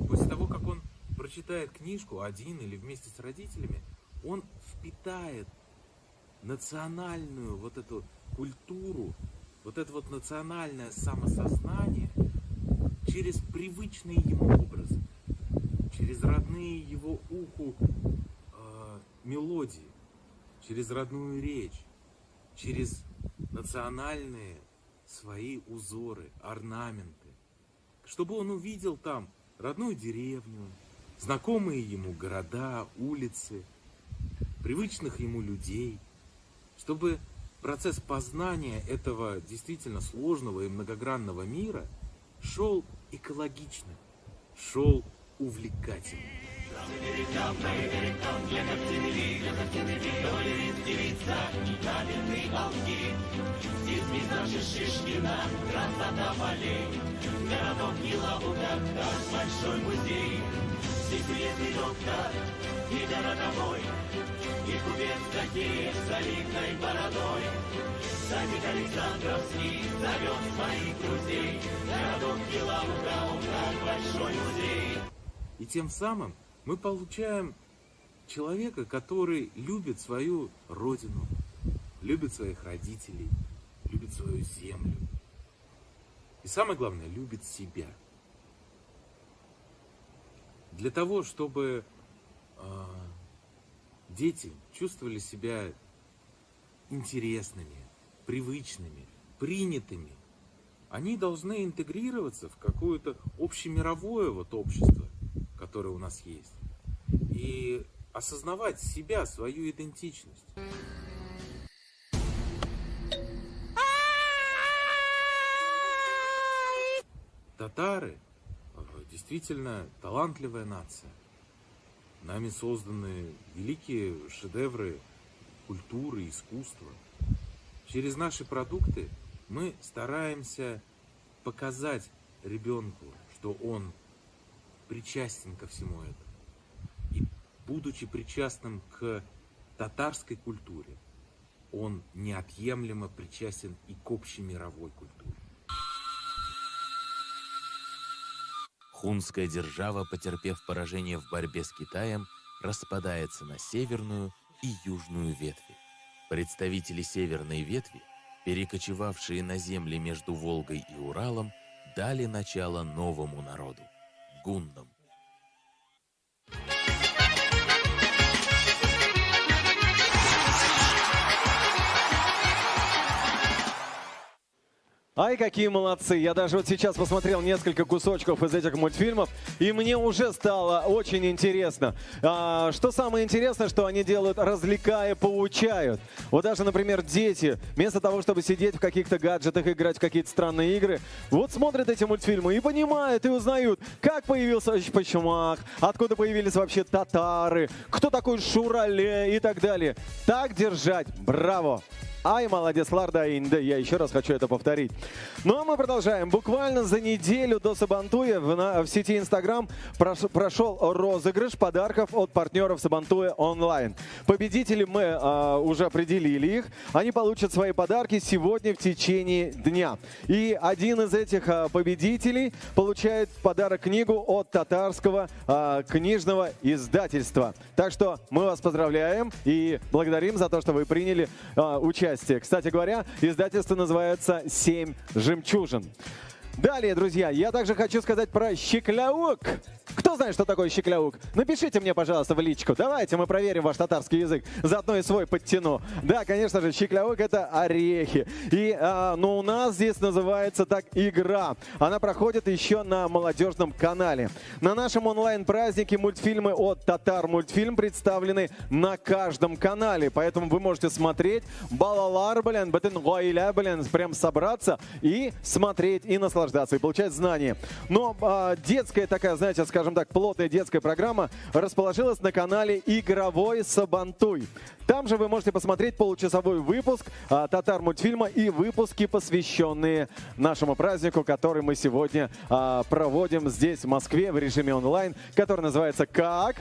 После того, как он прочитает книжку один или вместе с родителями, он впитает национальную вот эту культуру, вот это вот национальное самосознание через привычные ему образы, через родные его уху мелодии, через родную речь, через национальные свои узоры, орнаменты, чтобы он увидел там родную деревню, знакомые ему города, улицы, привычных ему людей, чтобы процесс познания этого действительно сложного и многогранного мира шел экологично, шел увлекательно. И купец Захеев с солидной бородой. Садик Александровский зовет своих друзей. Городок Елабуга, он как большой музей. И тем самым мы получаем человека, который любит свою родину, любит своих родителей, любит свою землю. И самое главное, любит себя. Для того, чтобы дети чувствовали себя интересными, привычными, принятыми, они должны интегрироваться в какое-то общемировое вот общество, которое у нас есть, и осознавать себя, свою идентичность. Татары действительно талантливая нация. Нами созданы великие шедевры культуры, искусства. Через наши продукты мы стараемся показать ребенку, что он причастен ко всему этому. И будучи причастным к татарской культуре, он неотъемлемо причастен и к общемировой культуре. Хунская держава, потерпев поражение в борьбе с Китаем, распадается на северную и южную ветви. Представители северной ветви, перекочевавшие на земли между Волгой и Уралом, дали начало новому народу – гуннам. Ай, какие молодцы! Я даже вот сейчас посмотрел несколько кусочков из этих мультфильмов, и мне уже стало очень интересно. Что самое интересное, что они делают, развлекая, поучают. Вот даже, например, дети, вместо того, чтобы сидеть в каких-то гаджетах, играть в какие-то странные игры, вот смотрят эти мультфильмы и понимают, и узнают, как появился Пачмах, откуда появились вообще татары, кто такой Шурале и так далее. Так держать! Браво! Ай, молодец, Ларда Инде. Я еще раз хочу это повторить. Ну а мы продолжаем. Буквально за неделю до Сабантуя в сети Instagram прошел розыгрыш подарков от партнеров Сабантуя онлайн. Победителей мы уже определили их. Они получат свои подарки сегодня в течение дня. И один из этих победителей получает в подарок книгу от татарского книжного издательства. Так что мы вас поздравляем и благодарим за то, что вы приняли участие. Кстати говоря, издательство называется «7 жемчужин». Далее, друзья, я также хочу сказать про щекляук. Кто знает, что такое щекляук? Напишите мне, пожалуйста, в личку. Давайте мы проверим ваш татарский язык. Заодно и свой подтяну. Да, конечно же, щекляук — это орехи. И, но у нас здесь называется так игра. Она проходит еще на молодежном канале. На нашем онлайн-празднике мультфильмы от Татар Мультфильм представлены на каждом канале. Поэтому вы можете смотреть балалар, блин, бэтэн гойля, блин, прям собраться и смотреть, и наслаждаться, и получать знания. Но детская такая, знаете, скажем так, плотная детская программа расположилась на канале «Игровой Сабантуй». Там же вы можете посмотреть получасовой выпуск Татар Мультфильма и выпуски, посвященные нашему празднику, который мы сегодня проводим здесь, в Москве, в режиме онлайн, который называется как...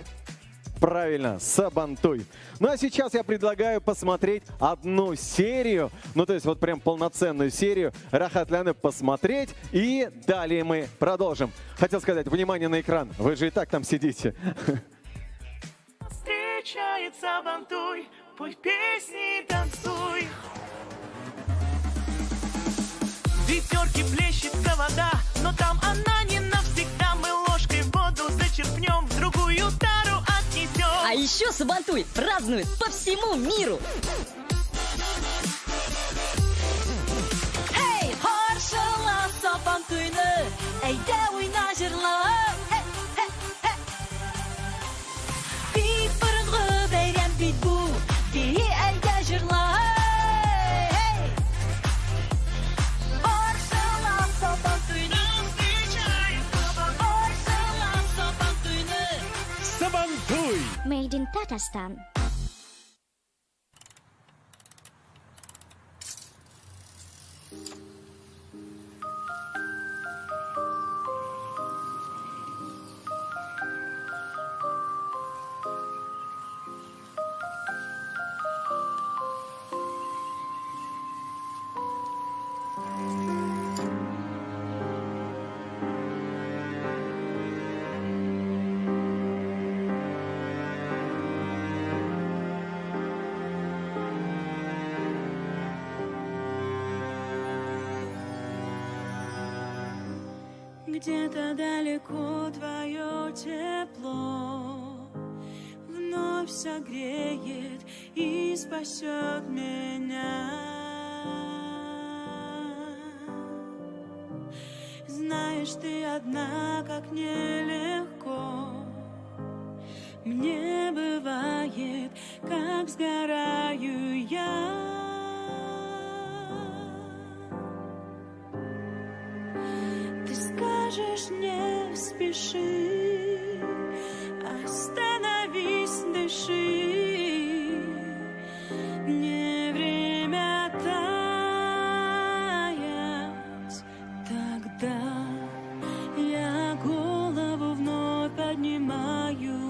Правильно, Сабантуй. Ну а сейчас я предлагаю посмотреть одну серию, ну то есть вот прям полноценную серию Рахатляны посмотреть, и далее мы продолжим. Хотел сказать, внимание на экран, вы же и так там сидите. Встречает Сабантуй, пой песни, танцуй. В ведерке плещется вода, но там она не навсегда. Мы ложкой воду зачерпнем, в другую тару отнесем. А еще Сабантуй празднует по всему миру. Hey, harşala Sabantuy'nu, eyde oynayırlar. Bir fırıngı beyrem bit bu, bir elde jırlar. Made in Tatarstan. Где-то далеко твое тепло вновь согреет и спасет меня. Знаешь, ты одна, как нелегко мне бывает, как сгораю я. Скажешь, не спеши, остановись, дыши. Не время таять. Тогда я голову вновь поднимаю.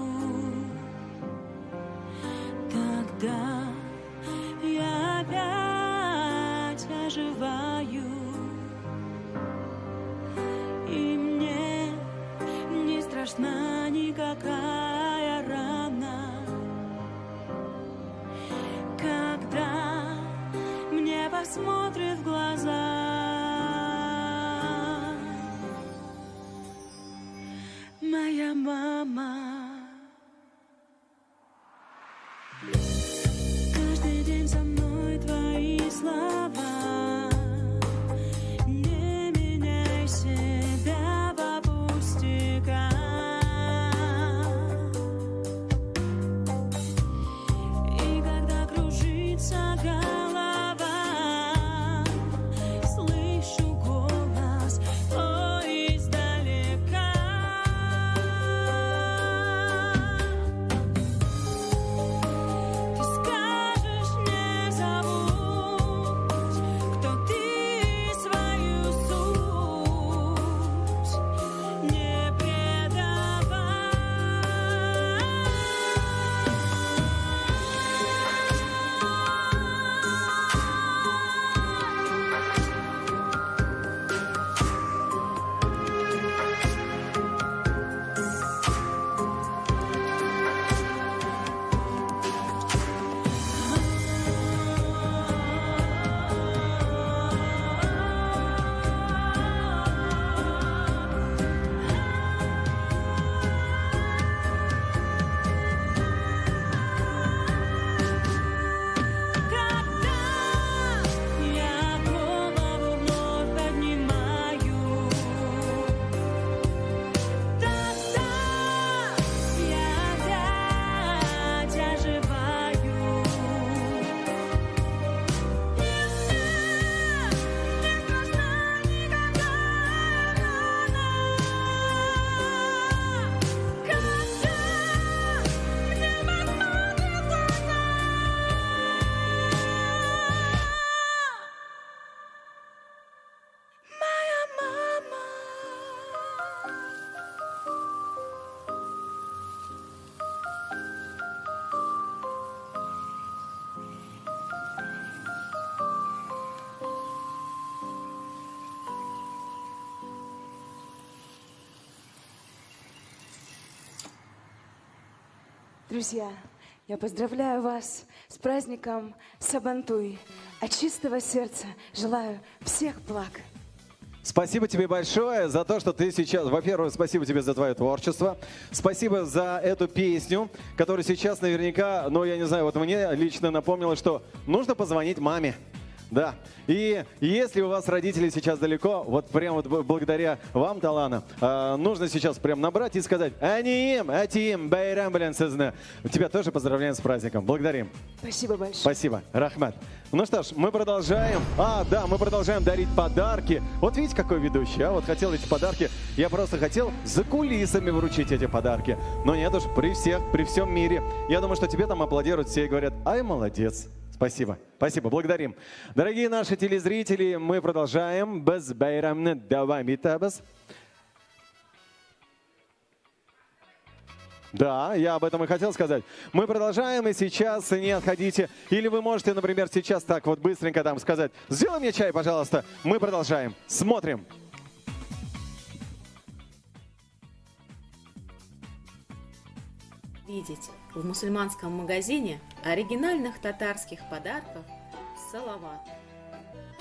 Тогда я опять оживаю. И мне не страшна никакая рана, когда мне посмотрит в глаза моя мама. Каждый день со мной твои слова. Друзья, я поздравляю вас с праздником Сабантуй. От чистого сердца желаю всех благ. Спасибо тебе большое за то, что ты сейчас... Во-первых, спасибо тебе за твое творчество. Спасибо за эту песню, которая сейчас наверняка, ну, я не знаю, вот мне лично напомнила, что нужно позвонить маме. Да. И если у вас родители сейчас далеко, вот прямо вот благодаря вам, Талана, нужно сейчас прям набрать и сказать: «Атиим, байрам белен сизни». Тебя тоже поздравляем с праздником. Благодарим. Спасибо большое. Спасибо. Рахмат. Ну что ж, мы продолжаем. Да, мы продолжаем дарить подарки. Вот видите, какой ведущий, а? Вот хотел эти подарки. Я просто хотел за кулисами вручить эти подарки. Но нет уж, при всех, при всем мире. Я думаю, что тебе там аплодируют все и говорят: «Ай, молодец». Спасибо. Спасибо. Благодарим. Дорогие наши телезрители, мы продолжаем. Без байрамны давами табас. Да, я об этом и хотел сказать. Мы продолжаем, и сейчас не отходите. Или вы можете, например, сейчас так вот быстренько там сказать: «Сделай мне чай, пожалуйста». Мы продолжаем. Смотрим. Видите в мусульманском магазине оригинальных татарских подарков салават.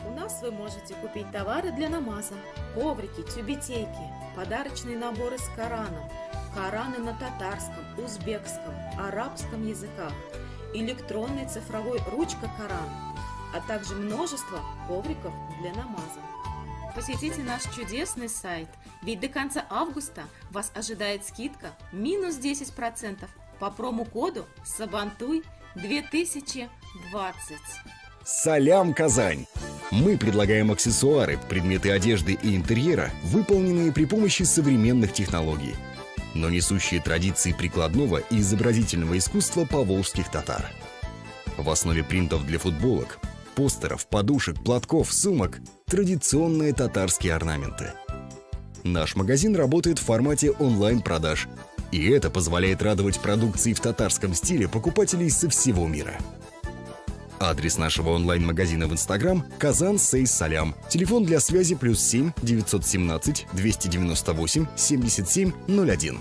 У нас вы можете купить товары для намаза, коврики, тюбетейки, подарочные наборы с Кораном, Кораны на татарском, узбекском, арабском языках, электронный цифровой ручка Коран, а также множество ковриков для намаза. Посетите наш чудесный сайт, ведь до конца августа вас ожидает скидка минус 10% по промокоду Сабантуй 2020. Салям, Казань! Мы предлагаем аксессуары, предметы одежды и интерьера, выполненные при помощи современных технологий, но несущие традиции прикладного и изобразительного искусства поволжских татар. В основе принтов для футболок, постеров, подушек, платков, сумок – традиционные татарские орнаменты. Наш магазин работает в формате онлайн-продаж, и это позволяет радовать продукцией в татарском стиле покупателей со всего мира. Адрес нашего онлайн-магазина в Инстаграм – Казан Сейс Салям. Телефон для связи +7 917 298 77 01.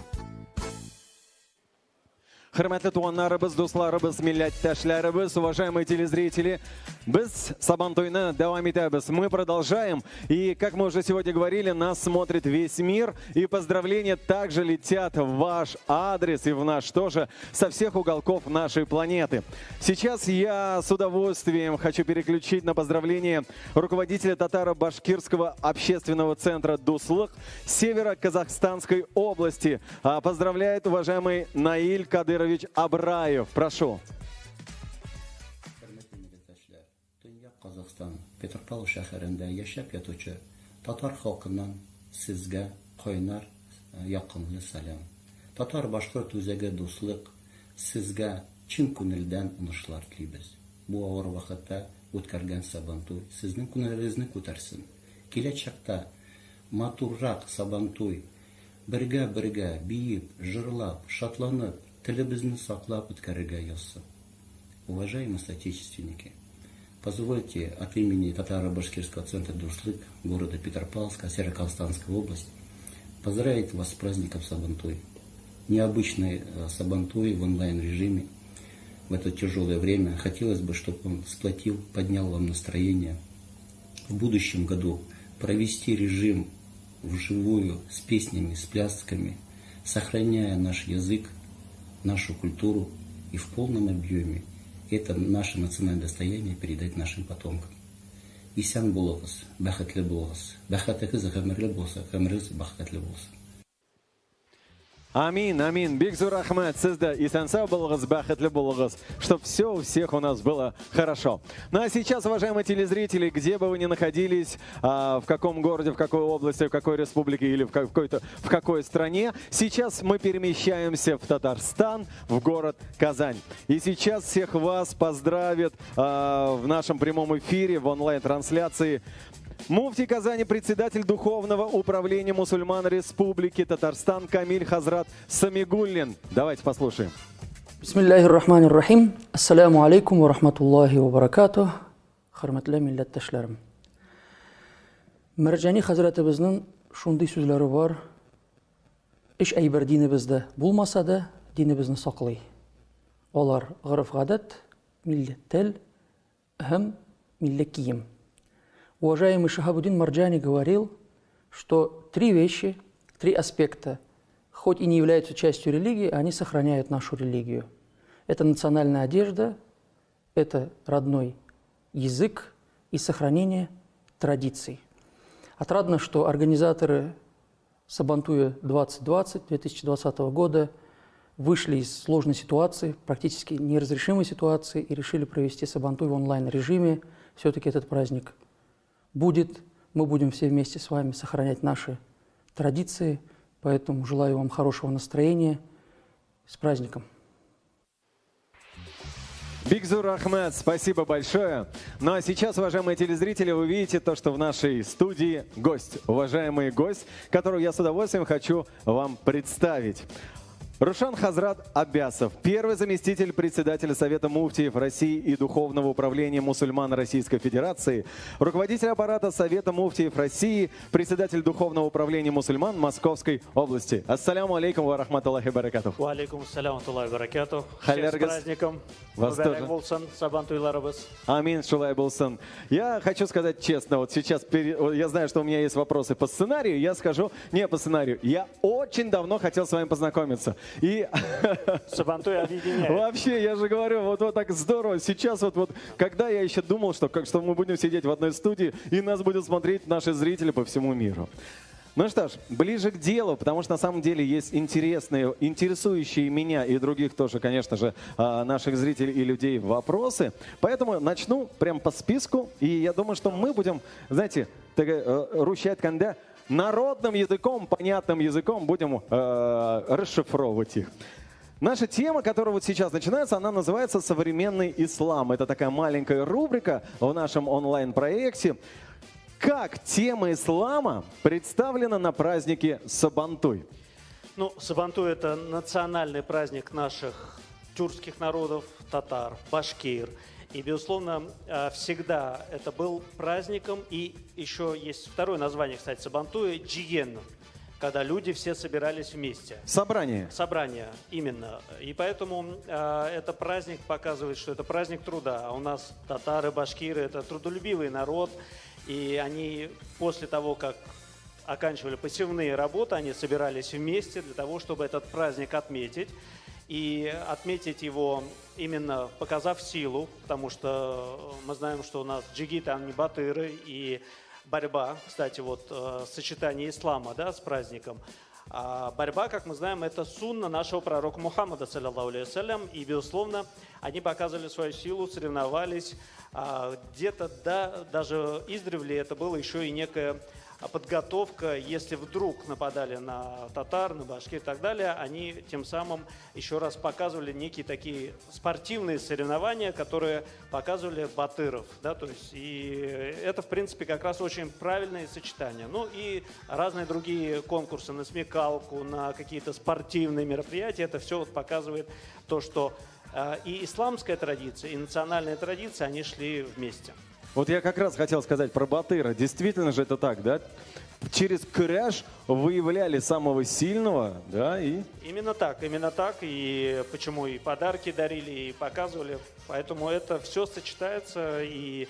Хөрмәтле туганнарыбыз, дусларыбыз, милләттәшләребез, уважаемые телезрители, без Сабантуйны давам итәбез. Мы продолжаем, и, как мы уже сегодня говорили, нас смотрит весь мир, и поздравления также летят в ваш адрес и в наш тоже, со всех уголков нашей планеты. Сейчас я с удовольствием хочу переключить на поздравление руководителя татаро-башкирского общественного центра «Дуслык» Северо-Казахстанской области. Поздравляет уважаемый Наиль Кадырович Абраев. Прошу. Казахстан, Петропавл шәһәрендә яшәп ятучы татар халкыннан сезгә кайнар якынлы сәлам. Татар-башкорт үзәге дуслык сезгә чын күңелдән уңышлар телибез. Бу авыр вакытта үткәргән Сабантуй сезнең күңелегезне күтәрсен. Киләчәктә матуррак Сабантуй бергә биеп, җырлап, шатланып, телебезне саклап үткәрергә язсын. Уважаемые соотечественники, позвольте от имени Татаро-Башкирского центра «Дуслык» города Петропавловска, Северо-Казахстанской области поздравить вас с праздником Сабантуй. Необычный Сабантуй в онлайн-режиме в это тяжелое время. Хотелось бы, чтобы он сплотил, поднял вам настроение. В будущем году провести режим вживую с песнями, с плясками, сохраняя наш язык, нашу культуру и в полном объеме это наше национальное достояние передать нашим потомкам. Исән булыгыз, бәхетле булыгыз. Бәхетегез гомерле булса, гомерегез бәхетле булса. Амин, амин. Бик зур рахмат. Сездә исән-сау булыгыз, бәхетле булыгыз, чтобы все у всех у нас было хорошо. Ну а сейчас, уважаемые телезрители, где бы вы ни находились, в каком городе, в какой области, в какой республике или в какой стране, сейчас мы перемещаемся в Татарстан, в город Казань. И сейчас всех вас поздравит в нашем прямом эфире, в онлайн-трансляции муфтий Казани, председатель Духовного управления мусульман Республики Татарстан Камиль Хазрат Самигуллин. Давайте послушаем. Бисмиллахир рахманир рахим. Ассаламу алейкум ва рахматуллахи ва баракатух. Хөрмәтле милләттәшләрем. Мәрҗани хәзрәтебезнең шундый сүзләре бар. Эш әйбер динебездә булмаса да, динебезне саклый. олар ғырыф ғадат, миллет тіл, һәм миллет киім. Уважаемый Шахабуддин Марджани говорил, что три вещи, три аспекта, хоть и не являются частью религии, они сохраняют нашу религию. Это национальная одежда, это родной язык и сохранение традиций. Отрадно, что организаторы Сабантуя 2020 года вышли из сложной ситуации, практически неразрешимой ситуации, и решили провести Сабантуй в онлайн-режиме. Все-таки этот праздник будет. Мы будем все вместе с вами сохранять наши традиции. Поэтому желаю вам хорошего настроения. С праздником! Бигзур Ахмед, спасибо большое. Ну а сейчас, уважаемые телезрители, вы видите то, что в нашей студии гость, уважаемый гость, которого я с удовольствием хочу вам представить. Рушан Хазрат Аббясов, первый заместитель председателя Совета муфтиев России и Духовного управления мусульман Российской Федерации, руководитель аппарата Совета муфтиев России, председатель Духовного управления мусульман Московской области. Ассаляму алейкум ва рахматуллахи баракатух. Ва алейкум ассаляму ва баракатух. Всех с праздником. Вас тоже. Амин, шулай булсан. Я хочу сказать честно, вот сейчас я знаю, что у меня есть вопросы по сценарию, я скажу не по сценарию. Я очень давно хотел с вами познакомиться. И Сабантуй объединяет. Вообще, я же говорю, вот так здорово. Сейчас вот, когда я еще думал, что мы будем сидеть в одной студии, и нас будут смотреть наши зрители по всему миру. Ну что ж, ближе к делу, потому что на самом деле есть интересующие меня и других тоже, конечно же, наших зрителей и людей вопросы. Поэтому начну прям по списку, и я думаю, что мы будем, знаете, рушать канда, народным языком, понятным языком будем расшифровывать их. Наша тема, которая вот сейчас начинается, она называется «Современный ислам». Это такая маленькая рубрика в нашем онлайн-проекте. Как тема ислама представлена на празднике Сабантуй? Ну, Сабантуй – это национальный праздник наших тюркских народов, татар, башкир. И, безусловно, всегда это был праздником. И еще есть второе название, кстати, Сабантуя – джиген, когда люди все собирались вместе. Собрание. Собрание, именно. И поэтому этот праздник показывает, что это праздник труда. А у нас татары, башкиры – это трудолюбивый народ. И они после того, как оканчивали посевные работы, они собирались вместе для того, чтобы этот праздник отметить. И отметить его именно показав силу, потому что мы знаем, что у нас джигиты, они батыры, и борьба, кстати, вот сочетание ислама, да, с праздником. А борьба, как мы знаем, это сунна нашего пророка Мухаммада, саллаллаху алейхи вассалям, и, безусловно, они показывали свою силу, соревновались. Где-то даже издревле это было еще и некая подготовка, если вдруг нападали на татар, на башкир и так далее, они тем самым еще раз показывали некие такие спортивные соревнования, которые показывали батыров, да, то есть и это, в принципе, как раз очень правильное сочетание. Ну и разные другие конкурсы на смекалку, на какие-то спортивные мероприятия, это все вот показывает то, что и исламская традиция, и национальная традиция, они шли вместе. Вот я как раз хотел сказать про батыра. Действительно же это так, да? Через кураж выявляли самого сильного, да, и... Именно так. И почему и подарки дарили, и показывали. Поэтому это все сочетается, и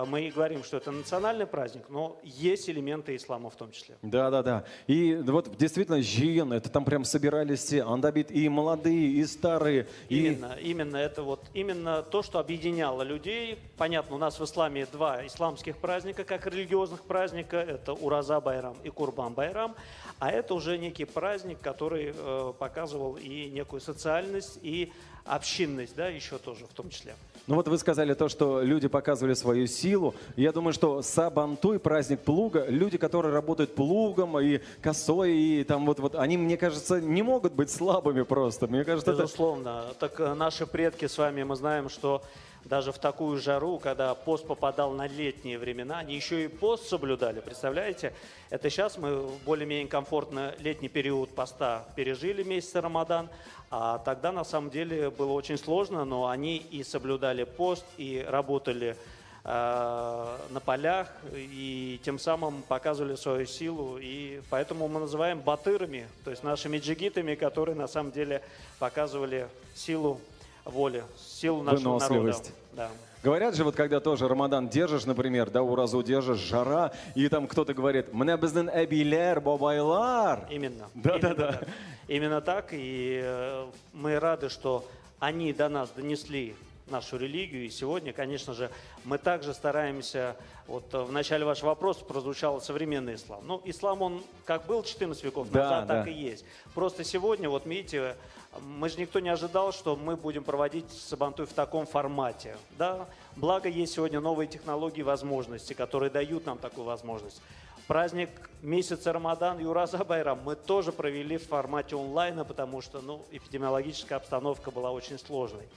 мы и говорим, что это национальный праздник, но есть элементы ислама в том числе. Да. И вот действительно жиен, это там прям собирались все, андабит и молодые, и старые. Именно это вот именно то, что объединяло людей. Понятно, у нас в исламе два исламских праздника, как религиозных праздника, это Ураза Байрам и Курбан Байрам, а это уже некий праздник, который показывал и некую социальность, и общинность, да, еще тоже в том числе. Ну вот вы сказали то, что люди показывали свою силу. Я думаю, что Сабантуй, праздник плуга, люди, которые работают плугом и косой, и там вот они, мне кажется, не могут быть слабыми просто. Мне кажется, безусловно. Так наши предки с вами, мы знаем, что даже в такую жару, когда пост попадал на летние времена, они еще и пост соблюдали, представляете? Это сейчас мы более-менее комфортно летний период поста пережили, месяц Рамадан, а тогда на самом деле было очень сложно, но они и соблюдали пост, и работали на полях, и тем самым показывали свою силу, и поэтому мы называем батырами, то есть нашими джигитами, которые на самом деле показывали силу воли, силу нашего народа. Выносливость. Да. Говорят же, вот когда тоже Рамадан держишь, например, да, уразу держишь, жара, и там кто-то говорит, «Мне безден эбилер, бабайлар». Именно. Да. Именно так. И мы рады, что они до нас донесли нашу религию. И сегодня, конечно же, мы также стараемся, вот в начале вашего вопроса прозвучал современный ислам. Ну, ислам, он как был 14 веков назад, так и есть. Просто сегодня, вот видите, мы же никто не ожидал, что мы будем проводить Сабантуй в таком формате. Да? Благо, есть сегодня новые технологии и возможности, которые дают нам такую возможность. Праздник месяца Рамадан, Юраза Байрам мы тоже провели в формате онлайна, потому что эпидемиологическая обстановка была очень сложной.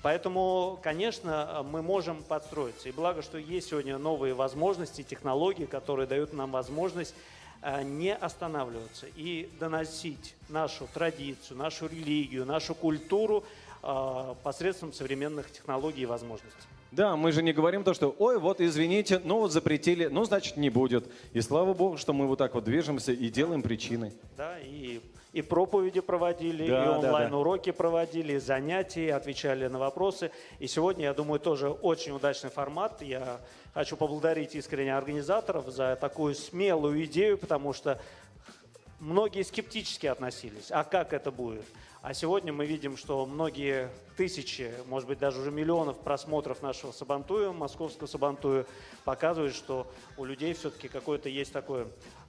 Поэтому, конечно, мы можем подстроиться. И благо, что есть сегодня новые возможности, технологии, которые дают нам возможность не останавливаться и доносить нашу традицию, нашу религию, нашу культуру посредством современных технологий и возможностей. Да, мы же не говорим то, что, ой, вот извините, вот запретили, значит не будет. И слава Богу, что мы вот так вот движемся и делаем причиной. Да, и проповеди проводили, и онлайн-уроки проводили, и занятия, отвечали на вопросы. И сегодня, я думаю, тоже очень удачный формат. Я хочу поблагодарить искренне организаторов за такую смелую идею, потому что многие скептически относились. А как это будет? А сегодня мы видим, что многие тысячи, может быть, даже уже миллионов просмотров нашего Сабантуя, московского Сабантуя, показывают, что у людей все-таки какой-то есть такой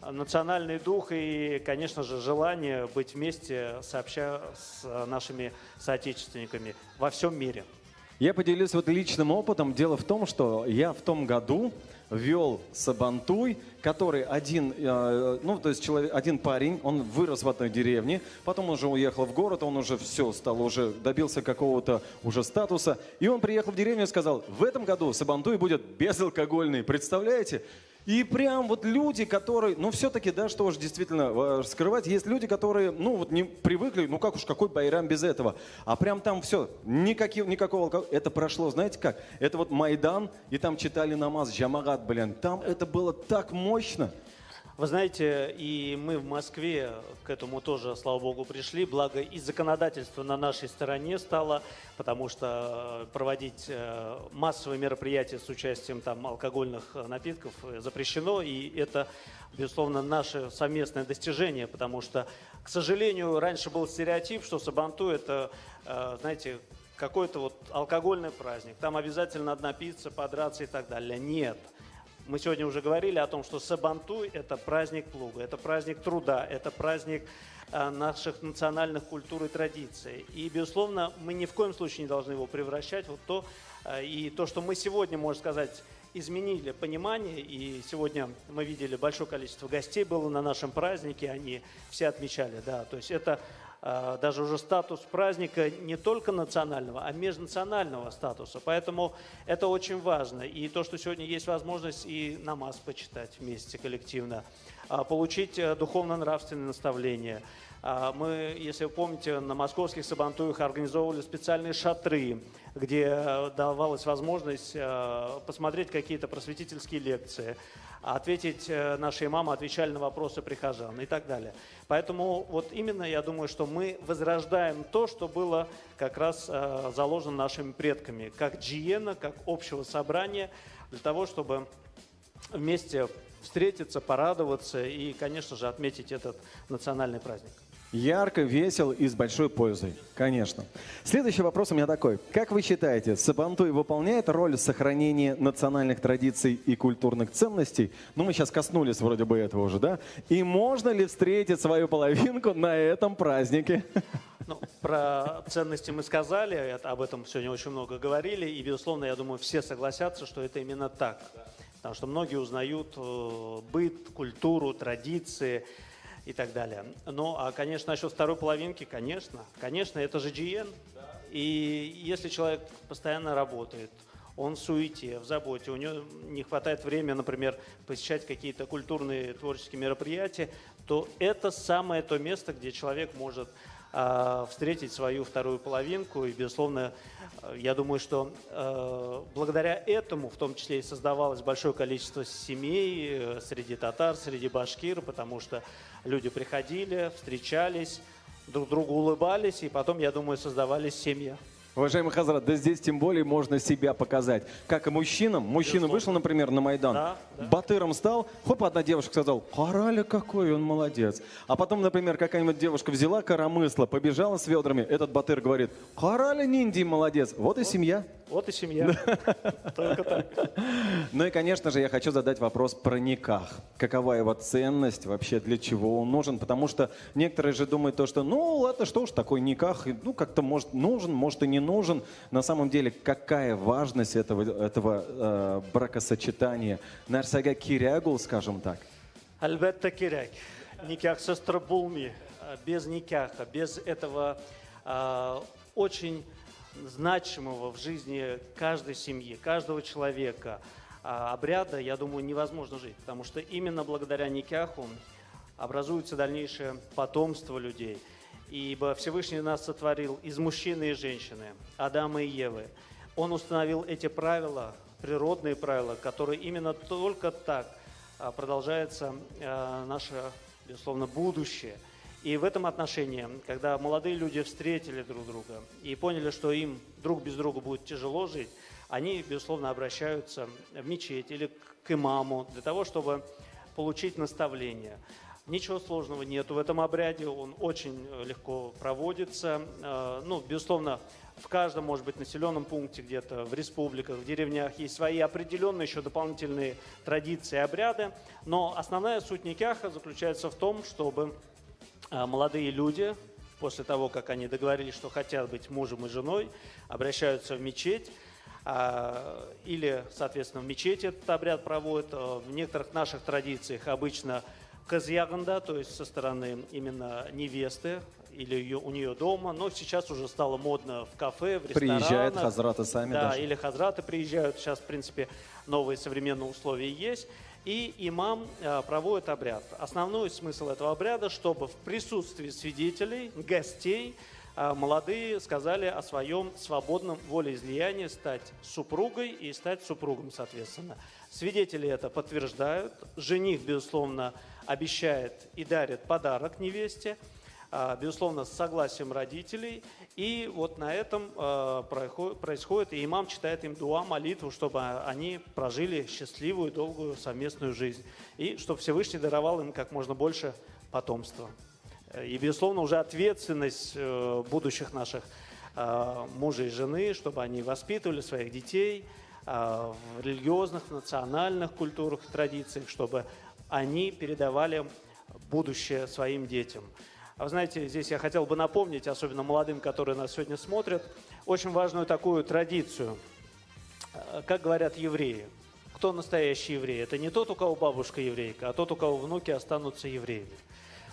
национальный дух и, конечно же, желание быть вместе, сообща с нашими соотечественниками во всем мире. Я поделюсь личным опытом. Дело в том, что я в том году вел Сабантуй, который один парень, он вырос в одной деревне, потом он уже уехал в город, он уже добился какого-то уже статуса, и он приехал в деревню и сказал, в этом году Сабантуй будет безалкогольный, представляете? И прям люди, которые, все-таки, да, что уж действительно скрывать, есть люди, которые, не привыкли, какой байрам без этого. А прям там все, никакого алкоголя. Это прошло, знаете как? Это Майдан, и там читали намаз, джамагат, там это было так мощно. Вы знаете, и мы в Москве к этому тоже, слава богу, пришли. Благо и законодательство на нашей стороне стало, потому что проводить массовые мероприятия с участием алкогольных напитков запрещено. И это, безусловно, наше совместное достижение, потому что, к сожалению, раньше был стереотип, что Сабантуй – это, знаете, какой-то алкогольный праздник. Там обязательно надо напиться, подраться и так далее. Нет. Мы сегодня уже говорили о том, что Сабантуй – это праздник плуга, это праздник труда, это праздник наших национальных культур и традиций. И, безусловно, мы ни в коем случае не должны его превращать в то, что мы сегодня, можно сказать, изменили понимание. И сегодня мы видели большое количество гостей было на нашем празднике, они все отмечали, да, то есть это даже уже статус праздника не только национального, а межнационального статуса. Поэтому это очень важно. И то, что сегодня есть возможность и намаз почитать вместе коллективно, получить духовно-нравственные наставления. Мы, если вы помните, на московских Сабантуях организовывали специальные шатры, где давалась возможность посмотреть какие-то просветительские лекции, ответить, наши имамы отвечали на вопросы прихожан и так далее. Поэтому именно я думаю, что мы возрождаем то, что было как раз заложено нашими предками, как джиена, как общего собрания, для того, чтобы вместе встретиться, порадоваться и, конечно же, отметить этот национальный праздник. Ярко, весело и с большой пользой, конечно. Следующий вопрос у меня такой. Как вы считаете, Сабантуй выполняет роль сохранения национальных традиций и культурных ценностей? Мы сейчас коснулись вроде бы этого уже, да? И можно ли встретить свою половинку на этом празднике? Про ценности мы сказали, об этом сегодня очень много говорили. И, безусловно, я думаю, все согласятся, что это именно так. Потому что многие узнают быт, культуру, традиции и так далее. Конечно, насчет второй половинки, конечно, это же джиен. И если человек постоянно работает, он в суете, в заботе, у него не хватает времени, например, посещать какие-то культурные, творческие мероприятия, то это самое то место, где человек может встретить свою вторую половинку. И, безусловно, я думаю, что благодаря этому, в том числе, и создавалось большое количество семей среди татар, среди башкир, потому что люди приходили, встречались, друг другу улыбались, и потом, я думаю, создавались семьи. Уважаемый Хазрат, да здесь тем более можно себя показать. Как и мужчинам. Мужчина вышел, например, на Майдан, батыром стал, хоп, одна девушка сказала, Хараля какой он молодец. А потом, например, какая-нибудь девушка взяла коромысло, побежала с ведрами, этот батыр говорит, Хараля Нинди молодец. Вот и семья. Вот и семья. Только так. Ну и, конечно же, я хочу задать вопрос про никах. Какова его ценность, вообще для чего он нужен? Потому что некоторые же думают то, что ну это что уж такой никах, ну как-то может нужен, может и не нужен. На самом деле, какая важность этого бракосочетания? Нарсага кирягул, скажем так. Альбетта киряк. Никахсыз трабулми. Без никаха, без этого очень значимого в жизни каждой семьи, каждого человека обряда, я думаю, невозможно жить, потому что именно благодаря никаху образуется дальнейшее потомство людей. Ибо Всевышний нас сотворил из мужчины и женщины, Адама и Евы. Он установил эти правила, природные правила, которые именно только так продолжается наше, безусловно, будущее. И в этом отношении, когда молодые люди встретили друг друга и поняли, что им друг без друга будет тяжело жить, они, безусловно, обращаются в мечеть или к имаму для того, чтобы получить наставление. Ничего сложного нету в этом обряде, он очень легко проводится. Ну, безусловно, в каждом, может быть, населенном пункте, где-то в республиках, в деревнях есть свои определенные еще дополнительные традиции и обряды. Но основная суть никаха заключается в том, чтобы молодые люди, после того, как они договорились, что хотят быть мужем и женой, обращаются в мечеть, или, соответственно, в мечети этот обряд проводят. В некоторых наших традициях обычно казьяганда, то есть со стороны именно невесты, или у нее дома, но сейчас уже стало модно в кафе, в ресторанах. Приезжают хазраты сами да, даже. Или хазраты приезжают, сейчас, в принципе, новые современные условия есть. И имам проводит обряд. Основной смысл этого обряда, чтобы в присутствии свидетелей, гостей, молодые сказали о своем свободном волеизлиянии стать супругой и стать супругом, соответственно. Свидетели это подтверждают. Жених, безусловно, обещает и дарит подарок невесте, безусловно, с согласием родителей. И вот на этом происходит, и имам читает им дуа, молитву, чтобы они прожили счастливую, долгую совместную жизнь. И чтобы Всевышний даровал им как можно больше потомства. И, безусловно, уже ответственность будущих наших мужа и жены, чтобы они воспитывали своих детей в религиозных, национальных культурах и традициях, чтобы они передавали будущее своим детям. А вы знаете, здесь я хотел бы напомнить, особенно молодым, которые нас сегодня смотрят, очень важную такую традицию. Как говорят евреи, кто настоящий еврей? Это не тот, у кого бабушка еврейка, а тот, у кого внуки останутся евреями.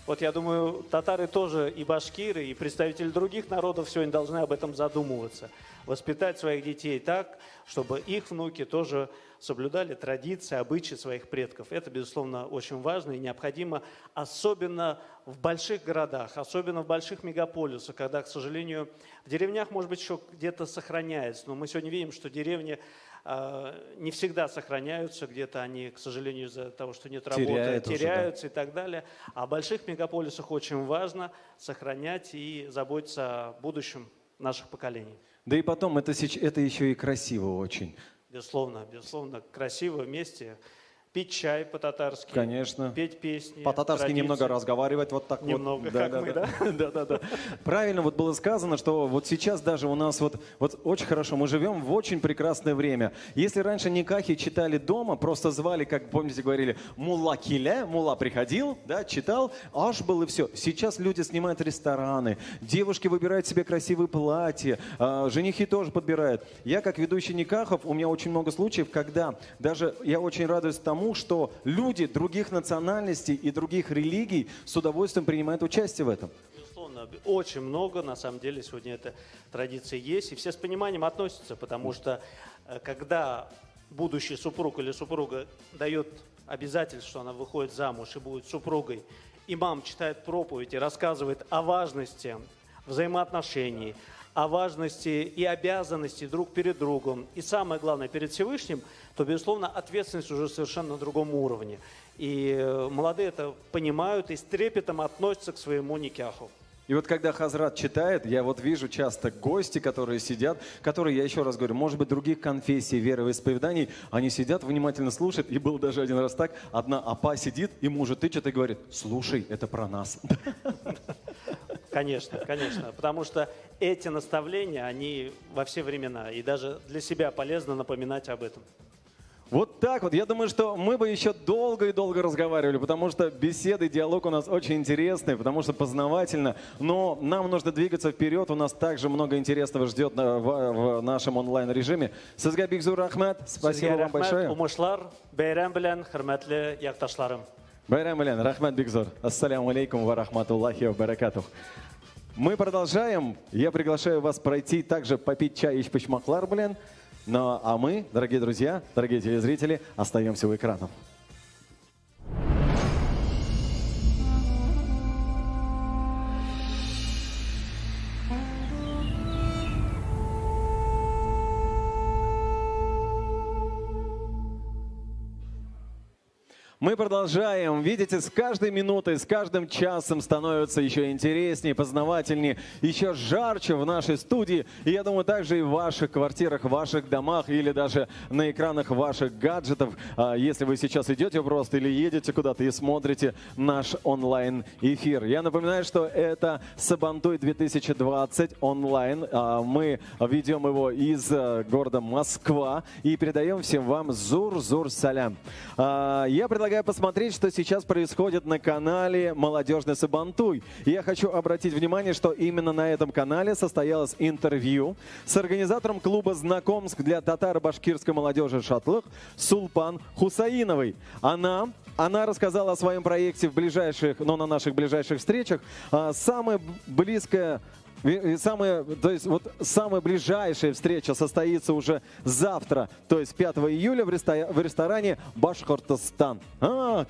Вот я думаю, татары тоже и башкиры, и представители других народов сегодня должны об этом задумываться. Воспитать своих детей так, чтобы их внуки тоже соблюдали традиции, обычаи своих предков. Это, безусловно, очень важно и необходимо, особенно в больших городах, особенно в больших мегаполисах, когда, к сожалению, в деревнях, может быть, еще где-то сохраняется. Но мы сегодня видим, что деревни не всегда сохраняются, где-то они, к сожалению, из-за того, что нет работы, теряются и так далее. А в больших мегаполисах очень важно сохранять и заботиться о будущем наших поколений. Да и потом, это еще и красиво очень. Безусловно, безусловно, красиво вместе пить чай по-татарски, конечно, петь песни. По-татарски традиции. немного разговаривать вот так немного, вот. как мы, да? Да. Правильно вот было сказано, что вот сейчас даже у нас вот очень хорошо, мы живем в очень прекрасное время. Если раньше никахи читали дома, просто звали, как помните, говорили, мулла киле, мулла приходил, да, читал, аж был и все. Сейчас люди снимают рестораны, девушки выбирают себе красивые платья, женихи тоже подбирают. Я как ведущий никахов, у меня очень много случаев, когда даже я очень радуюсь тому, что люди других национальностей и других религий с удовольствием принимают участие в этом. Безусловно, очень много, на самом деле, сегодня эта традиция есть, и все с пониманием относятся, потому что когда будущий супруг или супруга дает обязательство, что она выходит замуж и будет супругой, имам читает проповедь и рассказывает о важности взаимоотношений, о важности и обязанности друг перед другом, и самое главное, перед Всевышним, то, безусловно, ответственность уже совершенно на другом уровне. И молодые это понимают и с трепетом относятся к своему никаху. И вот когда Хазрат читает, я вот вижу часто гости, которые сидят, которые, я еще раз говорю, может быть, других конфессий, вероисповеданий, они сидят, внимательно слушают, и был даже один раз так, одна апа сидит, ему уже тычет и говорит: слушай, это про нас. Конечно, конечно, потому что эти наставления, они во все времена, и даже для себя полезно напоминать об этом. Вот так вот. Я думаю, что мы бы еще долго и долго разговаривали, потому что беседы, диалог у нас очень интересный, потому что познавательно. Но нам нужно двигаться вперед. У нас также много интересного ждет в нашем онлайн-режиме. Сізге бик зур рахмет. Спасибо вам большое. Умышлар, бәйрәм белән, хөрмәтле якташларым. Бәйрәм белән, рахмет бик зур. Ассаляму алейкум ва рахматуллахи ва баракатух. Мы продолжаем. Я приглашаю вас пройти также попить чай и почмаклар, блин. Ну, а мы, дорогие друзья, дорогие телезрители, остаемся у экранов. Мы продолжаем. Видите, с каждой минутой, с каждым часом становится еще интереснее, познавательнее, еще жарче в нашей студии. И я думаю, также и в ваших квартирах, в ваших домах или даже на экранах ваших гаджетов. Если вы сейчас идете просто или едете куда-то и смотрите наш онлайн-эфир. Я напоминаю, что это Сабантуй 2020 онлайн. Мы ведем его из города Москва и передаем всем вам зур салям. Я предлагаю посмотреть, что сейчас происходит на канале «Молодежный Сабантуй». И я хочу обратить внимание, что именно на этом канале состоялось интервью с организатором клуба знакомств для татаро-башкирской молодежи «Шатлык» Сулпан Хусаиновой. Она рассказала о своем проекте на наших ближайших встречах. Самая ближайшая встреча состоится уже завтра, то есть 5 июля в ресторане «Башкортостан».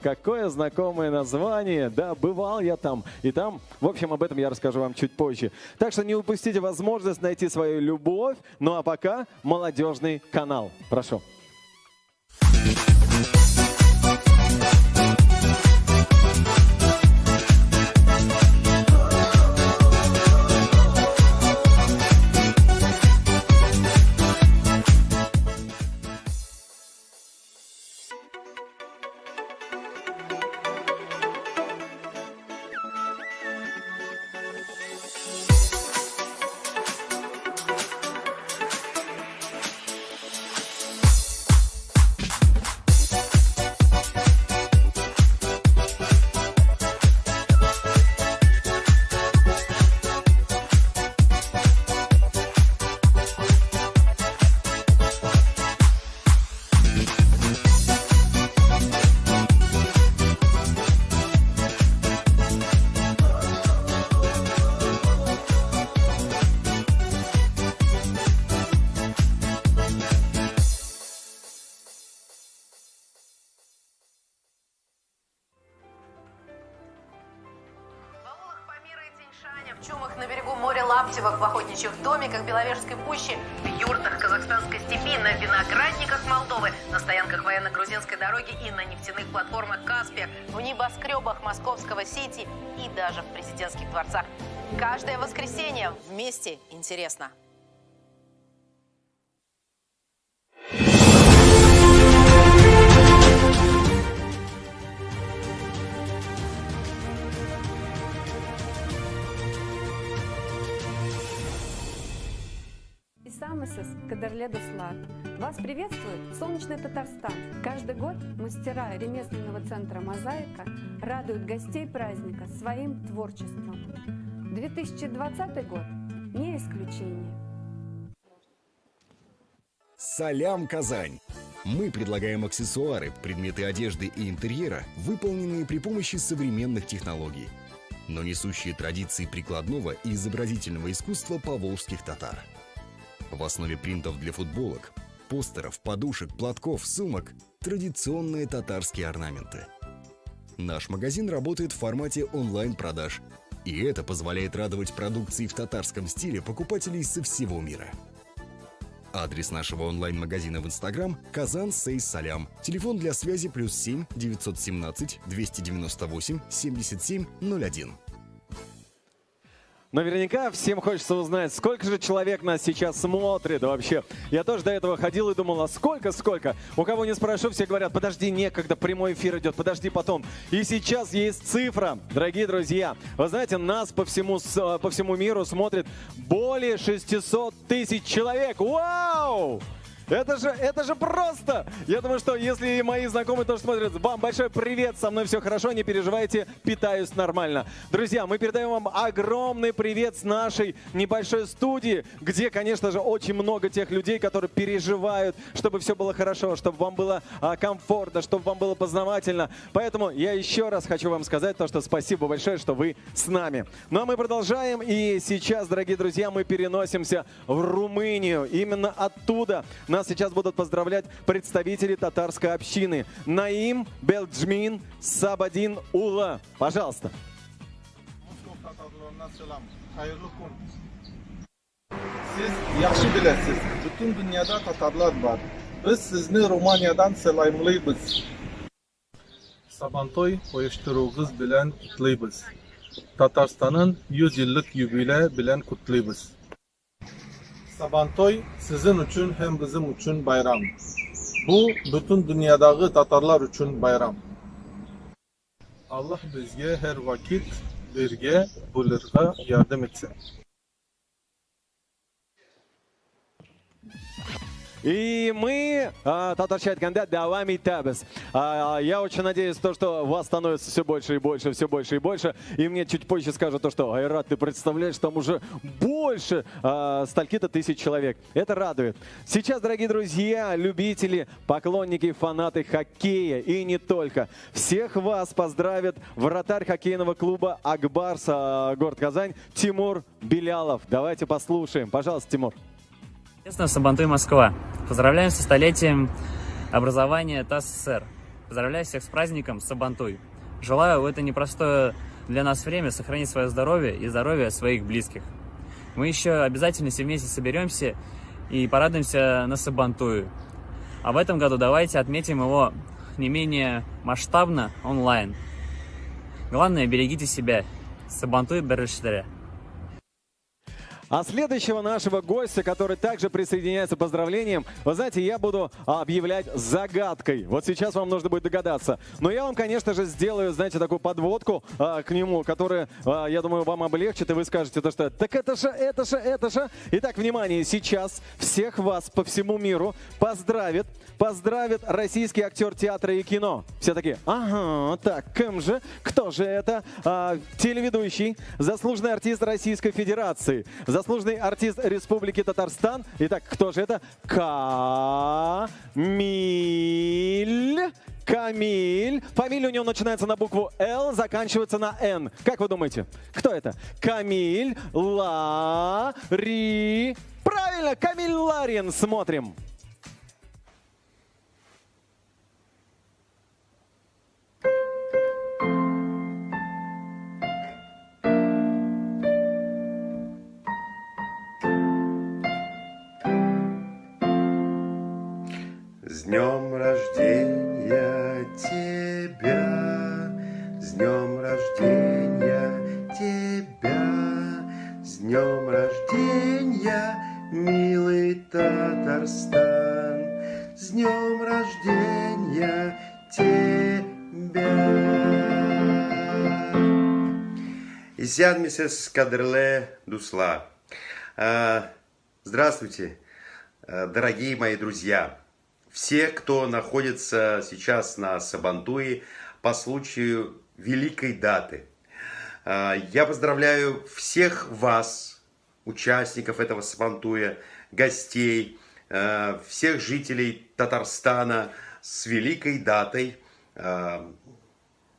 Какое знакомое название. Да, бывал я там. И там, в общем, об этом я расскажу вам чуть позже. Так что не упустите возможность найти свою любовь. Ну а пока молодежный канал. Прошу. В чумах на берегу моря Лаптевых, в охотничьих домиках Беловежской пущи, в юртах казахстанской степи, на виноградниках Молдовы, на стоянках военно-грузинской дороги и на нефтяных платформах Каспия, в небоскребах московского Сити и даже в президентских дворцах. Каждое воскресенье вместе интересно. Исамысыз, Кадерле Дуслар. Вас приветствует солнечный Татарстан. Каждый год мастера ремесленного центра «Мозаика» радуют гостей праздника своим творчеством. 2020 год не исключение. Салям, Казань! Мы предлагаем аксессуары, предметы одежды и интерьера, выполненные при помощи современных технологий, но несущие традиции прикладного и изобразительного искусства поволжских татар. В основе принтов для футболок, постеров, подушек, платков, сумок – традиционные татарские орнаменты. Наш магазин работает в формате онлайн-продаж, и это позволяет радовать продукцией в татарском стиле покупателей со всего мира. Адрес нашего онлайн-магазина в Инстаграм – Казан Сейс Салям. Телефон для связи +7 917 298 77 01. Наверняка всем хочется узнать, сколько же человек нас сейчас смотрит вообще. Я тоже до этого ходил и думал, а сколько? У кого не спрошу, все говорят, подожди, некогда, прямой эфир идет, подожди потом. И сейчас есть цифра, дорогие друзья. Вы знаете, нас по всему миру смотрит более 600 тысяч человек. Вау! Это же просто! Я думаю, что если мои знакомые тоже смотрят, вам большой привет, со мной все хорошо, не переживайте, питаюсь нормально. Друзья, мы передаем вам огромный привет с нашей небольшой студии, где, конечно же, очень много тех людей, которые переживают, чтобы все было хорошо, чтобы вам было комфортно, чтобы вам было познавательно. Поэтому я еще раз хочу вам сказать то, что спасибо большое, что вы с нами. Ну а мы продолжаем, и сейчас, дорогие друзья, мы переносимся в Румынию. Именно оттуда нас сейчас будут поздравлять представители татарской общины. Наим Белджмин Сабадин Ула. Пожалуйста. Siz yaxshi bilasiz, butun dunyoda tatarlar bor. Biz sizni Rumaniyadan selamlaymiz. Sabantoy uyushtiruvimiz bilan qutlaymiz. Tatarstanın 100 yıllık yubiley bilan qutlaymiz. Sabantoy sizin uchun hem bizim uchun bayram. Bu bütün dünyadagi tatarlar uchun bayram. Allah bizga her vakit birga bo'lishga yardım etsin. И мы, Татарчат Канда, Давами Табес. Я очень надеюсь, что вас становится все больше и больше, все больше и больше. И мне чуть позже скажут то, что Айрат, ты представляешь, там уже больше стольки-то тысяч человек. Это радует. Сейчас, дорогие друзья, любители, поклонники, фанаты хоккея и не только. Всех вас поздравит вратарь хоккейного клуба «Акбарс», город Казань, Тимур Белялов. Давайте послушаем. Пожалуйста, Тимур. Естественно, Сабантуй, Москва. Поздравляем со столетием образования ТАССР. Поздравляю всех с праздником Сабантуй. Желаю в это непростое для нас время сохранить свое здоровье и здоровье своих близких. Мы еще обязательно все вместе соберемся и порадуемся на Сабантую. А в этом году давайте отметим его не менее масштабно онлайн. Главное, берегите себя. Сабантуй Берештере. А следующего нашего гостя, который также присоединяется к поздравлениям, вы знаете, я буду объявлять загадкой. Вот сейчас вам нужно будет догадаться. Но я вам, конечно же, сделаю, знаете, такую подводку к нему, которая, я думаю, вам облегчит, и вы скажете, то, что так это же. Итак, внимание, сейчас всех вас по всему миру поздравит российский актер театра и кино. Все такие, ага, так, кем же, кто же это? Телеведущий, заслуженный артист Российской Федерации, заслуженный артист Республики Татарстан. Итак, кто же это? Камиль. Фамилия у него начинается на букву Л, заканчивается на Н. Как вы думаете, кто это? Камиль Лари. Правильно, Камиль Ларин. Смотрим. С днем рождения тебя, с днем рождения тебя, с днем рождения, милый Татарстан, с днем рождения тебя. Исян мисес Кадрле Дусла. Здравствуйте, дорогие мои друзья. Все, кто находится сейчас на Сабантуе по случаю великой даты. Я поздравляю всех вас, участников этого Сабантуя, гостей, всех жителей Татарстана с великой датой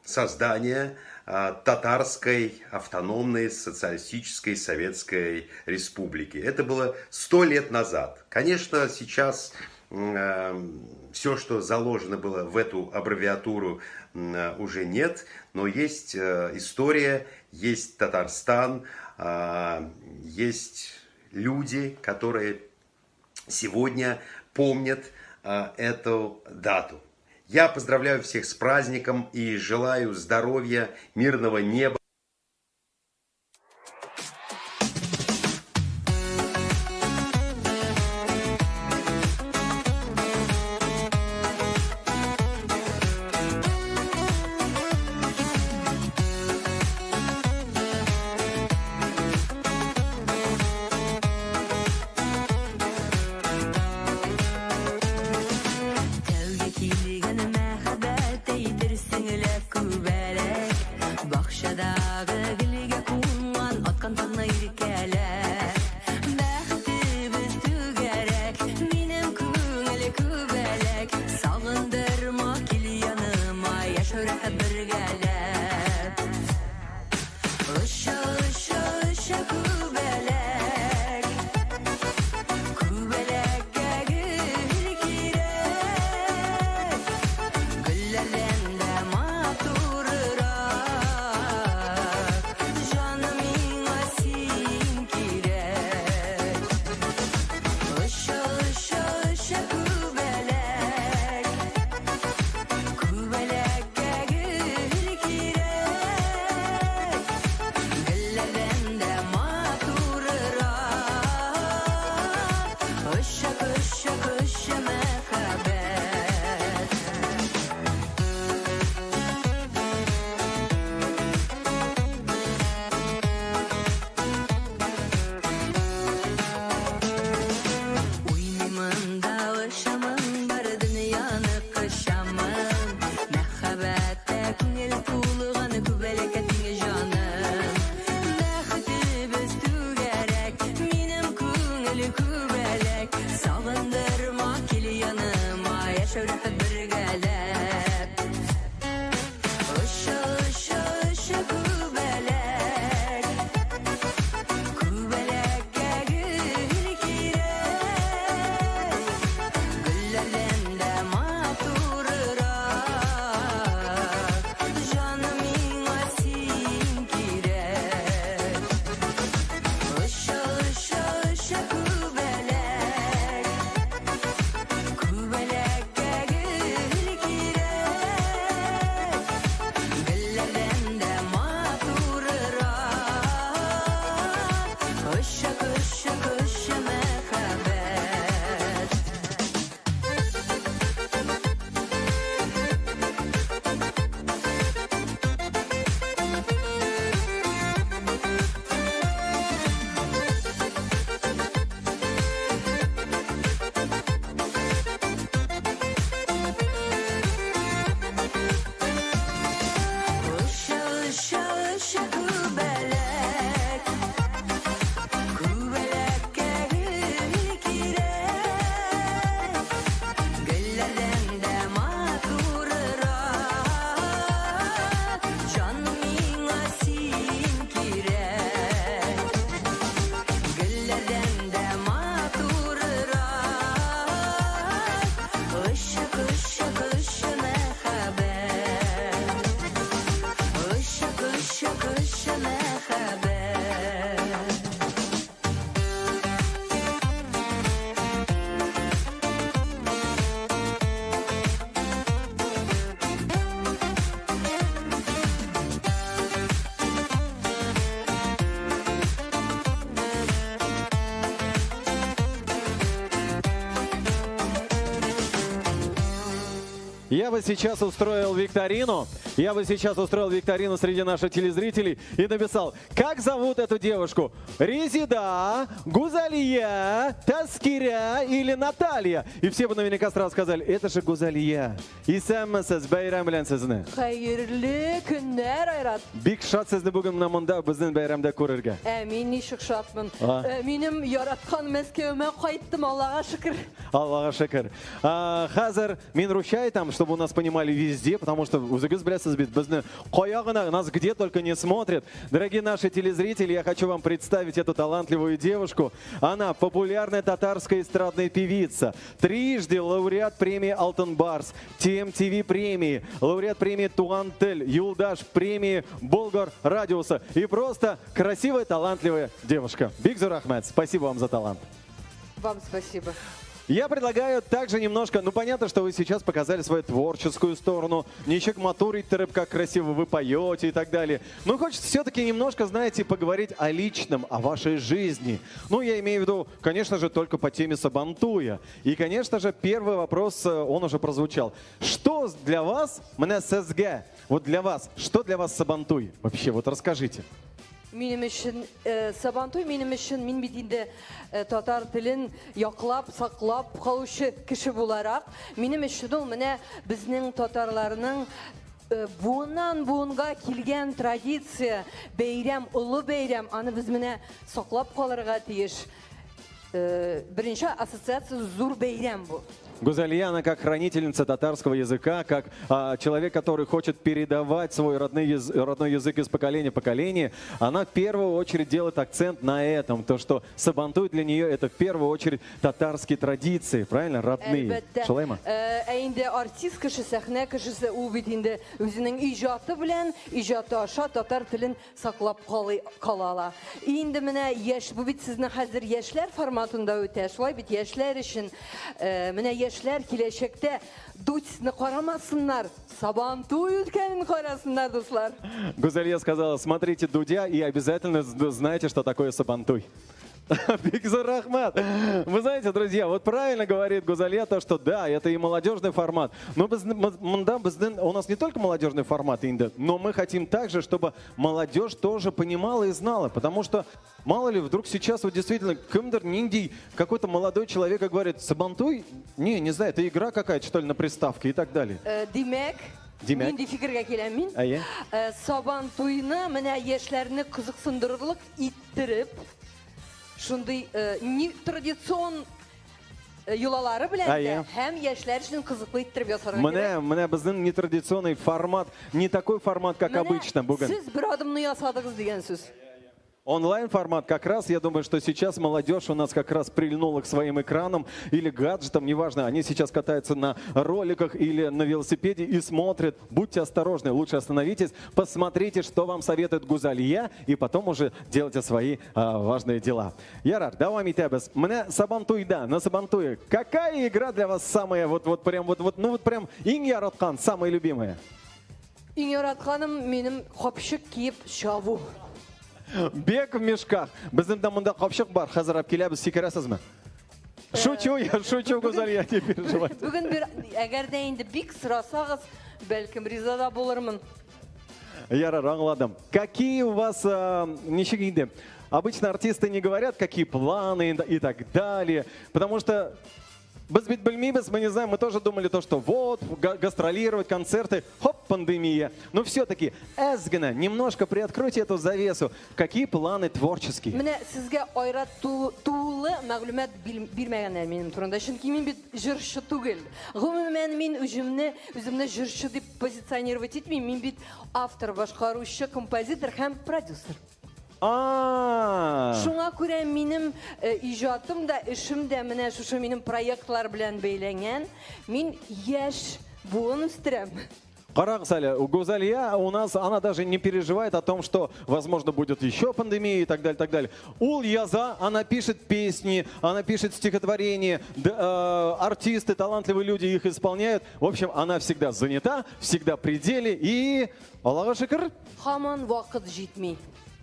создания Татарской автономной социалистической советской республики. Это было 100 лет назад. Конечно, сейчас все, что заложено было в эту аббревиатуру, уже нет, но есть история, есть Татарстан, есть люди, которые сегодня помнят эту дату. Я поздравляю всех с праздником и желаю здоровья, мирного неба. Я бы сейчас устроил викторину. Я бы сейчас устроил викторину среди наших телезрителей и написал, как зовут эту девушку? Резида, Гузалия, Таскиря или Наталья? И все бы наверняка сразу сказали, это же Гузалия. Исәнмесез, бәйрәм белән сезне. Хәерле көннәр, Айрат. Бик шат сезне бүген менә монда безнең бәйрәмдә күрергә. Мин ничек шатмын. Минем яраткан Мәскәүмә кайттым, Аллага шөкер. Аллаға шөкер. Хәзер мин ручай айтам, чтобы у нас понимали везде, потому что үзегез беләсез бит, безне кая гына, нас где только не смотрят. Дорогие наши телезрители, я хочу вам представить эту талантливую девушку. Она популярная татарская эстрадная певица, трижды лауреат премии «Алтын Барс», TMTV премии, лауреат премии «Туган Тель», Юлдаш премии «Болгар Радиуса». И просто красивая, талантливая девушка. Бигзур Рахмет, спасибо вам за талант. Вам спасибо. Я предлагаю также немножко, ну понятно, что вы сейчас показали свою творческую сторону, ничек матурить, как красиво вы поете и так далее. Но хочется все-таки немножко, знаете, поговорить о личном, о вашей жизни. Ну, я имею в виду, конечно же, только по теме Сабантуя. И, конечно же, первый вопрос, он уже прозвучал. Что для вас, мне ССГ, вот для вас, что для вас Сабантуй? Вообще, вот расскажите. Минем өчен Сабантуй минем өчен мин бит инде татар телен яклап, саклап калучы кеше буларак, минем өчен ул менә безнең татарларның буыннан буынга килгән традиция, бәйрәм, улы бәйрәм, аны без менә саклап калырга тиеш. Беренче ассоциация зур бәйрәм бу. Гузалия, она как хранительница татарского языка, как человек, который хочет передавать свой родной язык из поколения в поколение, она в первую очередь делает акцент на этом, то, что Сабантуй для нее это в первую очередь татарские традиции, правильно, родные. Шулайма? Инде артист кеше, сәхнә кешесе, ул бит инде үзенең иҗаты белән, иҗаты аша татар телен саклап калала. Инде менә яшь, бу бит сезнең хәзер яшьләр форматында үтә, шулай бит яшьләр өчен менә яшьләр киләчәктә Дутьны карамасыннар, Сабантуй үткәнен карасыннар, дуслар. Гузалия сказала, смотрите Дудя и обязательно знаете, что такое Сабантуй. Бигзур Рахмат. Вы знаете, друзья, вот правильно говорит Гузалия, то, что да, это и молодежный формат. Но у нас не только молодежный формат, но мы хотим также, чтобы молодежь тоже понимала и знала. Потому что, мало ли, вдруг сейчас вот действительно кемдер ниндий, какой-то молодой человек говорит, Сабантуй? Не знаю, это игра какая-то, что ли, на приставке и так далее. Димәк. Нинди фикергә киләм мин. Сабантуйны менә яшьләрне кызыксындырырлык иттереп, шундый традицион юлалары белән һәм яшьләр өчен кызыклы иттереп ясарга кирәк. Менә безнең нетрадиционный формат, не такой формат, как обычно бүген. Сез бер адымны ясадыгыз дигән сүз. Онлайн-формат как раз, я думаю, что сейчас молодежь у нас как раз прильнула к своим экранам или гаджетам, неважно, они сейчас катаются на роликах или на велосипеде и смотрят. Будьте осторожны, лучше остановитесь, посмотрите, что вам советует Гузалия, и потом уже делайте свои важные дела. Ярар, давай митебес. Мне Сабантуйда, на Сабантуе. Какая игра для вас самая, прям иң яраткан, самая любимая? Иң яратканым минем капчык киеп чабу. Бег в мешках. Безнең дә монда капчык бар. Хәзер алып киләбез, сикерәсезме? Шучу, я шучу, Гузалия, не переживай. Бүген әгәр дә инде бик сорасагыз, бәлкем риза да булырмын. Ярар, аңладым. Какие у вас ничек инде? Обычно артисты не говорят, какие планы и так далее, потому что без бит белмибез, мы не знаем, мы тоже думали то, что вот, гастролировать, концерты, хоп, пандемия. Но все-таки, Эзгена, немножко приоткройте эту завесу. Какие планы творческие? Менә сезгә Айрат тулы мәгълүмат бирмәгәннәр минем турында. Чөнки мин бит җырчы түгел. Гомумән мин үземне җырчы дип позиционировать итмим. Мин бит автор, башкаручы, композитор һәм продюсер. Шуңа күрә минем иҗатым да, эшем дә менә шушы минем проектлар белән бәйләнгән. Мин яшь буын үстерәм. Карагыз әле, Гузалия у нас, она даже не переживает о том, что, возможно, будет еще пандемия и так далее, так далее. Ул яза, она пишет песни, она пишет стихотворения, артисты, талантливые люди их исполняют. В общем, она всегда занята, всегда при деле и... Аллаха шөкер. Һаман вакыт җитми.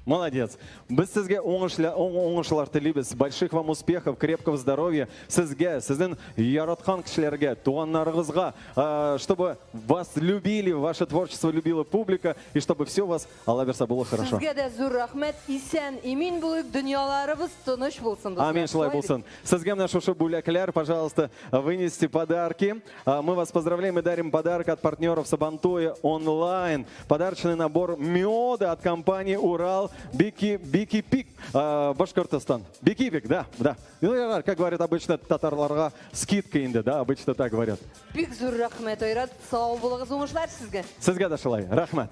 Молодец. Біз сізге оңышылар тілейбіз. Больших вам успехов, крепкого здоровья. Сізге, сіздің яратқан кішілерге, туғандарыңызға, чтобы вас любили, ваше творчество любила публика, и чтобы все у вас, Алла берса, было хорошо. Сізге де зур рахмет, исән, имин булык, дөньяларыбыз тыныш булсын. Амин, шулай булсын. Сізге мына шушы бүләкләр, пожалуйста, вынесите подарки. Мы вас поздравляем и дарим подарок от партнеров Сабантуя онлайн. Подарочный набор меда от компании Урал Бики Пик, Башкортостан. Бики Пик, да. Ну, как говорят обычно татарларға, скидка инде, да, обычно так говорят. Бик зур рахмет, Айрат, сау булыгыз, уңышлар сезге. Сізге да шулай, рахмет.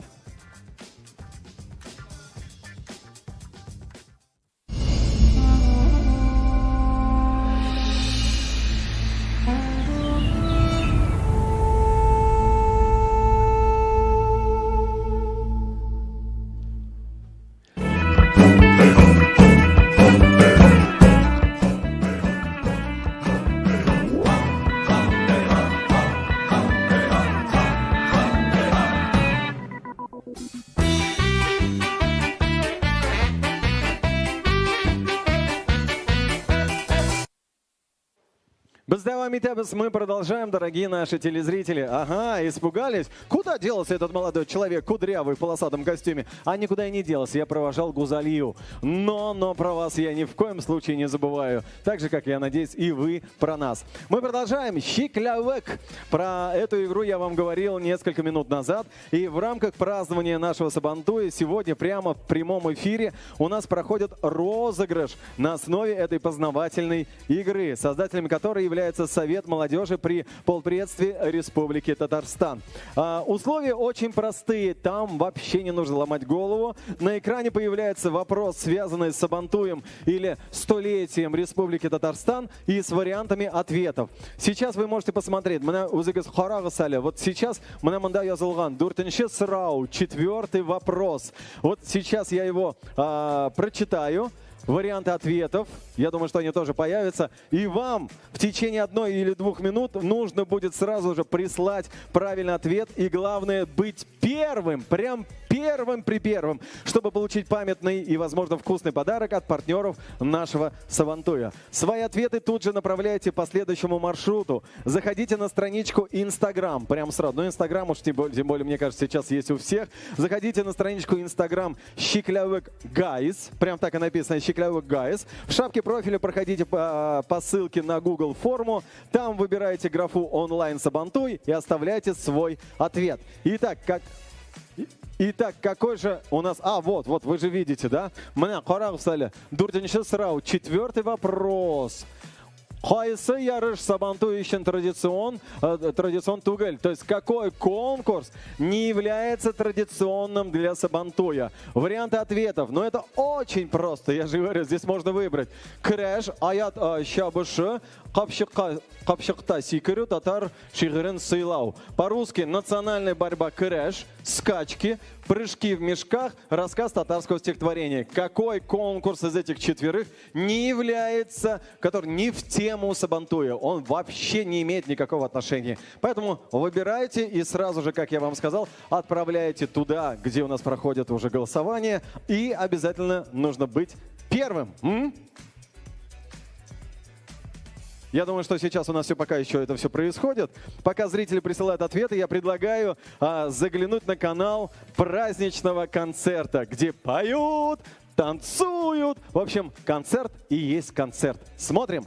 Мы продолжаем, дорогие наши телезрители. Ага, испугались? Куда делся этот молодой человек, кудрявый в полосатом костюме? А никуда и не делся, я провожал Гузалию. Но про вас я ни в коем случае не забываю. Так же, как я надеюсь, и вы про нас. Мы продолжаем. Щиклявек. Про эту игру я вам говорил несколько минут назад. И в рамках празднования нашего Сабантуя сегодня прямо в прямом эфире у нас проходит розыгрыш на основе этой познавательной игры, создателями которой является Совет молодежи при полпредстве Республики Татарстан. Условия очень простые, там вообще не нужно ломать голову. На экране появляется вопрос, связанный с Сабантуем или столетием Республики Татарстан, и с вариантами ответов. Сейчас вы можете посмотреть. Вот сейчас четвертый вопрос. Вот сейчас я его прочитаю. Варианты ответов, я думаю, что они тоже появятся. И вам в течение 1 или 2 минут нужно будет сразу же прислать правильный ответ. И главное, быть первым, прям первым, чтобы получить памятный и, возможно, вкусный подарок от партнеров нашего Сабантуя. Свои ответы тут же направляйте по следующему маршруту. Заходите на страничку Instagram, прям сразу. Ну, Instagram уж тем более, мне кажется, сейчас есть у всех. Заходите на страничку Instagram Щиклявек Гайс, прям так и написано Щиклявек Гайс. В шапке профиля проходите по ссылке на Google форму. Там выбираете графу онлайн Сабантуй и оставляйте свой ответ. Итак, какой же у нас... Вот, вы же видите, да? Четвертый вопрос. Қайсы ярыш Сабантуй үшін традицион тугель? То есть какой конкурс не является традиционным для Сабантуя? Варианты ответов. Но это очень просто. Я же говорю, здесь можно выбрать. Крэш, аят шабышы, қапшықта сикірю, татар шиғырын сыйлау. По-русски национальная борьба крэш, скачки, прыжки в мешках, рассказ татарского стихотворения. Какой конкурс из этих четверых не является, который не в тему Сабантуя? Он вообще не имеет никакого отношения. Поэтому выбирайте и сразу же, как я вам сказал, отправляйте туда, где у нас проходит уже голосование. И обязательно нужно быть первым. Я думаю, что сейчас у нас пока еще это все происходит. Пока зрители присылают ответы, я предлагаю заглянуть на канал праздничного концерта, где поют, танцуют. В общем, концерт и есть концерт. Смотрим.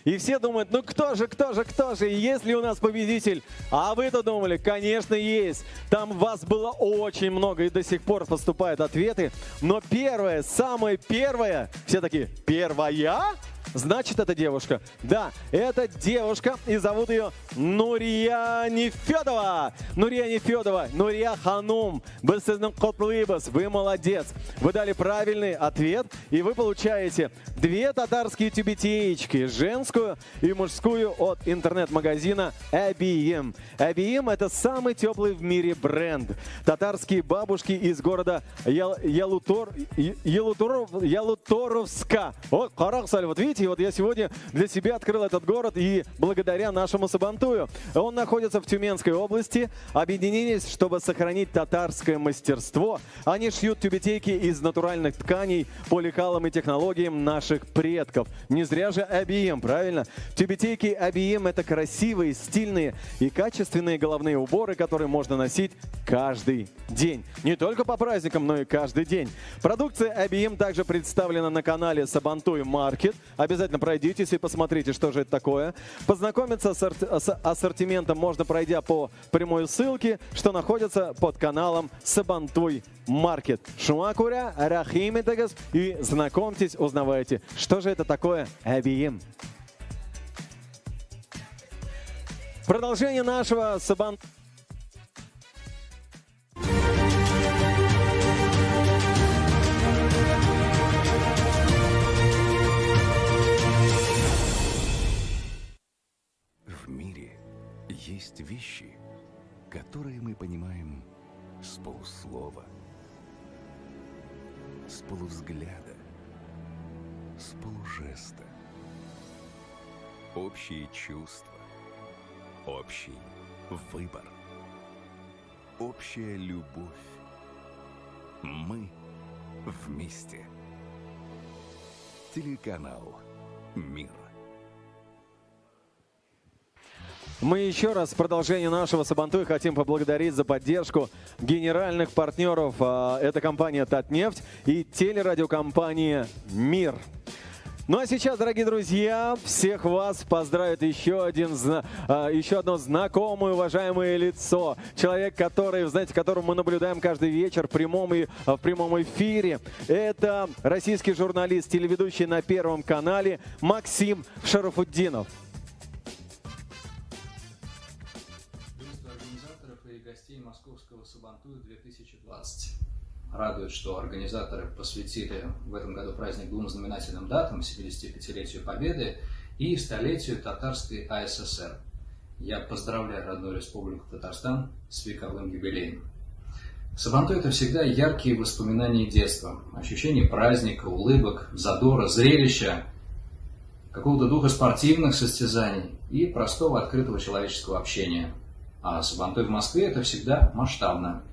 И все думают, ну кто же, и есть ли у нас победитель? А вы-то думали, конечно, есть. Там вас было очень много, и до сих пор поступают ответы. Но первое, самое первое, все такие, первая? Значит, это девушка. Да, это девушка, и зовут ее Нурия Нефедова. Нурия Нефедова, Нурия Ханум. Вы молодец. Вы дали правильный ответ, и вы получаете 2 татарские тюбетеечки, женскую и мужскую от интернет-магазина ABM. ABM – это самый теплый в мире бренд. Татарские бабушки из города Ялуторовска. Вот, Карахсаль, вот видите, вот я сегодня для себя открыл этот город, и благодаря нашему Сабантую. Он находится в Тюменской области. Объединились, чтобы сохранить татарское мастерство. Они шьют тюбетейки из натуральных тканей по лекалам и технологиям наших предков. Не зря же ABM, правильно? Тюбетейки ABM – это красивые, стильные и качественные головные уборы, которые можно носить каждый день. Не только по праздникам, но и каждый день. Продукция ABM также представлена на канале Сабантуй Маркет. Обязательно пройдитесь и посмотрите, что же это такое. Познакомиться с ассортиментом можно, пройдя по прямой ссылке, что находится под каналом Сабантуй Маркет. Шумакуря, Рахимитагас, и знакомьтесь, узнавайте, что же это такое ABM. Продолжение нашего Сабантуй. В мире есть вещи, которые мы понимаем с полуслова, с полувзгляда, с полужеста. Общие чувства, общий выбор, общая любовь. Мы вместе. Телеканал «Мир». Мы еще раз в продолжении нашего Сабантуя хотим поблагодарить за поддержку генеральных партнеров. Это компания «Татнефть» и телерадиокомпания «Мир». Ну а сейчас, дорогие друзья, всех вас поздравит еще одно знакомое, уважаемое лицо. Человек, который, знаете, которого мы наблюдаем каждый вечер в прямом эфире. Это российский журналист, телеведущий на Первом канале Максим Шарафутдинов. И гостей московского Сабантуя 2020. Радует, что организаторы посвятили в этом году праздник 2 знаменательным датам: 75-летию Победы и столетию Татарской АССР. Я поздравляю родную республику Татарстан с вековым юбилеем. Сабантуй – это всегда яркие воспоминания детства, ощущение праздника, улыбок, задора, зрелища, какого-то духа спортивных состязаний и простого открытого человеческого общения. А Сабантуй в Москве – это всегда масштабно.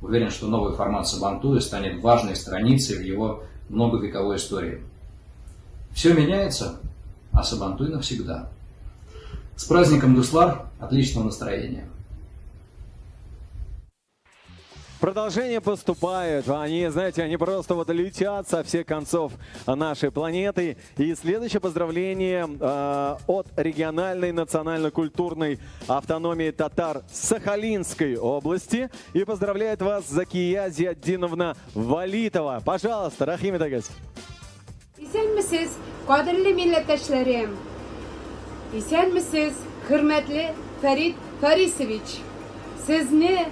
Уверен, что новый формат Сабантуя станет важной страницей в его многовековой истории. Все меняется, а Сабантуй навсегда. С праздником, Дуслар! Отличного настроения! Продолжение поступает. Они, знаете, они просто вот летят со всех концов нашей планеты. И следующее поздравление от региональной национально-культурной автономии татар Сахалинской области. И поздравляет вас Закия Зиаддиновна Валитова. Пожалуйста, Рахимитагас. Исәнмесез, кадерле милләттәшләрем. Исәнмесез, хөрмәтле Фәрит Фарисович. Сезне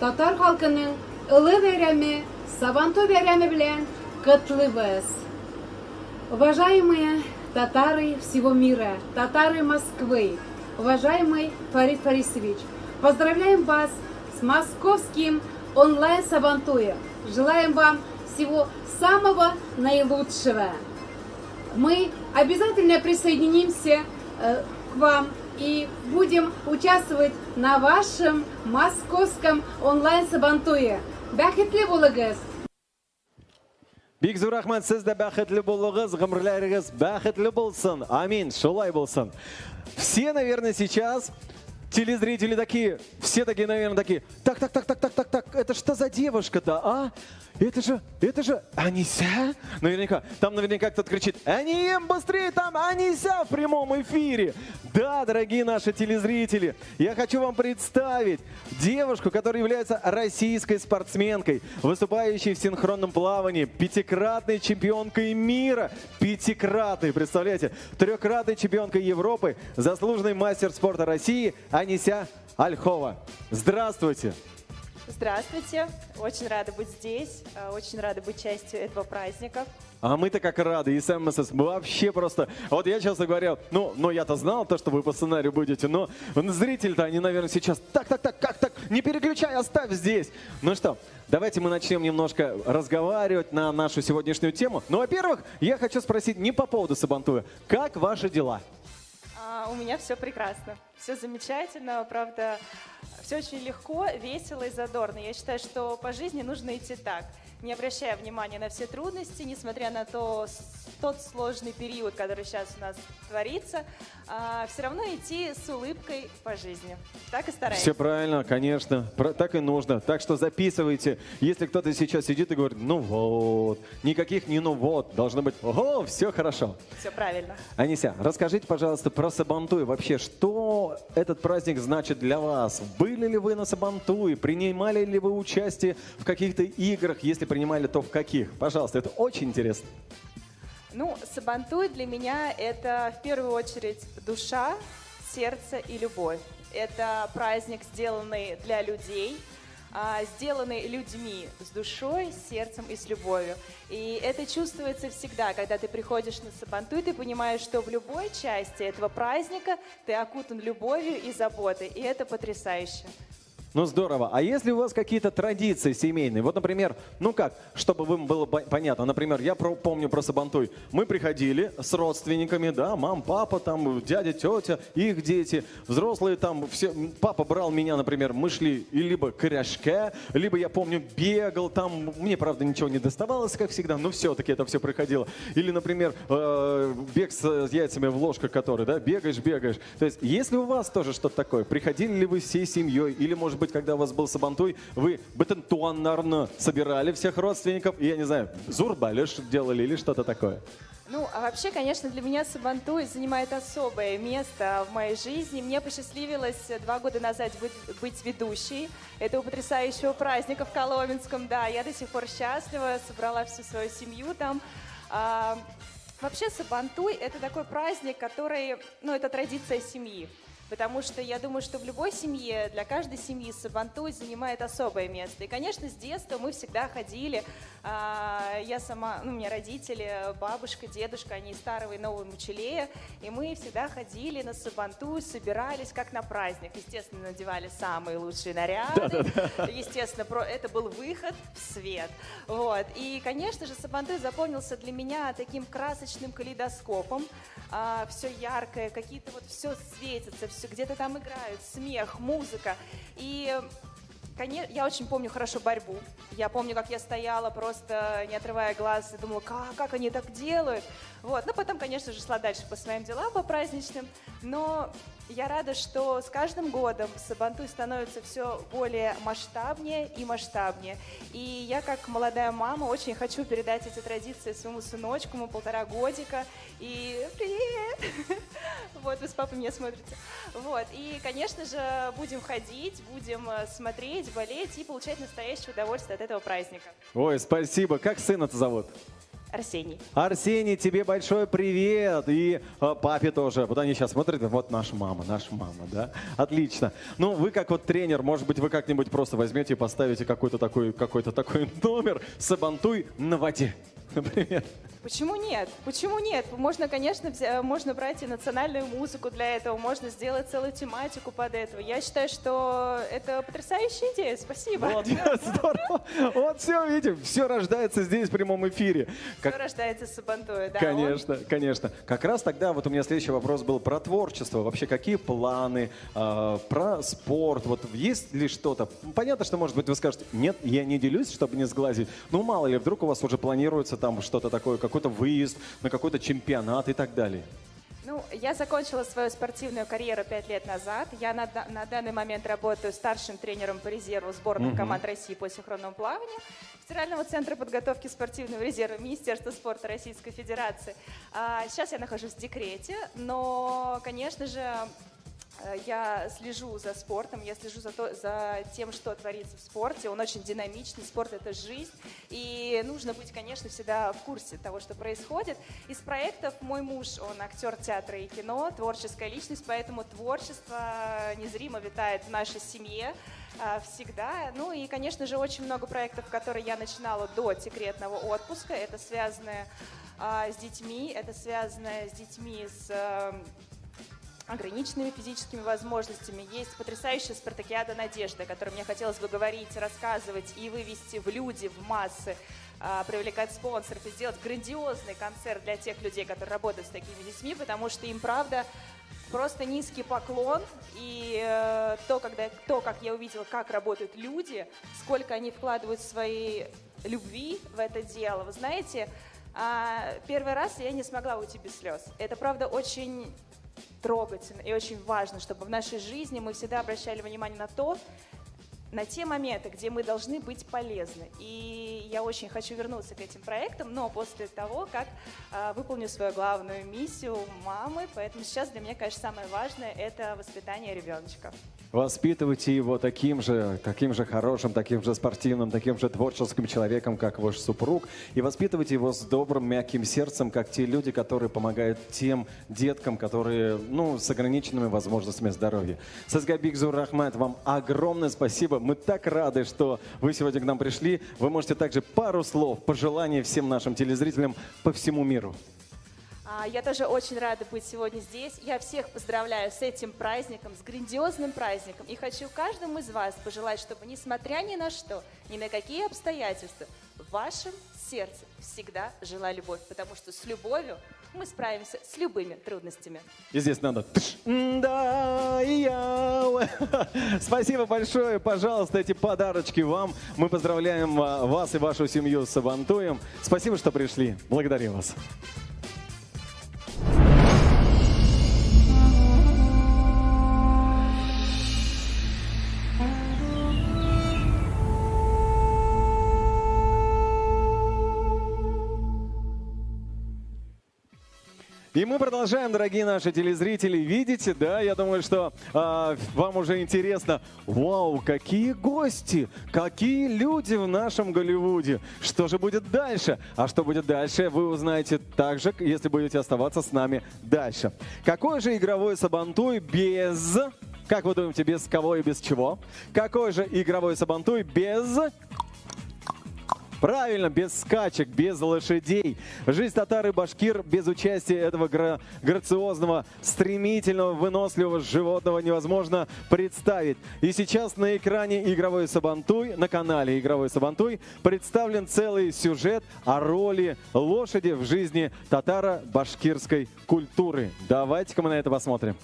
татар халкының ылы бәйрәме, Сабантуй бәйрәме белән котлыйбыз. Уважаемые татары всего мира, татары Москвы, уважаемый Фарид Фарисович, поздравляем вас с московским онлайн-Сабантуем. Желаем вам всего самого наилучшего. Мы обязательно присоединимся к вам и будем участвовать на вашем московском онлайн-Сабантуе. Бәхетле булыгыз! Бик зур рахмат, сіз де бәхетле булыгыз, гомерләрегез бәхетле булсын. Амин, шулай булсын. Все, наверное, сейчас Телезрители такие, все такие, наверное, такие, так, это что за девушка-то, а? Это же Анися? Наверняка кто-то кричит, Аним, быстрее, там Анися в прямом эфире. Да, дорогие наши телезрители, я хочу вам представить девушку, которая является российской спортсменкой, выступающей в синхронном плавании, пятикратной чемпионкой мира, представляете, трехкратной чемпионкой Европы, заслуженный мастер спорта России Анися Ольхова. Здравствуйте! Здравствуйте, очень рада быть здесь, очень рада быть частью этого праздника. А мы-то как рады, и сам вообще просто... Вот я, честно говоря, я-то знал то, что вы по сценарию будете, но зрители-то, они, наверное, сейчас как так, не переключай, оставь здесь. Ну что, давайте мы начнем немножко разговаривать на нашу сегодняшнюю тему. Ну, во-первых, я хочу спросить не по поводу Сабантуя, как ваши дела? У меня все прекрасно, все замечательно, правда, все очень легко, весело и задорно. Я считаю, что по жизни нужно идти так, не обращая внимания на все трудности, несмотря на тот сложный период, который сейчас у нас творится, все равно идти с улыбкой по жизни. Так и стараемся. Все правильно, конечно, так и нужно. Так что записывайте. Если кто-то сейчас сидит и говорит, ну вот, никаких не ну вот, должно быть, ого, все хорошо. Все правильно. Анися, расскажите, пожалуйста, про Сабантуй. Вообще, что этот праздник значит для вас? Были ли вы на Сабантуе? Принимали ли вы участие в каких-то играх? Если принимали, то в каких? Пожалуйста, это очень интересно. Ну, Сабантуй для меня это в первую очередь душа, сердце и любовь. Это праздник, сделанный для людей, сделанный людьми с душой, с сердцем и с любовью. И это чувствуется всегда, когда ты приходишь на Сабантуй, ты понимаешь, что в любой части этого праздника ты окутан любовью и заботой, и это потрясающе. Ну, здорово. А если у вас какие-то традиции семейные? Вот, например, чтобы вам было понятно. Например, я помню про Сабантуй. Мы приходили с родственниками, да, мам, папа, там, дядя, тетя, их дети, взрослые там, все. Папа брал меня, например, мы шли либо к корешке, либо, я помню, бегал там. Мне, правда, ничего не доставалось, как всегда, но все-таки это все проходило. Или, например, бег с яйцами в ложках, который, да, бегаешь. То есть, если у вас тоже что-то такое, приходили ли вы всей семьей, или, может быть, когда у вас был Сабантуй, вы бетентуаннарно собирали всех родственников, и, я не знаю, зурбалеш делали или что-то такое? Ну, а вообще, конечно, для меня Сабантуй занимает особое место в моей жизни. Мне посчастливилось 2 года назад быть ведущей этого потрясающего праздника в Коломенском. Да, я до сих пор счастлива, собрала всю свою семью там. Вообще, Сабантуй – это такой праздник, который, это традиция семьи. Потому что я думаю, что в любой семье, для каждой семьи Сабантуй занимает особое место. И, конечно, с детства мы всегда ходили, я сама, у меня родители, бабушка, дедушка, они из Старого и Нового Мучелея, и мы всегда ходили на Сабантуй, собирались как на праздник. Естественно, надевали самые лучшие наряды, естественно, это был выход в свет. Вот. И, конечно же, Сабантуй запомнился для меня таким красочным калейдоскопом, все яркое, какие-то все светится, все где-то там играют, смех, музыка. И я очень помню хорошо борьбу. Я помню, как я стояла, просто не отрывая глаз, и думала, как они так делают. Вот. Но потом, конечно же, шла дальше по своим делам, по праздничным. Но я рада, что с каждым годом Сабантуй становится все более масштабнее и масштабнее. И я, как молодая мама, очень хочу передать эти традиции своему сыночку, ему 1,5 годика. И привет! Вот, вы с папой меня смотрите. Вот. И, конечно же, будем ходить, будем смотреть, болеть и получать настоящее удовольствие от этого праздника. Ой, спасибо. Как сына-то зовут? Арсений. Арсений, тебе большой привет. И папе тоже. Вот они сейчас смотрят, вот наша мама, да? Отлично. Ну, вы как вот тренер, может быть, вы как-нибудь просто возьмете и поставите какой-то такой номер «Сабантуй на воде», например. Почему нет? Почему нет? Можно, конечно, можно брать и национальную музыку для этого, можно сделать целую тематику под это. Я считаю, что это потрясающая идея. Спасибо. Молодец, здорово. Вот все, видим, все рождается здесь в прямом эфире. Все рождается с Сабантуя, да? Конечно. Как раз тогда вот у меня следующий вопрос был про творчество. Вообще, какие планы, про спорт? Вот есть ли что-то? Понятно, что, может быть, вы скажете, нет, я не делюсь, чтобы не сглазить. Ну, мало ли, вдруг у вас уже планируется там что-то такое, какой-то выезд на какой-то чемпионат и так далее. Ну, Ну, я закончила свою спортивную карьеру 5 лет назад. Я на данный момент работаю старшим тренером по резерву сборных команд России по синхронному плаванию Федерального центра подготовки спортивного резерва Министерства спорта Российской Федерации. Сейчас я нахожусь в декрете, но, конечно же, я слежу за спортом, я слежу за тем, что творится в спорте. Он очень динамичный, спорт — это жизнь. И нужно быть, конечно, всегда в курсе того, что происходит. Из проектов мой муж, он актер театра и кино, творческая личность, поэтому творчество незримо витает в нашей семье всегда. Ну и, конечно же, очень много проектов, которые я начинала до декретного отпуска. Это связано с детьми, с ограниченными физическими возможностями. Есть потрясающая спартакиада «Надежда», о которой мне хотелось бы говорить, рассказывать и вывести в люди, в массы, привлекать спонсоров и сделать грандиозный концерт для тех людей, которые работают с такими детьми, потому что им, правда, просто низкий поклон. И то, как я увидела, как работают люди, сколько они вкладывают своей любви в это дело. Вы знаете, первый раз я не смогла уйти без слез. Это, правда, очень трогательно и очень важно, чтобы в нашей жизни мы всегда обращали внимание на те моменты, где мы должны быть полезны. И я очень хочу вернуться к этим проектам, но после того, как выполню свою главную миссию мамы. Поэтому сейчас для меня, конечно, самое важное — это воспитание ребеночка. Воспитывайте его таким же хорошим, таким же спортивным, таким же творческим человеком, как ваш супруг. И воспитывайте его с добрым, мягким сердцем, как те люди, которые помогают тем деткам, которые, с ограниченными возможностями здоровья. Сазгабик Зуррахмат, вам огромное спасибо. Мы так рады, что вы сегодня к нам пришли. Вы можете также пару слов, пожеланий всем нашим телезрителям по всему миру. Я тоже очень рада быть сегодня здесь. Я всех поздравляю с этим праздником, с грандиозным праздником. И хочу каждому из вас пожелать, чтобы, несмотря ни на что, ни на какие обстоятельства, в вашем сердце всегда жила любовь. Потому что с любовью мы справимся с любыми трудностями. И здесь надо... Спасибо большое. Пожалуйста, эти подарочки вам. Мы поздравляем вас и вашу семью с Сабантуем. Спасибо, что пришли. Благодарю вас. И мы продолжаем, дорогие наши телезрители. Видите, да? Я думаю, что вам уже интересно. Вау, какие гости, какие люди в нашем Голливуде. Что же будет дальше? А что будет дальше, вы узнаете также, если будете оставаться с нами дальше. Какой же игровой Сабантуй без... Как вы думаете, без кого и без чего? Какой же игровой Сабантуй без... Правильно, без скачек, без лошадей. Жизнь татар и башкир без участия этого грациозного, стремительного, выносливого животного невозможно представить. И сейчас на экране «Игровой Сабантуй», на канале «Игровой Сабантуй» представлен целый сюжет о роли лошади в жизни татаро-башкирской культуры. Давайте-ка мы на это посмотрим.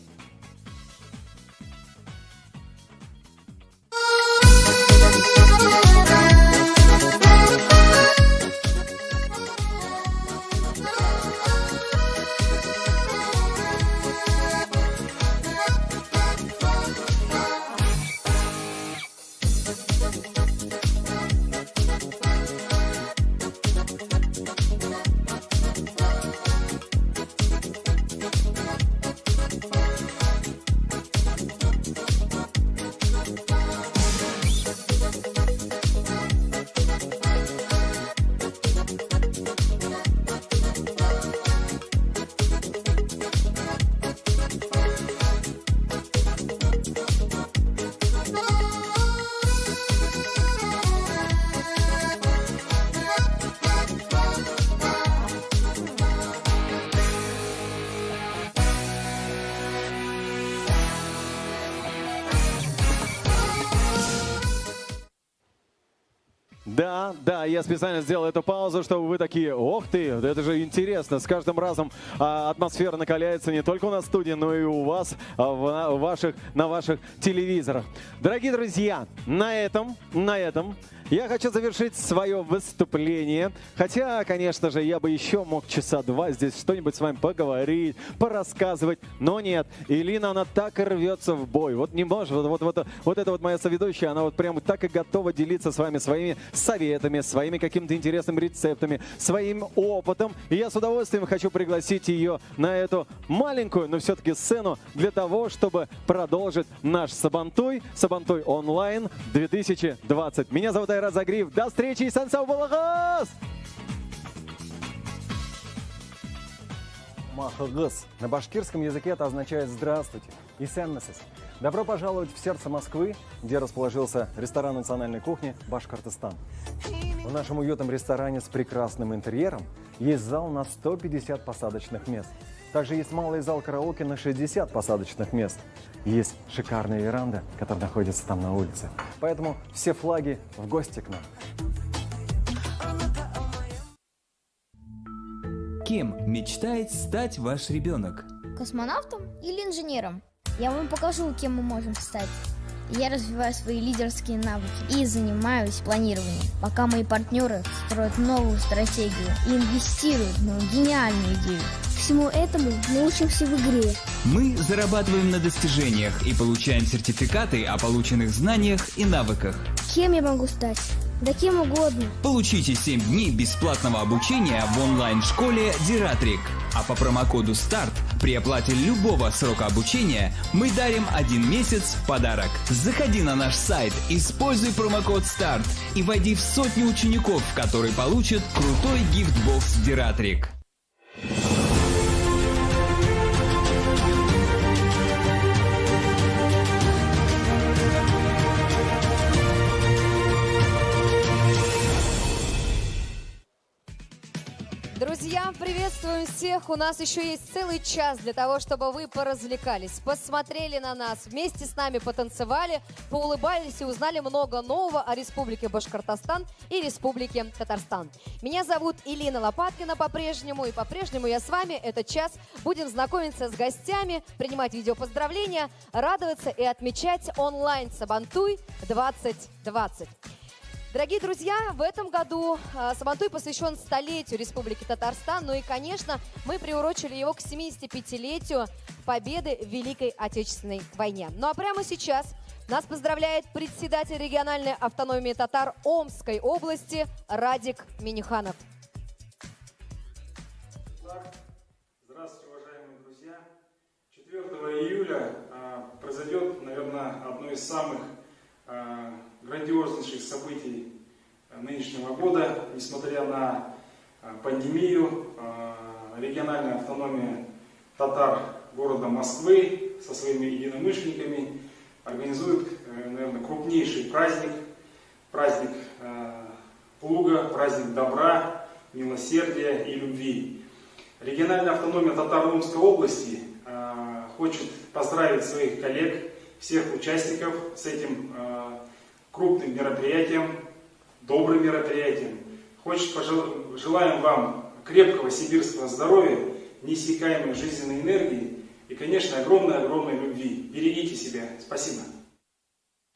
Да, я специально сделал эту паузу, чтобы вы такие, ох ты, это же интересно. С каждым разом атмосфера накаляется не только у нас в студии, но и у вас на ваших телевизорах. Дорогие друзья, на этом я хочу завершить свое выступление. Хотя, конечно же, я бы еще мог часа два здесь что-нибудь с вами поговорить, порассказывать. Но нет, Илина, она так и рвется в бой. Вот не может, вот эта вот моя соведущая, она вот прям так и готова делиться с вами своими советами, своими какими-то интересными рецептами, своим опытом. И я с удовольствием хочу пригласить ее на эту маленькую, но все-таки сцену для того, чтобы продолжить наш Сабантуй онлайн 2020. Меня зовут Айрат Загриев. До встречи и сан сау болыңыз! Махагыс. На башкирском языке это означает «здравствуйте». И сенмесес. Добро пожаловать в сердце Москвы, где расположился ресторан национальной кухни «Башкортостан». В нашем уютном ресторане с прекрасным интерьером есть зал на 150 посадочных мест. Также есть малый зал караоке на 60 посадочных мест. Есть шикарная веранда, которая находится там на улице. Поэтому все флаги в гости к нам. Кем мечтает стать ваш ребенок? Космонавтом или инженером? Я вам покажу, кем мы можем стать. Я развиваю свои лидерские навыки и занимаюсь планированием, пока мои партнеры строят новую стратегию и инвестируют в мою гениальную идею. Всему этому мы учимся в игре. Мы зарабатываем на достижениях и получаем сертификаты о полученных знаниях и навыках. Кем я могу стать? Да кем угодно. Получите 7 дней бесплатного обучения в онлайн-школе Diratric. А по промокоду START при оплате любого срока обучения мы дарим 1 месяц в подарок. Заходи на наш сайт, используй промокод START и войди в 100 учеников, которые получат крутой гифтбокс Diratric. Друзья, приветствуем всех! У нас еще есть целый час для того, чтобы вы поразвлекались, посмотрели на нас, вместе с нами потанцевали, поулыбались и узнали много нового о Республике Башкортостан и Республике Татарстан. Меня зовут Илина Лопаткина по-прежнему, и по-прежнему я с вами этот час будем знакомиться с гостями, принимать видеопоздравления, радоваться и отмечать онлайн Сабантуй 2020. Дорогие друзья, в этом году Сабантуй посвящен столетию Республики Татарстан. Ну и, конечно, мы приурочили его к 75-летию победы в Великой Отечественной войне. Ну а прямо сейчас нас поздравляет председатель региональной автономии татар Омской области Радик Миниханов. Здравствуйте, уважаемые друзья. 4 июля произойдет, наверное, одно из самых грандиознейших событий нынешнего года. Несмотря на пандемию, региональная автономия татар города Москвы со своими единомышленниками организует, наверное, крупнейший праздник. Праздник плуга, праздник добра, милосердия и любви. Региональная автономия татар Омской области хочет поздравить своих коллег, всех участников с этим крупным мероприятием, добрым мероприятием. Желаем вам крепкого сибирского здоровья, неиссякаемой жизненной энергии и, конечно, огромной-огромной любви. Берегите себя. Спасибо.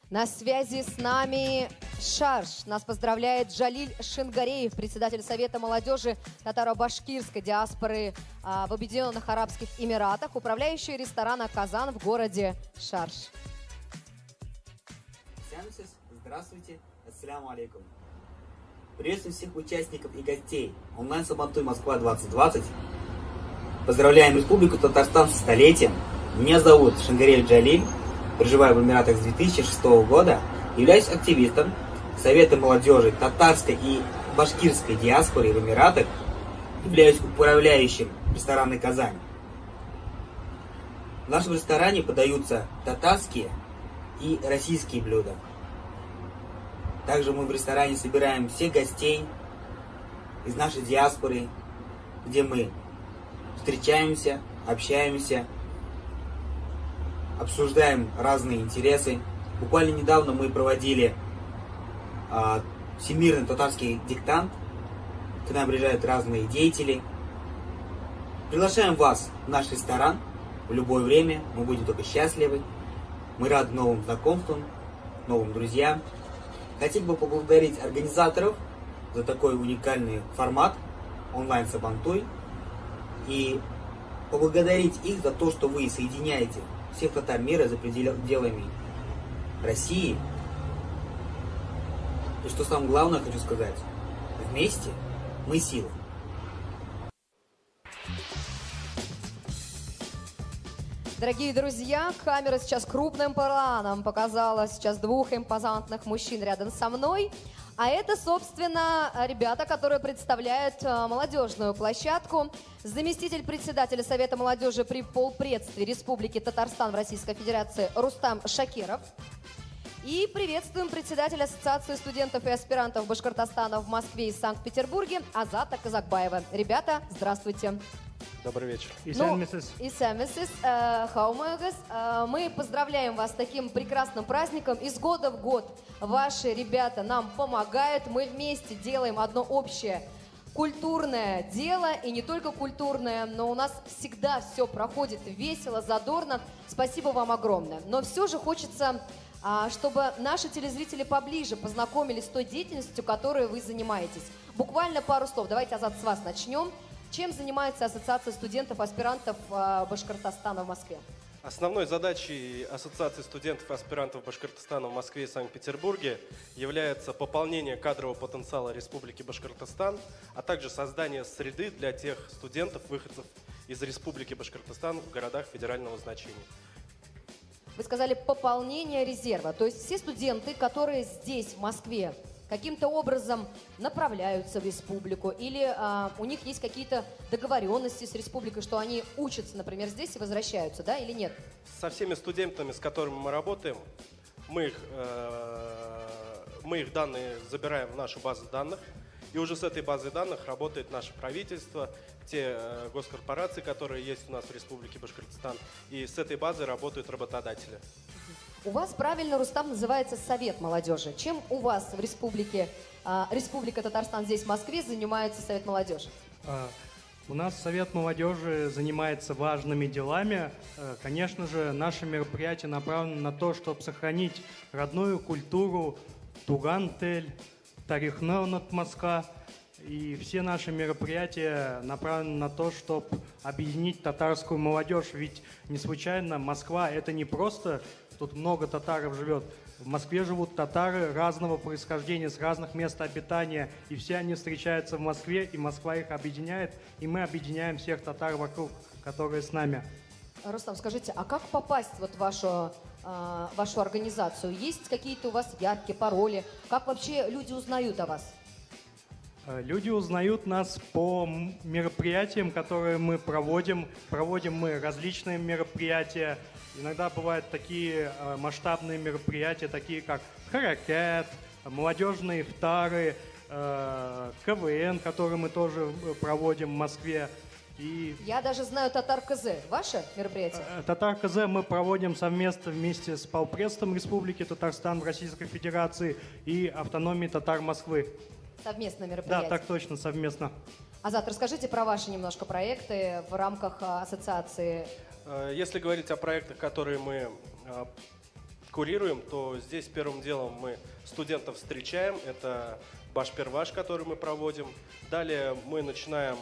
На связи с нами Шарш. Нас поздравляет Джалиль Шингареев, председатель Совета молодежи татаро-башкирской диаспоры в Объединенных Арабских Эмиратах, управляющий ресторана «Казан» в городе Шарш. Здравствуйте, ассаляму алейкум. Приветствуем всех участников и гостей онлайн Сабантуй Москва 2020. Поздравляем Республику Татарстан с столетием. Меня зовут Шингареев Джалиль, проживаю в Эмиратах с 2006 года, являюсь активистом Совета молодежи татарской и башкирской диаспоры в Эмиратах, являюсь управляющим ресторана «Казань». В нашем ресторане подаются татарские и российские блюда. Также мы в ресторане собираем всех гостей из нашей диаспоры, где мы встречаемся, общаемся, обсуждаем разные интересы. Буквально недавно мы проводили всемирный татарский диктант. К нам приезжают разные деятели. Приглашаем вас в наш ресторан в любое время. Мы будем только счастливы. Мы рады новым знакомствам, новым друзьям. Хотел бы поблагодарить организаторов за такой уникальный формат онлайн Сабантуй. И поблагодарить их за то, что вы соединяете всех татар мира за пределами России. И что самое главное, хочу сказать, вместе мы сила. Дорогие друзья, камера сейчас крупным планом показала сейчас двух импозантных мужчин рядом со мной. А это, собственно, ребята, которые представляют молодежную площадку. Заместитель председателя Совета молодежи при полпредстве Республики Татарстан в Российской Федерации Рустам Шакиров. И приветствуем председателя Ассоциации студентов и аспирантов Башкортостана в Москве и Санкт-Петербурге Азата Казакбаева. Ребята, здравствуйте. Добрый вечер. Мы поздравляем вас с таким прекрасным праздником. Из года в год ваши ребята нам помогают. Мы вместе делаем одно общее культурное дело. И не только культурное, но у нас всегда все проходит весело, задорно. Спасибо вам огромное. Но все же хочется, чтобы наши телезрители поближе познакомились с той деятельностью, которой вы занимаетесь. Буквально пару слов. Давайте, Азат, с вас начнем. Чем занимается Ассоциация студентов-аспирантов Башкортостана в Москве? Основной задачей Ассоциации студентов и аспирантов Башкортостана в Москве и Санкт-Петербурге является пополнение кадрового потенциала Республики Башкортостан, а также создание среды для тех студентов, выходцев из Республики Башкортостан в городах федерального значения. Вы сказали пополнение резерва, то есть все студенты, которые здесь, в Москве, каким-то образом направляются в республику, или у них есть какие-то договоренности с республикой, что они учатся, например, здесь и возвращаются, да, или нет? Со всеми студентами, с которыми мы работаем, мы их данные забираем в нашу базу данных, и уже с этой базой данных работает наше правительство, те госкорпорации, которые есть у нас в Республике Башкортостан, и с этой базой работают работодатели. У вас правильно, Рустам, называется Совет молодежи. Чем у вас в Республика Татарстан здесь, в Москве, занимается Совет молодежи? У нас Совет молодежи занимается важными делами. Конечно же, наше мероприятие направлено на то, чтобы сохранить родную культуру Туган-Тель, Тарихны Москва. И все наши мероприятия направлены на то, чтобы объединить татарскую молодежь. Ведь не случайно Москва — это не просто... Тут много татаров живет. В Москве живут татары разного происхождения, с разных мест обитания. И все они встречаются в Москве, и Москва их объединяет. И мы объединяем всех татар вокруг, которые с нами. Рустам, скажите, а как попасть вот в вашу организацию? Есть какие-то у вас явки, пароли? Как вообще люди узнают о вас? Люди узнают нас по мероприятиям, которые мы проводим. Проводим мы различные мероприятия. Иногда бывают такие масштабные мероприятия, такие как Харакет, молодежные ифтары, КВН, который мы тоже проводим в Москве. И я даже знаю Татар КЗ. Ваше мероприятие? Татар КЗ мы проводим совместно вместе с полпредством Республики Татарстан в Российской Федерации и автономией татар Москвы. Совместное мероприятие? Да, так точно, совместно. Азат, расскажите про ваши немножко проекты в рамках ассоциации. Если говорить о проектах, которые мы курируем, то здесь первым делом мы студентов встречаем. Это Башперваш, который мы проводим. Далее мы начинаем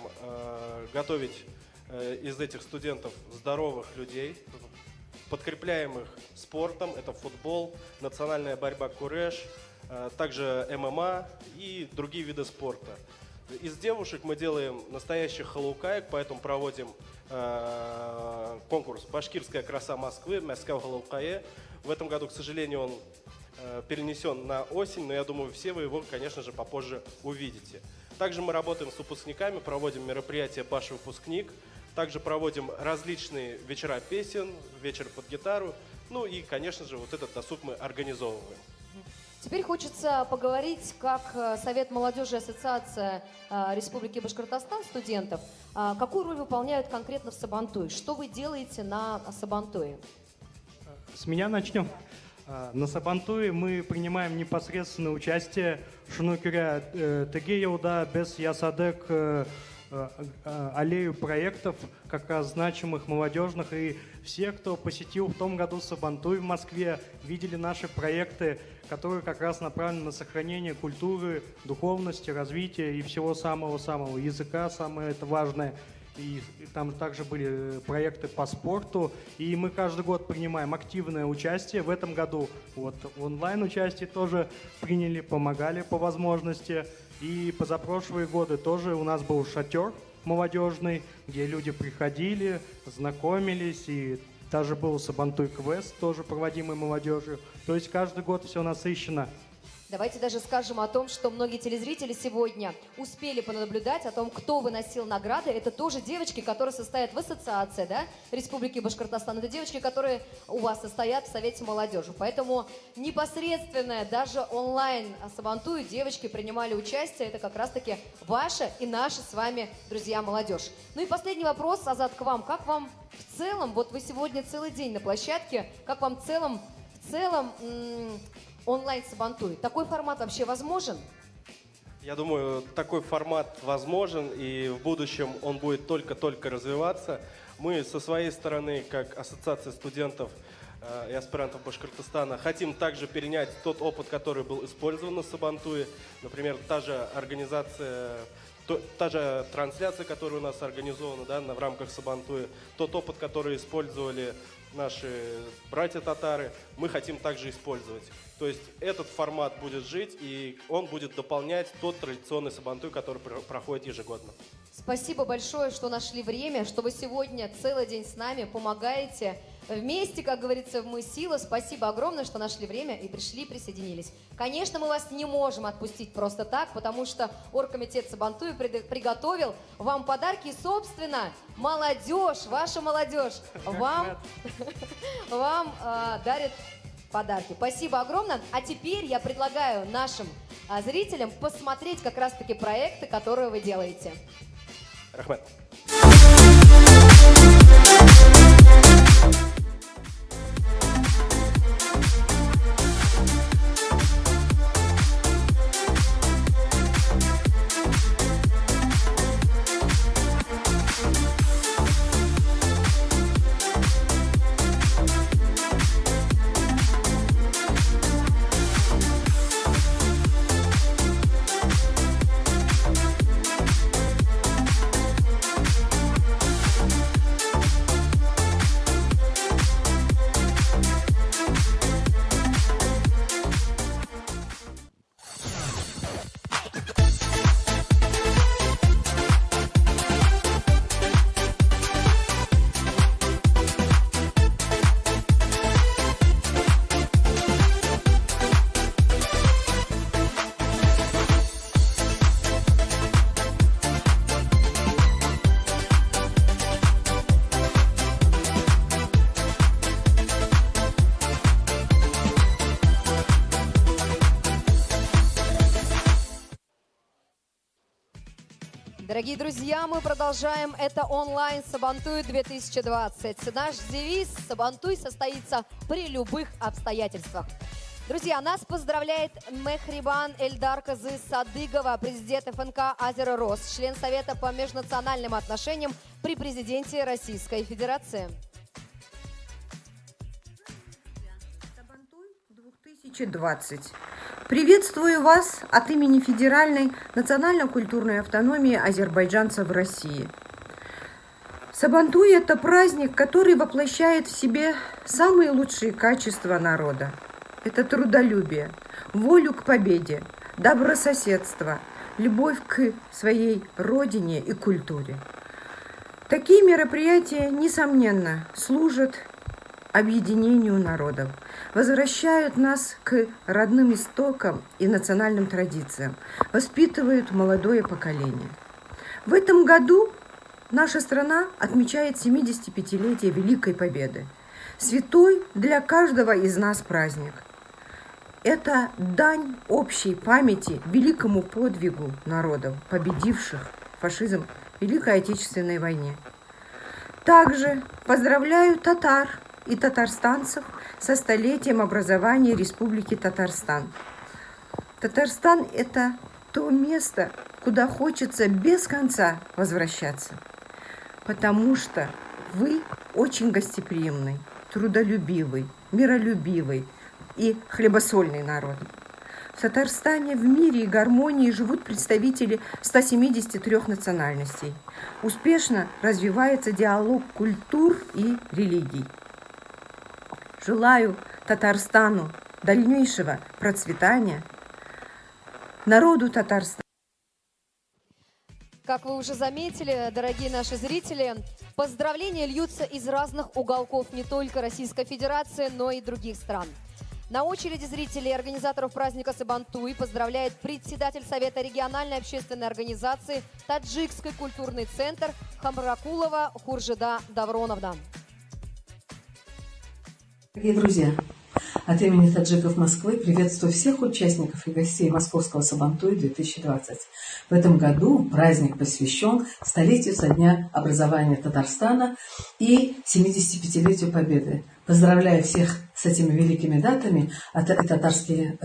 готовить из этих студентов здоровых людей, подкрепляем их спортом. Это футбол, национальная борьба куреш, также ММА и другие виды спорта. Из девушек мы делаем настоящих халукаек, поэтому проводим конкурс «Башкирская краса Москвы», «Москва халукае». В этом году, к сожалению, он перенесен на осень, но я думаю, все вы его, конечно же, попозже увидите. Также мы работаем с выпускниками, проводим мероприятие «Баш-выпускник», также проводим различные вечера песен, вечер под гитару, ну и, конечно же, вот этот досуг мы организовываем. Теперь хочется поговорить, как Совет молодежи и Ассоциация Республики Башкортостан студентов, какую роль выполняют конкретно в Сабантуе? Что вы делаете на Сабантуе? С меня начнем. На Сабантуе мы принимаем непосредственное участие шунукеря Тегеяуда без Ясадек аллею проектов, как раз значимых, молодежных. И все, кто посетил в том году Сабантуй в Москве, видели наши проекты, которые как раз направлены на сохранение культуры, духовности, развития и всего самого-самого языка, самое это важное. И там также были проекты по спорту. И мы каждый год принимаем активное участие. В этом году вот в онлайн-участии тоже приняли, помогали по возможности. И позапрошлые годы тоже у нас был шатер молодежный, где люди приходили, знакомились. И даже был Сабантуй-квест, тоже проводимый молодежью. То есть каждый год все насыщенно. Давайте даже скажем о том, что многие телезрители сегодня успели понаблюдать о том, кто выносил награды. Это тоже девочки, которые состоят в ассоциации, да, Республики Башкортостан. Это девочки, которые у вас состоят в Совете молодежи. Поэтому непосредственно даже онлайн Сабантуй девочки принимали участие. Это как раз-таки ваша и наша с вами, друзья, молодежь. Ну и последний вопрос, Азат, к вам. Как вам в целом, вот вы сегодня целый день на площадке, как вам в целом онлайн Сабантуй? Такой формат вообще возможен? Я думаю, такой формат возможен, и в будущем он будет только-только развиваться. Мы со своей стороны, как Ассоциация студентов и аспирантов Башкортостана, хотим также перенять тот опыт, который был использован на Сабантуе. Например, та же организация, та же трансляция, которая у нас организована, да, в рамках Сабантуя, тот опыт, который использовали наши братья-татары, мы хотим также использовать. То есть этот формат будет жить, и он будет дополнять тот традиционный Сабантуй, который проходит ежегодно. Спасибо большое, что нашли время, что вы сегодня целый день с нами помогаете. Вместе, как говорится, мы сила. Спасибо огромное, что нашли время и пришли, присоединились. Конечно, мы вас не можем отпустить просто так, потому что оргкомитет Сабантуя приготовил вам подарки. И, собственно, молодежь, ваша молодежь, вам дарит подарки. Спасибо огромное. А теперь я предлагаю нашим зрителям посмотреть как раз-таки проекты, которые вы делаете. Рахмет. Дорогие друзья, мы продолжаем. Это онлайн Сабантуй 2020. Наш девиз «Сабантуй состоится при любых обстоятельствах». Друзья, нас поздравляет Мехрибан Эльдар Кызы Садыгова, президент ФНК «Азера Рос», член Совета по межнациональным отношениям при президенте Российской Федерации. 2020. Приветствую вас от имени Федеральной национально-культурной автономии азербайджанцев в России. Сабантуй – это праздник, который воплощает в себе самые лучшие качества народа. Это трудолюбие, волю к победе, добрососедство, любовь к своей родине и культуре. Такие мероприятия, несомненно, служат объединению народов, возвращают нас к родным истокам и национальным традициям, воспитывают молодое поколение. В этом году наша страна отмечает 75-летие Великой Победы. Святой для каждого из нас праздник. Это дань общей памяти великому подвигу народов, победивших фашизм в Великой Отечественной войне. Также поздравляю татар и татарстанцев со столетием образования Республики Татарстан. Татарстан – это то место, куда хочется без конца возвращаться, потому что вы очень гостеприимный, трудолюбивый, миролюбивый и хлебосольный народ. В Татарстане в мире и гармонии живут представители 173 национальностей. Успешно развивается диалог культур и религий. Желаю Татарстану дальнейшего процветания, народу Татарстана. Как вы уже заметили, дорогие наши зрители, поздравления льются из разных уголков не только Российской Федерации, но и других стран. На очереди зрителей и организаторов праздника Сабантуй поздравляет председатель Совета региональной общественной организации «Таджикский культурный центр» Хамракулова Хуржида Давроновна. Дорогие друзья, от имени таджиков Москвы приветствую всех участников и гостей Московского Сабантуя 2020. В этом году праздник посвящен столетию со дня образования Татарстана и 75-летию Победы. Поздравляю всех с этими великими датами, а татарский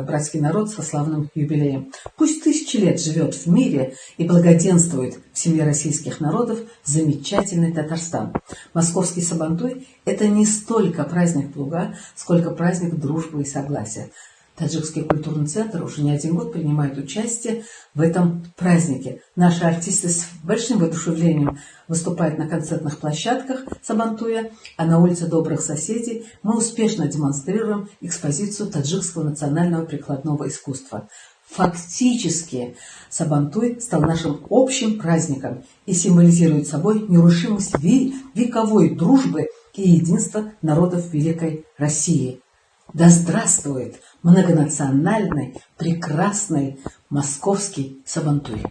братский народ со славным юбилеем. Пусть 1000 лет живет в мире и благоденствует в семье российских народов замечательный Татарстан. Московский Сабантуй – это не столько праздник плуга, сколько праздник дружбы и согласия. Таджикский культурный центр уже не один год принимает участие в этом празднике. Наши артисты с большим воодушевлением выступают на концертных площадках Сабантуя, а на улице Добрых Соседей мы успешно демонстрируем экспозицию таджикского национального прикладного искусства. Фактически Сабантуй стал нашим общим праздником и символизирует собой нерушимость вековой дружбы и единства народов Великой России. Да здравствует многонациональный, прекрасный московский Сабантуй!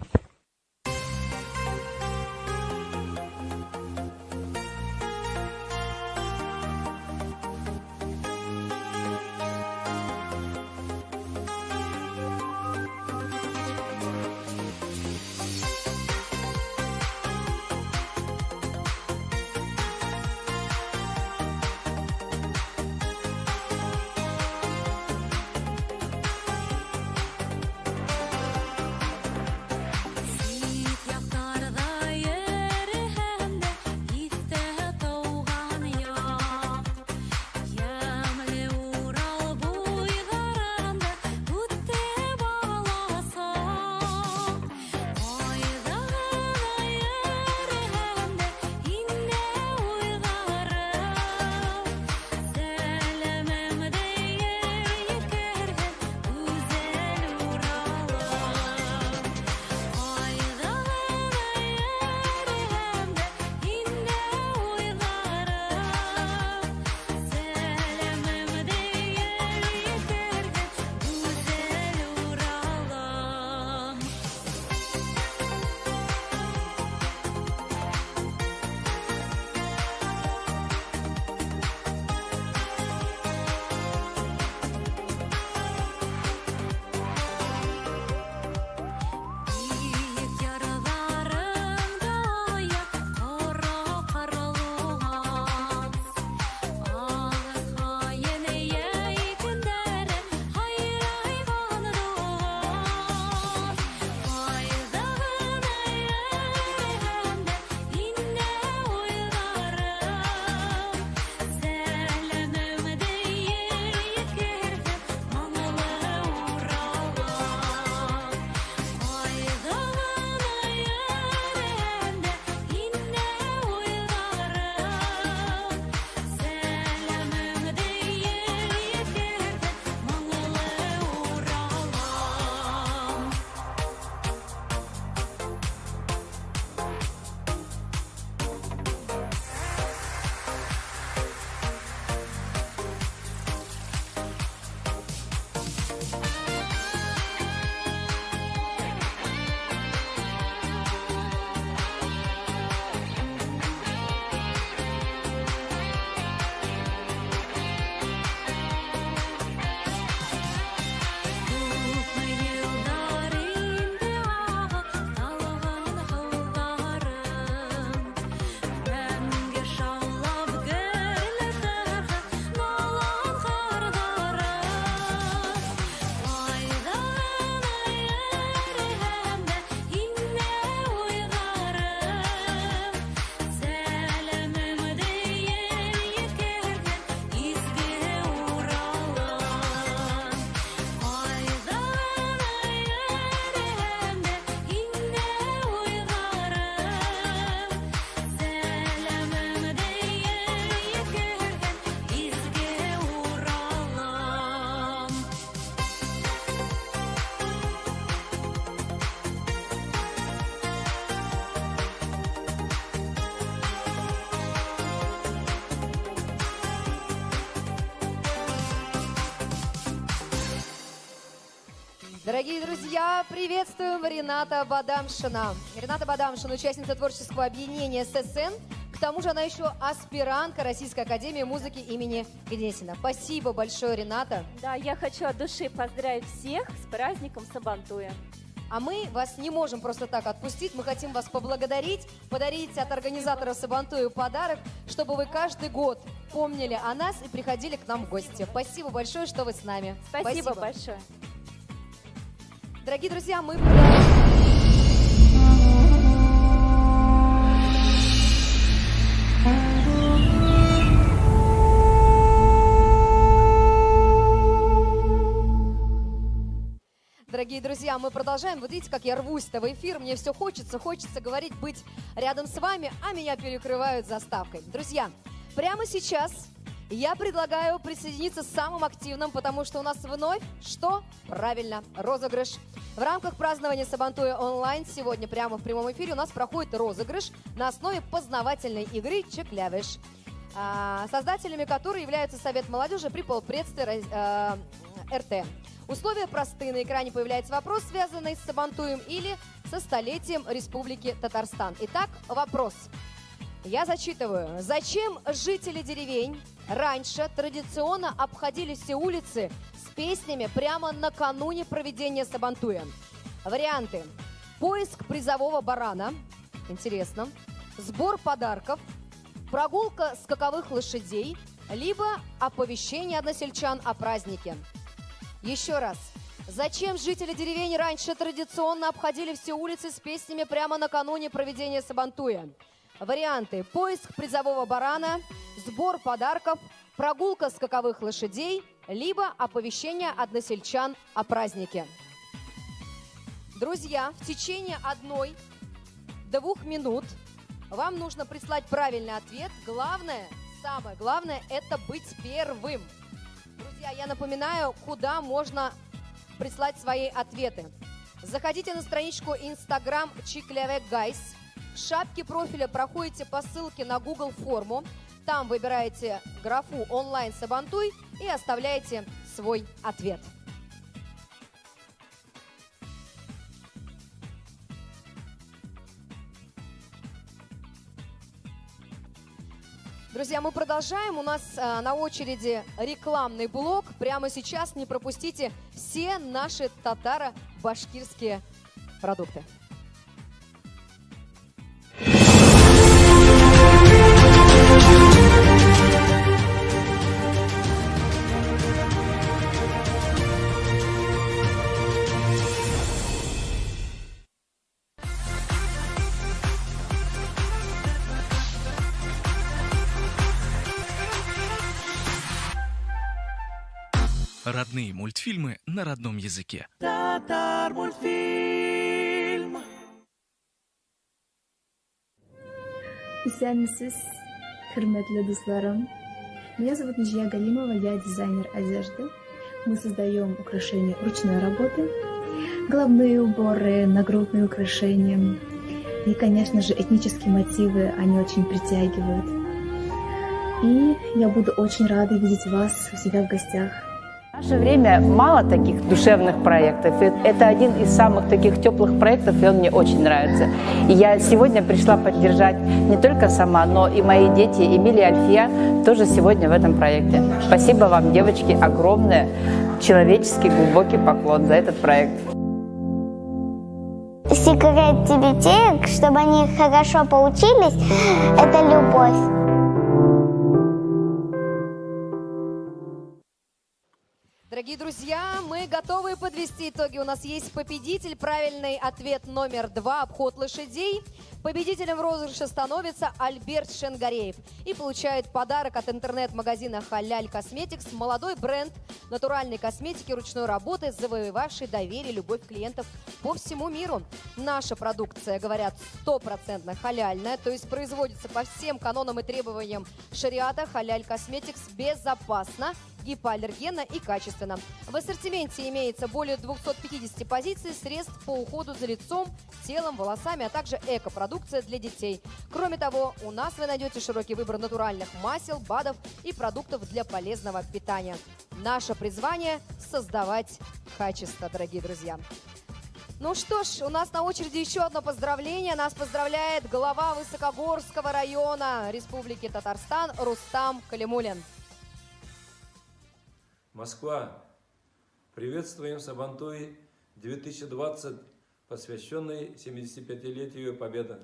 Дорогие друзья, приветствуем Рената Бадамшина. Рената Бадамшин, участница творческого объединения ССН. К тому же она еще аспирантка Российской академии музыки имени Гнесина. Спасибо большое, Рената. Да, я хочу от души поздравить всех с праздником Сабантуя. А мы вас не можем просто так отпустить. Мы хотим вас поблагодарить, подарить от организатора Сабантуя подарок, чтобы вы каждый год помнили о нас и приходили к нам в гости. Спасибо большое, что вы с нами. Спасибо большое. Дорогие друзья, мы продолжаем. Дорогие друзья, мы продолжаем. Вот видите, как я рвусь-то в эфир. Мне все хочется говорить, быть рядом с вами, а меня перекрывают заставкой. Друзья, прямо сейчас я предлагаю присоединиться к самым активным, потому что у нас вновь, что? Правильно, розыгрыш. В рамках празднования Сабантуя онлайн сегодня прямо в прямом эфире у нас проходит розыгрыш на основе познавательной игры «Чеклявиш», создателями которой являются Совет молодежи при полпредстве РТ. Условия просты. На экране появляется вопрос, связанный с Сабантуем или со столетием Республики Татарстан. Итак, вопрос. Я зачитываю. Зачем жители деревень раньше традиционно обходили все улицы с песнями прямо накануне проведения Сабантуя? Варианты. Поиск призового барана. Интересно. Сбор подарков. Прогулка скаковых лошадей. Либо оповещение односельчан о празднике. Еще раз. Зачем жители деревень раньше традиционно обходили все улицы с песнями прямо накануне проведения Сабантуя? Варианты. Поиск призового барана, сбор подарков, прогулка скаковых лошадей, либо оповещение односельчан о празднике. Друзья, в течение 1-2 минут вам нужно прислать правильный ответ. Главное, самое главное, это быть первым. Друзья, я напоминаю, куда можно прислать свои ответы. Заходите на страничку Instagram Чеклявек Гайс. В шапке профиля проходите по ссылке на Google форму. Там выбираете графу «Онлайн Сабантуй» и оставляете свой ответ. Друзья, мы продолжаем. У нас на очереди рекламный блок. Прямо сейчас не пропустите все наши татаро-башкирские продукты. Родные мультфильмы на родном языке. Татар мультфильм. Исәнмесез, хөрмәтле дусларым. Меня зовут Нижия Галимова, я дизайнер одежды. Мы создаем украшения ручной работы, головные уборы, нагрудные украшения. И, конечно же, этнические мотивы, они очень притягивают. И я буду очень рада видеть вас у себя в гостях. В наше время мало таких душевных проектов. Это один из самых таких теплых проектов, и он мне очень нравится. И я сегодня пришла поддержать не только сама, но и мои дети, Эмилия и Альфия, тоже сегодня в этом проекте. Спасибо вам, девочки, огромное, человеческий глубокий поклон за этот проект. Секрет детей, чтобы они хорошо поучились, это любовь. Дорогие друзья, мы готовы подвести итоги. У нас есть победитель. Правильный ответ номер 2 – обход лошадей. Победителем в розыгрыше становится Альберт Шенгареев и получает подарок от интернет-магазина «Халяль Косметикс» – молодой бренд натуральной косметики ручной работы, завоевавший доверие и любовь клиентов по всему миру. Наша продукция, говорят, 100% халяльная, то есть производится по всем канонам и требованиям шариата. «Халяль Косметикс» безопасно, гипоаллергенно и качественно. В ассортименте имеется более 250 позиций средств по уходу за лицом, телом, волосами, а также экопродукция для детей. Кроме того, у нас вы найдете широкий выбор натуральных масел, БАДов и продуктов для полезного питания. Наше призвание – создавать качество, дорогие друзья. Ну что ж, у нас на очереди еще одно поздравление. Нас поздравляет глава Высокогорского района Республики Татарстан Рустам Калимулин. Москва. Приветствуем Сабантуй 2020, посвященный 75-летию Победы.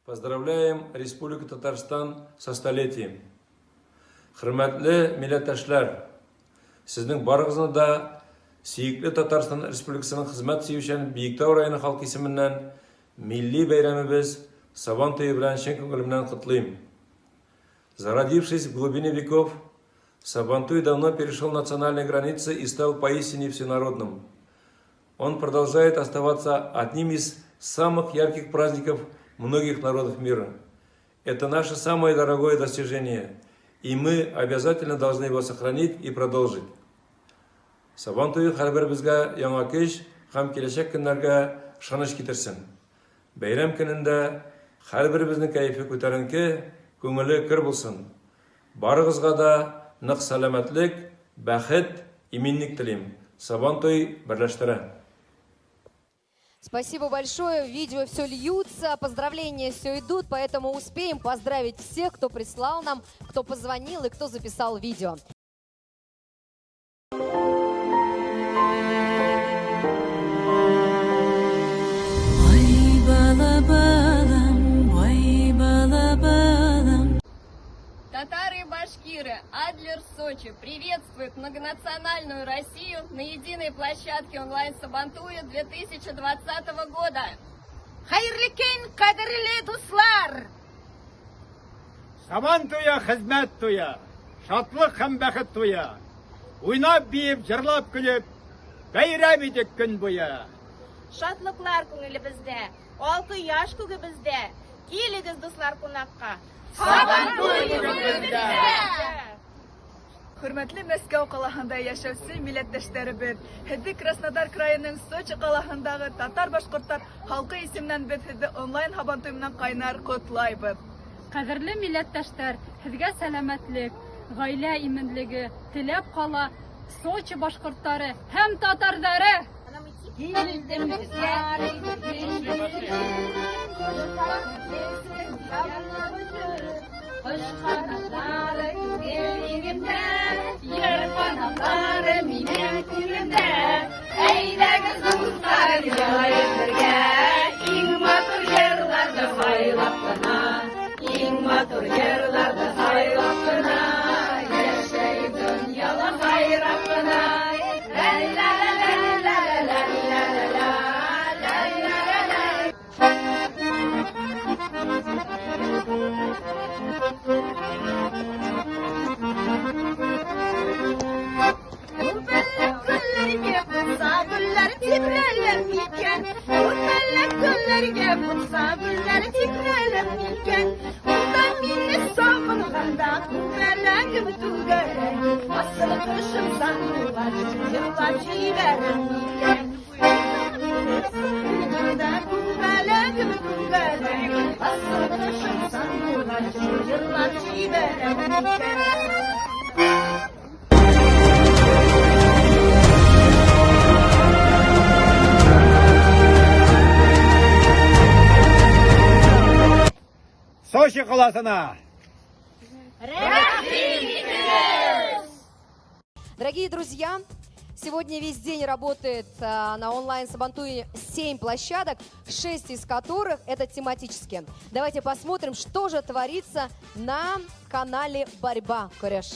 Поздравляем Республику Татарстан со столетием. Хөрмәтле милләттәшләр, сезнең барыгызны да Сөйкле Татарстан Республикасының хезмәт сөючән Биектау районы халкы исеменнән милли бәйрәмебез Сабантуй белән чын күңелемнән котлыйм. Зародившись в глубине веков, Сабантуй давно перешел национальные границы и стал поистине всенародным. Он продолжает оставаться одним из самых ярких праздников многих народов мира. Это наше самое дорогое достижение, и мы обязательно должны его сохранить и продолжить. Сабантуй һәрбер безгә яңа көч һәм киләчәк көннәргә ышаныч китерсен. Бәйрәм көнендә һәрберебезнең кәефе күтәренке, күңеле көр булсын. Барыгызга да нык сәламәтлек, бәхет, иминлек телим. Сабантуй берләштерә. Спасибо большое. Видео все льются, поздравления все идут, поэтому успеем поздравить всех, кто прислал нам, кто позвонил и кто записал видео. Татары и башкиры, Адлер Сочи приветствует многонациональную Россию на единой площадке онлайн-Сабантуя 2020 года. Хайырлы көн, кадерле дуслар! Сабантуя хезмәт туя, шатлык һәм бәхет туя. Уйнап, биеп, җырлап, көлеп, бәйрәм идек көн буя. Шатлыклар күңелебездә, 6 яшь күгебездә. Килегез, дуслар, кунакка. Сабантуй күгебездә! Хөрмәтле Мәскәү калаһында яшәүче милләттәшләребез, һеҙҙе Краснодар крайының Сочи калаһындағы татар-башҡорттар халҡы исеменән беҙ һеҙҙе онлайн һабантуй менән ҡайнар ҡотлайбыҙ. Ҡәҙерле милләттәштәр, һеҙгә сәләмәтлек, ғаилә именлеге теләп ҡала Сочи башҡорттары һәм татарҙары. Hoş kanatları güzelimde, yer kanatları benim dilimde. Eyleriz dostlar yayılırga, in matur yerlerde saylap kına, in matur yerlerde saylap kına. Yaşayıp dünyada sayrap kına, la la la la la la la la la Titrələr ikən, o mələk göllərə vursa güllər titrələr ikən, ondan minni sağınğanda mələkім tügərək, asılı qışım sandılar, yıllar çiğərəm ikən. Mələkім tügərək, asılı qışım sandılar, yıllar çiğərəm ikən. Сочи қаласына! Дорогие друзья, сегодня весь день работает на онлайн Сабантуе 7 площадок, 6 из которых это тематические. Давайте посмотрим, что же творится на канале «Борьба», Кореш.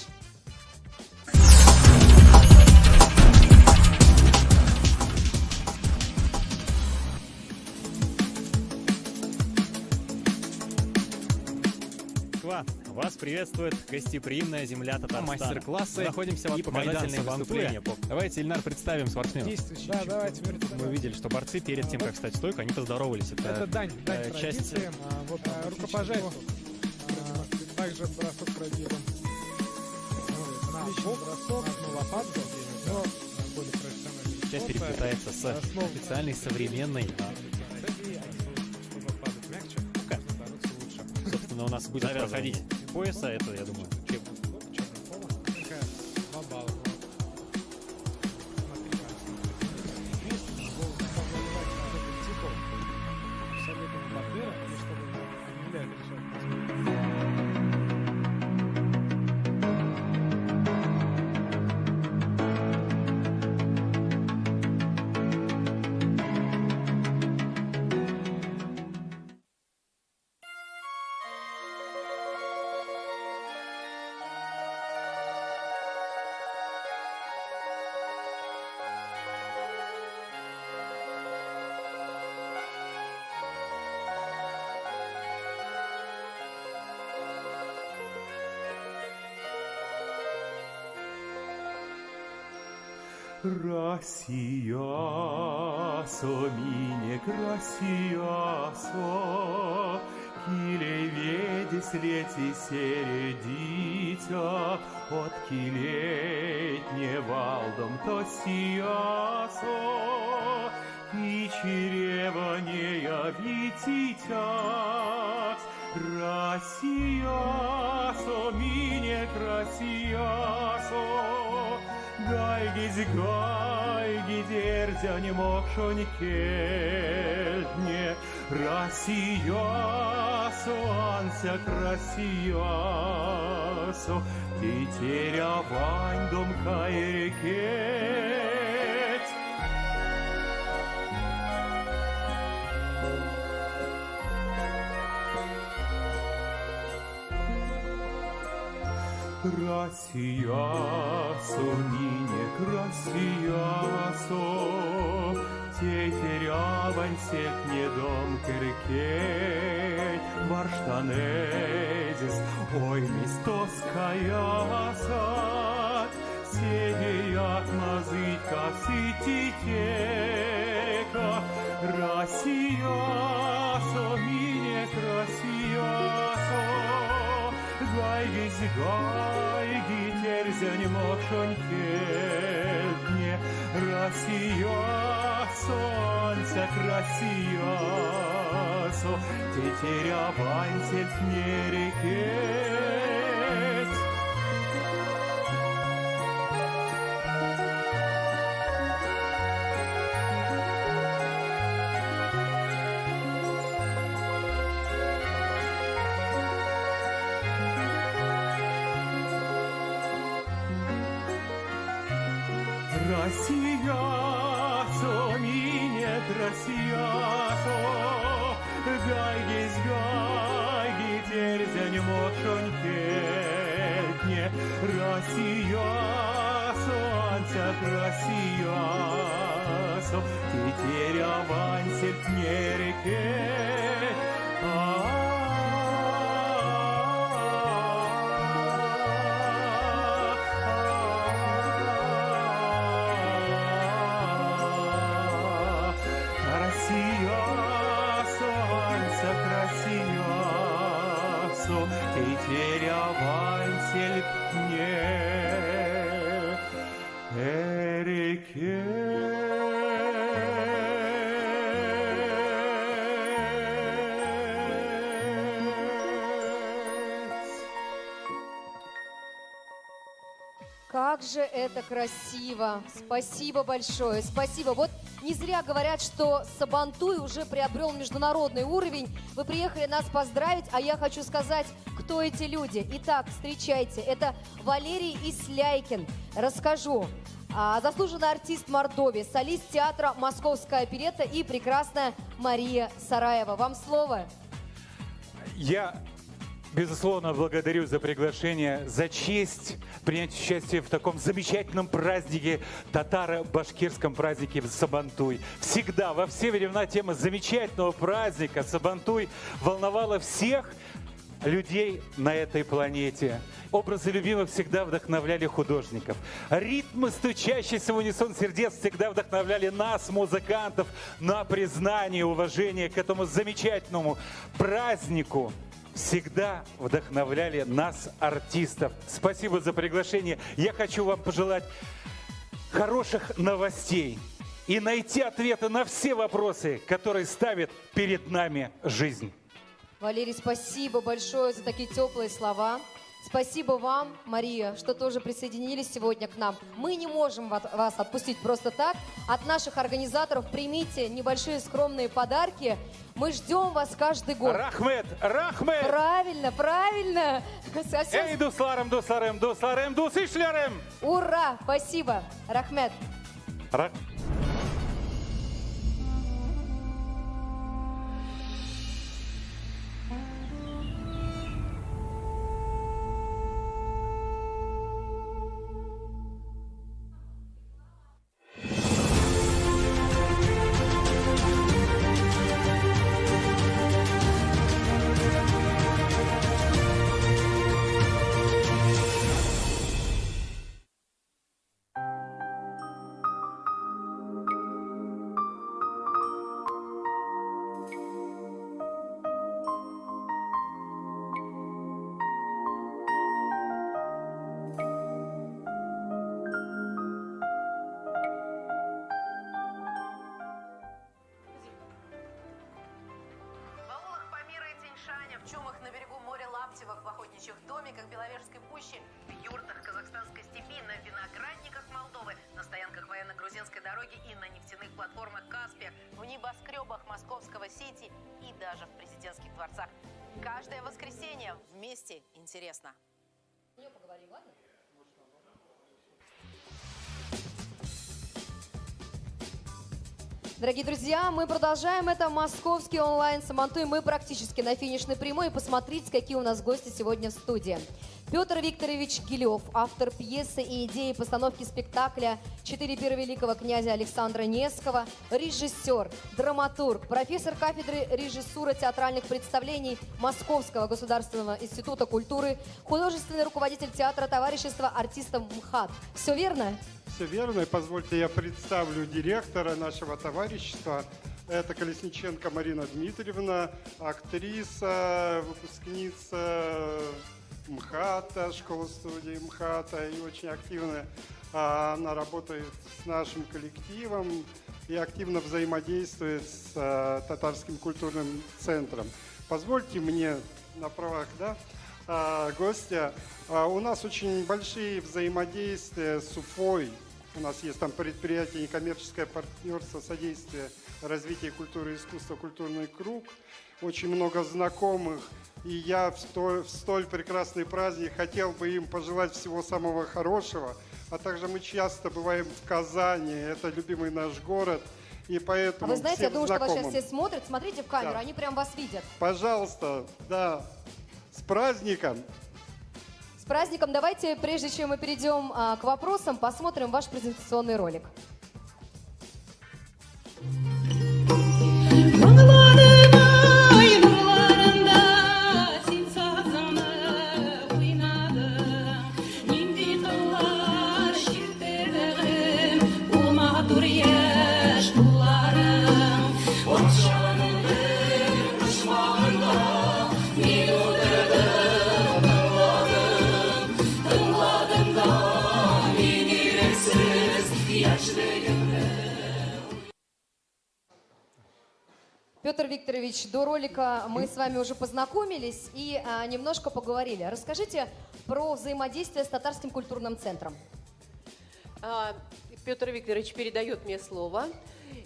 Вас приветствует гостеприимная земля Татарстана. Мастер-классы. Мы находимся и в показательной Сабантуя. Давайте, Ильнар, представим спортсменов. Да, давайте. Мы увидели, что борцы перед тем, как встать в стойку, они поздоровались. Это дань часть традициям. Рукопожатие. Также бросок красивым. отличных образцов, лопатка, но более профессиональный. Часть переплетается с специальной современной. Собственно, у нас будет проходить пояса, это, я думаю, Россия, мине Россия, килей ведись лети середитя, от килей не валдом то сиясо, и чрева не явититят. Россия, мине Россия, гайгиз, дерзя не мокшонь кельтне, Россия, анся Россия, тетеря вань дом кайрекеть. Россия, мине Россия, тетеря вансек не дом киркей, варштанезис, ой, мистоская сад, седеят мазыка сытитека. Россия, мине Россия, гайгиз, терзя не мокшонь кельтне, Россия, солнце Россия, тетеря вансельт не рекеть. Россия, мине Россия, гайгиз, терзя не мокшонь кельтне, Россия, солнце Россия, тетеря вансельт не рекеть. Тетеря вансельт не Как же это красиво! Спасибо большое, спасибо. Вот не зря говорят, что Сабантуй уже приобрел международный уровень. Вы приехали нас поздравить, а я хочу сказать, кто эти люди. Итак, встречайте, это Валерий Исляйкин. Расскажу. Заслуженный артист Мордовии, солист театра «Московская оперетта» и прекрасная Мария Сараева. Вам слово. Я, безусловно, благодарю за приглашение, за честь принять участие в таком замечательном празднике, татаро-башкирском празднике Сабантуй. Всегда, во все времена тема замечательного праздника Сабантуй волновала всех людей на этой планете. Образы любимых всегда вдохновляли художников. Ритмы, стучащиеся в унисон сердец, всегда вдохновляли нас, музыкантов, на признание и уважение к этому замечательному празднику. всегда вдохновляли нас, артистов. Спасибо за приглашение. Я хочу вам пожелать хороших новостей и найти ответы на все вопросы, которые ставит перед нами жизнь. Валерий, спасибо большое за такие теплые слова. Спасибо вам, Мария, что тоже присоединились сегодня к нам. Мы не можем вас отпустить просто так. От наших организаторов примите небольшие скромные подарки. Мы ждем вас каждый год. Рахмет, рахмет! Правильно, правильно. Эй, дусларым, дусларым, дусларым, дусишлярым! Ура, спасибо. Рахмет. В Чумах на берегу моря Лаптевых, в охотничьих домиках Беловежской пущи, в юртах казахстанской степи, на виноградниках Молдовы, на стоянках военно-грузинской дороги и на нефтяных платформах Каспия, в небоскребах Московского Сити и даже в президентских дворцах. Каждое воскресенье вместе интересно. Поговорим, ладно? Дорогие друзья, мы продолжаем. Это московский онлайн Сабантуй. Мы практически на финишной прямой. И посмотрите, какие у нас гости сегодня в студии. Петр Викторович Гилев, автор пьесы и идеи постановки спектакля «Четыре пира великого князя Александра Невского», режиссер, драматург, профессор кафедры режиссуры театральных представлений Московского государственного института культуры, художественный руководитель театра товарищества артистов МХАТ. Все верно? Все верно. И позвольте, я представлю директора нашего товарищества. Это Колесниченко Марина Дмитриевна, актриса, выпускница МХАТа, школы-студии МХАТа, и очень активно она работает с нашим коллективом и активно взаимодействует с Татарским культурным центром. Позвольте мне на правах гостя. У нас очень большие взаимодействия с Уфой. У нас есть там предприятие некоммерческое партнерство, содействие развитию культуры и искусства, культурный круг. Очень много знакомых. И я в столь прекрасный праздник хотел бы им пожелать всего самого хорошего. А также мы часто бываем в Казани. Это любимый наш город. И поэтому вы знаете, я думаю, знакомым. что вас сейчас все смотрят. Смотрите в камеру, Да. они прям вас видят. Пожалуйста, да, с праздником! С праздником! Давайте, прежде чем мы перейдем к вопросам, посмотрим ваш презентационный ролик. Петр Викторович, до ролика мы с вами уже познакомились и немножко поговорили. Расскажите про взаимодействие с Татарским культурным центром. Петр Викторович передает мне слово.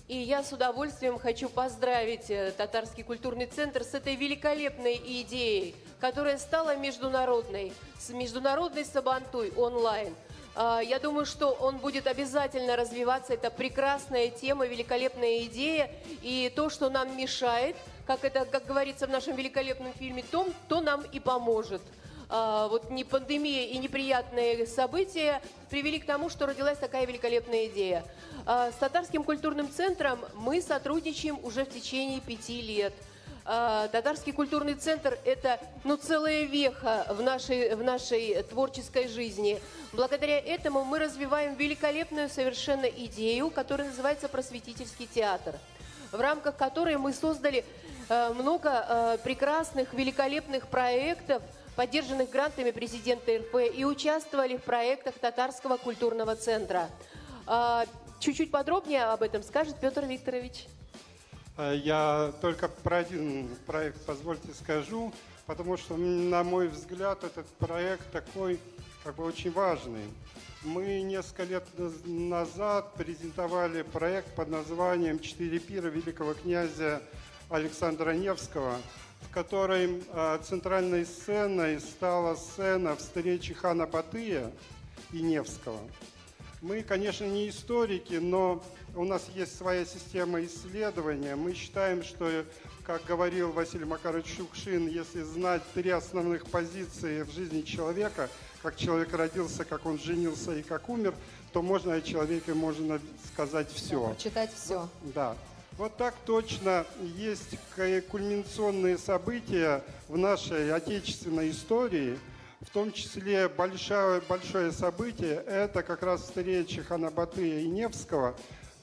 И я с удовольствием хочу поздравить Татарский культурный центр с этой великолепной идеей, которая стала международной, с международной Сабантуй онлайн. Я думаю, что он будет обязательно развиваться. Это прекрасная тема, великолепная идея. И то, что нам мешает, как говорится в нашем великолепном фильме, то нам и поможет. Вот не пандемия и неприятные события привели к тому, что родилась такая великолепная идея. С Татарским культурным центром мы сотрудничаем уже в течение 5 лет. Татарский культурный центр – это целая веха в нашей творческой жизни. Благодаря этому мы развиваем великолепную совершенно идею, которая называется «Просветительский театр», в рамках которой мы создали много прекрасных, великолепных проектов, поддержанных грантами президента РФ, и участвовали в проектах Татарского культурного центра. Чуть-чуть подробнее об этом скажет Петр Викторович. Я только про один проект, позвольте, скажу, потому что, на мой взгляд, этот проект такой, как бы, очень важный. Мы несколько лет назад презентовали проект под названием «Четыре пира великого князя Александра Невского», в которой центральной сценой стала сцена встречи хана Батыя и Невского. Мы, конечно, не историки, но у нас есть своя система исследования. Мы считаем, что, как говорил Василий Макарович Шукшин, если знать три основных позиции в жизни человека, как человек родился, как он женился и как умер, то можно о человеке можно сказать все. Читать все. Да. Вот так точно есть кульминационные события в нашей отечественной истории. В том числе большое событие – это как раз встреча хана Батыя и Невского,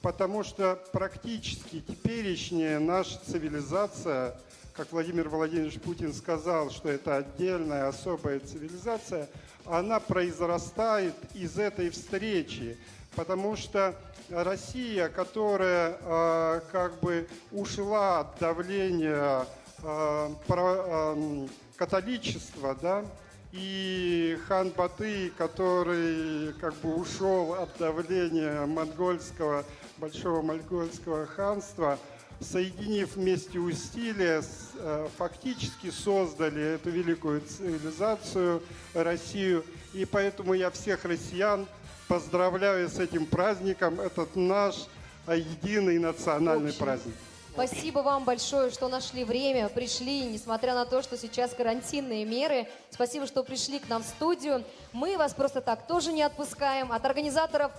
потому что практически теперешняя наша цивилизация, как Владимир Владимирович Путин сказал, что это отдельная особая цивилизация, она произрастает из этой встречи, потому что Россия, которая как бы ушла от давления католичества, да, и хан Батый, который как бы ушел от давления большого монгольского ханства, соединив вместе усилия, фактически создали эту великую цивилизацию, Россию. И поэтому я всех россиян поздравляю с этим праздником. Этот наш единый национальный праздник. Спасибо вам большое, что нашли время, пришли, несмотря на то, что сейчас карантинные меры. Спасибо, что пришли к нам в студию. Мы вас просто так тоже не отпускаем. От организаторов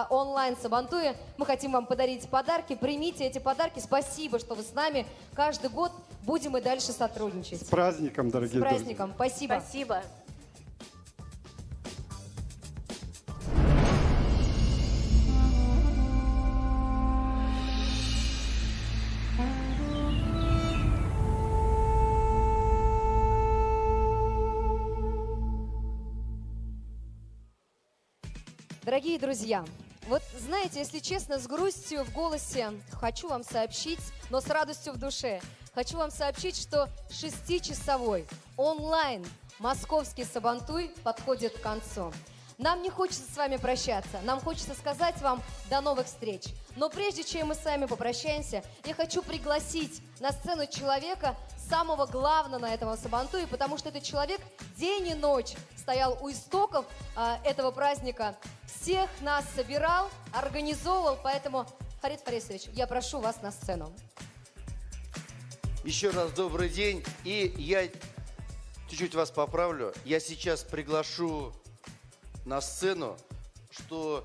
онлайн Сабантуя мы хотим вам подарить подарки. Примите эти подарки. Спасибо, что вы с нами. Каждый год будем и дальше сотрудничать. С праздником, дорогие друзья. С праздником. Спасибо. Спасибо. Дорогие друзья, вот знаете, если честно, с грустью в голосе хочу вам сообщить, но с радостью в душе, хочу вам сообщить, что 6-часовой онлайн московский Сабантуй подходит к концу. Нам не хочется с вами прощаться, нам хочется сказать вам до новых встреч. Но прежде чем мы с вами попрощаемся, я хочу пригласить на сцену человека, самого главного на этом Сабантуе, потому что этот человек день и ночь стоял у истоков этого праздника, всех нас собирал, организовывал, поэтому, Фарид Фарисович, я прошу вас на сцену. Еще раз добрый день, и я чуть-чуть вас поправлю. Я сейчас приглашу на сцену, что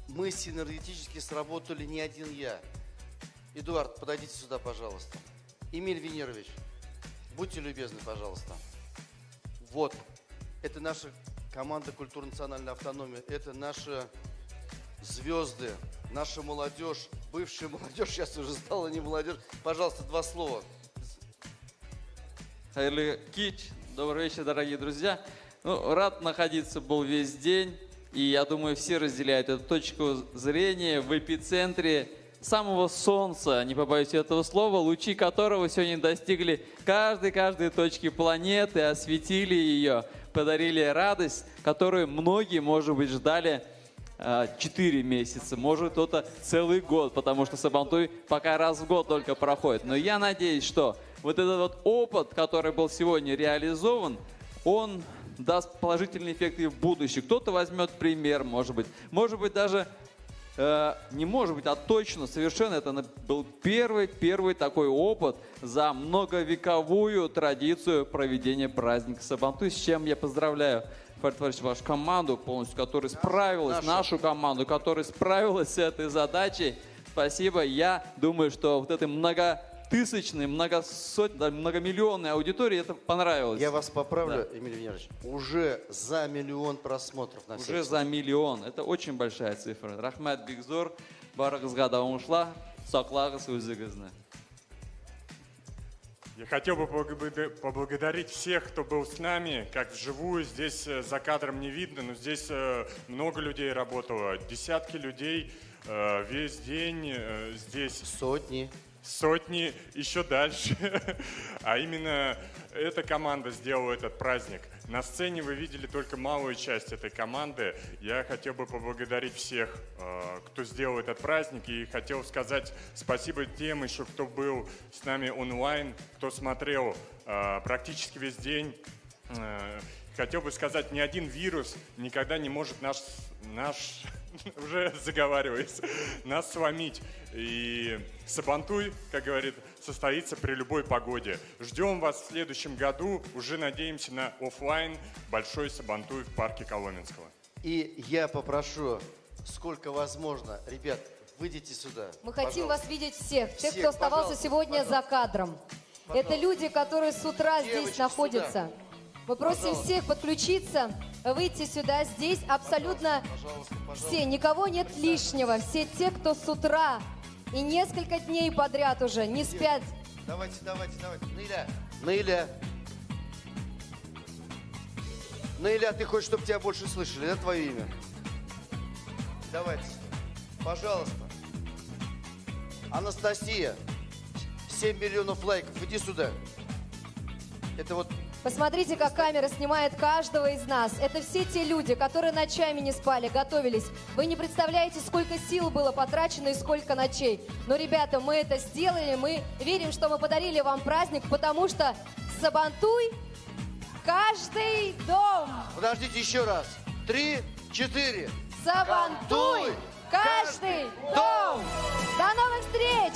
мы синергетически сработали не один я. Эдуард, подойдите сюда, пожалуйста. Эмиль Венерович, будьте любезны, пожалуйста. Вот, это наша команда культурно-национальной автономии, это наши звезды, наша молодежь, бывшая молодежь, сейчас уже стала не молодежь. Пожалуйста, два слова. Хайрлы Кич, добрый вечер, дорогие друзья. Рад находиться был весь день, и я думаю, все разделяют эту точку зрения в эпицентре самого солнца, не побоюсь этого слова, лучи которого сегодня достигли каждой точки планеты, осветили ее, подарили радость, которую многие, может быть, ждали 4 месяца, может кто-то целый год, потому что Сабантуй пока раз в год только проходит. Но я надеюсь, что вот этот вот опыт, который был сегодня реализован, он даст положительные эффекты в будущем. Кто-то возьмет пример, может быть даже не может быть, а точно, совершенно это был первый такой опыт за многовековую традицию проведения праздника Сабантуй, с чем я поздравляю, Фарид Фаридович, вашу команду полностью, которая справилась, нашу команду, которая справилась с этой задачей. Спасибо. Я думаю, что вот этой многотысячной, многомиллионной аудитории это понравилось. Я вас поправлю, да. Эмиль Венерович, уже за 1 миллион просмотров на всех. Уже за 1 миллион. Это очень большая цифра. Рахмат Бигзор, барыгызга давам ушла, саклағыз өзігізні. Я хотел бы поблагодарить всех, кто был с нами, как вживую. Здесь за кадром не видно, но здесь много людей работало. Десятки людей весь день здесь. Сотни, еще дальше. А именно эта команда сделала этот праздник. На сцене вы видели только малую часть этой команды. Я хотел бы поблагодарить всех, кто сделал этот праздник. И хотел сказать спасибо тем еще, кто был с нами онлайн, кто смотрел практически весь день. Хотел бы сказать, ни один вирус никогда не может уже заговариваюсь, нас сломить. И Сабантуй, как говорит, состоится при любой погоде. Ждем вас в следующем году. Уже надеемся на офлайн большой Сабантуй в парке Коломенского. И я попрошу, сколько возможно, ребят, выйдите сюда. Мы хотим пожалуйста. вас видеть всех, тех, Всех, кто оставался пожалуйста, сегодня за кадром. Это люди, которые с утра здесь Девочки, находятся. сюда. Мы просим Пожалуйста. всех подключиться, выйти сюда. Здесь абсолютно все, никого нет лишнего. Все те, кто с утра и несколько дней подряд уже не спят. Давайте. Наиля, ты хочешь, чтобы тебя больше слышали, да, твое имя? Давайте, пожалуйста. Анастасия, 7 миллионов лайков, иди сюда. Это вот... Посмотрите, как камера снимает каждого из нас. Это все те люди, которые ночами не спали, готовились. Вы не представляете, сколько сил было потрачено и сколько ночей. Но, ребята, мы это сделали. Мы верим, что мы подарили вам праздник, потому что Сабантуй каждый дом. Подождите еще раз. 3, 4. Сабантуй каждый дом. До новых встреч!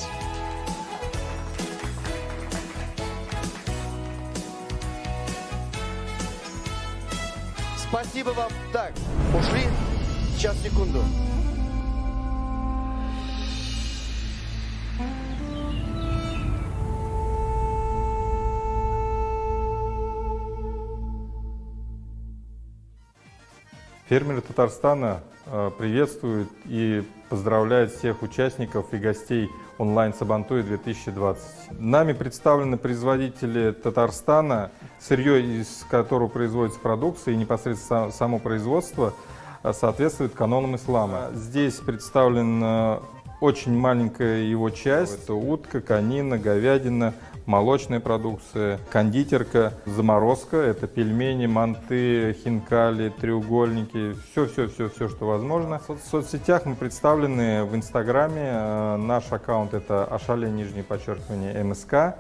Спасибо вам. Так, ушли? Сейчас, секунду. Фермеры Татарстана приветствуют и поздравляют всех участников и гостей онлайн Сабантуя 2020. Нами представлены производители Татарстана, сырье, из которого производится продукция, и непосредственно само производство соответствует канонам ислама. Здесь представлена очень маленькая его часть. Это утка, конина, говядина, молочная продукция, кондитерка, заморозка. Это пельмени, манты, хинкали, треугольники. Все, что возможно. В соцсетях мы представлены в Инстаграме. Наш аккаунт — это _МСК.